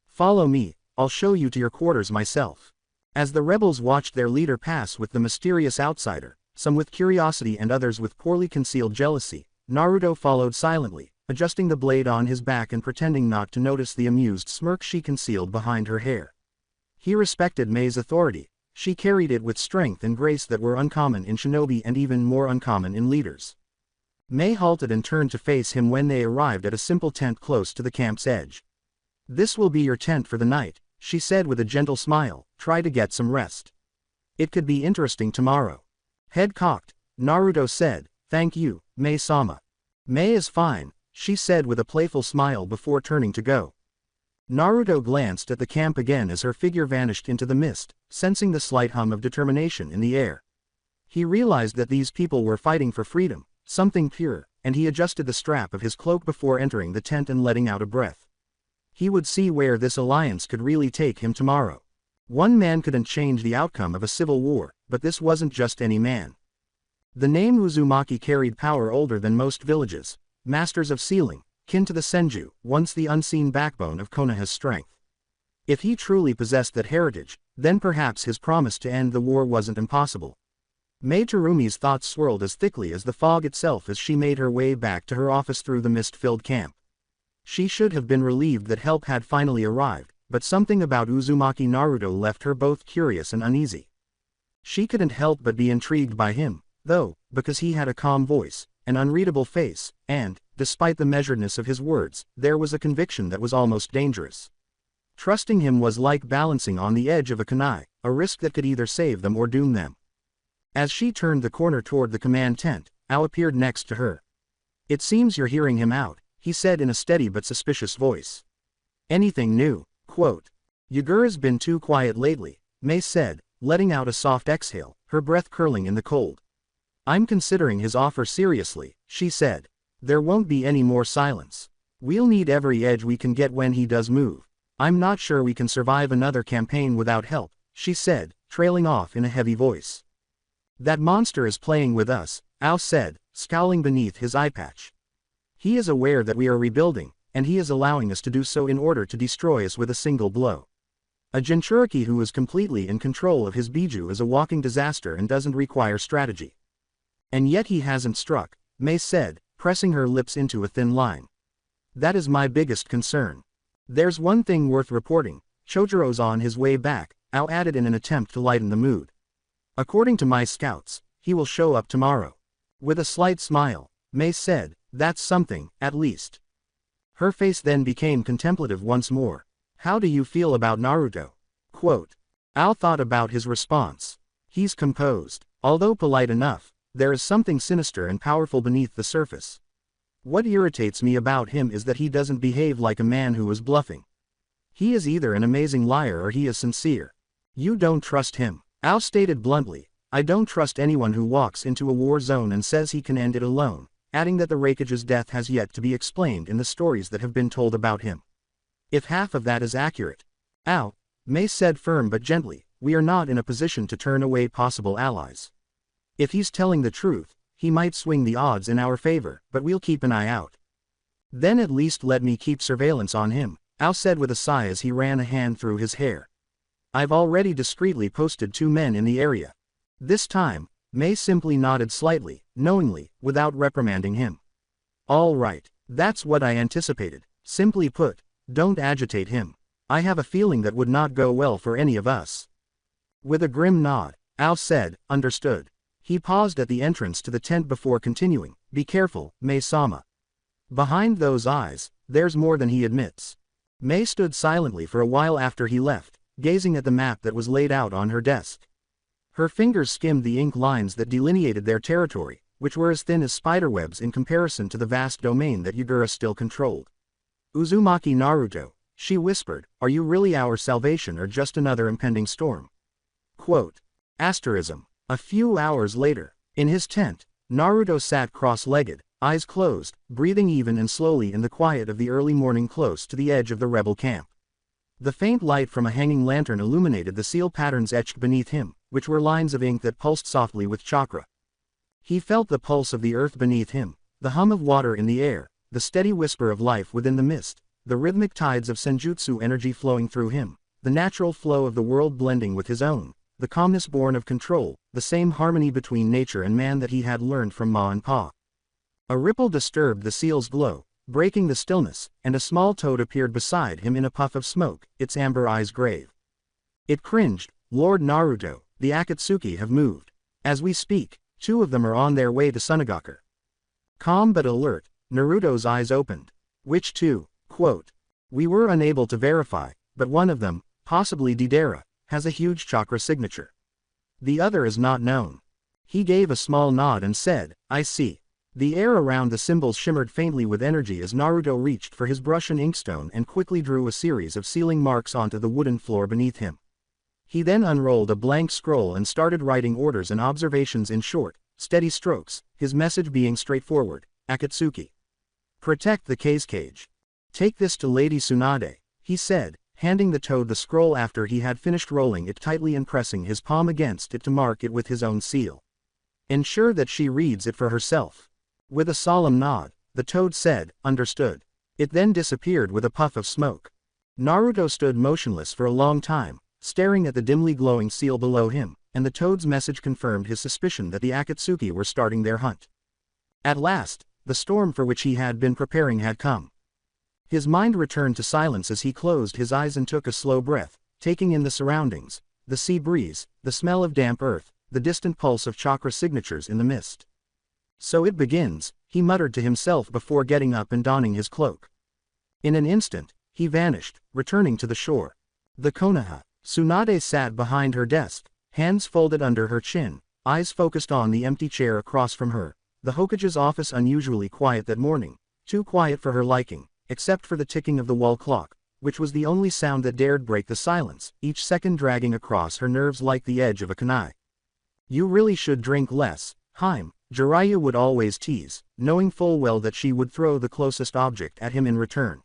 Follow me, I'll show you to your quarters myself. As the rebels watched their leader pass with the mysterious outsider, some with curiosity and others with poorly concealed jealousy, Naruto followed silently, adjusting the blade on his back and pretending not to notice the amused smirk she concealed behind her hair. He respected Mei's authority. She carried it with strength and grace that were uncommon in shinobi and even more uncommon in leaders. Mei halted and turned to face him when they arrived at a simple tent close to the camp's edge. This will be your tent for the night, she said with a gentle smile, try to get some rest. It could be interesting tomorrow. Head cocked, Naruto said, thank you, Mei-sama. Mei is fine, she said with a playful smile before turning to go. Naruto glanced at the camp again as her figure vanished into the mist, sensing the slight hum of determination in the air. He realized that these people were fighting for freedom, something pure, and he adjusted the strap of his cloak before entering the tent and letting out a breath. He would see where this alliance could really take him tomorrow. One man couldn't change the outcome of a civil war, but this wasn't just any man. The name Uzumaki carried power older than most villages, masters of sealing, kin to the Senju, once the unseen backbone of Konoha's strength. If he truly possessed that heritage, then perhaps his promise to end the war wasn't impossible. Mei Terumi's thoughts swirled as thickly as the fog itself as she made her way back to her office through the mist-filled camp. She should have been relieved that help had finally arrived, but something about Uzumaki Naruto left her both curious and uneasy. She couldn't help but be intrigued by him, though, because he had a calm voice, an unreadable face, and, despite the measuredness of his words, there was a conviction that was almost dangerous. Trusting him was like balancing on the edge of a kunai, a risk that could either save them or doom them. As she turned the corner toward the command tent, Ao appeared next to her. It seems you're hearing him out, he said in a steady but suspicious voice. Anything new? Quote. Yagura's been too quiet lately, Mei said, letting out a soft exhale, her breath curling in the cold. I'm considering his offer seriously, she said. There won't be any more silence. We'll need every edge we can get when he does move. I'm not sure we can survive another campaign without help, she said, trailing off in a heavy voice. That monster is playing with us, Ao said, scowling beneath his eye patch. He is aware that we are rebuilding, and he is allowing us to do so in order to destroy us with a single blow. A Jinchuriki who is completely in control of his Biju is a walking disaster and doesn't require strategy. And yet he hasn't struck, Mei said, pressing her lips into a thin line. That is my biggest concern. There's one thing worth reporting, Chojiro's on his way back, Ao added in an attempt to lighten the mood. According to my scouts, he will show up tomorrow. With a slight smile, Mei said, that's something, at least. Her face then became contemplative once more. How do you feel about Naruto? Quote. Ao thought about his response. He's composed. Although polite enough, there is something sinister and powerful beneath the surface. What irritates me about him is that he doesn't behave like a man who is bluffing. He is either an amazing liar or he is sincere. You don't trust him, Ao stated bluntly. I don't trust anyone who walks into a war zone and says he can end it alone, adding that the Raikage's death has yet to be explained in the stories that have been told about him. If half of that is accurate. Ao, Mei said firm but gently, we are not in a position to turn away possible allies. If he's telling the truth, he might swing the odds in our favor, but we'll keep an eye out. Then at least let me keep surveillance on him, Ao said with a sigh as he ran a hand through his hair. I've already discreetly posted 2 men in the area. This time, Mei simply nodded slightly, knowingly, without reprimanding him. All right, that's what I anticipated. Simply put, don't agitate him. I have a feeling that would not go well for any of us. With a grim nod, Ao said, understood. He paused at the entrance to the tent before continuing, be careful, Mei-sama. Behind those eyes, there's more than he admits. Mei stood silently for a while after he left, gazing at the map that was laid out on her desk. Her fingers skimmed the ink lines that delineated their territory, which were as thin as spiderwebs in comparison to the vast domain that Yugura still controlled. Uzumaki Naruto, she whispered, are you really our salvation or just another impending storm? Quote. Asterism. A few hours later, in his tent, Naruto sat cross-legged, eyes closed, breathing even and slowly in the quiet of the early morning close to the edge of the rebel camp. The faint light from a hanging lantern illuminated the seal patterns etched beneath him, which were lines of ink that pulsed softly with chakra. He felt the pulse of the earth beneath him, the hum of water in the air, the steady whisper of life within the mist, the rhythmic tides of senjutsu energy flowing through him, the natural flow of the world blending with his own, the calmness born of control, the same harmony between nature and man that he had learned from Ma and Pa. A ripple disturbed the seal's glow, breaking the stillness, and a small toad appeared beside him in a puff of smoke, its amber eyes grave. It cringed, Lord Naruto, the Akatsuki have moved. As we speak, 2 of them are on their way to Sunagaku. Calm but alert, Naruto's eyes opened. Which 2? Quote. We were unable to verify, but one of them, possibly Deidara, has a huge chakra signature. The other is not known. He gave a small nod and said, I see. The air around the symbols shimmered faintly with energy as Naruto reached for his brush and inkstone and quickly drew a series of sealing marks onto the wooden floor beneath him. He then unrolled a blank scroll and started writing orders and observations in short, steady strokes, his message being straightforward, Akatsuki. Protect the cage. Take this to Lady Tsunade, he said, handing the toad the scroll after he had finished rolling it tightly and pressing his palm against it to mark it with his own seal. Ensure that she reads it for herself. With a solemn nod, the toad said, understood. It then disappeared with a puff of smoke. Naruto stood motionless for a long time, staring at the dimly glowing seal below him, and the toad's message confirmed his suspicion that the Akatsuki were starting their hunt. At last, the storm for which he had been preparing had come. His mind returned to silence as he closed his eyes and took a slow breath, taking in the surroundings, the sea breeze, the smell of damp earth, the distant pulse of chakra signatures in the mist. So it begins, he muttered to himself before getting up and donning his cloak. In an instant, he vanished, returning to the shore. The Konoha. Tsunade sat behind her desk, hands folded under her chin, eyes focused on the empty chair across from her. The Hokage's office unusually quiet that morning, too quiet for her liking, except for the ticking of the wall clock, which was the only sound that dared break the silence, each second dragging across her nerves like the edge of a kunai. You really should drink less, Haim, Jiraiya would always tease, knowing full well that she would throw the closest object at him in return.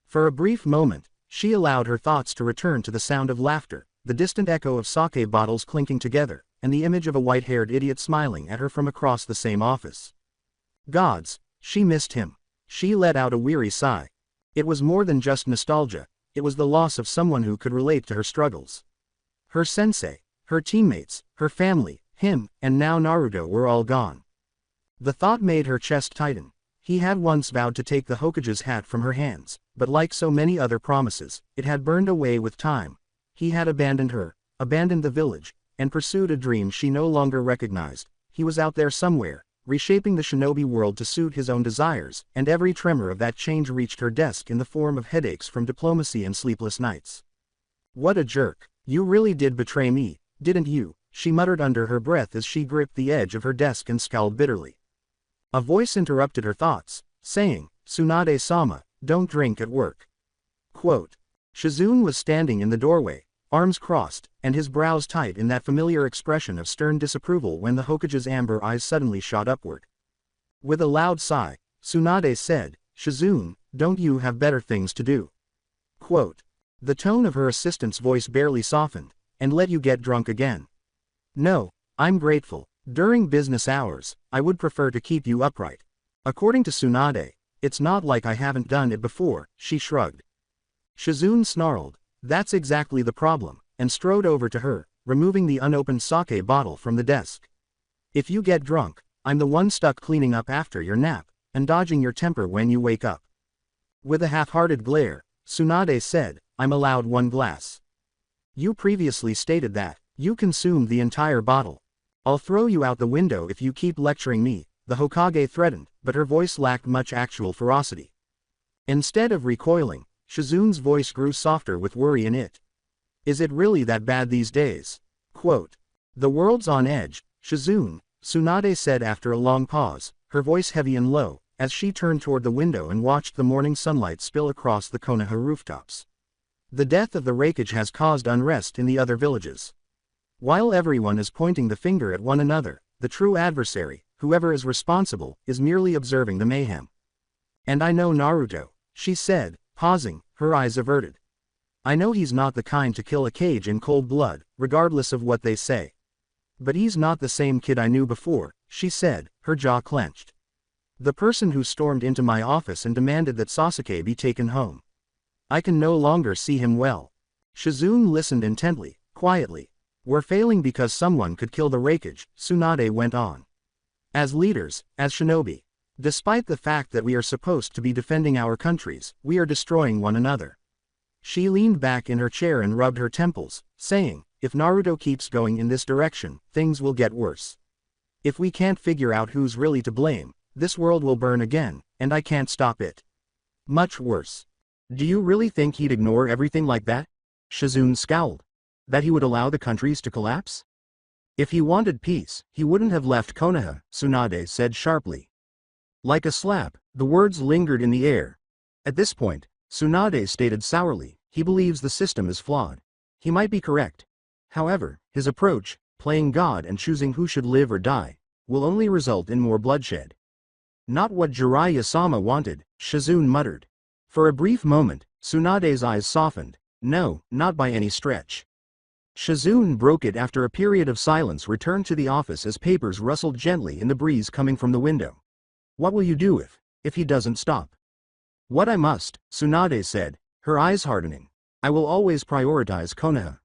For a brief moment, she allowed her thoughts to return to the sound of laughter, the distant echo of sake bottles clinking together, and the image of a white-haired idiot smiling at her from across the same office. Gods, she missed him. She let out a weary sigh. It was more than just nostalgia, it was the loss of someone who could relate to her struggles. Her sensei, her teammates, her family, him, and now Naruto were all gone. The thought made her chest tighten. He had once vowed to take the Hokage's hat from her hands, but like so many other promises, it had burned away with time. He had abandoned her, abandoned the village, and pursued a dream she no longer recognized. He was out there somewhere, reshaping the shinobi world to suit his own desires, and every tremor of that change reached her desk in the form of headaches from diplomacy and sleepless nights. What a jerk. You really did betray me, didn't you? She muttered under her breath as she gripped the edge of her desk and scowled bitterly. A voice interrupted her thoughts, saying, Tsunade-sama, don't drink at work. Quote. Shizune was standing in the doorway, arms crossed, and his brows tight in that familiar expression of stern disapproval when the Hokage's amber eyes suddenly shot upward. With a loud sigh, Tsunade said, Shizune, don't you have better things to do? Quote. The tone of her assistant's voice barely softened, and let you get drunk again. No, I'm grateful. During business hours, I would prefer to keep you upright. According to Tsunade, it's not like I haven't done it before, she shrugged. Shizune snarled, that's exactly the problem, and strode over to her, removing the unopened sake bottle from the desk. If you get drunk, I'm the one stuck cleaning up after your nap, and dodging your temper when you wake up. With a half-hearted glare, Tsunade said, I'm allowed 1 glass. You previously stated that. You consumed the entire bottle. I'll throw you out the window if you keep lecturing me, the Hokage threatened, but her voice lacked much actual ferocity. Instead of recoiling, Shizune's voice grew softer with worry in it. Is it really that bad these days? Quote. The world's on edge, Shizune, Tsunade said after a long pause, her voice heavy and low, as she turned toward the window and watched the morning sunlight spill across the Konoha rooftops. The death of the Reikage has caused unrest in the other villages. While everyone is pointing the finger at one another, the true adversary, whoever is responsible, is merely observing the mayhem. And I know Naruto, she said, pausing, her eyes averted. I know he's not the kind to kill a Kage in cold blood, regardless of what they say. But he's not the same kid I knew before, she said, her jaw clenched. The person who stormed into my office and demanded that Sasuke be taken home. I can no longer see him well. Shizune listened intently, quietly. We're failing because someone could kill the Reikage, Tsunade went on. As leaders, as shinobi. Despite the fact that we are supposed to be defending our countries, we are destroying one another. She leaned back in her chair and rubbed her temples, saying, if Naruto keeps going in this direction, things will get worse. If we can't figure out who's really to blame, this world will burn again, and I can't stop it. Much worse. Do you really think he'd ignore everything like that? Shizune scowled. That he would allow the countries to collapse? If he wanted peace, he wouldn't have left Konoha, Tsunade said sharply. Like a slap, the words lingered in the air. At this point, Tsunade stated sourly, he believes the system is flawed. He might be correct. However, his approach, playing God and choosing who should live or die, will only result in more bloodshed. Not what Jiraiya-sama wanted, Shizune muttered. For a brief moment, Tsunade's eyes softened. No, not by any stretch. Shizune broke it after a period of silence returned to the office as papers rustled gently in the breeze coming from the window. What will you do if he doesn't stop? What I must, Tsunade said, her eyes hardening. I will always prioritize Konoha.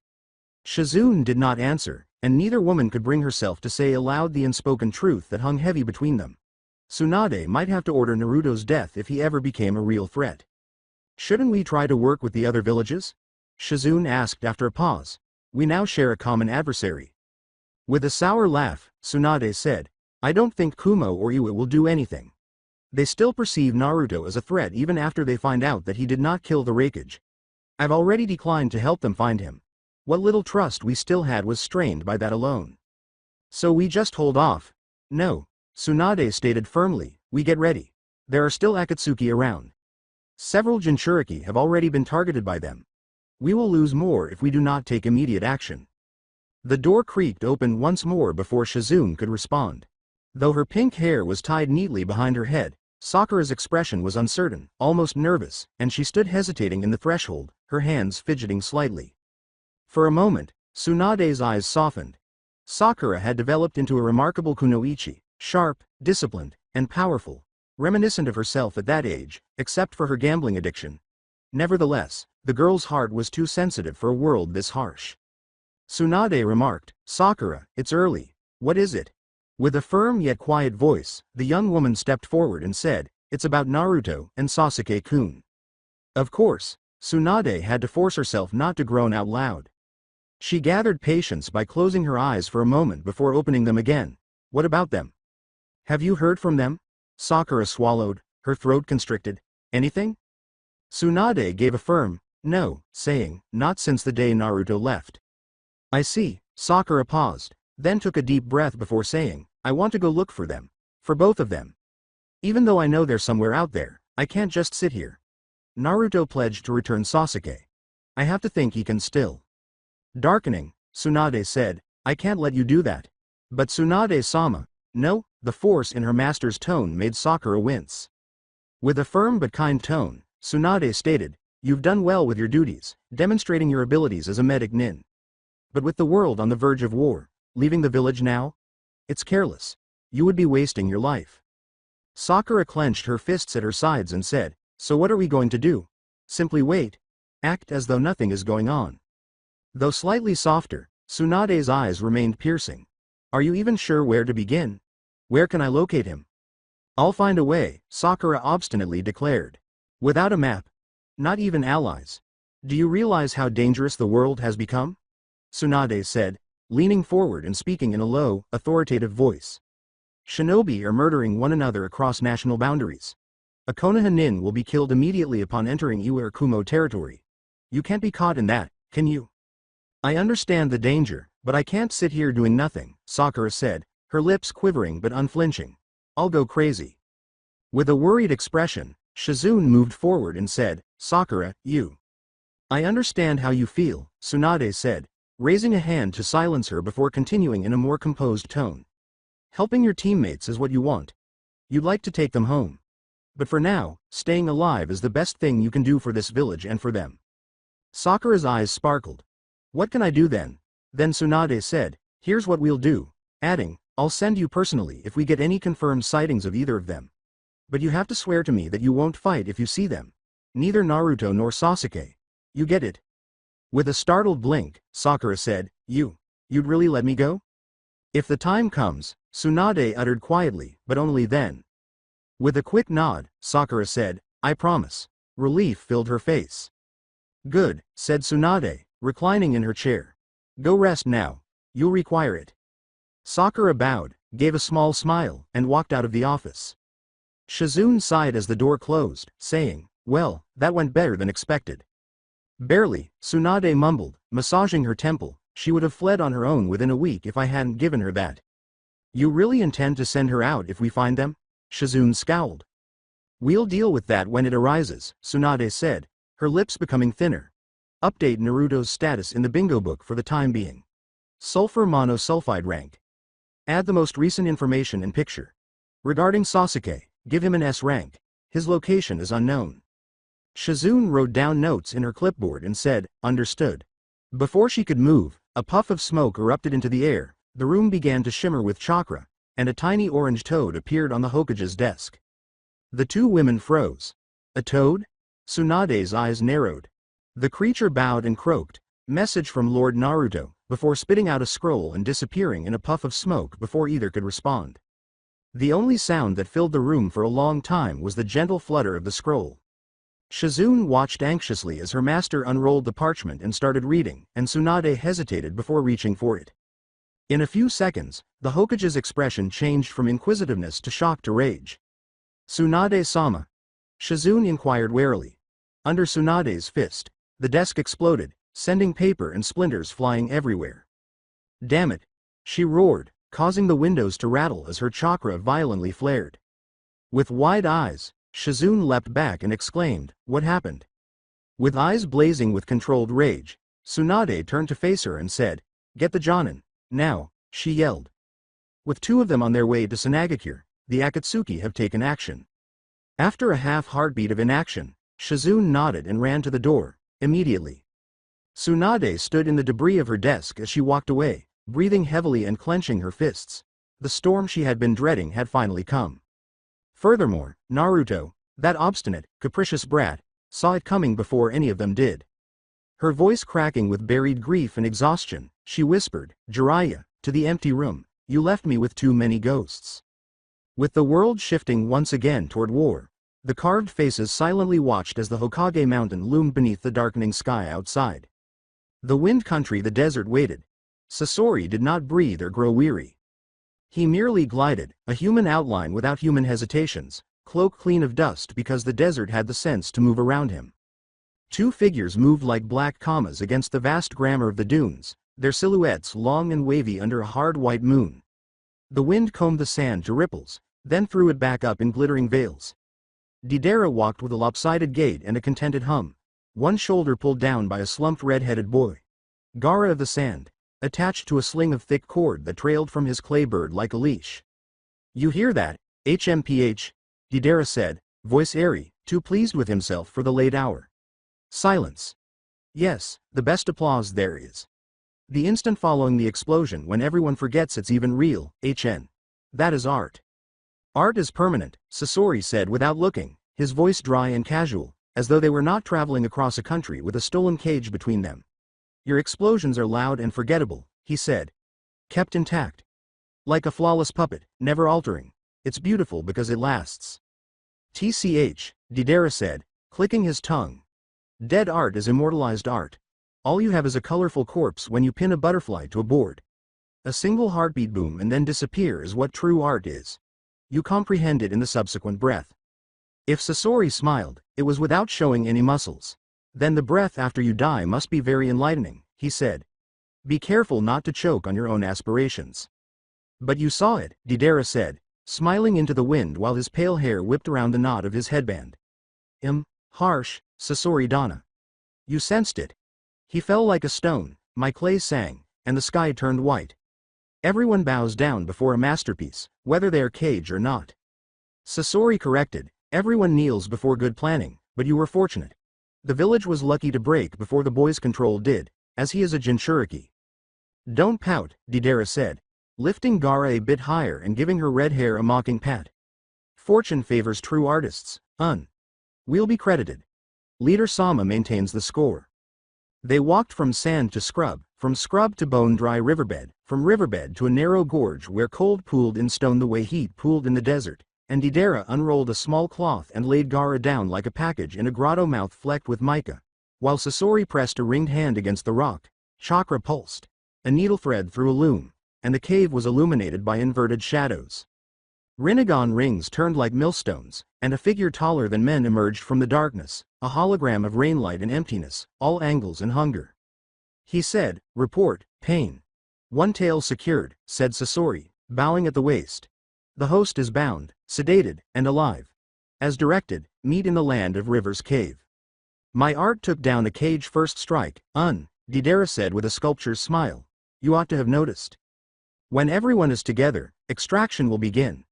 Shizune did not answer, and neither woman could bring herself to say aloud the unspoken truth that hung heavy between them. Tsunade might have to order Naruto's death if he ever became a real threat. Shouldn't we try to work with the other villages? Shizune asked after a pause. We now share a common adversary. With a sour laugh, Tsunade said, I don't think Kumo or Iwa will do anything. They still perceive Naruto as a threat even after they find out that he did not kill the Reikage. I've already declined to help them find him. What little trust we still had was strained by that alone. So we just hold off. No, Tsunade stated firmly, we get ready. There are still Akatsuki around. Several Jinchuriki have already been targeted by them. We will lose more if we do not take immediate action. The door creaked open once more before Shizune could respond. Though her pink hair was tied neatly behind her head, Sakura's expression was uncertain, almost nervous, and she stood hesitating in the threshold, her hands fidgeting slightly. For a moment, Tsunade's eyes softened. Sakura had developed into a remarkable kunoichi, sharp, disciplined, and powerful, reminiscent of herself at that age, except for her gambling addiction. Nevertheless, the girl's heart was too sensitive for a world this harsh. Tsunade remarked, Sakura, it's early. What is it? With a firm yet quiet voice, the young woman stepped forward and said, it's about Naruto and Sasuke-kun. Of course, Tsunade had to force herself not to groan out loud. She gathered patience by closing her eyes for a moment before opening them again. What about them? Have you heard from them? Sakura swallowed, her throat constricted. Anything? Tsunade gave a firm no, saying, not since the day Naruto left. I see. Sakura paused, then took a deep breath before saying, I want to go look for them. For both of them. Even though I know they're somewhere out there, I can't just sit here. Naruto pledged to return Sasuke. I have to think he can still. Darkening, Tsunade said, I can't let you do that. But Tsunade-sama, no, the force in her master's tone made Sakura wince. With a firm but kind tone, Tsunade stated, you've done well with your duties, demonstrating your abilities as a medic nin. But with the world on the verge of war, leaving the village now? It's careless. You would be wasting your life. Sakura clenched her fists at her sides and said, so what are we going to do? Simply wait. Act as though nothing is going on. Though slightly softer, Tsunade's eyes remained piercing. Are you even sure where to begin? Where can I locate him? I'll find a way, Sakura obstinately declared. Without a map? Not even allies. Do you realize how dangerous the world has become? Tsunade said, leaning forward and speaking in a low, authoritative voice. Shinobi are murdering one another across national boundaries. A Konoha nin will be killed immediately upon entering Iwa or Kumo territory. You can't be caught in that, can you? I understand the danger, but I can't sit here doing nothing, Sakura said, her lips quivering but unflinching. I'll go crazy. With a worried expression, Shizune moved forward and said, Sakura, you. I understand how you feel, Tsunade said, raising a hand to silence her before continuing in a more composed tone. Helping your teammates is what you want. You'd like to take them home. But for now, staying alive is the best thing you can do for this village and for them. Sakura's eyes sparkled. What can I do then? Then Tsunade said, here's what we'll do, adding, I'll send you personally if we get any confirmed sightings of either of them. But you have to swear to me that you won't fight if you see them. Neither Naruto nor Sasuke. You get it? With a startled blink, Sakura said, you'd really let me go? If the time comes, Tsunade uttered quietly, but only then. With a quick nod, Sakura said, I promise. Relief filled her face. Good, said Tsunade, reclining in her chair. Go rest now. You'll require it. Sakura bowed, gave a small smile, and walked out of the office. Shizune sighed as the door closed, saying, well, that went better than expected. Barely, Tsunade mumbled, massaging her temple, she would have fled on her own within a week if I hadn't given her that. You really intend to send her out if we find them? Shizune scowled. We'll deal with that when it arises, Tsunade said, her lips becoming thinner. Update Naruto's status in the bingo book for the time being. Sulfur monosulfide rank. Add the most recent information and picture. Regarding Sasuke, give him an S rank. His location is unknown. Shizune wrote down notes in her clipboard and said, understood. Before she could move, a puff of smoke erupted into the air, the room began to shimmer with chakra, and a tiny orange toad appeared on the Hokage's desk. The two women froze. A toad? Tsunade's eyes narrowed. The creature bowed and croaked, message from Lord Naruto, before spitting out a scroll and disappearing in a puff of smoke before either could respond. The only sound that filled the room for a long time was the gentle flutter of the scroll. Shizune watched anxiously as her master unrolled the parchment and started reading, and Tsunade hesitated before reaching for it. In a few seconds, the Hokage's expression changed from inquisitiveness to shock to rage. Tsunade-sama? Shizune inquired warily. Under Tsunade's fist, the desk exploded, sending paper and splinters flying everywhere. Damn it! She roared, causing the windows to rattle as her chakra violently flared. With wide eyes, Shizune leapt back and exclaimed, what happened? With eyes blazing with controlled rage, Tsunade turned to face her and said, get the Jonin, now, she yelled. With two of them on their way to Sanagakure, the Akatsuki have taken action. After a half-heartbeat of inaction, Shizune nodded and ran to the door, immediately. Tsunade stood in the debris of her desk as she walked away, breathing heavily and clenching her fists. The storm she had been dreading had finally come. Furthermore, Naruto, that obstinate, capricious brat, saw it coming before any of them did. Her voice cracking with buried grief and exhaustion, she whispered, Jiraiya, to the empty room, you left me with too many ghosts. With the world shifting once again toward war, the carved faces silently watched as the Hokage mountain loomed beneath the darkening sky outside. The wind country the desert waited. Sasori did not breathe or grow weary. He merely glided, a human outline without human hesitations, cloak clean of dust because the desert had the sense to move around him. Two figures moved like black commas against the vast grammar of the dunes, their silhouettes long and wavy under a hard white moon. The wind combed the sand to ripples, then threw it back up in glittering veils. Deidara walked with a lopsided gait and a contented hum, one shoulder pulled down by a slumped red-headed boy. Gaara of the sand, attached to a sling of thick cord that trailed from his clay bird like a leash. You hear that, HMPH, Deidara said, voice airy, too pleased with himself for the late hour. Silence. Yes, the best applause there is. The instant following the explosion when everyone forgets it's even real, HN. That is art. Art is permanent, Sasori said without looking, his voice dry and casual, as though they were not traveling across a country with a stolen cage between them. Your explosions are loud and forgettable, he said. Kept intact. Like a flawless puppet, never altering. It's beautiful because it lasts. TCH, Deidara said, clicking his tongue. Dead art is immortalized art. All you have is a colorful corpse when you pin a butterfly to a board. A single heartbeat boom and then disappear is what true art is. You comprehend it in the subsequent breath. If Sasori smiled, it was without showing any muscles. Then the breath after you die must be very enlightening, he said. Be careful not to choke on your own aspirations. But you saw it, Deidara said, smiling into the wind while his pale hair whipped around the knot of his headband. Harsh, Sasori Dana. You sensed it. He fell like a stone, my clay sang, and the sky turned white. Everyone bows down before a masterpiece, whether they are cage or not. Sasori corrected, everyone kneels before good planning, but you were fortunate. The village was lucky to break before the boy's control did, as he is a Jinchuriki. Don't pout, Deidara said, lifting Gaara a bit higher and giving her red hair a mocking pat. Fortune favors true artists, We'll be credited. Leader Sama maintains the score. They walked from sand to scrub, from scrub to bone-dry riverbed, from riverbed to a narrow gorge where cold pooled in stone the way heat pooled in the desert, and Deidara unrolled a small cloth and laid Gaara down like a package in a grotto mouth flecked with mica, while Sasori pressed a ringed hand against the rock. Chakra pulsed. A needle thread through a loom, and the cave was illuminated by inverted shadows. Rinnegan rings turned like millstones, and a figure taller than men emerged from the darkness, a hologram of rainlight and emptiness, all angles and hunger. He said, report, pain. One tail secured, said Sasori, bowing at the waist. The host is bound, sedated, and alive. As directed, meet in the land of River's cave. My art took down a cage first strike, Deidara said with a sculpture's smile. You ought to have noticed. When everyone is together, extraction will begin.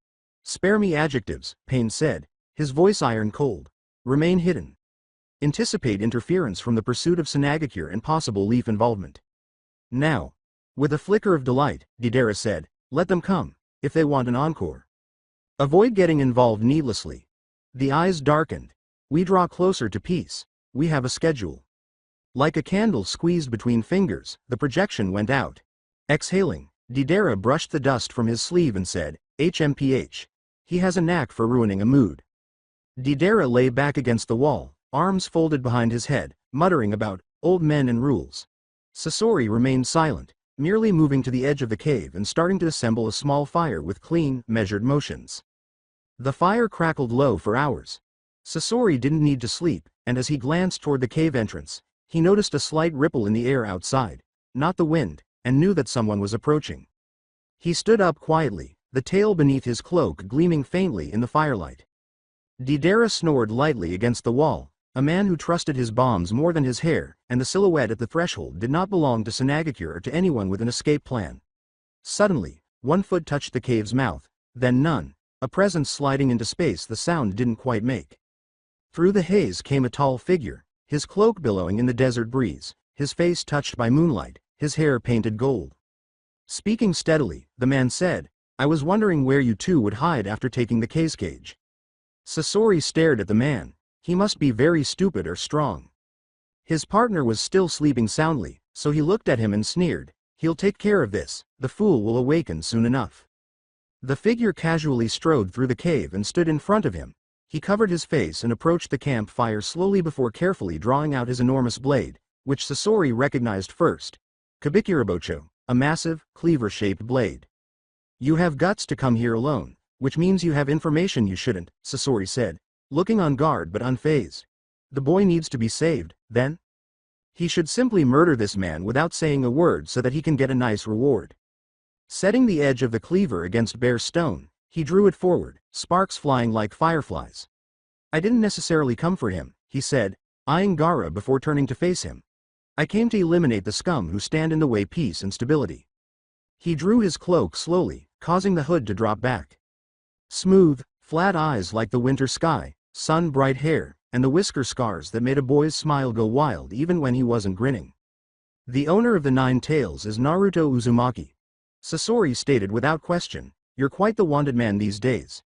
Spare me adjectives, Pain said, his voice iron cold. Remain hidden. Anticipate interference from the pursuit of Sinagakure and possible Leaf involvement. Now. With a flicker of delight, Deidara said, let them come, if they want an encore. Avoid getting involved needlessly. The eyes darkened. We draw closer to peace. We have a schedule. Like a candle squeezed between fingers, the projection went out. Exhaling, Deidara brushed the dust from his sleeve and said, HMPH. He has a knack for ruining a mood. Deidara lay back against the wall, arms folded behind his head, muttering about old men and rules. Sasori remained silent, merely moving to the edge of the cave and starting to assemble a small fire with clean, measured motions. The fire crackled low for hours. Sasori didn't need to sleep, and as he glanced toward the cave entrance, he noticed a slight ripple in the air outside, not the wind, and knew that someone was approaching. He stood up quietly, the tail beneath his cloak gleaming faintly in the firelight. Deidara snored lightly against the wall, a man who trusted his bombs more than his hair, and the silhouette at the threshold did not belong to Sinagakure or to anyone with an escape plan. Suddenly, one foot touched the cave's mouth, then none, a presence sliding into space the sound didn't quite make. Through the haze came a tall figure, his cloak billowing in the desert breeze, his face touched by moonlight, his hair painted gold. Speaking steadily, the man said, I was wondering where you two would hide after taking the cage. Sasori stared at the man. He must be very stupid or strong. His partner was still sleeping soundly, so he looked at him and sneered, he'll take care of this, the fool will awaken soon enough. The figure casually strode through the cave and stood in front of him. He covered his face and approached the campfire slowly before carefully drawing out his enormous blade, which Sasori recognized first. Kabikirabocho, a massive, cleaver-shaped blade. You have guts to come here alone, which means you have information you shouldn't, Sasori said, looking on guard but unfazed. The boy needs to be saved, then? He should simply murder this man without saying a word so that he can get a nice reward. Setting the edge of the cleaver against bare stone, he drew it forward, sparks flying like fireflies. I didn't necessarily come for him, he said, eyeing Gaara before turning to face him. I came to eliminate the scum who stand in the way peace and stability. He drew his cloak slowly, causing the hood to drop back. Smooth, flat eyes like the winter sky, sun-bright hair, and the whisker scars that made a boy's smile go wild even when he wasn't grinning. The owner of the 9 tails is Naruto Uzumaki. Sasori stated without question, you're quite the wanted man these days.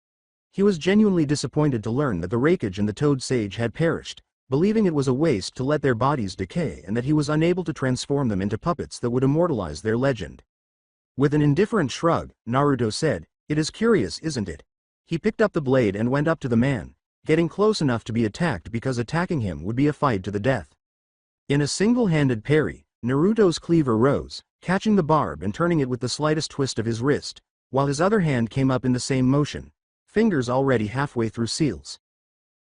He was genuinely disappointed to learn that the Raikage and the Toad Sage had perished, believing it was a waste to let their bodies decay and that he was unable to transform them into puppets that would immortalize their legend. With an indifferent shrug, Naruto said, it is curious, isn't it? He picked up the blade and went up to the man, getting close enough to be attacked because attacking him would be a fight to the death. In a single-handed parry, Naruto's cleaver rose, catching the barb and turning it with the slightest twist of his wrist, while his other hand came up in the same motion, fingers already halfway through seals.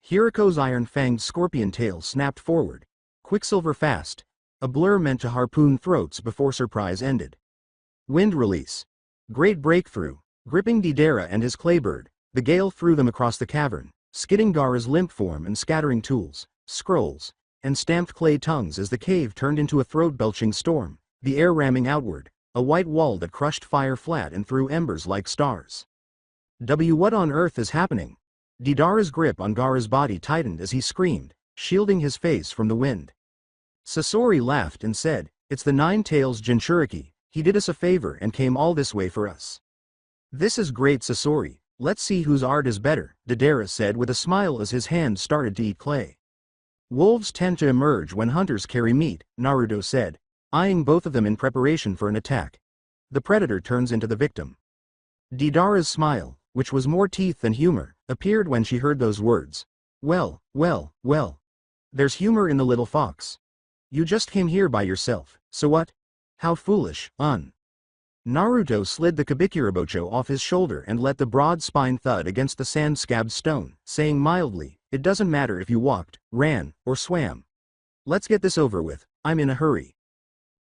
Hiriko's iron-fanged scorpion tail snapped forward, quicksilver fast, a blur meant to harpoon throats before surprise ended. Wind release. Great breakthrough. Gripping Deidara and his claybird, the gale threw them across the cavern, skidding Gaara's limp form and scattering tools, scrolls, and stamped clay tongues as the cave turned into a throat-belching storm, the air ramming outward, a white wall that crushed fire flat and threw embers like stars. What on earth is happening? Deidara's grip on Gaara's body tightened as he screamed, shielding his face from the wind. Sasori laughed and said, "It's the Nine-Tails Jinchuriki. He did us a favor and came all this way for us." "This is great, Sasori. Let's see whose art is better," Deidara said with a smile as his hand started to eat clay. "Wolves tend to emerge when hunters carry meat," Naruto said, eyeing both of them in preparation for an attack. The predator turns into the victim. Deidara's smile, which was more teeth than humor, appeared when she heard those words. Well. There's humor in the little fox. You just came here by yourself, so what? How foolish, Naruto slid the Kabikirabocho off his shoulder and let the broad spine thud against the sand-scabbed stone, saying mildly, "It doesn't matter if you walked, ran, or swam. Let's get this over with, I'm in a hurry."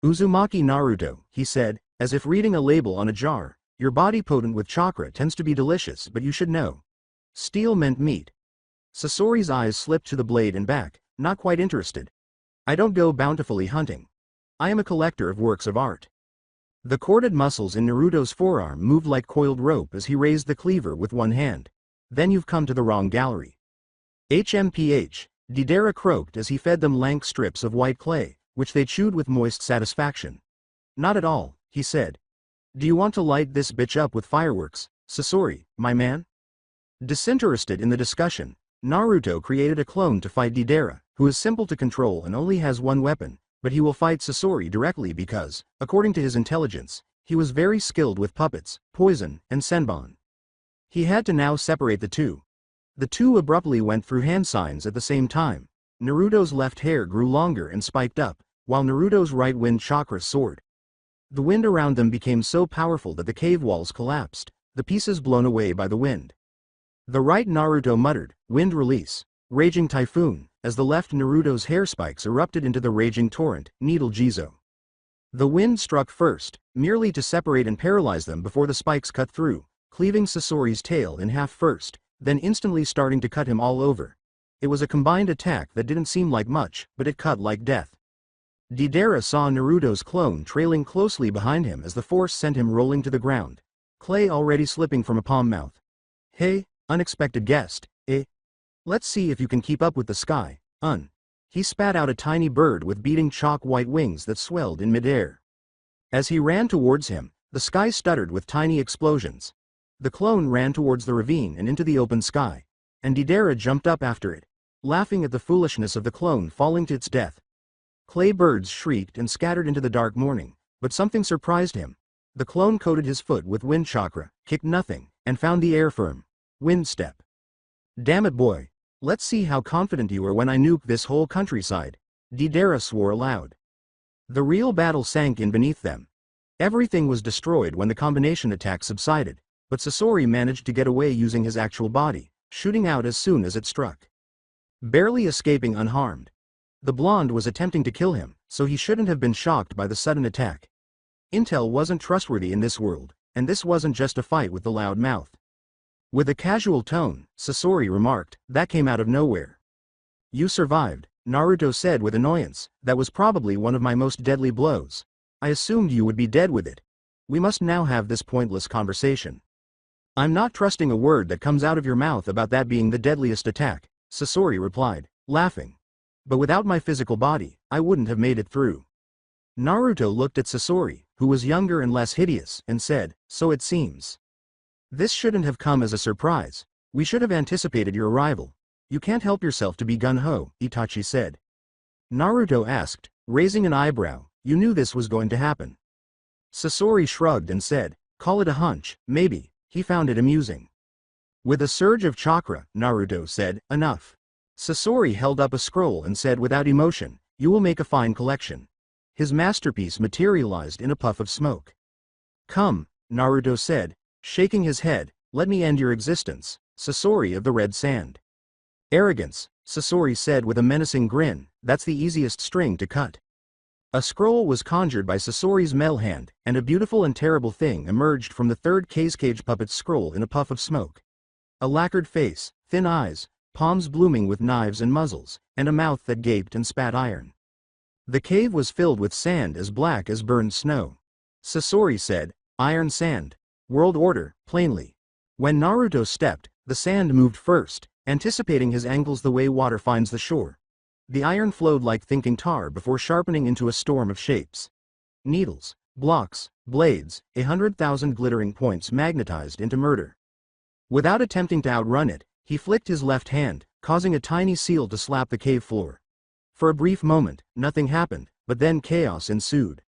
"Uzumaki Naruto," he said, as if reading a label on a jar, "your body potent with chakra tends to be delicious, but you should know. Steel meant meat." Sasori's eyes slipped to the blade and back, not quite interested. "I don't go bountifully hunting. I am a collector of works of art." The corded muscles in Naruto's forearm moved like coiled rope as he raised the cleaver with one hand. "Then you've come to the wrong gallery." "HMPH, Deidara croaked as he fed them lank strips of white clay, which they chewed with moist satisfaction. "Not at all," he said. "Do you want to light this bitch up with fireworks, Sasori, my man?" Disinterested in the discussion, Naruto created a clone to fight Deidara, who is simple to control and only has one weapon, but he will fight Sasori directly because, according to his intelligence, he was very skilled with puppets, poison, and senbon. He had to now separate the two. The two abruptly went through hand signs at the same time. Naruto's left hair grew longer and spiked up, while Naruto's right wind chakra soared. The wind around them became so powerful that the cave walls collapsed, the pieces blown away by the wind. The right Naruto muttered, "Wind release, raging typhoon," as the left Naruto's hair spikes erupted into the raging torrent, Needle Jizo. The wind struck first, merely to separate and paralyze them before the spikes cut through, cleaving Sasori's tail in half first, then instantly starting to cut him all over. It was a combined attack that didn't seem like much, but it cut like death. Deidara saw Naruto's clone trailing closely behind him as the force sent him rolling to the ground, clay already slipping from a palm mouth. "Hey, unexpected guest, let's see if you can keep up with the sky, He spat out a tiny bird with beating chalk-white wings that swelled in midair. As he ran towards him, the sky stuttered with tiny explosions. The clone ran towards the ravine and into the open sky, and Deidara jumped up after it, laughing at the foolishness of the clone falling to its death. Clay birds shrieked and scattered into the dark morning, but something surprised him. The clone coated his foot with wind chakra, kicked nothing, and found the air firm. Wind step. "Damn it, boy. Let's see how confident you are when I nuke this whole countryside," Deidara swore aloud. The real battle sank in beneath them. Everything was destroyed when the combination attack subsided, but Sasori managed to get away using his actual body, shooting out as soon as it struck. Barely escaping unharmed. The blonde was attempting to kill him, so he shouldn't have been shocked by the sudden attack. Intel wasn't trustworthy in this world, and this wasn't just a fight with the loud mouth. With a casual tone, Sasori remarked, "That came out of nowhere." "You survived," Naruto said with annoyance. "That was probably one of my most deadly blows. I assumed you would be dead with it. We must now have this pointless conversation." "I'm not trusting a word that comes out of your mouth about that being the deadliest attack," Sasori replied, laughing. "But without my physical body, I wouldn't have made it through." Naruto looked at Sasori, who was younger and less hideous, and said, "So it seems. This shouldn't have come as a surprise. We should have anticipated your arrival. You can't help yourself to be gun-ho," Itachi said. Naruto asked, raising an eyebrow, "You knew this was going to happen?" Sasori shrugged and said, "Call it a hunch, maybe." He found it amusing. With a surge of chakra, Naruto said, "Enough." Sasori held up a scroll and said without emotion, "You will make a fine collection." His masterpiece materialized in a puff of smoke. "Come," Naruto said, shaking his head, "let me end your existence, Sasori of the Red Sand." "Arrogance," Sasori said with a menacing grin, "that's the easiest string to cut." A scroll was conjured by Sasori's mel hand, and a beautiful and terrible thing emerged from the third cage puppet's scroll in a puff of smoke. A lacquered face, thin eyes, palms blooming with knives and muzzles, and a mouth that gaped and spat iron. The cave was filled with sand as black as burned snow. Sasori said, "Iron sand. World order," plainly. When Naruto stepped, the sand moved first, anticipating his angles the way water finds the shore. The iron flowed like thinking tar before sharpening into a storm of shapes. Needles, blocks, blades, 100,000 glittering points magnetized into murder. Without attempting to outrun it, he flicked his left hand, causing a tiny seal to slap the cave floor. For a brief moment, nothing happened, but then chaos ensued.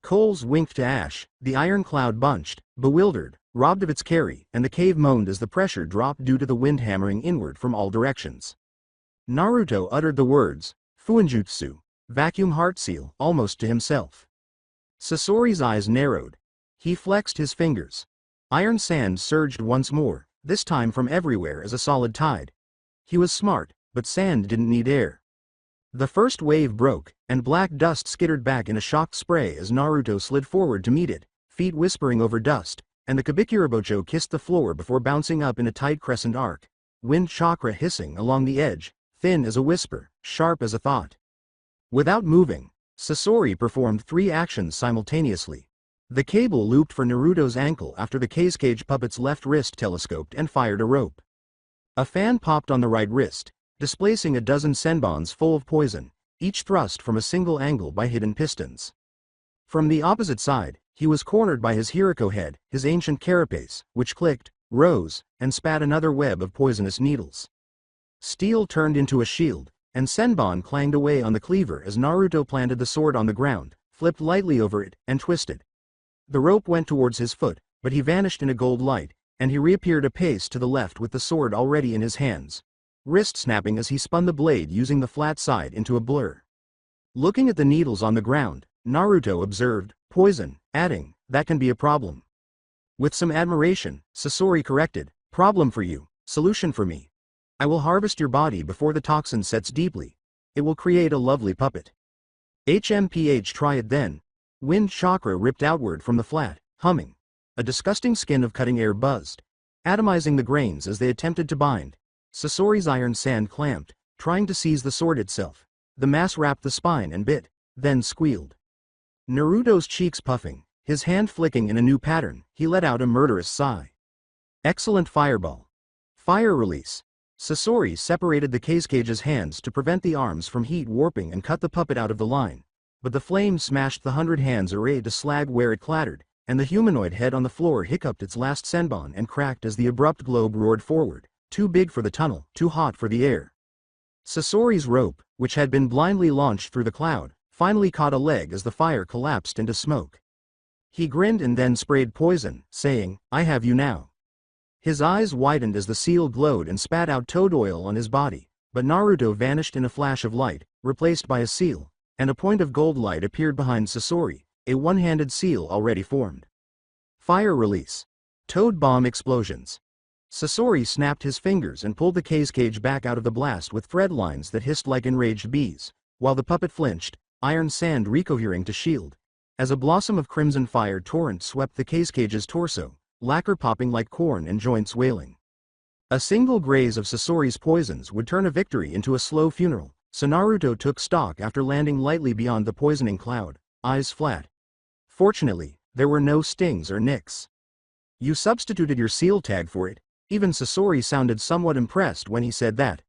Coals winked to ash, the iron cloud bunched, bewildered, robbed of its carry, and the cave moaned as the pressure dropped due to the wind hammering inward from all directions. Naruto uttered the words, "Fuinjutsu," vacuum heart seal, almost to himself. Sasori's eyes narrowed. He flexed his fingers. Iron sand surged once more, this time from everywhere as a solid tide. He was smart, but sand didn't need air. The first wave broke, and black dust skittered back in a shocked spray as Naruto slid forward to meet it, feet whispering over dust, and the Kabikirabocho kissed the floor before bouncing up in a tight crescent arc, wind chakra hissing along the edge, thin as a whisper, sharp as a thought. Without moving, Sasori performed 3 actions simultaneously. The cable looped for Naruto's ankle after the cage puppet's left wrist telescoped and fired a rope. A fan popped on the right wrist, displacing a dozen senbons full of poison, each thrust from a single angle by hidden pistons. From the opposite side, he was cornered by his Hiriko head, his ancient carapace, which clicked, rose, and spat another web of poisonous needles. Steel turned into a shield, and senbon clanged away on the cleaver as Naruto planted the sword on the ground, flipped lightly over it, and twisted. The rope went towards his foot, but he vanished in a gold light, and he reappeared a pace to the left with the sword already in his hands, wrist snapping as he spun the blade using the flat side into a blur. Looking at the needles on the ground, Naruto observed, "Poison," adding, "That can be a problem." With some admiration, Sasori corrected, "Problem for you, solution for me. I will harvest your body before the toxin sets deeply. It will create a lovely puppet." HMPH, try it then. Wind chakra ripped outward from the flat, humming. A disgusting skin of cutting air buzzed, atomizing the grains as they attempted to bind. Sasori's iron sand clamped, trying to seize the sword itself. The mass wrapped the spine and bit, then squealed. Naruto's cheeks puffing, his hand flicking in a new pattern, he let out a murderous sigh. Excellent fireball. Fire release. Sasori separated the cage's hands to prevent the arms from heat warping and cut the puppet out of the line, but the flame smashed the 100 hands array to slag where it clattered, and the humanoid head on the floor hiccuped its last senbon and cracked as the abrupt globe roared forward, too big for the tunnel, too hot for the air. Sasori's rope, which had been blindly launched through the cloud, finally caught a leg as the fire collapsed into smoke. He grinned and then sprayed poison, saying, "I have you now." His eyes widened as the seal glowed and spat out toad oil on his body, but Naruto vanished in a flash of light, replaced by a seal, and a point of gold light appeared behind Sasori, a one-handed seal already formed. Fire release. Toad bomb explosions. Sasori snapped his fingers and pulled the cage back out of the blast with thread lines that hissed like enraged bees, while the puppet flinched, iron sand recohering to shield. As a blossom of crimson fire torrent swept the cage's torso, lacquer popping like corn and joints wailing. A single graze of Sasori's poisons would turn a victory into a slow funeral, so Naruto took stock after landing lightly beyond the poisoning cloud, eyes flat. Fortunately, there were no stings or nicks. "You substituted your seal tag for it." Even Sasori sounded somewhat impressed when he said that.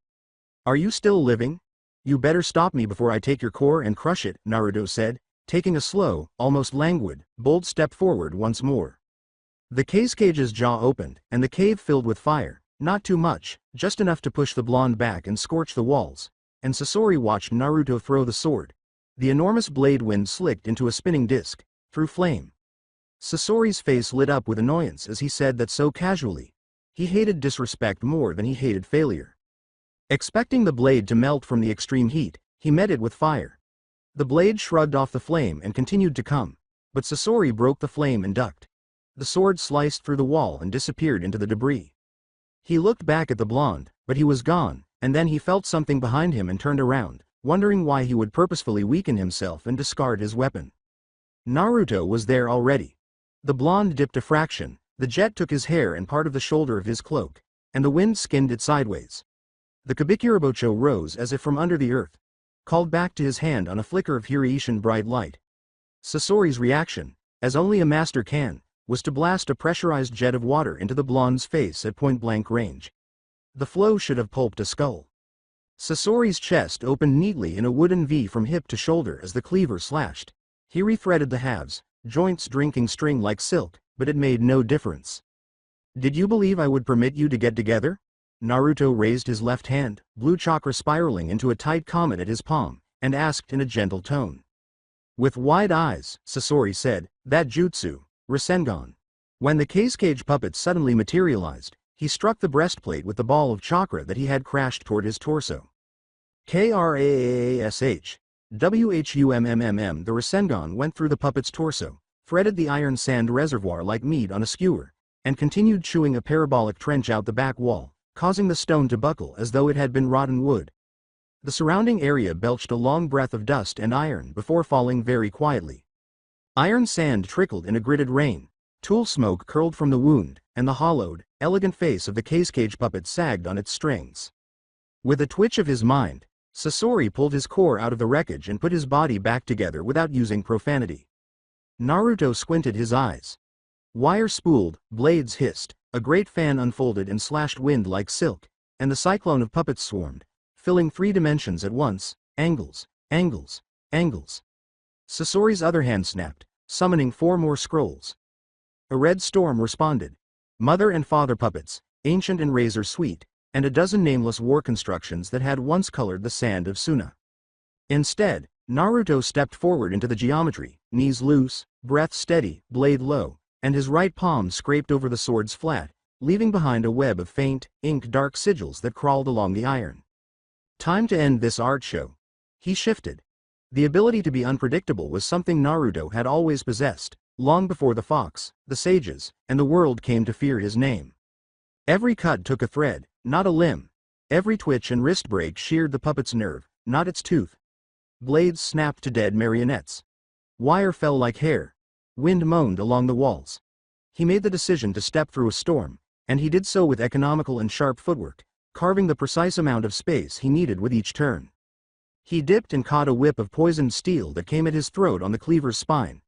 "Are you still living? You better stop me before I take your core and crush it," Naruto said, taking a slow, almost languid, bold step forward once more. The cage's jaw opened, and the cave filled with fire, not too much, just enough to push the blonde back and scorch the walls, and Sasori watched Naruto throw the sword. The enormous blade wind slicked into a spinning disc, through flame. Sasori's face lit up with annoyance as he said that so casually. He hated disrespect more than he hated failure. Expecting the blade to melt from the extreme heat, he met it with fire. The blade shrugged off the flame and continued to come, but Sasori broke the flame and ducked. The sword sliced through the wall and disappeared into the debris. He looked back at the blonde, but he was gone, and then he felt something behind him and turned around, wondering why he would purposefully weaken himself and discard his weapon. Naruto was there already. The blonde dipped a fraction, the jet took his hair and part of the shoulder of his cloak, and the wind skinned it sideways. The Kabikirabocho rose as if from under the earth, called back to his hand on a flicker of Hiraishin bright light. Sasori's reaction, as only a master can, was to blast a pressurized jet of water into the blonde's face at point-blank range. The flow should have pulped a skull. Sasori's chest opened neatly in a wooden V from hip to shoulder as the cleaver slashed. He rethreaded the halves, joints drinking string like silk, but it made no difference. "Did you believe I would permit you to get together?" Naruto raised his left hand, blue chakra spiraling into a tight comet at his palm, and asked in a gentle tone. With wide eyes, Sasori said, "That jutsu, Rasengan." When the cage puppet suddenly materialized, he struck the breastplate with the ball of chakra that he had crashed toward his torso. Kraash. Whummm. The Rasengan went through the puppet's torso, threaded the iron sand reservoir like meat on a skewer, and continued chewing a parabolic trench out the back wall, causing the stone to buckle as though it had been rotten wood. The surrounding area belched a long breath of dust and iron before falling very quietly. Iron sand trickled in a gritted rain, tool smoke curled from the wound, and the hollowed, elegant face of the cage puppet sagged on its strings. With a twitch of his mind, Sasori pulled his core out of the wreckage and put his body back together without using profanity. Naruto squinted his eyes. Wire spooled, blades hissed, a great fan unfolded and slashed wind like silk, and the cyclone of puppets swarmed, filling 3 dimensions at once, angles, angles, angles. Sasori's other hand snapped, summoning 4 more scrolls. A red storm responded. Mother and father puppets, ancient and razor sweet, and a dozen nameless war constructions that had once colored the sand of Suna. Instead, Naruto stepped forward into the geometry, knees loose, breath steady, blade low, and his right palm scraped over the sword's flat, leaving behind a web of faint, ink-dark sigils that crawled along the iron. Time to end this art show. He shifted. The ability to be unpredictable was something Naruto had always possessed, long before the fox, the sages, and the world came to fear his name. Every cut took a thread, not a limb. Every twitch and wrist break sheared the puppet's nerve, not its tooth. Blades snapped to dead marionettes. Wire fell like hair. Wind moaned along the walls. He made the decision to step through a storm, and he did so with economical and sharp footwork, carving the precise amount of space he needed with each turn. He dipped and caught a whip of poisoned steel that came at his throat on the cleaver's spine.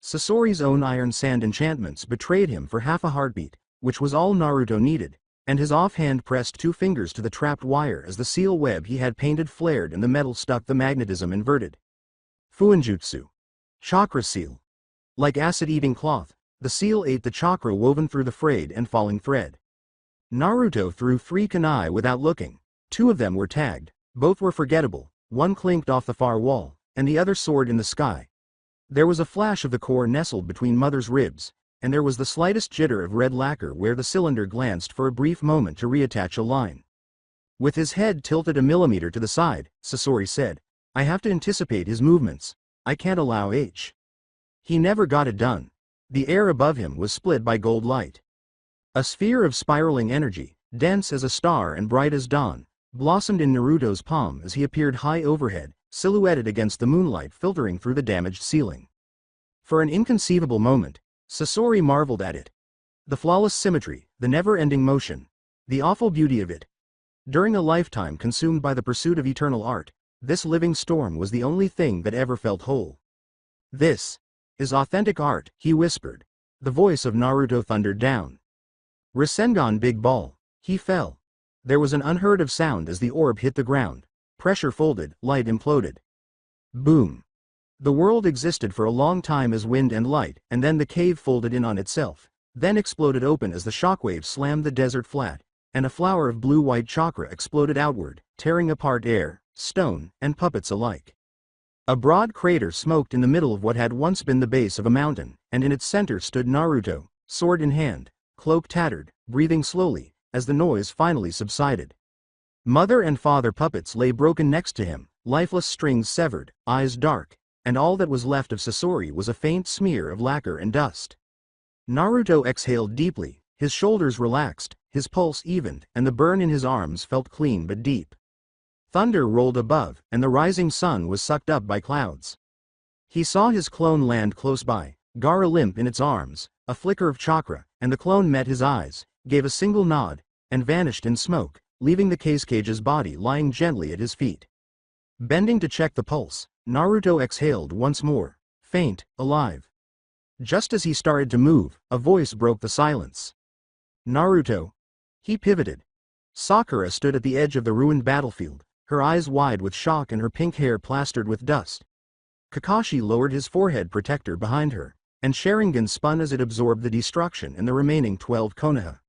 Sasori's own iron sand enchantments betrayed him for half a heartbeat, which was all Naruto needed, and his offhand pressed 2 fingers to the trapped wire as the seal web he had painted flared and the metal stuck, the magnetism inverted. Fuinjutsu. Chakra seal. Like acid-eating cloth, the seal ate the chakra woven through the frayed and falling thread. Naruto threw 3 kunai without looking. 2 of them were tagged, both were forgettable, one clinked off the far wall, and the other soared in the sky. There was a flash of the core nestled between Mother's ribs, and there was the slightest jitter of red lacquer where the cylinder glanced for a brief moment to reattach a line. With his head tilted a millimeter to the side, Sasori said, "I have to anticipate his movements. I can't allow H." He never got it done. The air above him was split by gold light. A sphere of spiraling energy, dense as a star and bright as dawn, blossomed in Naruto's palm as he appeared high overhead, silhouetted against the moonlight filtering through the damaged ceiling. For an inconceivable moment, Sasori marveled at it. The flawless symmetry, the never-ending motion, the awful beauty of it. During a lifetime consumed by the pursuit of eternal art, this living storm was the only thing that ever felt whole. "This is authentic art," he whispered. The voice of Naruto thundered down. Rasengan big ball. He fell. There was an unheard of sound as the orb hit the ground. Pressure folded, light imploded. Boom. The world existed for a long time as wind and light, and then the cave folded in on itself, then exploded open as the shockwave slammed the desert flat, and a flower of blue-white chakra exploded outward, tearing apart air, stone, and puppets alike. A broad crater smoked in the middle of what had once been the base of a mountain, and in its center stood Naruto, sword in hand, cloak tattered, breathing slowly, as the noise finally subsided. Mother and father puppets lay broken next to him, lifeless strings severed, eyes dark, and all that was left of Sasori was a faint smear of lacquer and dust. Naruto exhaled deeply, his shoulders relaxed, his pulse evened, and the burn in his arms felt clean but deep. Thunder rolled above, and the rising sun was sucked up by clouds. He saw his clone land close by, Gaara limp in its arms, a flicker of chakra, and the clone met his eyes, gave a single nod, and vanished in smoke, leaving the cage's body lying gently at his feet. Bending to check the pulse, Naruto exhaled once more, faint, alive. Just as he started to move, a voice broke the silence. Naruto. He pivoted. Sakura stood at the edge of the ruined battlefield, her eyes wide with shock and her pink hair plastered with dust. Kakashi lowered his forehead protector behind her, and Sharingan spun as it absorbed the destruction in the remaining 12 Konoha.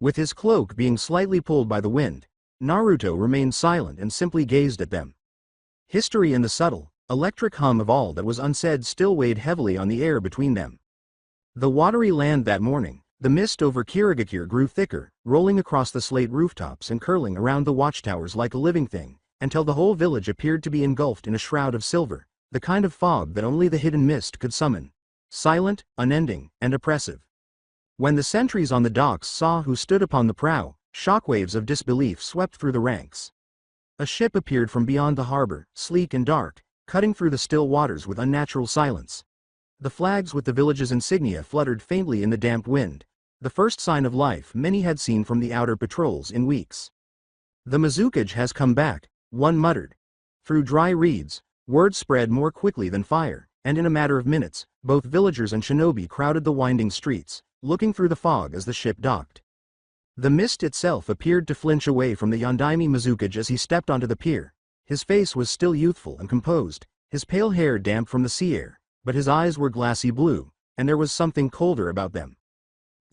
With his cloak being slightly pulled by the wind, Naruto remained silent and simply gazed at them. History and the subtle, electric hum of all that was unsaid still weighed heavily on the air between them. The watery land that morning, the mist over RyugaXD grew thicker, rolling across the slate rooftops and curling around the watchtowers like a living thing, until the whole village appeared to be engulfed in a shroud of silver, the kind of fog that only the hidden mist could summon. Silent, unending, and oppressive. When the sentries on the docks saw who stood upon the prow, shockwaves of disbelief swept through the ranks. A ship appeared from beyond the harbor, sleek and dark, cutting through the still waters with unnatural silence. The flags with the village's insignia fluttered faintly in the damp wind, the first sign of life many had seen from the outer patrols in weeks. The Mizukage has come back, one muttered. Through dry reeds, word spread more quickly than fire, and in a matter of minutes, both villagers and shinobi crowded the winding streets, looking through the fog as the ship docked. The mist itself appeared to flinch away from the Yondaime Mizukage as he stepped onto the pier. His face was still youthful and composed, his pale hair damp from the sea air, but his eyes were glassy blue, and there was something colder about them.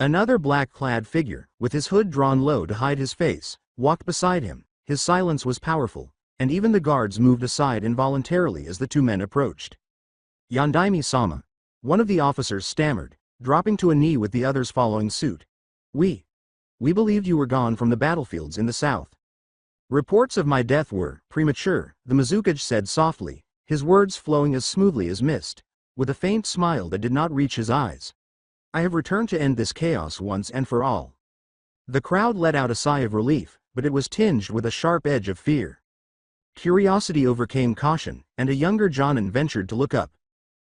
Another black-clad figure, with his hood drawn low to hide his face, walked beside him. His silence was powerful, and even the guards moved aside involuntarily as the two men approached. Yondaime-sama. One of the officers stammered, dropping to a knee with the others following suit. We believed you were gone from the battlefields in the south. Reports of my death were premature, the Mizukage said softly, his words flowing as smoothly as mist, with a faint smile that did not reach his eyes. I have returned to end this chaos once and for all. The crowd let out a sigh of relief, but it was tinged with a sharp edge of fear. Curiosity overcame caution, and a younger Jonin ventured to look up.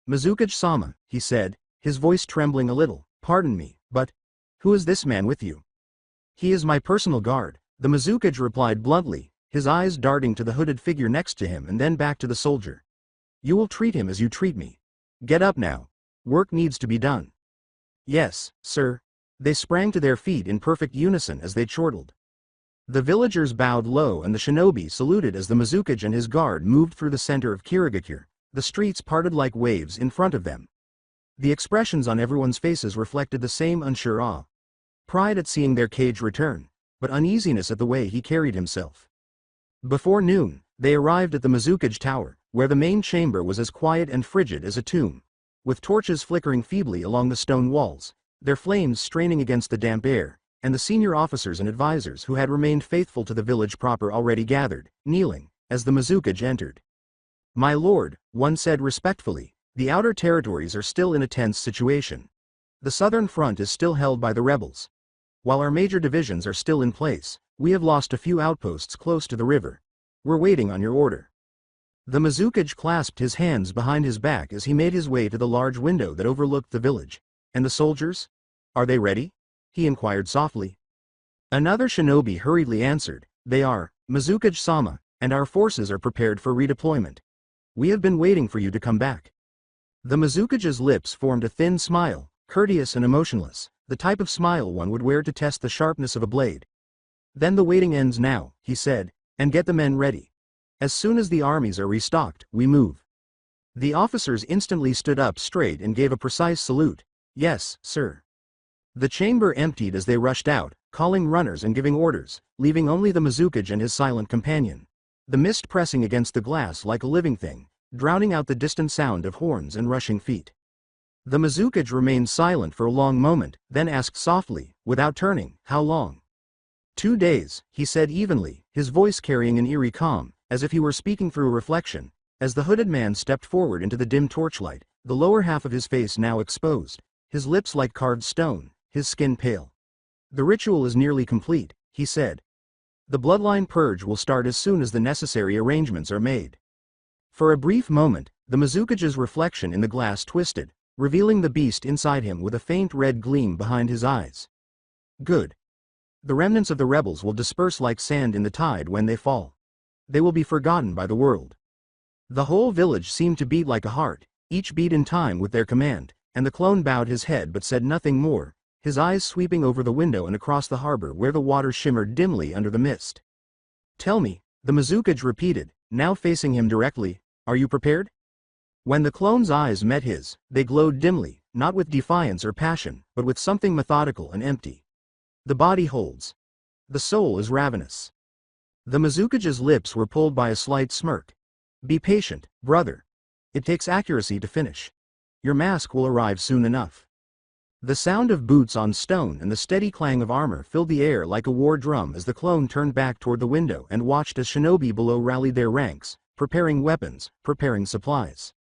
Mizukage-sama, he said, his voice trembling a little, pardon me, but who is this man with you? He is my personal guard, the Mizukage replied bluntly, his eyes darting to the hooded figure next to him and then back to the soldier. You will treat him as you treat me. Get up now. Work needs to be done. Yes, sir. They sprang to their feet in perfect unison as they chortled. The villagers bowed low and the shinobi saluted as the Mizukage and his guard moved through the center of RyugaXD. The streets parted like waves in front of them. The expressions on everyone's faces reflected the same unsure awe. Pride at seeing their cage return, but uneasiness at the way he carried himself. Before noon, they arrived at the Mizukage Tower, where the main chamber was as quiet and frigid as a tomb. With torches flickering feebly along the stone walls, their flames straining against the damp air, and the senior officers and advisors who had remained faithful to the village proper already gathered, kneeling, as the Mizukage entered. My lord, one said respectfully, the outer territories are still in a tense situation. The southern front is still held by the rebels. While our major divisions are still in place, we have lost a few outposts close to the river. We're waiting on your order. The Mizukage clasped his hands behind his back as he made his way to the large window that overlooked the village. And the soldiers? Are they ready? He inquired softly. Another shinobi hurriedly answered, they are, Mizukage-sama, and our forces are prepared for redeployment. We have been waiting for you to come back. The Mizukage's lips formed a thin smile, courteous and emotionless, the type of smile one would wear to test the sharpness of a blade. Then the waiting ends now, he said, and get the men ready. As soon as the armies are restocked, we move. The officers instantly stood up straight and gave a precise salute. Yes, sir. The chamber emptied as they rushed out, calling runners and giving orders, leaving only the Mizukage and his silent companion. The mist pressing against the glass like a living thing, drowning out the distant sound of horns and rushing feet. The Mizukage remained silent for a long moment, then asked softly, without turning, how long? 2 days, he said evenly, his voice carrying an eerie calm, as if he were speaking through a reflection. As the hooded man stepped forward into the dim torchlight, the lower half of his face now exposed, his lips like carved stone, his skin pale. The ritual is nearly complete, he said. The bloodline purge will start as soon as the necessary arrangements are made. For a brief moment, the Mizukage's reflection in the glass twisted, revealing the beast inside him with a faint red gleam behind his eyes. Good. The remnants of the rebels will disperse like sand in the tide when they fall. They will be forgotten by the world. The whole village seemed to beat like a heart, each beat in time with their command, and the clone bowed his head but said nothing more, his eyes sweeping over the window and across the harbor where the water shimmered dimly under the mist. Tell me, the Mizukage repeated, now facing him directly, are you prepared? When the clone's eyes met his, they glowed dimly, not with defiance or passion, but with something methodical and empty. The body holds. The soul is ravenous. The Mizukage's lips were pulled by a slight smirk. Be patient, brother. It takes accuracy to finish. Your mask will arrive soon enough. The sound of boots on stone and the steady clang of armor filled the air like a war drum as the clone turned back toward the window and watched as shinobi below rallied their ranks, preparing weapons, preparing supplies.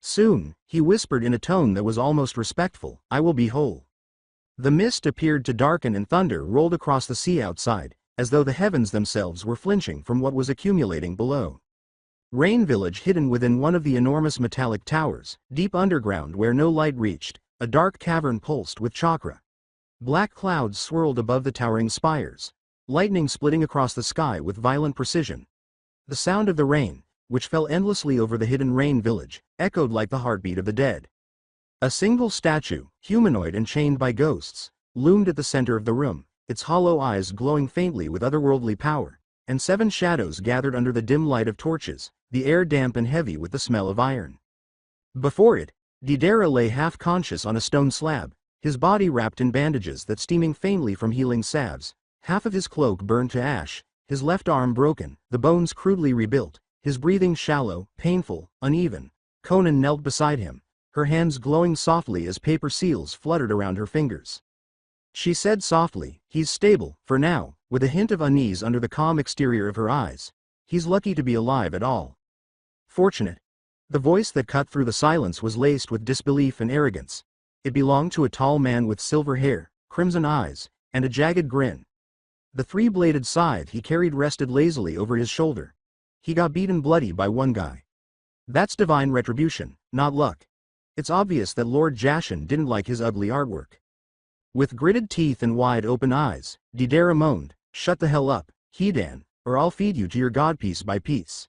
Soon, he whispered in a tone that was almost respectful, I will be whole. The mist appeared to darken and thunder rolled across the sea outside, as though the heavens themselves were flinching from what was accumulating below. Rain Village hidden within one of the enormous metallic towers, deep underground where no light reached, a dark cavern pulsed with chakra. Black clouds swirled above the towering spires, lightning splitting across the sky with violent precision. The sound of the rain, which fell endlessly over the hidden Rain Village, echoed like the heartbeat of the dead. A single statue, humanoid and chained by ghosts, loomed at the center of the room, its hollow eyes glowing faintly with otherworldly power, and 7 shadows gathered under the dim light of torches, the air damp and heavy with the smell of iron. Before it, Deidara lay half-conscious on a stone slab, his body wrapped in bandages that steaming faintly from healing salves, half of his cloak burned to ash, his left arm broken, the bones crudely rebuilt, his breathing shallow, painful, uneven. Conan knelt beside him, her hands glowing softly as paper seals fluttered around her fingers. She said softly, he's stable, for now, with a hint of unease under the calm exterior of her eyes. He's lucky to be alive at all. Fortunate. The voice that cut through the silence was laced with disbelief and arrogance. It belonged to a tall man with silver hair, crimson eyes, and a jagged grin. The 3-bladed scythe he carried rested lazily over his shoulder. He got beaten bloody by one guy. That's divine retribution, not luck. It's obvious that Lord Jashin didn't like his ugly artwork. With gritted teeth and wide open eyes, Deidara moaned, shut the hell up, Hidan, or I'll feed you to your god piece by piece.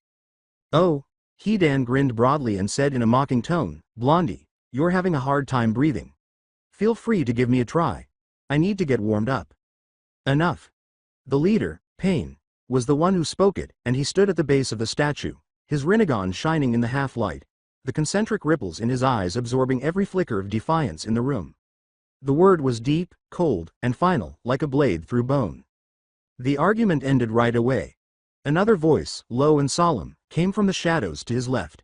Oh, Hidan grinned broadly and said in a mocking tone, Blondie, you're having a hard time breathing. Feel free to give me a try. I need to get warmed up. Enough. The leader, Pain, was the one who spoke it, and he stood at the base of the statue, his rinnegan shining in the half-light, the concentric ripples in his eyes absorbing every flicker of defiance in the room. The word was deep, cold, and final, like a blade through bone. The argument ended right away. Another voice, low and solemn, came from the shadows to his left.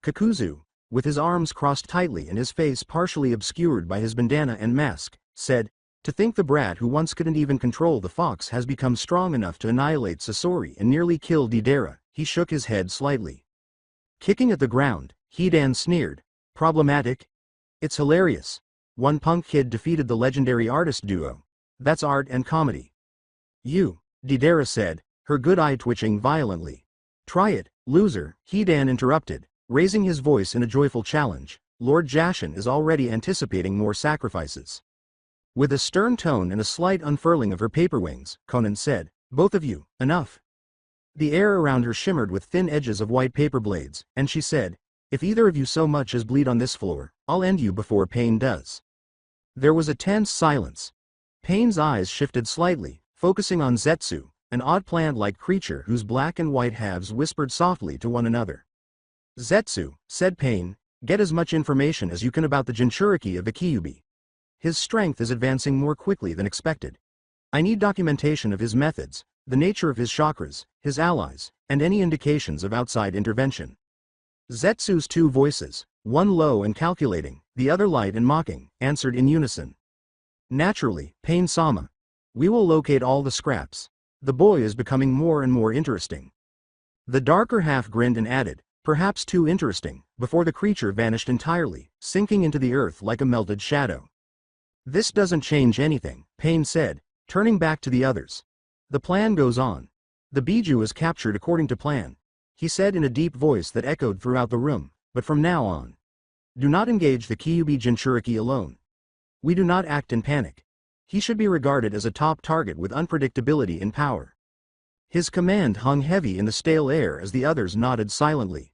Kakuzu, with his arms crossed tightly and his face partially obscured by his bandana and mask, said, to think the brat who once couldn't even control the fox has become strong enough to annihilate Sasori and nearly kill Deidara. He shook his head slightly. Kicking at the ground, Hidan sneered. Problematic? It's hilarious. One punk kid defeated the legendary artist duo. That's art and comedy. You, Deidara said, her good eye twitching violently. Try it, loser, Hidan interrupted, raising his voice in a joyful challenge. Lord Jashin is already anticipating more sacrifices. With a stern tone and a slight unfurling of her paper wings, Conan said, both of you, enough. The air around her shimmered with thin edges of white paper blades, and she said, if either of you so much as bleed on this floor, I'll end you before Pain does. There was a tense silence. Pain's eyes shifted slightly, focusing on Zetsu, an odd plant-like creature whose black and white halves whispered softly to one another. Zetsu, said Pain, get as much information as you can about the Jinchuriki of the Kyubi. His strength is advancing more quickly than expected. I need documentation of his methods, the nature of his chakras, his allies, and any indications of outside intervention. Zetsu's 2 voices, one low and calculating, the other light and mocking, answered in unison. Naturally, Pain-sama. We will locate all the scraps. The boy is becoming more and more interesting. The darker half grinned and added, perhaps too interesting, before the creature vanished entirely, sinking into the earth like a melted shadow. This doesn't change anything, Pain said, turning back to the others. The plan goes on. The Biju is captured according to plan, he said in a deep voice that echoed throughout the room, but from now on, do not engage the Kyuubi Jinchuriki alone. We do not act in panic. He should be regarded as a top target with unpredictability in power. His command hung heavy in the stale air as the others nodded silently.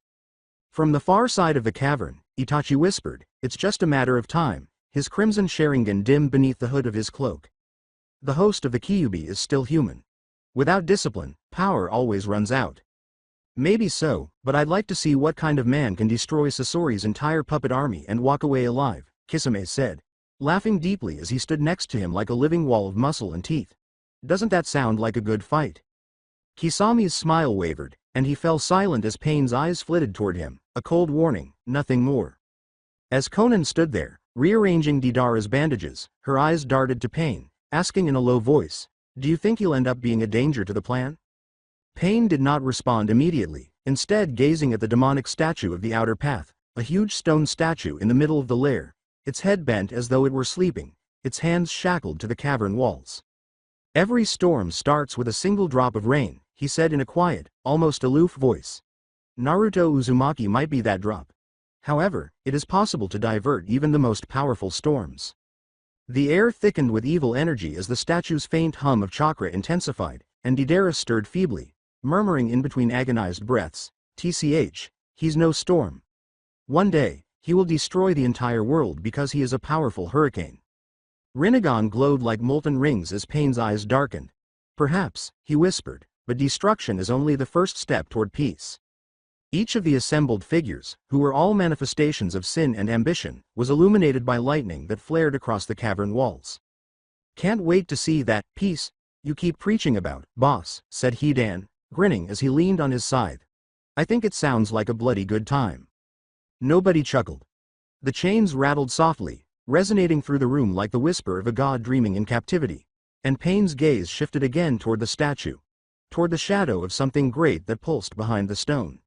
From the far side of the cavern, Itachi whispered, "It's just a matter of time." His crimson Sharingan dimmed beneath the hood of his cloak. The host of the Kyuubi is still human. Without discipline, power always runs out. Maybe so, but I'd like to see what kind of man can destroy Sasori's entire puppet army and walk away alive, Kisame said, laughing deeply as he stood next to him like a living wall of muscle and teeth. Doesn't that sound like a good fight? Kisami's smile wavered, and he fell silent as Pain's eyes flitted toward him, a cold warning, nothing more. As Conan stood there, rearranging Deidara's bandages, her eyes darted to Pain, asking in a low voice, "Do you think he'll end up being a danger to the plan?" Pain did not respond immediately, instead gazing at the demonic statue of the outer path, a huge stone statue in the middle of the lair, its head bent as though it were sleeping, its hands shackled to the cavern walls. "Every storm starts with a single drop of rain," he said in a quiet, almost aloof voice. "Naruto Uzumaki might be that drop. However, it is possible to divert even the most powerful storms." The air thickened with evil energy as the statue's faint hum of chakra intensified, and Deidara stirred feebly, murmuring in between agonized breaths, "TCH, he's no storm. One day, he will destroy the entire world because he is a powerful hurricane." Rinnegan glowed like molten rings as Pain's eyes darkened. "Perhaps," he whispered, "but destruction is only the first step toward peace." Each of the assembled figures, who were all manifestations of sin and ambition, was illuminated by lightning that flared across the cavern walls. "Can't wait to see that peace you keep preaching about, boss," said Hidan, grinning as he leaned on his scythe. "I think it sounds like a bloody good time." Nobody chuckled. The chains rattled softly, resonating through the room like the whisper of a god dreaming in captivity, and Pain's gaze shifted again toward the statue, toward the shadow of something great that pulsed behind the stone.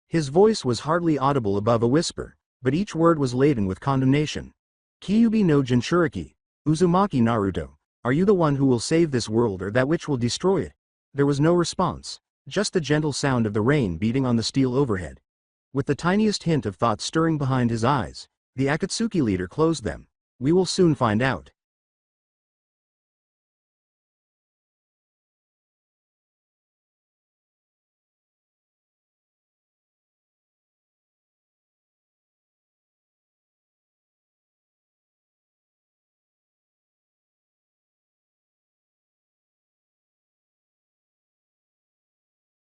His voice was hardly audible above a whisper, but each word was laden with condemnation. "Kyuubi no Jinchuriki, Uzumaki Naruto, are you the one who will save this world or that which will destroy it?" There was no response, just the gentle sound of the rain beating on the steel overhead. With the tiniest hint of thought stirring behind his eyes, the Akatsuki leader closed them. "We will soon find out."